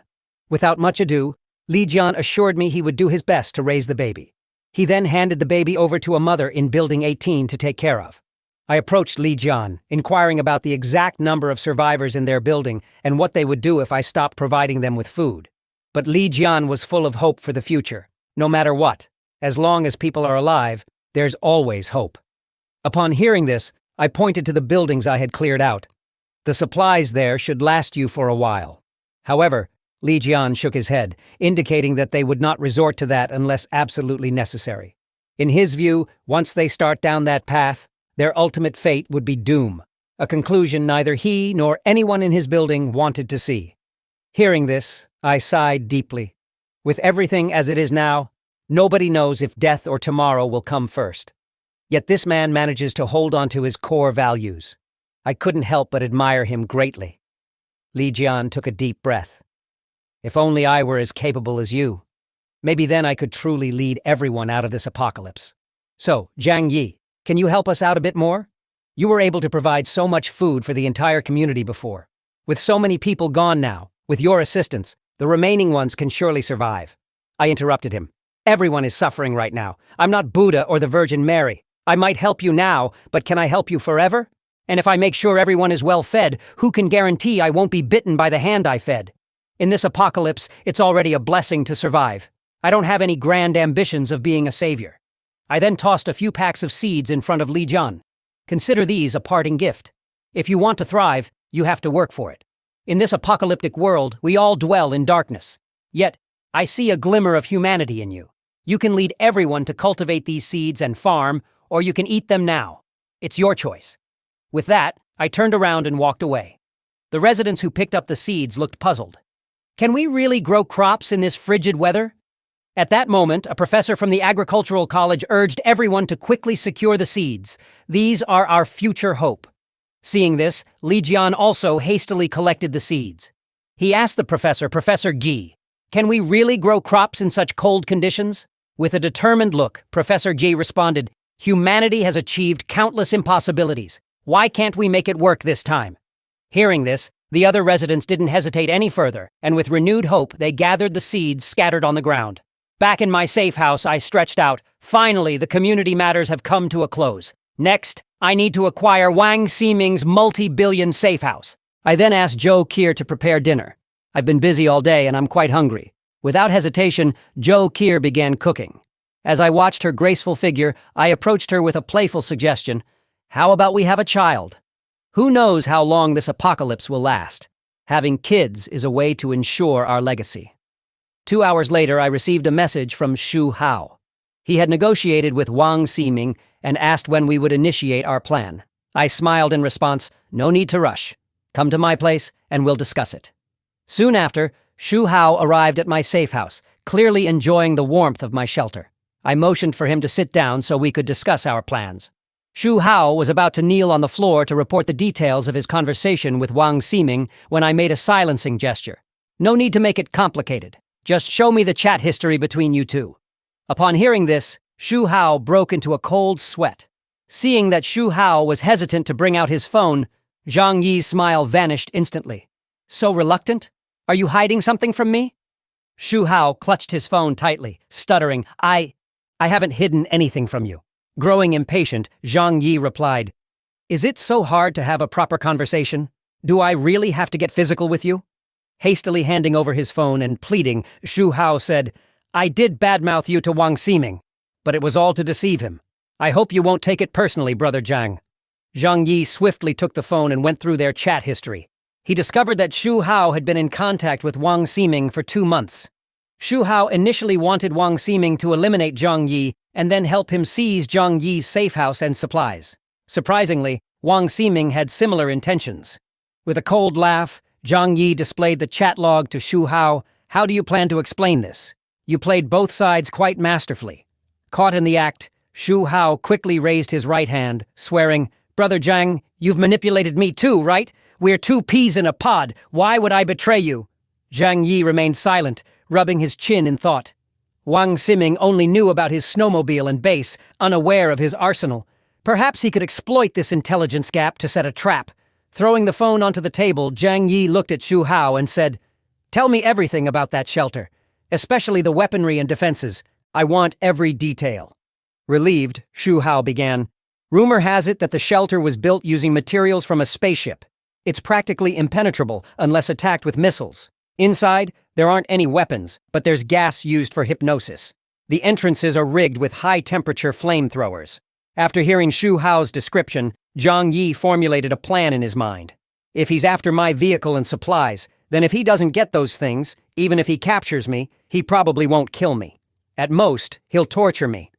Without much ado, Li Jian assured me he would do his best to raise the baby. He then handed the baby over to a mother in Building 18 to take care of. I approached Li Jian, inquiring about the exact number of survivors in their building and what they would do if I stopped providing them with food. But Li Jian was full of hope for the future. No matter what, as long as people are alive, there's always hope. Upon hearing this, I pointed to the buildings I had cleared out. The supplies there should last you for a while. However, Li Jian shook his head, indicating that they would not resort to that unless absolutely necessary. In his view, once they start down that path, their ultimate fate would be doom, a conclusion neither he nor anyone in his building wanted to see. Hearing this, I sighed deeply. With everything as it is now, nobody knows if death or tomorrow will come first. Yet this man manages to hold on to his core values. I couldn't help but admire him greatly. Li Jian took a deep breath. If only I were as capable as you. Maybe then I could truly lead everyone out of this apocalypse. So, Zhang Yi, can you help us out a bit more? You were able to provide so much food for the entire community before. With so many people gone now, with your assistance, the remaining ones can surely survive. I interrupted him. Everyone is suffering right now. I'm not Buddha or the Virgin Mary. I might help you now, but can I help you forever? And if I make sure everyone is well fed, who can guarantee I won't be bitten by the hand I fed? In this apocalypse, it's already a blessing to survive. I don't have any grand ambitions of being a savior. I then tossed a few packs of seeds in front of Li Jian. Consider these a parting gift. If you want to thrive, you have to work for it. In this apocalyptic world, we all dwell in darkness. Yet, I see a glimmer of humanity in you. You can lead everyone to cultivate these seeds and farm, or you can eat them now. It's your choice." With that, I turned around and walked away. The residents who picked up the seeds looked puzzled. "Can we really grow crops in this frigid weather?" At that moment, a professor from the agricultural college urged everyone to quickly secure the seeds. "These are our future hope." Seeing this, Li Jian also hastily collected the seeds. He asked the professor, Professor Gi, "Can we really grow crops in such cold conditions?" With a determined look, Professor Gi responded, "Humanity has achieved countless impossibilities. Why can't we make it work this time?" Hearing this, the other residents didn't hesitate any further, and with renewed hope, they gathered the seeds scattered on the ground. Back in my safe house, I stretched out. Finally, the community matters have come to a close. Next, I need to acquire Wang Ximing's multi-billion safe house. I then asked Zhou Qi to prepare dinner. I've been busy all day and I'm quite hungry. Without hesitation, Zhou Qi began cooking. As I watched her graceful figure, I approached her with a playful suggestion. "How about we have a child? Who knows how long this apocalypse will last? Having kids is a way to ensure our legacy." 2 hours later, I received a message from Xu Hao. He had negotiated with Wang Ximing and asked when we would initiate our plan. I smiled in response, "No need to rush. Come to my place and we'll discuss it." Soon after, Xu Hao arrived at my safe house, clearly enjoying the warmth of my shelter. I motioned for him to sit down so we could discuss our plans. Xu Hao was about to kneel on the floor to report the details of his conversation with Wang Ximing when I made a silencing gesture. "No need to make it complicated. Just show me the chat history between you two." Upon hearing this, Xu Hao broke into a cold sweat. Seeing that Xu Hao was hesitant to bring out his phone, Zhang Yi's smile vanished instantly. "So reluctant? Are you hiding something from me?" Xu Hao clutched his phone tightly, stuttering, I haven't hidden anything from you." Growing impatient, Zhang Yi replied, "Is it so hard to have a proper conversation? Do I really have to get physical with you?" Hastily handing over his phone and pleading, Xu Hao said, "I did badmouth you to Wang Ximing, but it was all to deceive him. I hope you won't take it personally, Brother Zhang." Zhang Yi swiftly took the phone and went through their chat history. He discovered that Xu Hao had been in contact with Wang Ximing for 2 months. Xu Hao initially wanted Wang Ximing to eliminate Zhang Yi and then help him seize Zhang Yi's safe house and supplies. Surprisingly, Wang Ximing had similar intentions. With a cold laugh, Zhang Yi displayed the chat log to Xu Hao. "How do you plan to explain this? You played both sides quite masterfully." Caught in the act, Xu Hao quickly raised his right hand, swearing, "Brother Zhang, you've manipulated me too, right? We're 2 peas in a pod. Why would I betray you?" Zhang Yi remained silent, rubbing his chin in thought. Wang Ximing only knew about his snowmobile and base, unaware of his arsenal. Perhaps he could exploit this intelligence gap to set a trap. Throwing the phone onto the table, Zhang Yi looked at Xu Hao and said, "Tell me everything about that shelter, especially the weaponry and defenses. I want every detail." Relieved, Xu Hao began, "Rumor has it that the shelter was built using materials from a spaceship. It's practically impenetrable unless attacked with missiles. Inside, there aren't any weapons, but there's gas used for hypnosis. The entrances are rigged with high-temperature flamethrowers." After hearing Xu Hao's description, Zhang Yi formulated a plan in his mind. If he's after my vehicle and supplies, then if he doesn't get those things, even if he captures me, he probably won't kill me. At most, he'll torture me.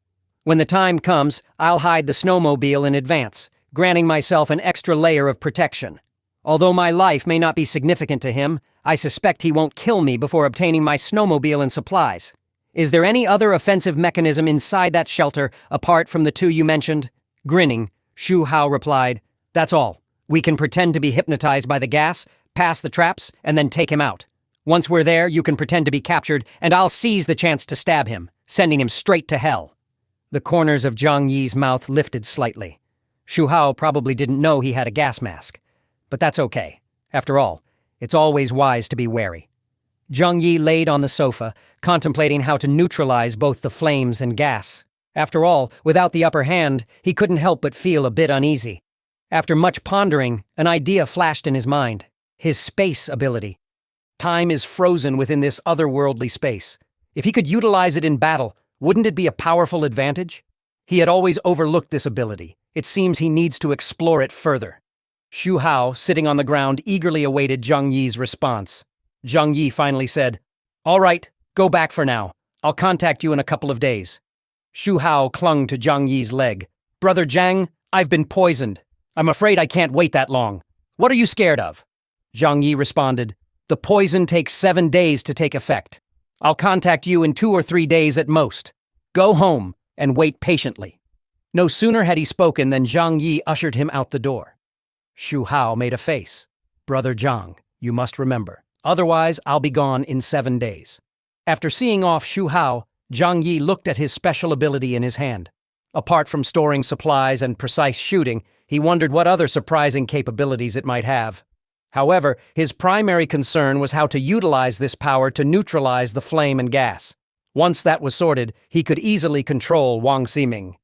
When the time comes, I'll hide the snowmobile in advance, granting myself an extra layer of protection. Although my life may not be significant to him, I suspect he won't kill me before obtaining my snowmobile and supplies. Is there any other offensive mechanism inside that shelter apart from the 2 you mentioned? Grinning, Xu Hao replied, "That's all. We can pretend to be hypnotized by the gas, pass the traps, and then take him out. Once we're there, you can pretend to be captured, and I'll seize the chance to stab him, sending him straight to hell." The corners of Zhang Yi's mouth lifted slightly. Xu Hao probably didn't know he had a gas mask. But that's okay. After all, it's always wise to be wary. Zhang Yi laid on the sofa, contemplating how to neutralize both the flames and gas. After all, without the upper hand, he couldn't help but feel a bit uneasy. After much pondering, an idea flashed in his mind. His space ability. Time is frozen within this otherworldly space. If he could utilize it in battle, wouldn't it be a powerful advantage? He had always overlooked this ability. It seems he needs to explore it further. Xu Hao, sitting on the ground, eagerly awaited Zhang Yi's response. Zhang Yi finally said, "All right, Go back for now. I'll contact you in a couple of days. Shu Hao clung to Zhang Yi's leg. Brother Zhang, I've been poisoned. I'm afraid I can't wait that long. What are you scared of? Zhang Yi responded, The poison takes 7 days to take effect. I'll contact you in 2 or 3 days at most. Go home and wait patiently. No sooner had he spoken than Zhang Yi ushered him out the door. Shu Hao made a face. Brother Zhang, you must remember. Otherwise, I'll be gone in 7 days. After seeing off Shu Hao, Zhang Yi looked at his special ability in his hand. Apart from storing supplies and precise shooting, he wondered what other surprising capabilities it might have. However, his primary concern was how to utilize this power to neutralize the flame and gas. Once that was sorted, he could easily control Wang Ximing.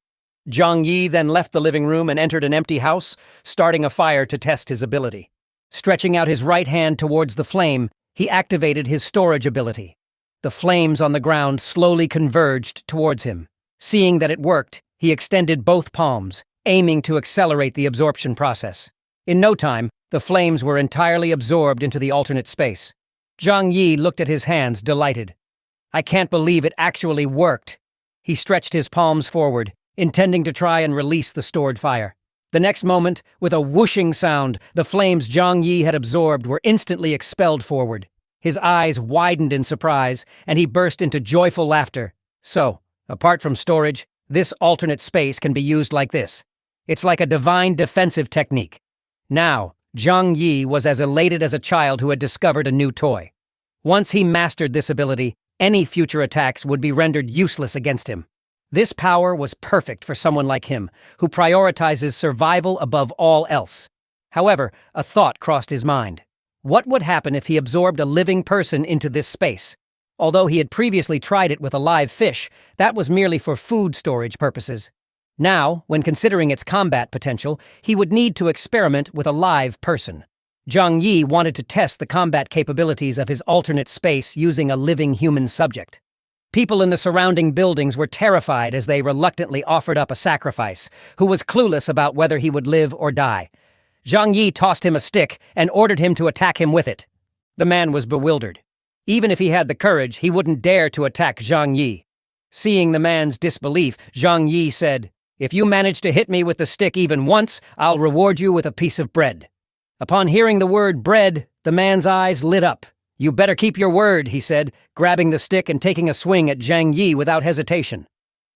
Zhang Yi then left the living room and entered an empty house, starting a fire to test his ability. Stretching out his right hand towards the flame, he activated his storage ability. The flames on the ground slowly converged towards him. Seeing that it worked, he extended both palms, aiming to accelerate the absorption process. In no time, the flames were entirely absorbed into the alternate space. Zhang Yi looked at his hands, delighted. I can't believe it actually worked. He stretched his palms forward, intending to try and release the stored fire. The next moment, with a whooshing sound, the flames Zhang Yi had absorbed were instantly expelled forward. His eyes widened in surprise, and he burst into joyful laughter. So, apart from storage, this alternate space can be used like this. It's like a divine defensive technique. Now, Zhang Yi was as elated as a child who had discovered a new toy. Once he mastered this ability, any future attacks would be rendered useless against him. This power was perfect for someone like him, who prioritizes survival above all else. However, a thought crossed his mind. What would happen if he absorbed a living person into this space? Although he had previously tried it with a live fish, that was merely for food storage purposes. Now, when considering its combat potential, he would need to experiment with a live person. Zhang Yi wanted to test the combat capabilities of his alternate space using a living human subject. People in the surrounding buildings were terrified as they reluctantly offered up a sacrifice, who was clueless about whether he would live or die. Zhang Yi tossed him a stick and ordered him to attack him with it. The man was bewildered. Even if he had the courage, he wouldn't dare to attack Zhang Yi. Seeing the man's disbelief, Zhang Yi said, If you manage to hit me with the stick even once, I'll reward you with a piece of bread. Upon hearing the word bread, the man's eyes lit up. You better keep your word, he said, grabbing the stick and taking a swing at Zhang Yi without hesitation.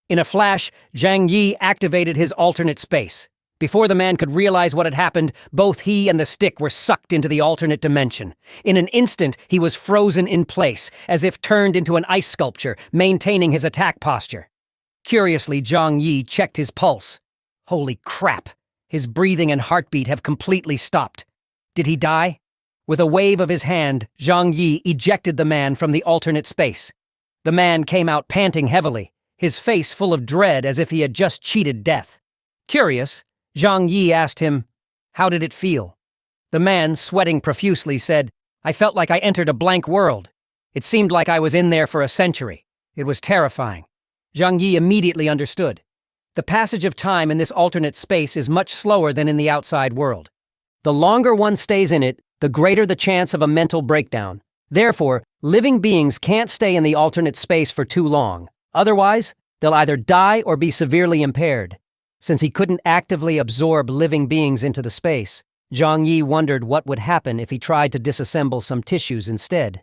In a flash, Zhang Yi activated his alternate space. Before the man could realize what had happened, both he and the stick were sucked into the alternate dimension. In an instant, he was frozen in place, as if turned into an ice sculpture, maintaining his attack posture. Curiously, Zhang Yi checked his pulse. Holy crap! His breathing and heartbeat have completely stopped. Did he die? With a wave of his hand, Zhang Yi ejected the man from the alternate space. The man came out panting heavily, his face full of dread as if he had just cheated death. Curious, Zhang Yi asked him, How did it feel? The man, sweating profusely, said, I felt like I entered a blank world. It seemed like I was in there for a century. It was terrifying. Zhang Yi immediately understood. The passage of time in this alternate space is much slower than in the outside world. The longer one stays in it, the greater the chance of a mental breakdown. Therefore, living beings can't stay in the alternate space for too long. Otherwise, they'll either die or be severely impaired. Since he couldn't actively absorb living beings into the space, Zhang Yi wondered what would happen if he tried to disassemble some tissues instead.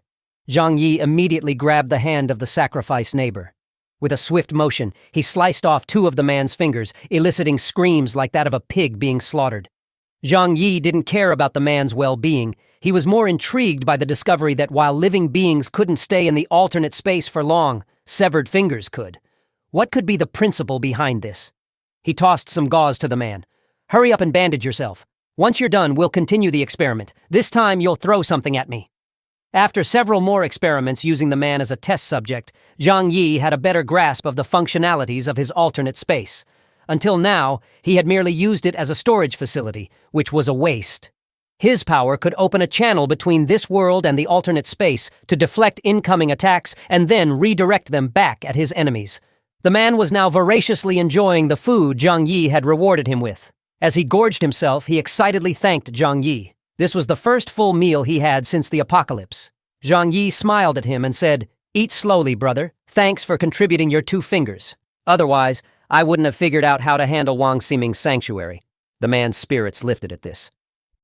Zhang Yi immediately grabbed the hand of the sacrificed neighbor. With a swift motion, he sliced off 2 of the man's fingers, eliciting screams like that of a pig being slaughtered. Zhang Yi didn't care about the man's well-being. He was more intrigued by the discovery that while living beings couldn't stay in the alternate space for long, severed fingers could. What could be the principle behind this? He tossed some gauze to the man. Hurry up and bandage yourself. Once you're done, we'll continue the experiment. This time, you'll throw something at me. After several more experiments using the man as a test subject, Zhang Yi had a better grasp of the functionalities of his alternate space. Until now, he had merely used it as a storage facility, which was a waste. His power could open a channel between this world and the alternate space to deflect incoming attacks and then redirect them back at his enemies. The man was now voraciously enjoying the food Zhang Yi had rewarded him with. As he gorged himself, he excitedly thanked Zhang Yi. This was the first full meal he had since the apocalypse. Zhang Yi smiled at him and said, Eat slowly, brother. Thanks for contributing your 2 fingers. Otherwise, I wouldn't have figured out how to handle Wang Ximing's sanctuary. The man's spirits lifted at this.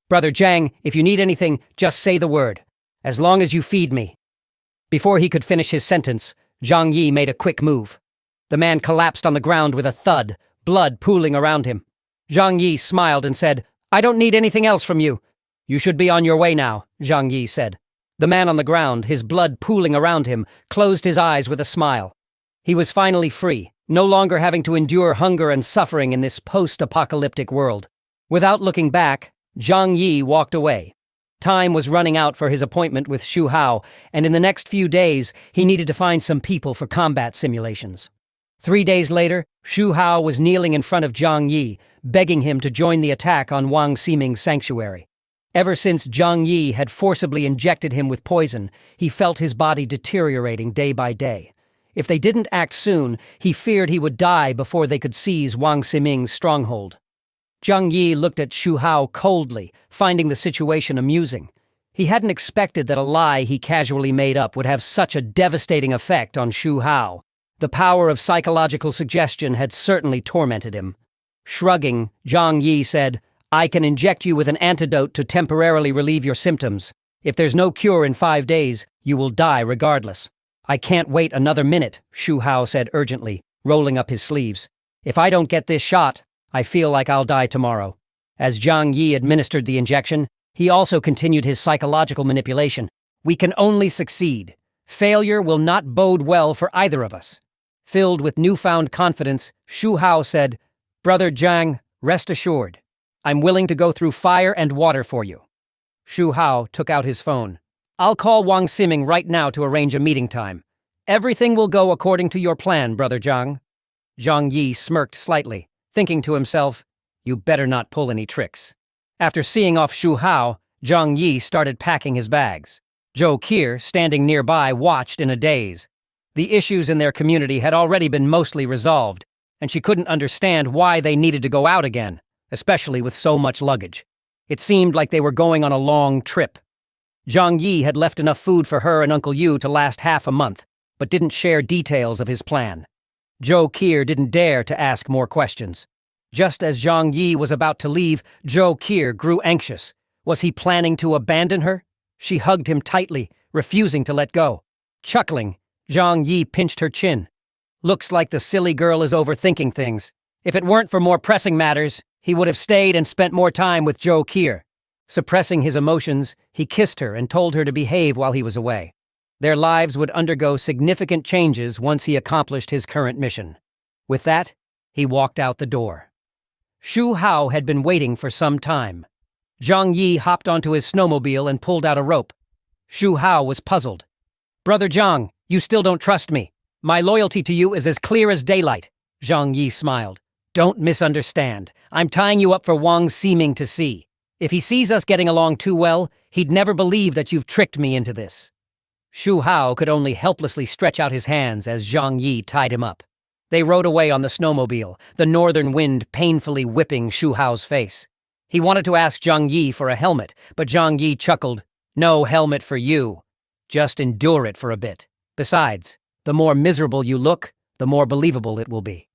Brother Zhang, if you need anything, just say the word. As long as you feed me. Before he could finish his sentence, Zhang Yi made a quick move. The man collapsed on the ground with a thud, blood pooling around him. Zhang Yi smiled and said, I don't need anything else from you. You should be on your way now, Zhang Yi said. The man on the ground, his blood pooling around him, closed his eyes with a smile. He was finally free, no longer having to endure hunger and suffering in this post-apocalyptic world. Without looking back, Zhang Yi walked away. Time was running out for his appointment with Xu Hao, and in the next few days, he needed to find some people for combat simulations. 3 days later, Xu Hao was kneeling in front of Zhang Yi, begging him to join the attack on Wang Ximing's sanctuary. Ever since Zhang Yi had forcibly injected him with poison, he felt his body deteriorating day by day. If they didn't act soon, he feared he would die before they could seize Wang Ximing's stronghold. Zhang Yi looked at Xu Hao coldly, finding the situation amusing. He hadn't expected that a lie he casually made up would have such a devastating effect on Xu Hao. The power of psychological suggestion had certainly tormented him. Shrugging, Zhang Yi said, I can inject you with an antidote to temporarily relieve your symptoms. If there's no cure in 5 days, you will die regardless. I can't wait another minute, Xu Hao said urgently, rolling up his sleeves. If I don't get this shot, I feel like I'll die tomorrow. As Zhang Yi administered the injection, he also continued his psychological manipulation. We can only succeed. Failure will not bode well for either of us. Filled with newfound confidence, Xu Hao said, Brother Zhang, rest assured. I'm willing to go through fire and water for you. Xu Hao took out his phone. I'll call Wang Ximing right now to arrange a meeting time. Everything will go according to your plan, Brother Zhang. Zhang Yi smirked slightly, thinking to himself, you better not pull any tricks. After seeing off Xu Hao, Zhang Yi started packing his bags. Zhou Qi, standing nearby, watched in a daze. The issues in their community had already been mostly resolved, and she couldn't understand why they needed to go out again, especially with so much luggage. It seemed like they were going on a long trip. Zhang Yi had left enough food for her and Uncle Yu to last half a month, but didn't share details of his plan. Zhou Qi didn't dare to ask more questions. Just as Zhang Yi was about to leave, Zhou Qi grew anxious. Was he planning to abandon her? She hugged him tightly, refusing to let go. Chuckling, Zhang Yi pinched her chin. Looks like the silly girl is overthinking things. If it weren't for more pressing matters, he would have stayed and spent more time with Zhou Qi. Suppressing his emotions, he kissed her and told her to behave while he was away. Their lives would undergo significant changes once he accomplished his current mission. With that, he walked out the door. Xu Hao had been waiting for some time. Zhang Yi hopped onto his snowmobile and pulled out a rope. Xu Hao was puzzled. Brother Zhang, you still don't trust me. My loyalty to you is as clear as daylight. Zhang Yi smiled. Don't misunderstand. I'm tying you up for Wang Ximing to see. If he sees us getting along too well, he'd never believe that you've tricked me into this. Xu Hao could only helplessly stretch out his hands as Zhang Yi tied him up. They rode away on the snowmobile, the northern wind painfully whipping Xu Hao's face. He wanted to ask Zhang Yi for a helmet, but Zhang Yi chuckled, No helmet for you. Just endure it for a bit. Besides, the more miserable you look, the more believable it will be.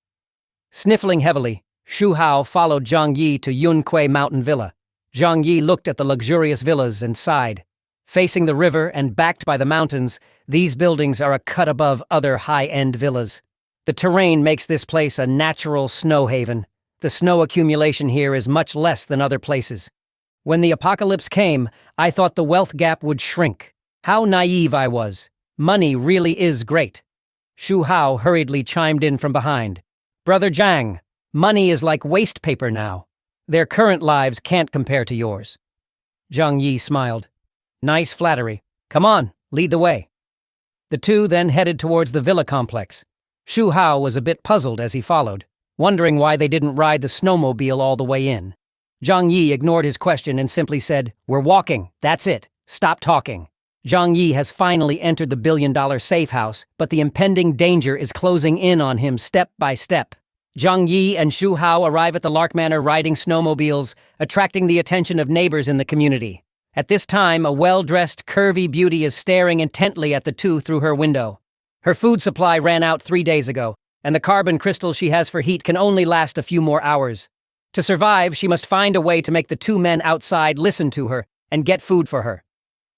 Sniffling heavily, Xu Hao followed Zhang Yi to Yunque Mountain Villa. Zhang Yi looked at the luxurious villas and sighed. Facing the river and backed by the mountains, these buildings are a cut above other high-end villas. The terrain makes this place a natural snow haven. The snow accumulation here is much less than other places. When the apocalypse came, I thought the wealth gap would shrink. How naive I was. Money really is great. Xu Hao hurriedly chimed in from behind. Brother Zhang, money is like waste paper now. Their current lives can't compare to yours. Zhang Yi smiled. Nice flattery. Come on, lead the way. The two then headed towards the villa complex. Xu Hao was a bit puzzled as he followed, wondering why they didn't ride the snowmobile all the way in. Zhang Yi ignored his question and simply said, We're walking, that's it, stop talking. Zhang Yi has finally entered the billion-dollar safe house, but the impending danger is closing in on him step by step. Zhang Yi and Xu Hao arrive at the Lark Manor riding snowmobiles, attracting the attention of neighbors in the community. At this time, a well-dressed, curvy beauty is staring intently at the two through her window. Her food supply ran out 3 days ago, and the carbon crystals she has for heat can only last a few more hours. To survive, she must find a way to make the two men outside listen to her and get food for her.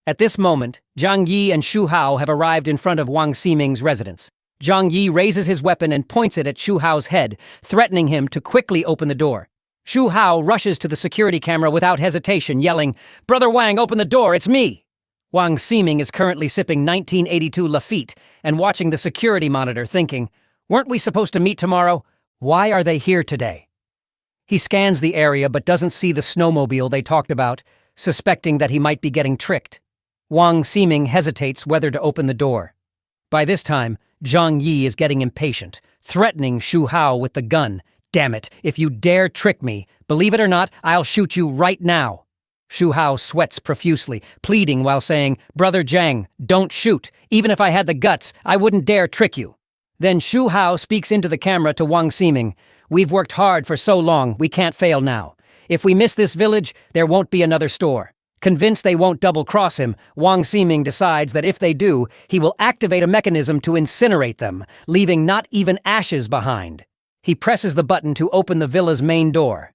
At this moment, Zhang Yi and Shu Hao have arrived in front of Wang Ximing's residence. Zhang Yi raises his weapon and points it at Shu Hao's head, threatening him to quickly open the door. Shu Hao rushes to the security camera without hesitation, yelling, "Brother Wang, open the door, it's me!" Wang Ximing is currently sipping 1982 Lafite and watching the security monitor, thinking, "Weren't we supposed to meet tomorrow? Why are they here today?" He scans the area but doesn't see the snowmobile they talked about, suspecting that he might be getting tricked. Wang Ximing hesitates whether to open the door. By this time, Zhang Yi is getting impatient, threatening Shu Hao with the gun. "Damn it, if you dare trick me, believe it or not, I'll shoot you right now." Shu Hao sweats profusely, pleading while saying, "Brother Zhang, don't shoot. Even if I had the guts, I wouldn't dare trick you." Then Shu Hao speaks into the camera to Wang Ximing. "We've worked hard for so long, we can't fail now. If we miss this village, there won't be another store." Convinced they won't double-cross him, Wang Ximing decides that if they do, he will activate a mechanism to incinerate them, leaving not even ashes behind. He presses the button to open the villa's main door.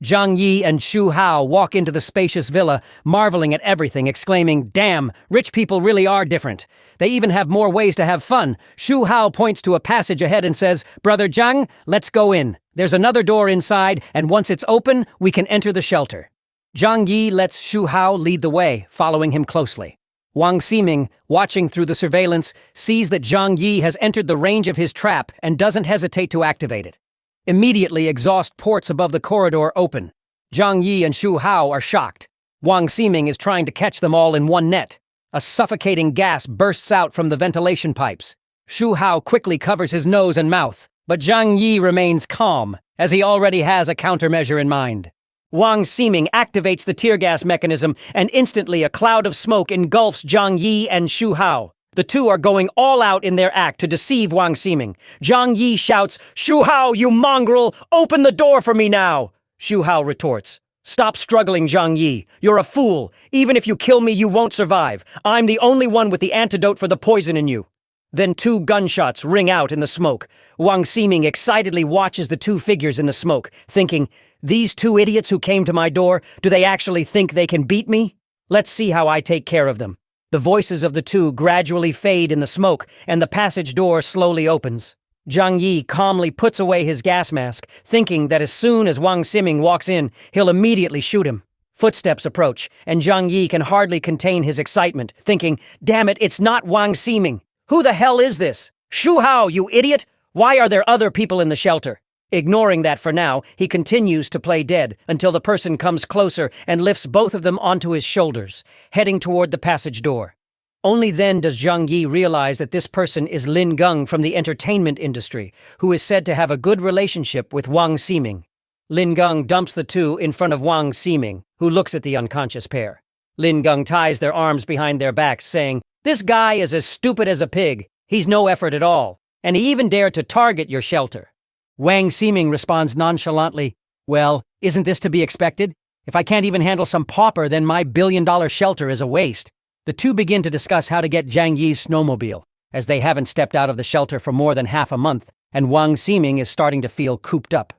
Zhang Yi and Shu Hao walk into the spacious villa, marveling at everything, exclaiming, "Damn, rich people really are different. They even have more ways to have fun." Shu Hao points to a passage ahead and says, "Brother Zhang, let's go in. There's another door inside, and once it's open, we can enter the shelter." Zhang Yi lets Shu Hao lead the way, following him closely. Wang Ximing, watching through the surveillance, sees that Zhang Yi has entered the range of his trap and doesn't hesitate to activate it. Immediately, exhaust ports above the corridor open. Zhang Yi and Shu Hao are shocked. Wang Ximing is trying to catch them all in one net. A suffocating gas bursts out from the ventilation pipes. Shu Hao quickly covers his nose and mouth, but Zhang Yi remains calm, as he already has a countermeasure in mind. Wang Ximing activates the tear gas mechanism, and instantly a cloud of smoke engulfs Zhang Yi and Shu Hao. The two are going all out in their act to deceive Wang Ximing. Zhang Yi shouts, "Shu Hao, you mongrel! Open the door for me now!" Shu Hao retorts, "Stop struggling, Zhang Yi. You're a fool. Even if you kill me, you won't survive. I'm the only one with the antidote for the poison in you." Then 2 gunshots ring out in the smoke. Wang Ximing excitedly watches the 2 figures in the smoke, thinking, "These 2 idiots who came to my door, do they actually think they can beat me? Let's see how I take care of them." The voices of the 2 gradually fade in the smoke, and the passage door slowly opens. Zhang Yi calmly puts away his gas mask, thinking that as soon as Wang Ximing walks in, he'll immediately shoot him. Footsteps approach, and Zhang Yi can hardly contain his excitement, thinking, "Damn it, it's not Wang Ximing. Who the hell is this? Shu Hao, you idiot! Why are there other people in the shelter?" Ignoring that for now, he continues to play dead until the person comes closer and lifts both of them onto his shoulders, heading toward the passage door. Only then does Zhang Yi realize that this person is Lin Geng from the entertainment industry, who is said to have a good relationship with Wang Ximing. Lin Geng dumps the 2 in front of Wang Ximing, who looks at the unconscious pair. Lin Geng ties their arms behind their backs, saying, "This guy is as stupid as a pig. He's no effort at all, and he even dared to target your shelter." Wang Ximing responds nonchalantly, "Well, isn't this to be expected? If I can't even handle some pauper, then my billion-dollar shelter is a waste." The 2 begin to discuss how to get Zhang Yi's snowmobile, as they haven't stepped out of the shelter for more than half a month, and Wang Ximing is starting to feel cooped up.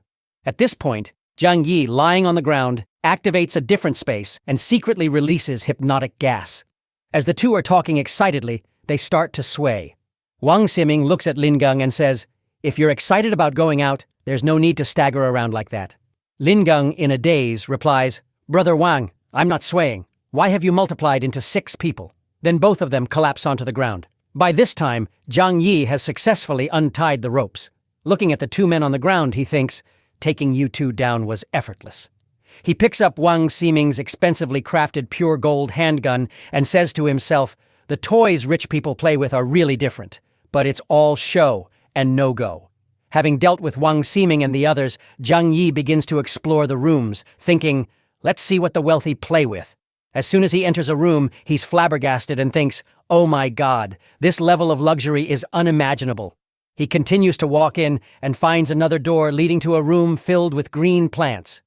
At this point, Zhang Yi, lying on the ground, activates a different space and secretly releases hypnotic gas. As the 2 are talking excitedly, they start to sway. Wang Ximing looks at Lin Geng and says, "If you're excited about going out, there's no need to stagger around like that." Lin Geng, in a daze, replies, "Brother Wang, I'm not swaying. Why have you multiplied into 6 people?" Then both of them collapse onto the ground. By this time, Zhang Yi has successfully untied the ropes. Looking at the 2 men on the ground, he thinks, taking you 2 down was effortless. He picks up Wang Ximing's expensively crafted pure gold handgun and says to himself, "The toys rich people play with are really different, but it's all show and no-go." Having dealt with Wang Ximing and the others, Zhang Yi begins to explore the rooms, thinking, "Let's see what the wealthy play with." As soon as he enters a room, he's flabbergasted and thinks, "Oh my God, this level of luxury is unimaginable." He continues to walk in and finds another door leading to a room filled with green plants.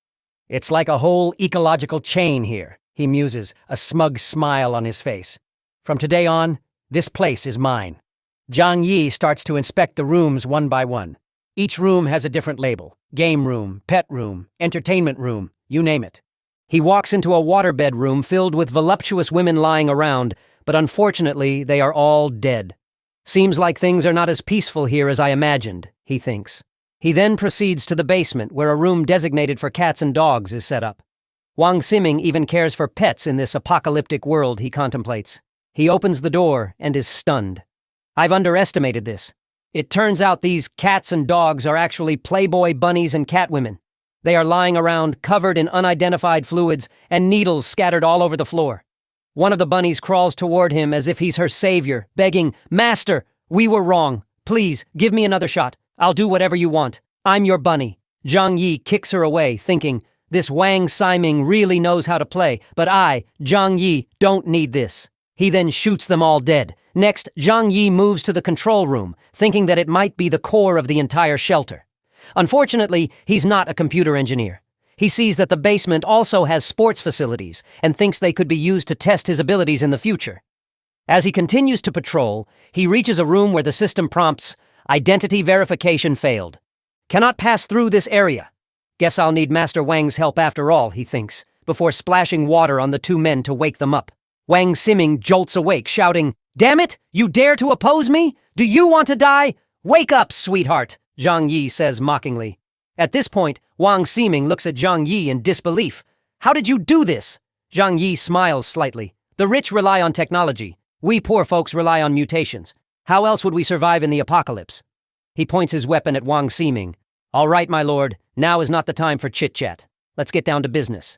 "It's like a whole ecological chain here," he muses, a smug smile on his face. "From today on, this place is mine." Zhang Yi starts to inspect the rooms one by one. Each room has a different label: game room, pet room, entertainment room, you name it. He walks into a waterbed room filled with voluptuous women lying around, but unfortunately they are all dead. Seems like things are not as peaceful here as I imagined, he thinks. He then proceeds to the basement where a room designated for cats and dogs is set up. Wang Ximing even cares for pets in this apocalyptic world, he contemplates. He opens the door and is stunned. I've underestimated this. It turns out these cats and dogs are actually playboy bunnies and catwomen. They are lying around, covered in unidentified fluids, and needles scattered all over the floor. One of the bunnies crawls toward him as if he's her savior, begging, "Master, we were wrong. Please, give me another shot. I'll do whatever you want. I'm your bunny." Zhang Yi kicks her away, thinking, this Wang Ximing really knows how to play, but I, Zhang Yi, don't need this. He then shoots them all dead. Next, Zhang Yi moves to the control room, thinking that it might be the core of the entire shelter. Unfortunately, he's not a computer engineer. He sees that the basement also has sports facilities and thinks they could be used to test his abilities in the future. As he continues to patrol, he reaches a room where the system prompts, "Identity verification failed. Cannot pass through this area. Guess I'll need Master Wang's help after all," he thinks, before splashing water on the two men to wake them up. Wang Ximing jolts awake, shouting, "Damn it! You dare to oppose me? Do you want to die? Wake up, sweetheart," Zhang Yi says mockingly. At this point, Wang Ximing looks at Zhang Yi in disbelief. "How did you do this?" Zhang Yi smiles slightly. "The rich rely on technology. We poor folks rely on mutations. How else would we survive in the apocalypse?" He points his weapon at Wang Ximing. "All right, my lord, now is not the time for chit-chat. Let's get down to business."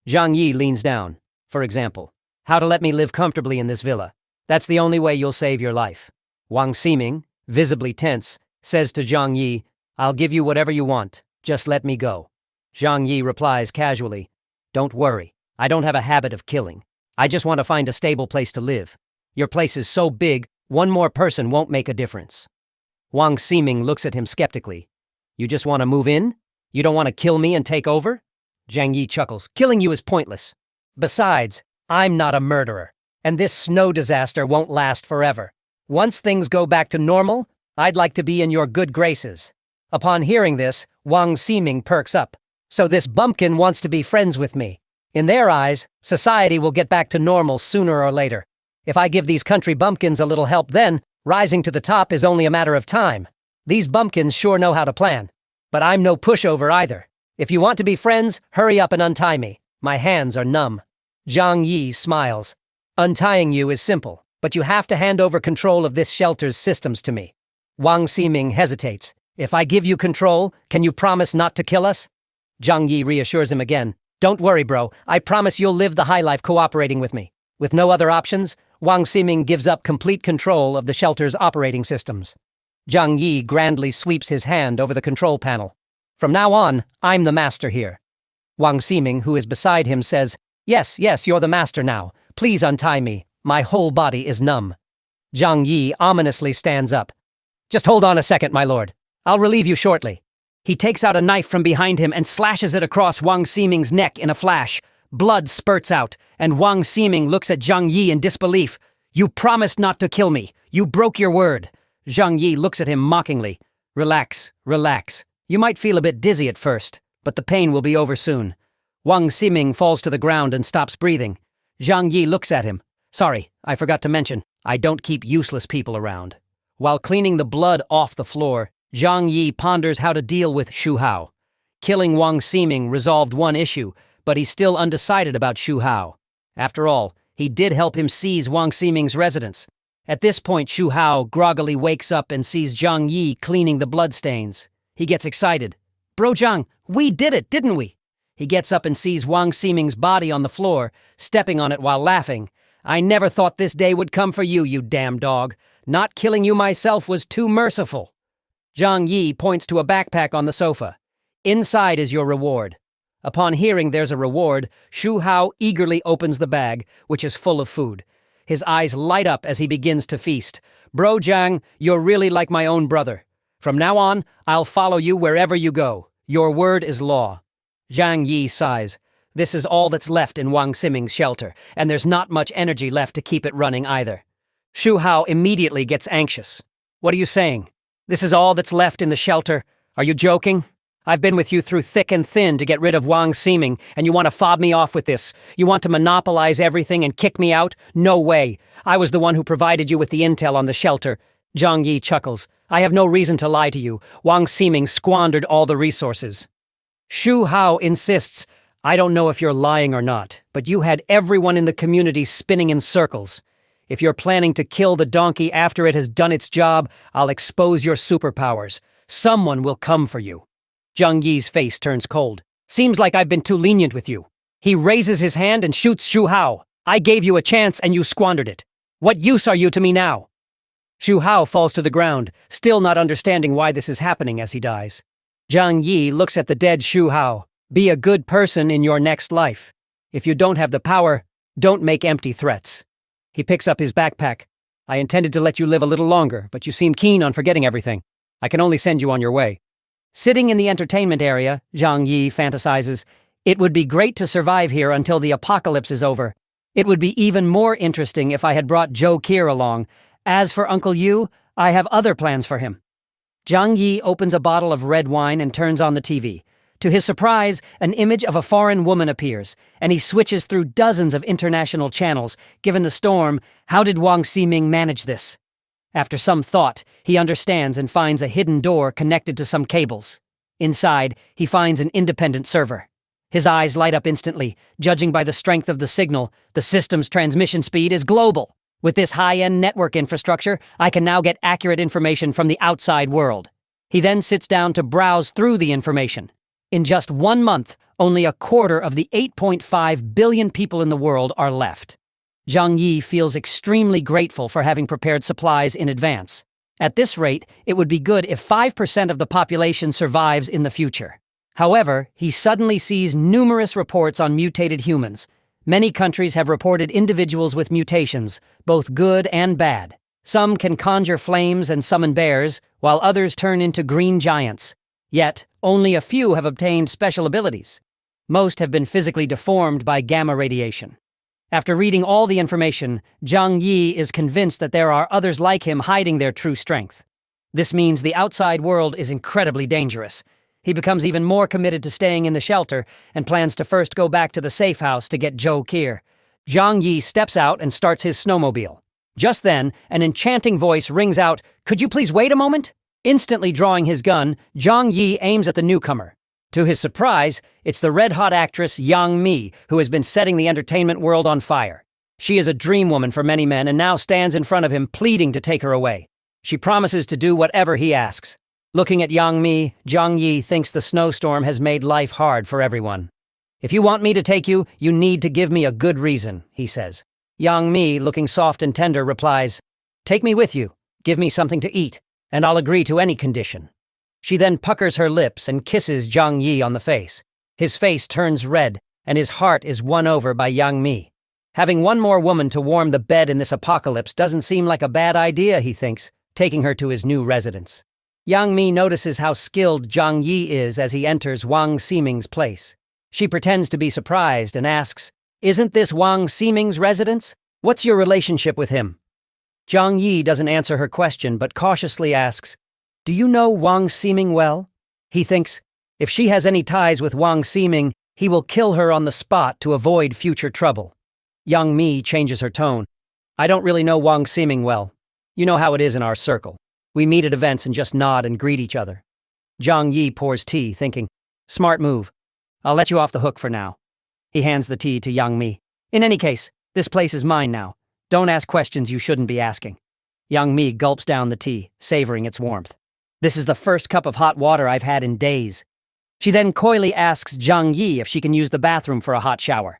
Zhang Yi leans down. For example, how to let me live comfortably in this villa. That's the only way you'll save your life. Wang Ximing, visibly tense, says to Zhang Yi, "I'll give you whatever you want. Just let me go." Zhang Yi replies casually, "Don't worry. I don't have a habit of killing. I just want to find a stable place to live. Your place is so big, one more person won't make a difference." Wang Ximing looks at him skeptically. "You just want to move in? You don't want to kill me and take over?" Zhang Yi chuckles. "Killing you is pointless. Besides, I'm not a murderer, and this snow disaster won't last forever. Once things go back to normal, I'd like to be in your good graces." Upon hearing this, Wang Ximing perks up. "So this bumpkin wants to be friends with me. In their eyes, society will get back to normal sooner or later. If I give these country bumpkins a little help then, rising to the top is only a matter of time. These bumpkins sure know how to plan. But I'm no pushover either. If you want to be friends, hurry up and untie me. My hands are numb." Zhang Yi smiles. "Untying you is simple, but you have to hand over control of this shelter's systems to me." Wang Ximing hesitates. "If I give you control, can you promise not to kill us?" Zhang Yi reassures him again. "Don't worry, bro. I promise you'll live the high life cooperating with me." With no other options, Wang Ximing gives up complete control of the shelter's operating systems. Zhang Yi grandly sweeps his hand over the control panel. "From now on, I'm the master here." Wang Ximing, who is beside him, says, Yes, you're the master now. Please untie me. My whole body is numb." Zhang Yi ominously stands up. "Just hold on a second, my lord. I'll relieve you shortly." He takes out a knife from behind him and slashes it across Wang Ximing's neck in a flash. Blood spurts out, and Wang Ximing looks at Zhang Yi in disbelief. "You promised not to kill me. You broke your word." Zhang Yi looks at him mockingly. Relax. You might feel a bit dizzy at first, but the pain will be over soon." Wang Ximing falls to the ground and stops breathing. Zhang Yi looks at him. "Sorry, I forgot to mention, I don't keep useless people around." While cleaning the blood off the floor, Zhang Yi ponders how to deal with Xu Hao. Killing Wang Ximing resolved one issue, but he's still undecided about Xu Hao. After all, he did help him seize Wang Ximing's residence. At this point, Xu Hao groggily wakes up and sees Zhang Yi cleaning the bloodstains. He gets excited. "Bro Zhang, we did it, didn't we?" He gets up and sees Wang Ximing's body on the floor, stepping on it while laughing. "I never thought this day would come for you, you damn dog. Not killing you myself was too merciful." Zhang Yi points to a backpack on the sofa. "Inside is your reward." Upon hearing there's a reward, Xu Hao eagerly opens the bag, which is full of food. His eyes light up as he begins to feast. "Bro Zhang, you're really like my own brother. From now on, I'll follow you wherever you go. Your word is law." Zhang Yi sighs. This is all that's left in Wang Ximing's shelter, and there's not much energy left to keep it running either. Shu Hao immediately gets anxious. What are you saying? This is all that's left in the shelter? Are you joking? I've been with you through thick and thin to get rid of Wang Ximing, and you want to fob me off with this. You want to monopolize everything and kick me out? No way. I was the one who provided you with the intel on the shelter. Zhang Yi chuckles. I have no reason to lie to you. Wang Ximing squandered all the resources. Shu Hao insists. I don't know if you're lying or not, but you had everyone in the community spinning in circles. If you're planning to kill the donkey after it has done its job, I'll expose your superpowers. Someone will come for you. Zhang Yi's face turns cold. Seems like I've been too lenient with you. He raises his hand and shoots Shu Hao. I gave you a chance and you squandered it. What use are you to me now? Shu Hao falls to the ground, still not understanding why this is happening as he dies. Zhang Yi looks at the dead Shu Hao. Be a good person in your next life. If you don't have the power, don't make empty threats. He picks up his backpack. I intended to let you live a little longer, but you seem keen on forgetting everything. I can only send you on your way. Sitting in the entertainment area, Zhang Yi fantasizes, it would be great to survive here until the apocalypse is over. It would be even more interesting if I had brought Zhou Qi along. As for Uncle Yu, I have other plans for him. Zhang Yi opens a bottle of red wine and turns on the TV. To his surprise, an image of a foreign woman appears, and he switches through dozens of international channels. Given the storm, how did Wang Ximing manage this? After some thought, he understands and finds a hidden door connected to some cables. Inside, he finds an independent server. His eyes light up instantly. Judging by the strength of the signal, the system's transmission speed is global. With this high-end network infrastructure, I can now get accurate information from the outside world. He then sits down to browse through the information. In just 1 month, only a quarter of the 8.5 billion people in the world are left. Zhang Yi feels extremely grateful for having prepared supplies in advance. At this rate, it would be good if 5% of the population survives in the future. However, he suddenly sees numerous reports on mutated humans. Many countries have reported individuals with mutations, both good and bad. Some can conjure flames and summon bears, while others turn into green giants. Yet, only a few have obtained special abilities. Most have been physically deformed by gamma radiation. After reading all the information, Zhang Yi is convinced that there are others like him hiding their true strength. This means the outside world is incredibly dangerous. He becomes even more committed to staying in the shelter and plans to first go back to the safe house to get Zhou Qi. Zhang Yi steps out and starts his snowmobile. Just then, an enchanting voice rings out, "Could you please wait a moment?" Instantly drawing his gun, Zhang Yi aims at the newcomer. To his surprise, it's the red-hot actress Yang Mi, who has been setting the entertainment world on fire. She is a dream woman for many men and now stands in front of him pleading to take her away. She promises to do whatever he asks. Looking at Yang Mi, Zhang Yi thinks the snowstorm has made life hard for everyone. If you want me to take you, you need to give me a good reason, he says. Yang Mi, looking soft and tender, replies, "Take me with you, give me something to eat, and I'll agree to any condition." She then puckers her lips and kisses Zhang Yi on the face. His face turns red, and his heart is won over by Yang Mi. Having one more woman to warm the bed in this apocalypse doesn't seem like a bad idea, he thinks, taking her to his new residence. Yang Mi notices how skilled Zhang Yi is as he enters Wang Ximing's place. She pretends to be surprised and asks, "Isn't this Wang Ximing's residence? What's your relationship with him?" Zhang Yi doesn't answer her question but cautiously asks, "Do you know Wang Ximing well?" He thinks, if she has any ties with Wang Ximing, he will kill her on the spot to avoid future trouble. Yang Mi changes her tone. "I don't really know Wang Ximing well. You know how it is in our circle. We meet at events and just nod and greet each other." Zhang Yi pours tea, thinking, "Smart move. I'll let you off the hook for now." He hands the tea to Yang Mi. "In any case, this place is mine now. Don't ask questions you shouldn't be asking." Yang Mi gulps down the tea, savoring its warmth. "This is the first cup of hot water I've had in days." She then coyly asks Zhang Yi if she can use the bathroom for a hot shower.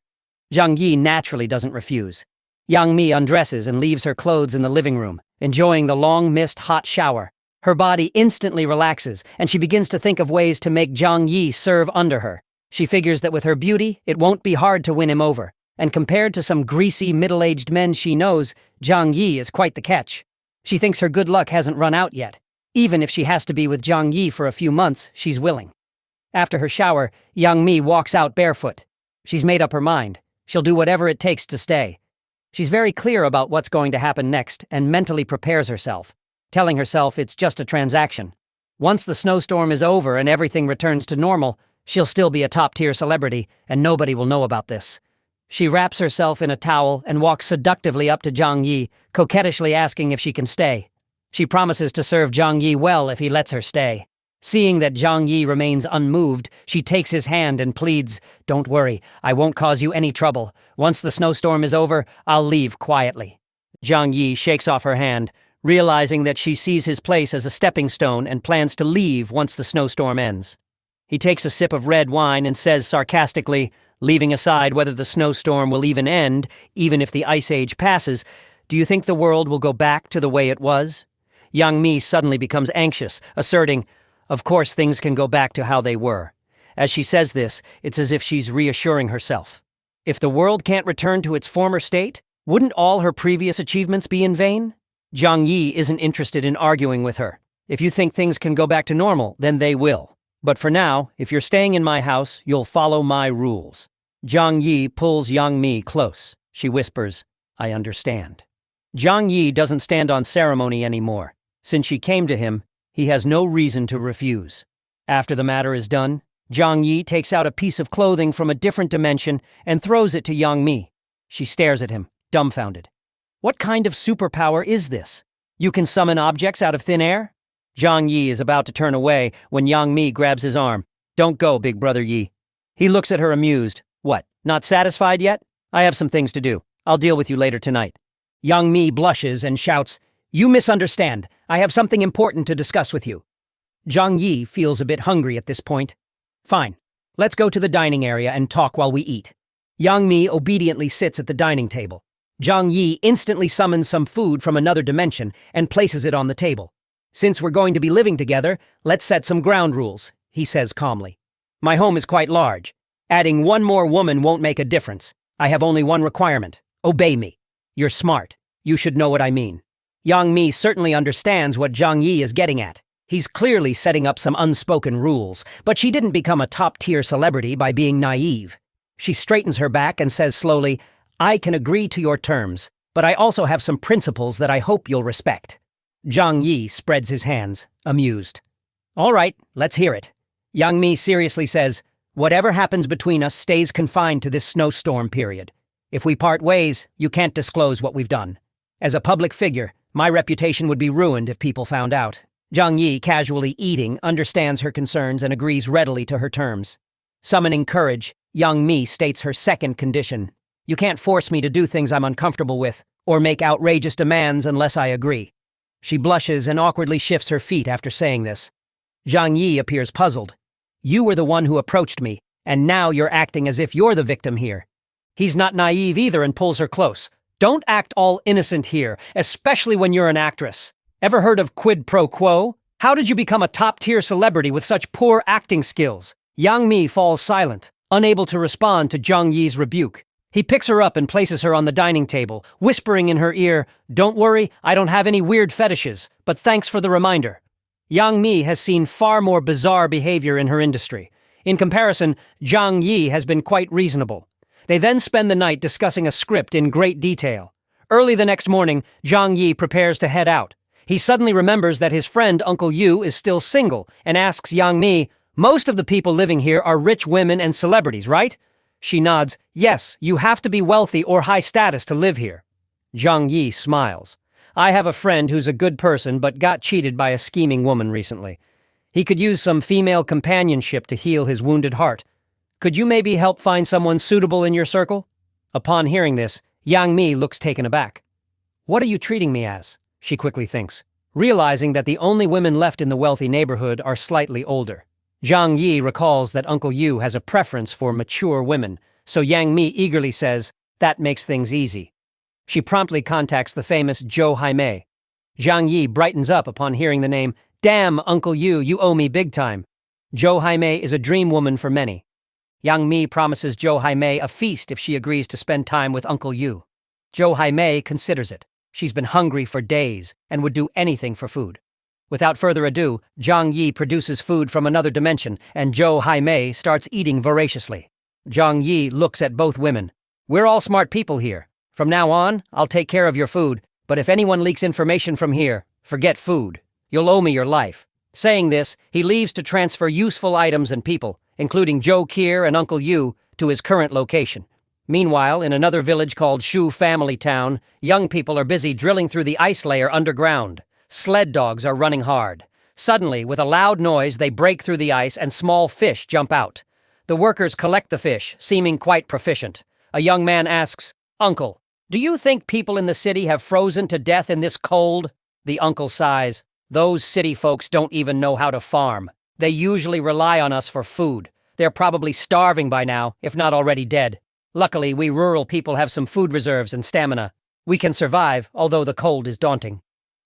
Zhang Yi naturally doesn't refuse. Yang Mi undresses and leaves her clothes in the living room, enjoying the long-missed hot shower. Her body instantly relaxes, and she begins to think of ways to make Zhang Yi serve under her. She figures that with her beauty, it won't be hard to win him over, and compared to some greasy, middle-aged men she knows, Zhang Yi is quite the catch. She thinks her good luck hasn't run out yet. Even if she has to be with Zhang Yi for a few months, she's willing. After her shower, Yang Mi walks out barefoot. She's made up her mind. She'll do whatever it takes to stay. She's very clear about what's going to happen next and mentally prepares herself, telling herself it's just a transaction. Once the snowstorm is over and everything returns to normal, she'll still be a top-tier celebrity and nobody will know about this. She wraps herself in a towel and walks seductively up to Zhang Yi, coquettishly asking if she can stay. She promises to serve Zhang Yi well if he lets her stay. Seeing that Zhang Yi remains unmoved, she takes his hand and pleads, "Don't worry, I won't cause you any trouble. Once the snowstorm is over, I'll leave quietly." Zhang Yi shakes off her hand, realizing that she sees his place as a stepping stone and plans to leave once the snowstorm ends. He takes a sip of red wine and says sarcastically, leaving aside whether the snowstorm will even end, even if the ice age passes, "Do you think the world will go back to the way it was?" Yang Mi suddenly becomes anxious, asserting, "Of course things can go back to how they were." As she says this, it's as if she's reassuring herself. If the world can't return to its former state, wouldn't all her previous achievements be in vain? Zhang Yi isn't interested in arguing with her. If you think things can go back to normal, then they will. But for now, if you're staying in my house, you'll follow my rules. Zhang Yi pulls Yang Mi close. She whispers, "I understand." Zhang Yi doesn't stand on ceremony anymore. Since she came to him, he has no reason to refuse. After the matter is done, Zhang Yi takes out a piece of clothing from a different dimension and throws it to Yang Mi. She stares at him, dumbfounded. What kind of superpower is this? You can summon objects out of thin air? Zhang Yi is about to turn away when Yang Mi grabs his arm. "Don't go, big brother Yi." He looks at her amused. "What, not satisfied yet? I have some things to do. I'll deal with you later tonight." Yang Mi blushes and shouts, "You misunderstand. I have something important to discuss with you." Zhang Yi feels a bit hungry at this point. "Fine. Let's go to the dining area and talk while we eat." Yang Mi obediently sits at the dining table. Zhang Yi instantly summons some food from another dimension and places it on the table. "Since we're going to be living together, let's set some ground rules," he says calmly. "My home is quite large. Adding one more woman won't make a difference. I have only one requirement. Obey me. You're smart. You should know what I mean." Yang Mi certainly understands what Zhang Yi is getting at. He's clearly setting up some unspoken rules, but she didn't become a top-tier celebrity by being naive. She straightens her back and says slowly, "I can agree to your terms, but I also have some principles that I hope you'll respect." Zhang Yi spreads his hands, amused. "All right, let's hear it." Yang Mi seriously says, "Whatever happens between us stays confined to this snowstorm period. If we part ways, you can't disclose what we've done. As a public figure, my reputation would be ruined if people found out." Zhang Yi, casually eating, understands her concerns and agrees readily to her terms. Summoning courage, Yang Mi states her second condition. "You can't force me to do things I'm uncomfortable with, or make outrageous demands unless I agree." She blushes and awkwardly shifts her feet after saying this. Zhang Yi appears puzzled. "You were the one who approached me, and now you're acting as if you're the victim here." He's not naive either and pulls her close. "Don't act all innocent here, especially when you're an actress. Ever heard of quid pro quo? How did you become a top-tier celebrity with such poor acting skills?" Yang Mi falls silent, unable to respond to Zhang Yi's rebuke. He picks her up and places her on the dining table, whispering in her ear, "Don't worry, I don't have any weird fetishes, but thanks for the reminder." Yang Mi has seen far more bizarre behavior in her industry. In comparison, Zhang Yi has been quite reasonable. They then spend the night discussing a script in great detail. Early the next morning, Zhang Yi prepares to head out. He suddenly remembers that his friend Uncle Yu is still single and asks Yang Mi, "Most of the people living here are rich women and celebrities, right?" She nods, "Yes, you have to be wealthy or high status to live here." Zhang Yi smiles. "I have a friend who's a good person but got cheated by a scheming woman recently. He could use some female companionship to heal his wounded heart. Could you maybe help find someone suitable in your circle?" Upon hearing this, Yang Mi looks taken aback. "What are you treating me as?" she quickly thinks, realizing that the only women left in the wealthy neighborhood are slightly older. Zhang Yi recalls that Uncle Yu has a preference for mature women, so Yang Mi eagerly says, "That makes things easy." She promptly contacts the famous Zhou Haimei. Zhang Yi brightens up upon hearing the name. "Damn, Uncle Yu, you owe me big time." Zhou Haimei is a dream woman for many. Yang Mi promises Zhou Haimei a feast if she agrees to spend time with Uncle Yu. Zhou Haimei considers it. She's been hungry for days and would do anything for food. Without further ado, Zhang Yi produces food from another dimension, and Zhou Haimei starts eating voraciously. Zhang Yi looks at both women. "We're all smart people here. From now on, I'll take care of your food, but if anyone leaks information from here, forget food. You'll owe me your life. Saying this, he leaves to transfer useful items and people, including Joe Kier and Uncle Yu, to his current location. Meanwhile, in another village called Shu Family Town, young people are busy drilling through the ice layer underground. Sled dogs are running hard. Suddenly, with a loud noise, they break through the ice and small fish jump out. The workers collect the fish, seeming quite proficient. A young man asks, "Uncle, do you think people in the city have frozen to death in this cold?" The uncle sighs. "Those city folks don't even know how to farm. They usually rely on us for food. They're probably starving by now, if not already dead. Luckily, we rural people have some food reserves and stamina. We can survive, although the cold is daunting."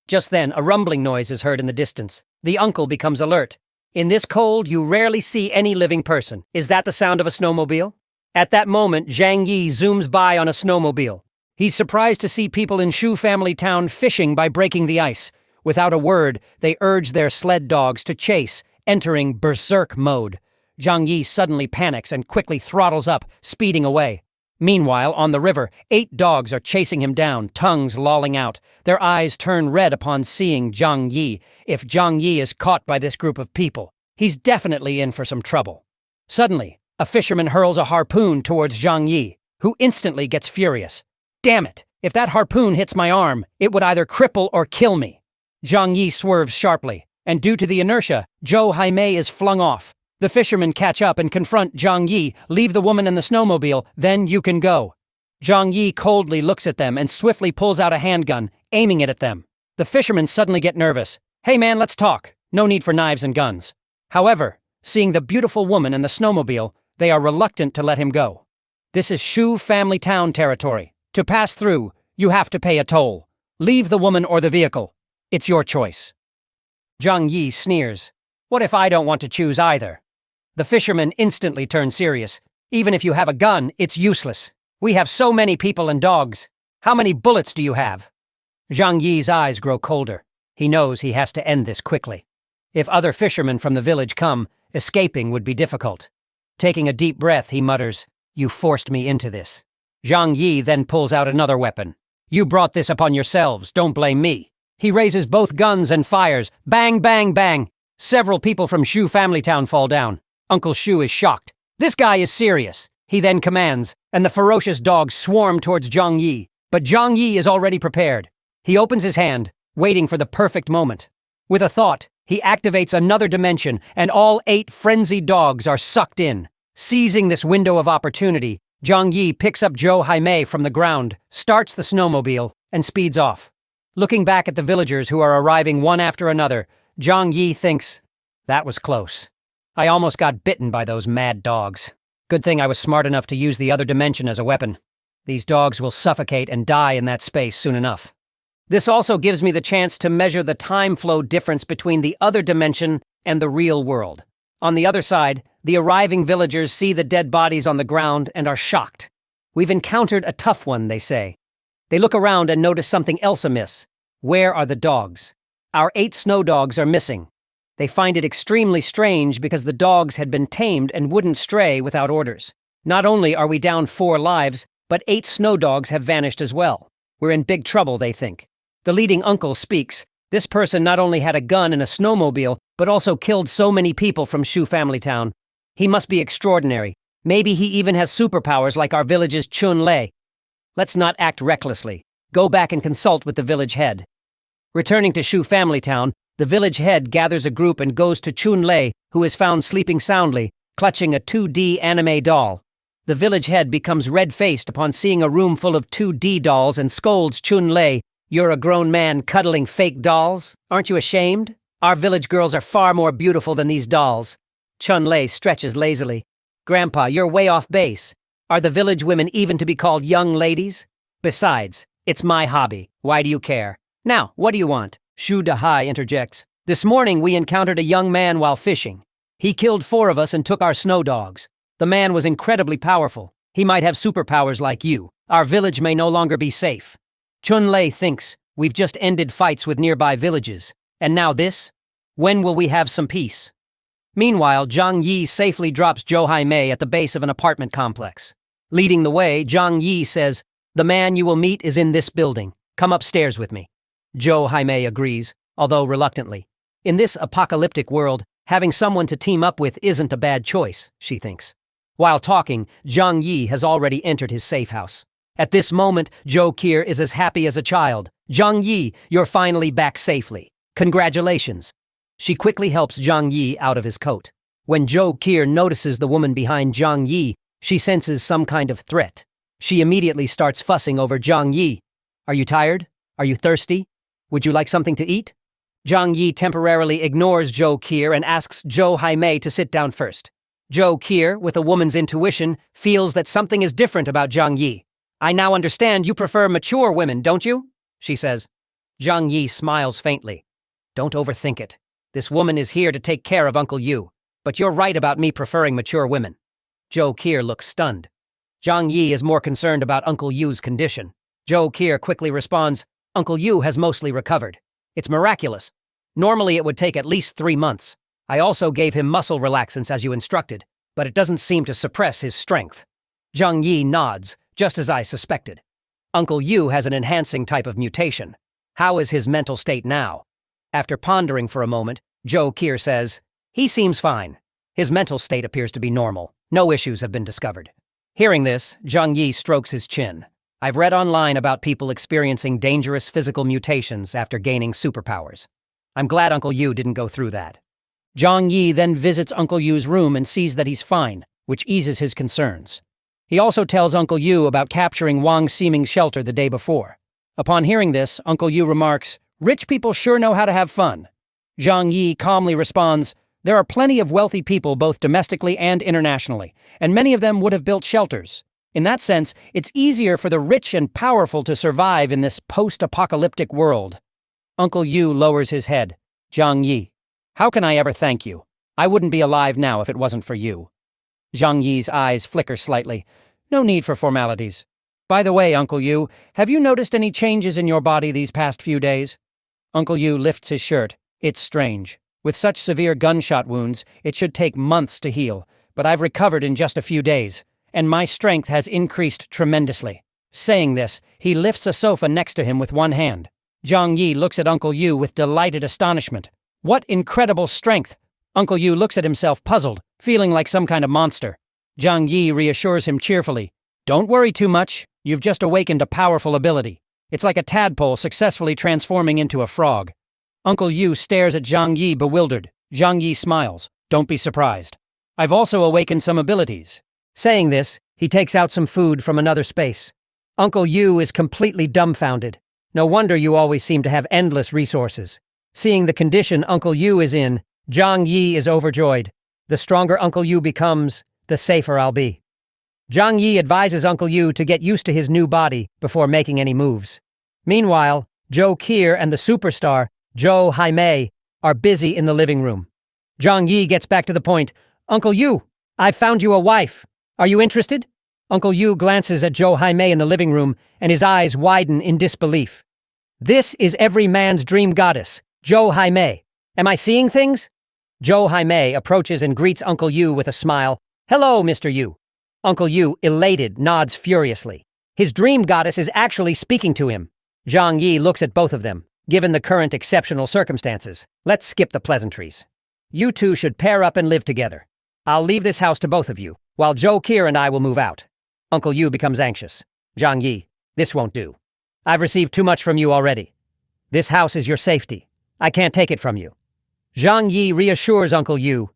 Just then, a rumbling noise is heard in the distance. The uncle becomes alert. "In this cold, you rarely see any living person. Is that the sound of a snowmobile?" At that moment, Zhang Yi zooms by on a snowmobile. He's surprised to see people in Shu Family Town fishing by breaking the ice. Without a word, they urge their sled dogs to chase, entering berserk mode. Zhang Yi suddenly panics and quickly throttles up, speeding away. Meanwhile, on the river, 8 dogs are chasing him down, tongues lolling out. Their eyes turn red upon seeing Zhang Yi. If Zhang Yi is caught by this group of people, he's definitely in for some trouble. Suddenly, a fisherman hurls a harpoon towards Zhang Yi, who instantly gets furious. "Damn it! If that harpoon hits my arm, it would either cripple or kill me." Zhang Yi swerves sharply, and due to the inertia, Zhou Haimei is flung off. The fishermen catch up and confront Zhang Yi, "Leave the woman in the snowmobile, then you can go." Zhang Yi coldly looks at them and swiftly pulls out a handgun, aiming it at them. The fishermen suddenly get nervous. "Hey man, let's talk. No need for knives and guns." However, seeing the beautiful woman and the snowmobile, they are reluctant to let him go. This is Shu Family Town territory. To pass through, you have to pay a toll. Leave the woman or the vehicle. It's your choice. Zhang Yi sneers. "What if I don't want to choose either?" The fisherman instantly turns serious. "Even if you have a gun, it's useless. We have so many people and dogs. How many bullets do you have?" Zhang Yi's eyes grow colder. He knows he has to end this quickly. If other fishermen from the village come, escaping would be difficult. Taking a deep breath, he mutters, "You forced me into this." Zhang Yi then pulls out another weapon. "You brought this upon yourselves, don't blame me." He raises both guns and fires. Bang, bang, bang. Several people from Shu Family Town fall down. Uncle Shu is shocked. This guy is serious. He then commands, and the ferocious dogs swarm towards Zhang Yi. But Zhang Yi is already prepared. He opens his hand, waiting for the perfect moment. With a thought, he activates another dimension, and all 8 frenzied dogs are sucked in. Seizing this window of opportunity, Zhang Yi picks up Zhou Haimei from the ground, starts the snowmobile, and speeds off. Looking back at the villagers who are arriving one after another, Zhang Yi thinks, "That was close. I almost got bitten by those mad dogs. Good thing I was smart enough to use the other dimension as a weapon. These dogs will suffocate and die in that space soon enough." This also gives me the chance to measure the time flow difference between the other dimension and the real world. On the other side, the arriving villagers see the dead bodies on the ground and are shocked. "We've encountered a tough one," they say. They look around and notice something else amiss. Where are the dogs? Our 8 snow dogs are missing. They find it extremely strange because the dogs had been tamed and wouldn't stray without orders. Not only are we down 4 lives, but 8 snow dogs have vanished as well. We're in big trouble, they think. The leading uncle speaks. This person not only had a gun and a snowmobile, but also killed so many people from Shu Family Town. He must be extraordinary. Maybe he even has superpowers like our village's Chun Lei. Let's not act recklessly. Go back and consult with the village head. Returning to Shu Family Town, the village head gathers a group and goes to Chun Lei, who is found sleeping soundly, clutching a 2D anime doll. The village head becomes red-faced upon seeing a room full of 2D dolls and scolds Chun Lei, "You're a grown man cuddling fake dolls? Aren't you ashamed? Our village girls are far more beautiful than these dolls." Chun Lei stretches lazily. "Grandpa, you're way off base. Are the village women even to be called young ladies? Besides, it's my hobby. Why do you care? Now, what do you want?" Shu Dahai interjects. "This morning we encountered a young man while fishing. He killed 4 of us and took our snow dogs. The man was incredibly powerful. He might have superpowers like you. Our village may no longer be safe." Chun Lei thinks, "We've just ended fights with nearby villages. And now this? When will we have some peace?" Meanwhile, Zhang Yi safely drops Zhou Haimei at the base of an apartment complex. Leading the way, Zhang Yi says, The man you will meet is in this building. Come upstairs with me. Joe Jaime agrees, although reluctantly. In this apocalyptic world, having someone to team up with isn't a bad choice, she thinks. While talking, Zhang Yi has already entered his safe house. At this moment, Zhou Kier is as happy as a child. Zhang Yi, you're finally back safely. Congratulations. She quickly helps Zhang Yi out of his coat. When Zhou Kier notices the woman behind Zhang Yi, she senses some kind of threat. She immediately starts fussing over Zhang Yi. Are you tired? Are you thirsty? Would you like something to eat? Zhang Yi temporarily ignores Zhou Kier and asks Zhou Jaime to sit down first. Zhou Kier, with a woman's intuition, feels that something is different about Zhang Yi. I now understand you prefer mature women, don't you? She says. Zhang Yi smiles faintly. Don't overthink it. This woman is here to take care of Uncle Yu. But you're right about me preferring mature women. Zhou Kier looks stunned. Zhang Yi is more concerned about Uncle Yu's condition. Zhou Kier quickly responds, Uncle Yu has mostly recovered. It's miraculous. Normally it would take at least 3 months. I also gave him muscle relaxants as you instructed, but it doesn't seem to suppress his strength. Zhang Yi nods, just as I suspected. Uncle Yu has an enhancing type of mutation. How is his mental state now? After pondering for a moment, Zhou Kier says, he seems fine. His mental state appears to be normal. No issues have been discovered. Hearing this, Zhang Yi strokes his chin. I've read online about people experiencing dangerous physical mutations after gaining superpowers. I'm glad Uncle Yu didn't go through that. Zhang Yi then visits Uncle Yu's room and sees that he's fine, which eases his concerns. He also tells Uncle Yu about capturing Wang Ximing's shelter the day before. Upon hearing this, Uncle Yu remarks, rich people sure know how to have fun. Zhang Yi calmly responds, there are plenty of wealthy people both domestically and internationally, and many of them would have built shelters. In that sense, it's easier for the rich and powerful to survive in this post-apocalyptic world. Uncle Yu lowers his head. Zhang Yi, how can I ever thank you? I wouldn't be alive now if it wasn't for you. Zhang Yi's eyes flicker slightly. No need for formalities. By the way, Uncle Yu, have you noticed any changes in your body these past few days? Uncle Yu lifts his shirt. It's strange. With such severe gunshot wounds, it should take months to heal, but I've recovered in just a few days, and my strength has increased tremendously. Saying this, he lifts a sofa next to him with one hand. Zhang Yi looks at Uncle Yu with delighted astonishment. What incredible strength! Uncle Yu looks at himself puzzled, feeling like some kind of monster. Zhang Yi reassures him cheerfully. Don't worry too much. You've just awakened a powerful ability. It's like a tadpole successfully transforming into a frog. Uncle Yu stares at Zhang Yi bewildered. Zhang Yi smiles. Don't be surprised. I've also awakened some abilities. Saying this, he takes out some food from another space. Uncle Yu is completely dumbfounded. No wonder you always seem to have endless resources. Seeing the condition Uncle Yu is in, Zhang Yi is overjoyed. The stronger Uncle Yu becomes, the safer I'll be. Zhang Yi advises Uncle Yu to get used to his new body before making any moves. Meanwhile, Zhou Kier and the superstar, Zhou Jaime, are busy in the living room. Zhang Yi gets back to the point. Uncle Yu, I've found you a wife. Are you interested? Uncle Yu glances at Zhou Jaime in the living room, and his eyes widen in disbelief. This is every man's dream goddess, Zhou Jaime. Am I seeing things? Zhou Jaime approaches and greets Uncle Yu with a smile. Hello, Mr. Yu. Uncle Yu, elated, nods furiously. His dream goddess is actually speaking to him. Zhang Yi looks at both of them. Given the current exceptional circumstances, let's skip the pleasantries. You two should pair up and live together. I'll leave this house to both of you, while Zhou Kier and I will move out. Uncle Yu becomes anxious. Zhang Yi, this won't do. I've received too much from you already. This house is your safety. I can't take it from you. Zhang Yi reassures Uncle Yu.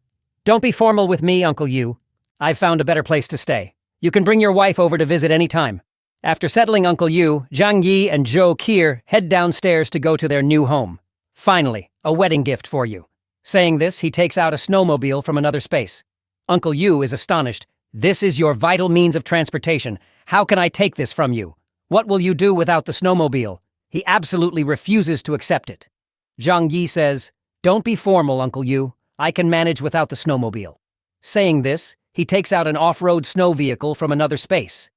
Don't be formal with me, Uncle Yu. I've found a better place to stay. You can bring your wife over to visit any time. After settling Uncle Yu, Zhang Yi and Zhou Kier head downstairs to go to their new home. Finally, a wedding gift for you. Saying this, he takes out a snowmobile from another space. Uncle Yu is astonished. This is your vital means of transportation. How can I take this from you? What will you do without the snowmobile? He absolutely refuses to accept it. Zhang Yi says, Don't be formal, Uncle Yu. I can manage without the snowmobile. Saying this, he takes out an off-road snow vehicle from another space.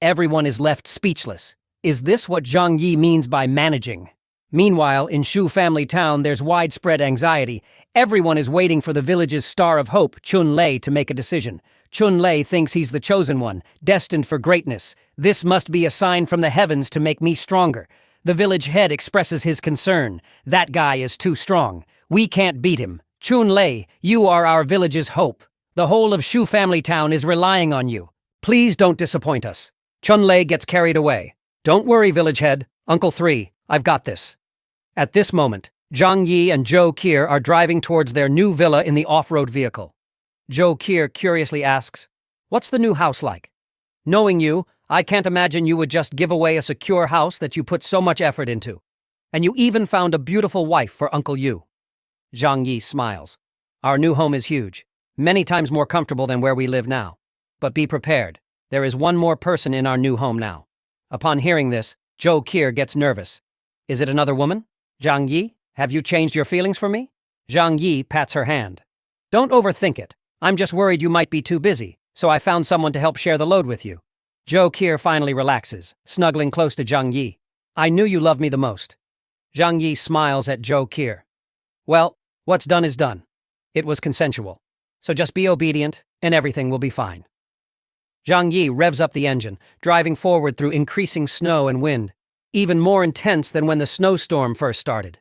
Everyone is left speechless. Is this what Zhang Yi means by managing? Meanwhile, in Shu family town, there's widespread anxiety. Everyone is waiting for the village's star of hope, Chun Lei, to make a decision. Chun-Lei thinks he's the chosen one, destined for greatness. This must be a sign from the heavens to make me stronger. The village head expresses his concern. That guy is too strong. We can't beat him. Chun-Lei, you are our village's hope. The whole of Shu family town is relying on you. Please don't disappoint us. Chun-Lei gets carried away. Don't worry, village head. Uncle 3, I've got this. At this moment, Zhang Yi and Zhou Qi are driving towards their new villa in the off-road vehicle. Zhou Qi curiously asks, "What's the new house like?" "Knowing you, I can't imagine you would just give away a secure house that you put so much effort into. And you even found a beautiful wife for Uncle Yu." Zhang Yi smiles. "Our new home is huge, many times more comfortable than where we live now. But be prepared, there is one more person in our new home now." Upon hearing this, Zhou Qi gets nervous. "Is it another woman? Zhang Yi, have you changed your feelings for me?" Zhang Yi pats her hand. "Don't overthink it. I'm just worried you might be too busy, so I found someone to help share the load with you." Zhou Qi finally relaxes, snuggling close to Zhang Yi. "I knew you loved me the most." Zhang Yi smiles at Zhou Qi. "Well, what's done is done. It was consensual. So just be obedient, and everything will be fine." Zhang Yi revs up the engine, driving forward through increasing snow and wind, even more intense than when the snowstorm first started.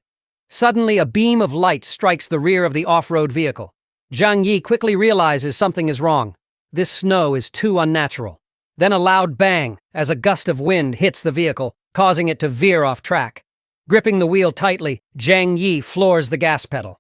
Suddenly, a beam of light strikes the rear of the off-road vehicle. Zhang Yi quickly realizes something is wrong. This snow is too unnatural. Then a loud bang as a gust of wind hits the vehicle, causing it to veer off track. Gripping the wheel tightly, Zhang Yi floors the gas pedal.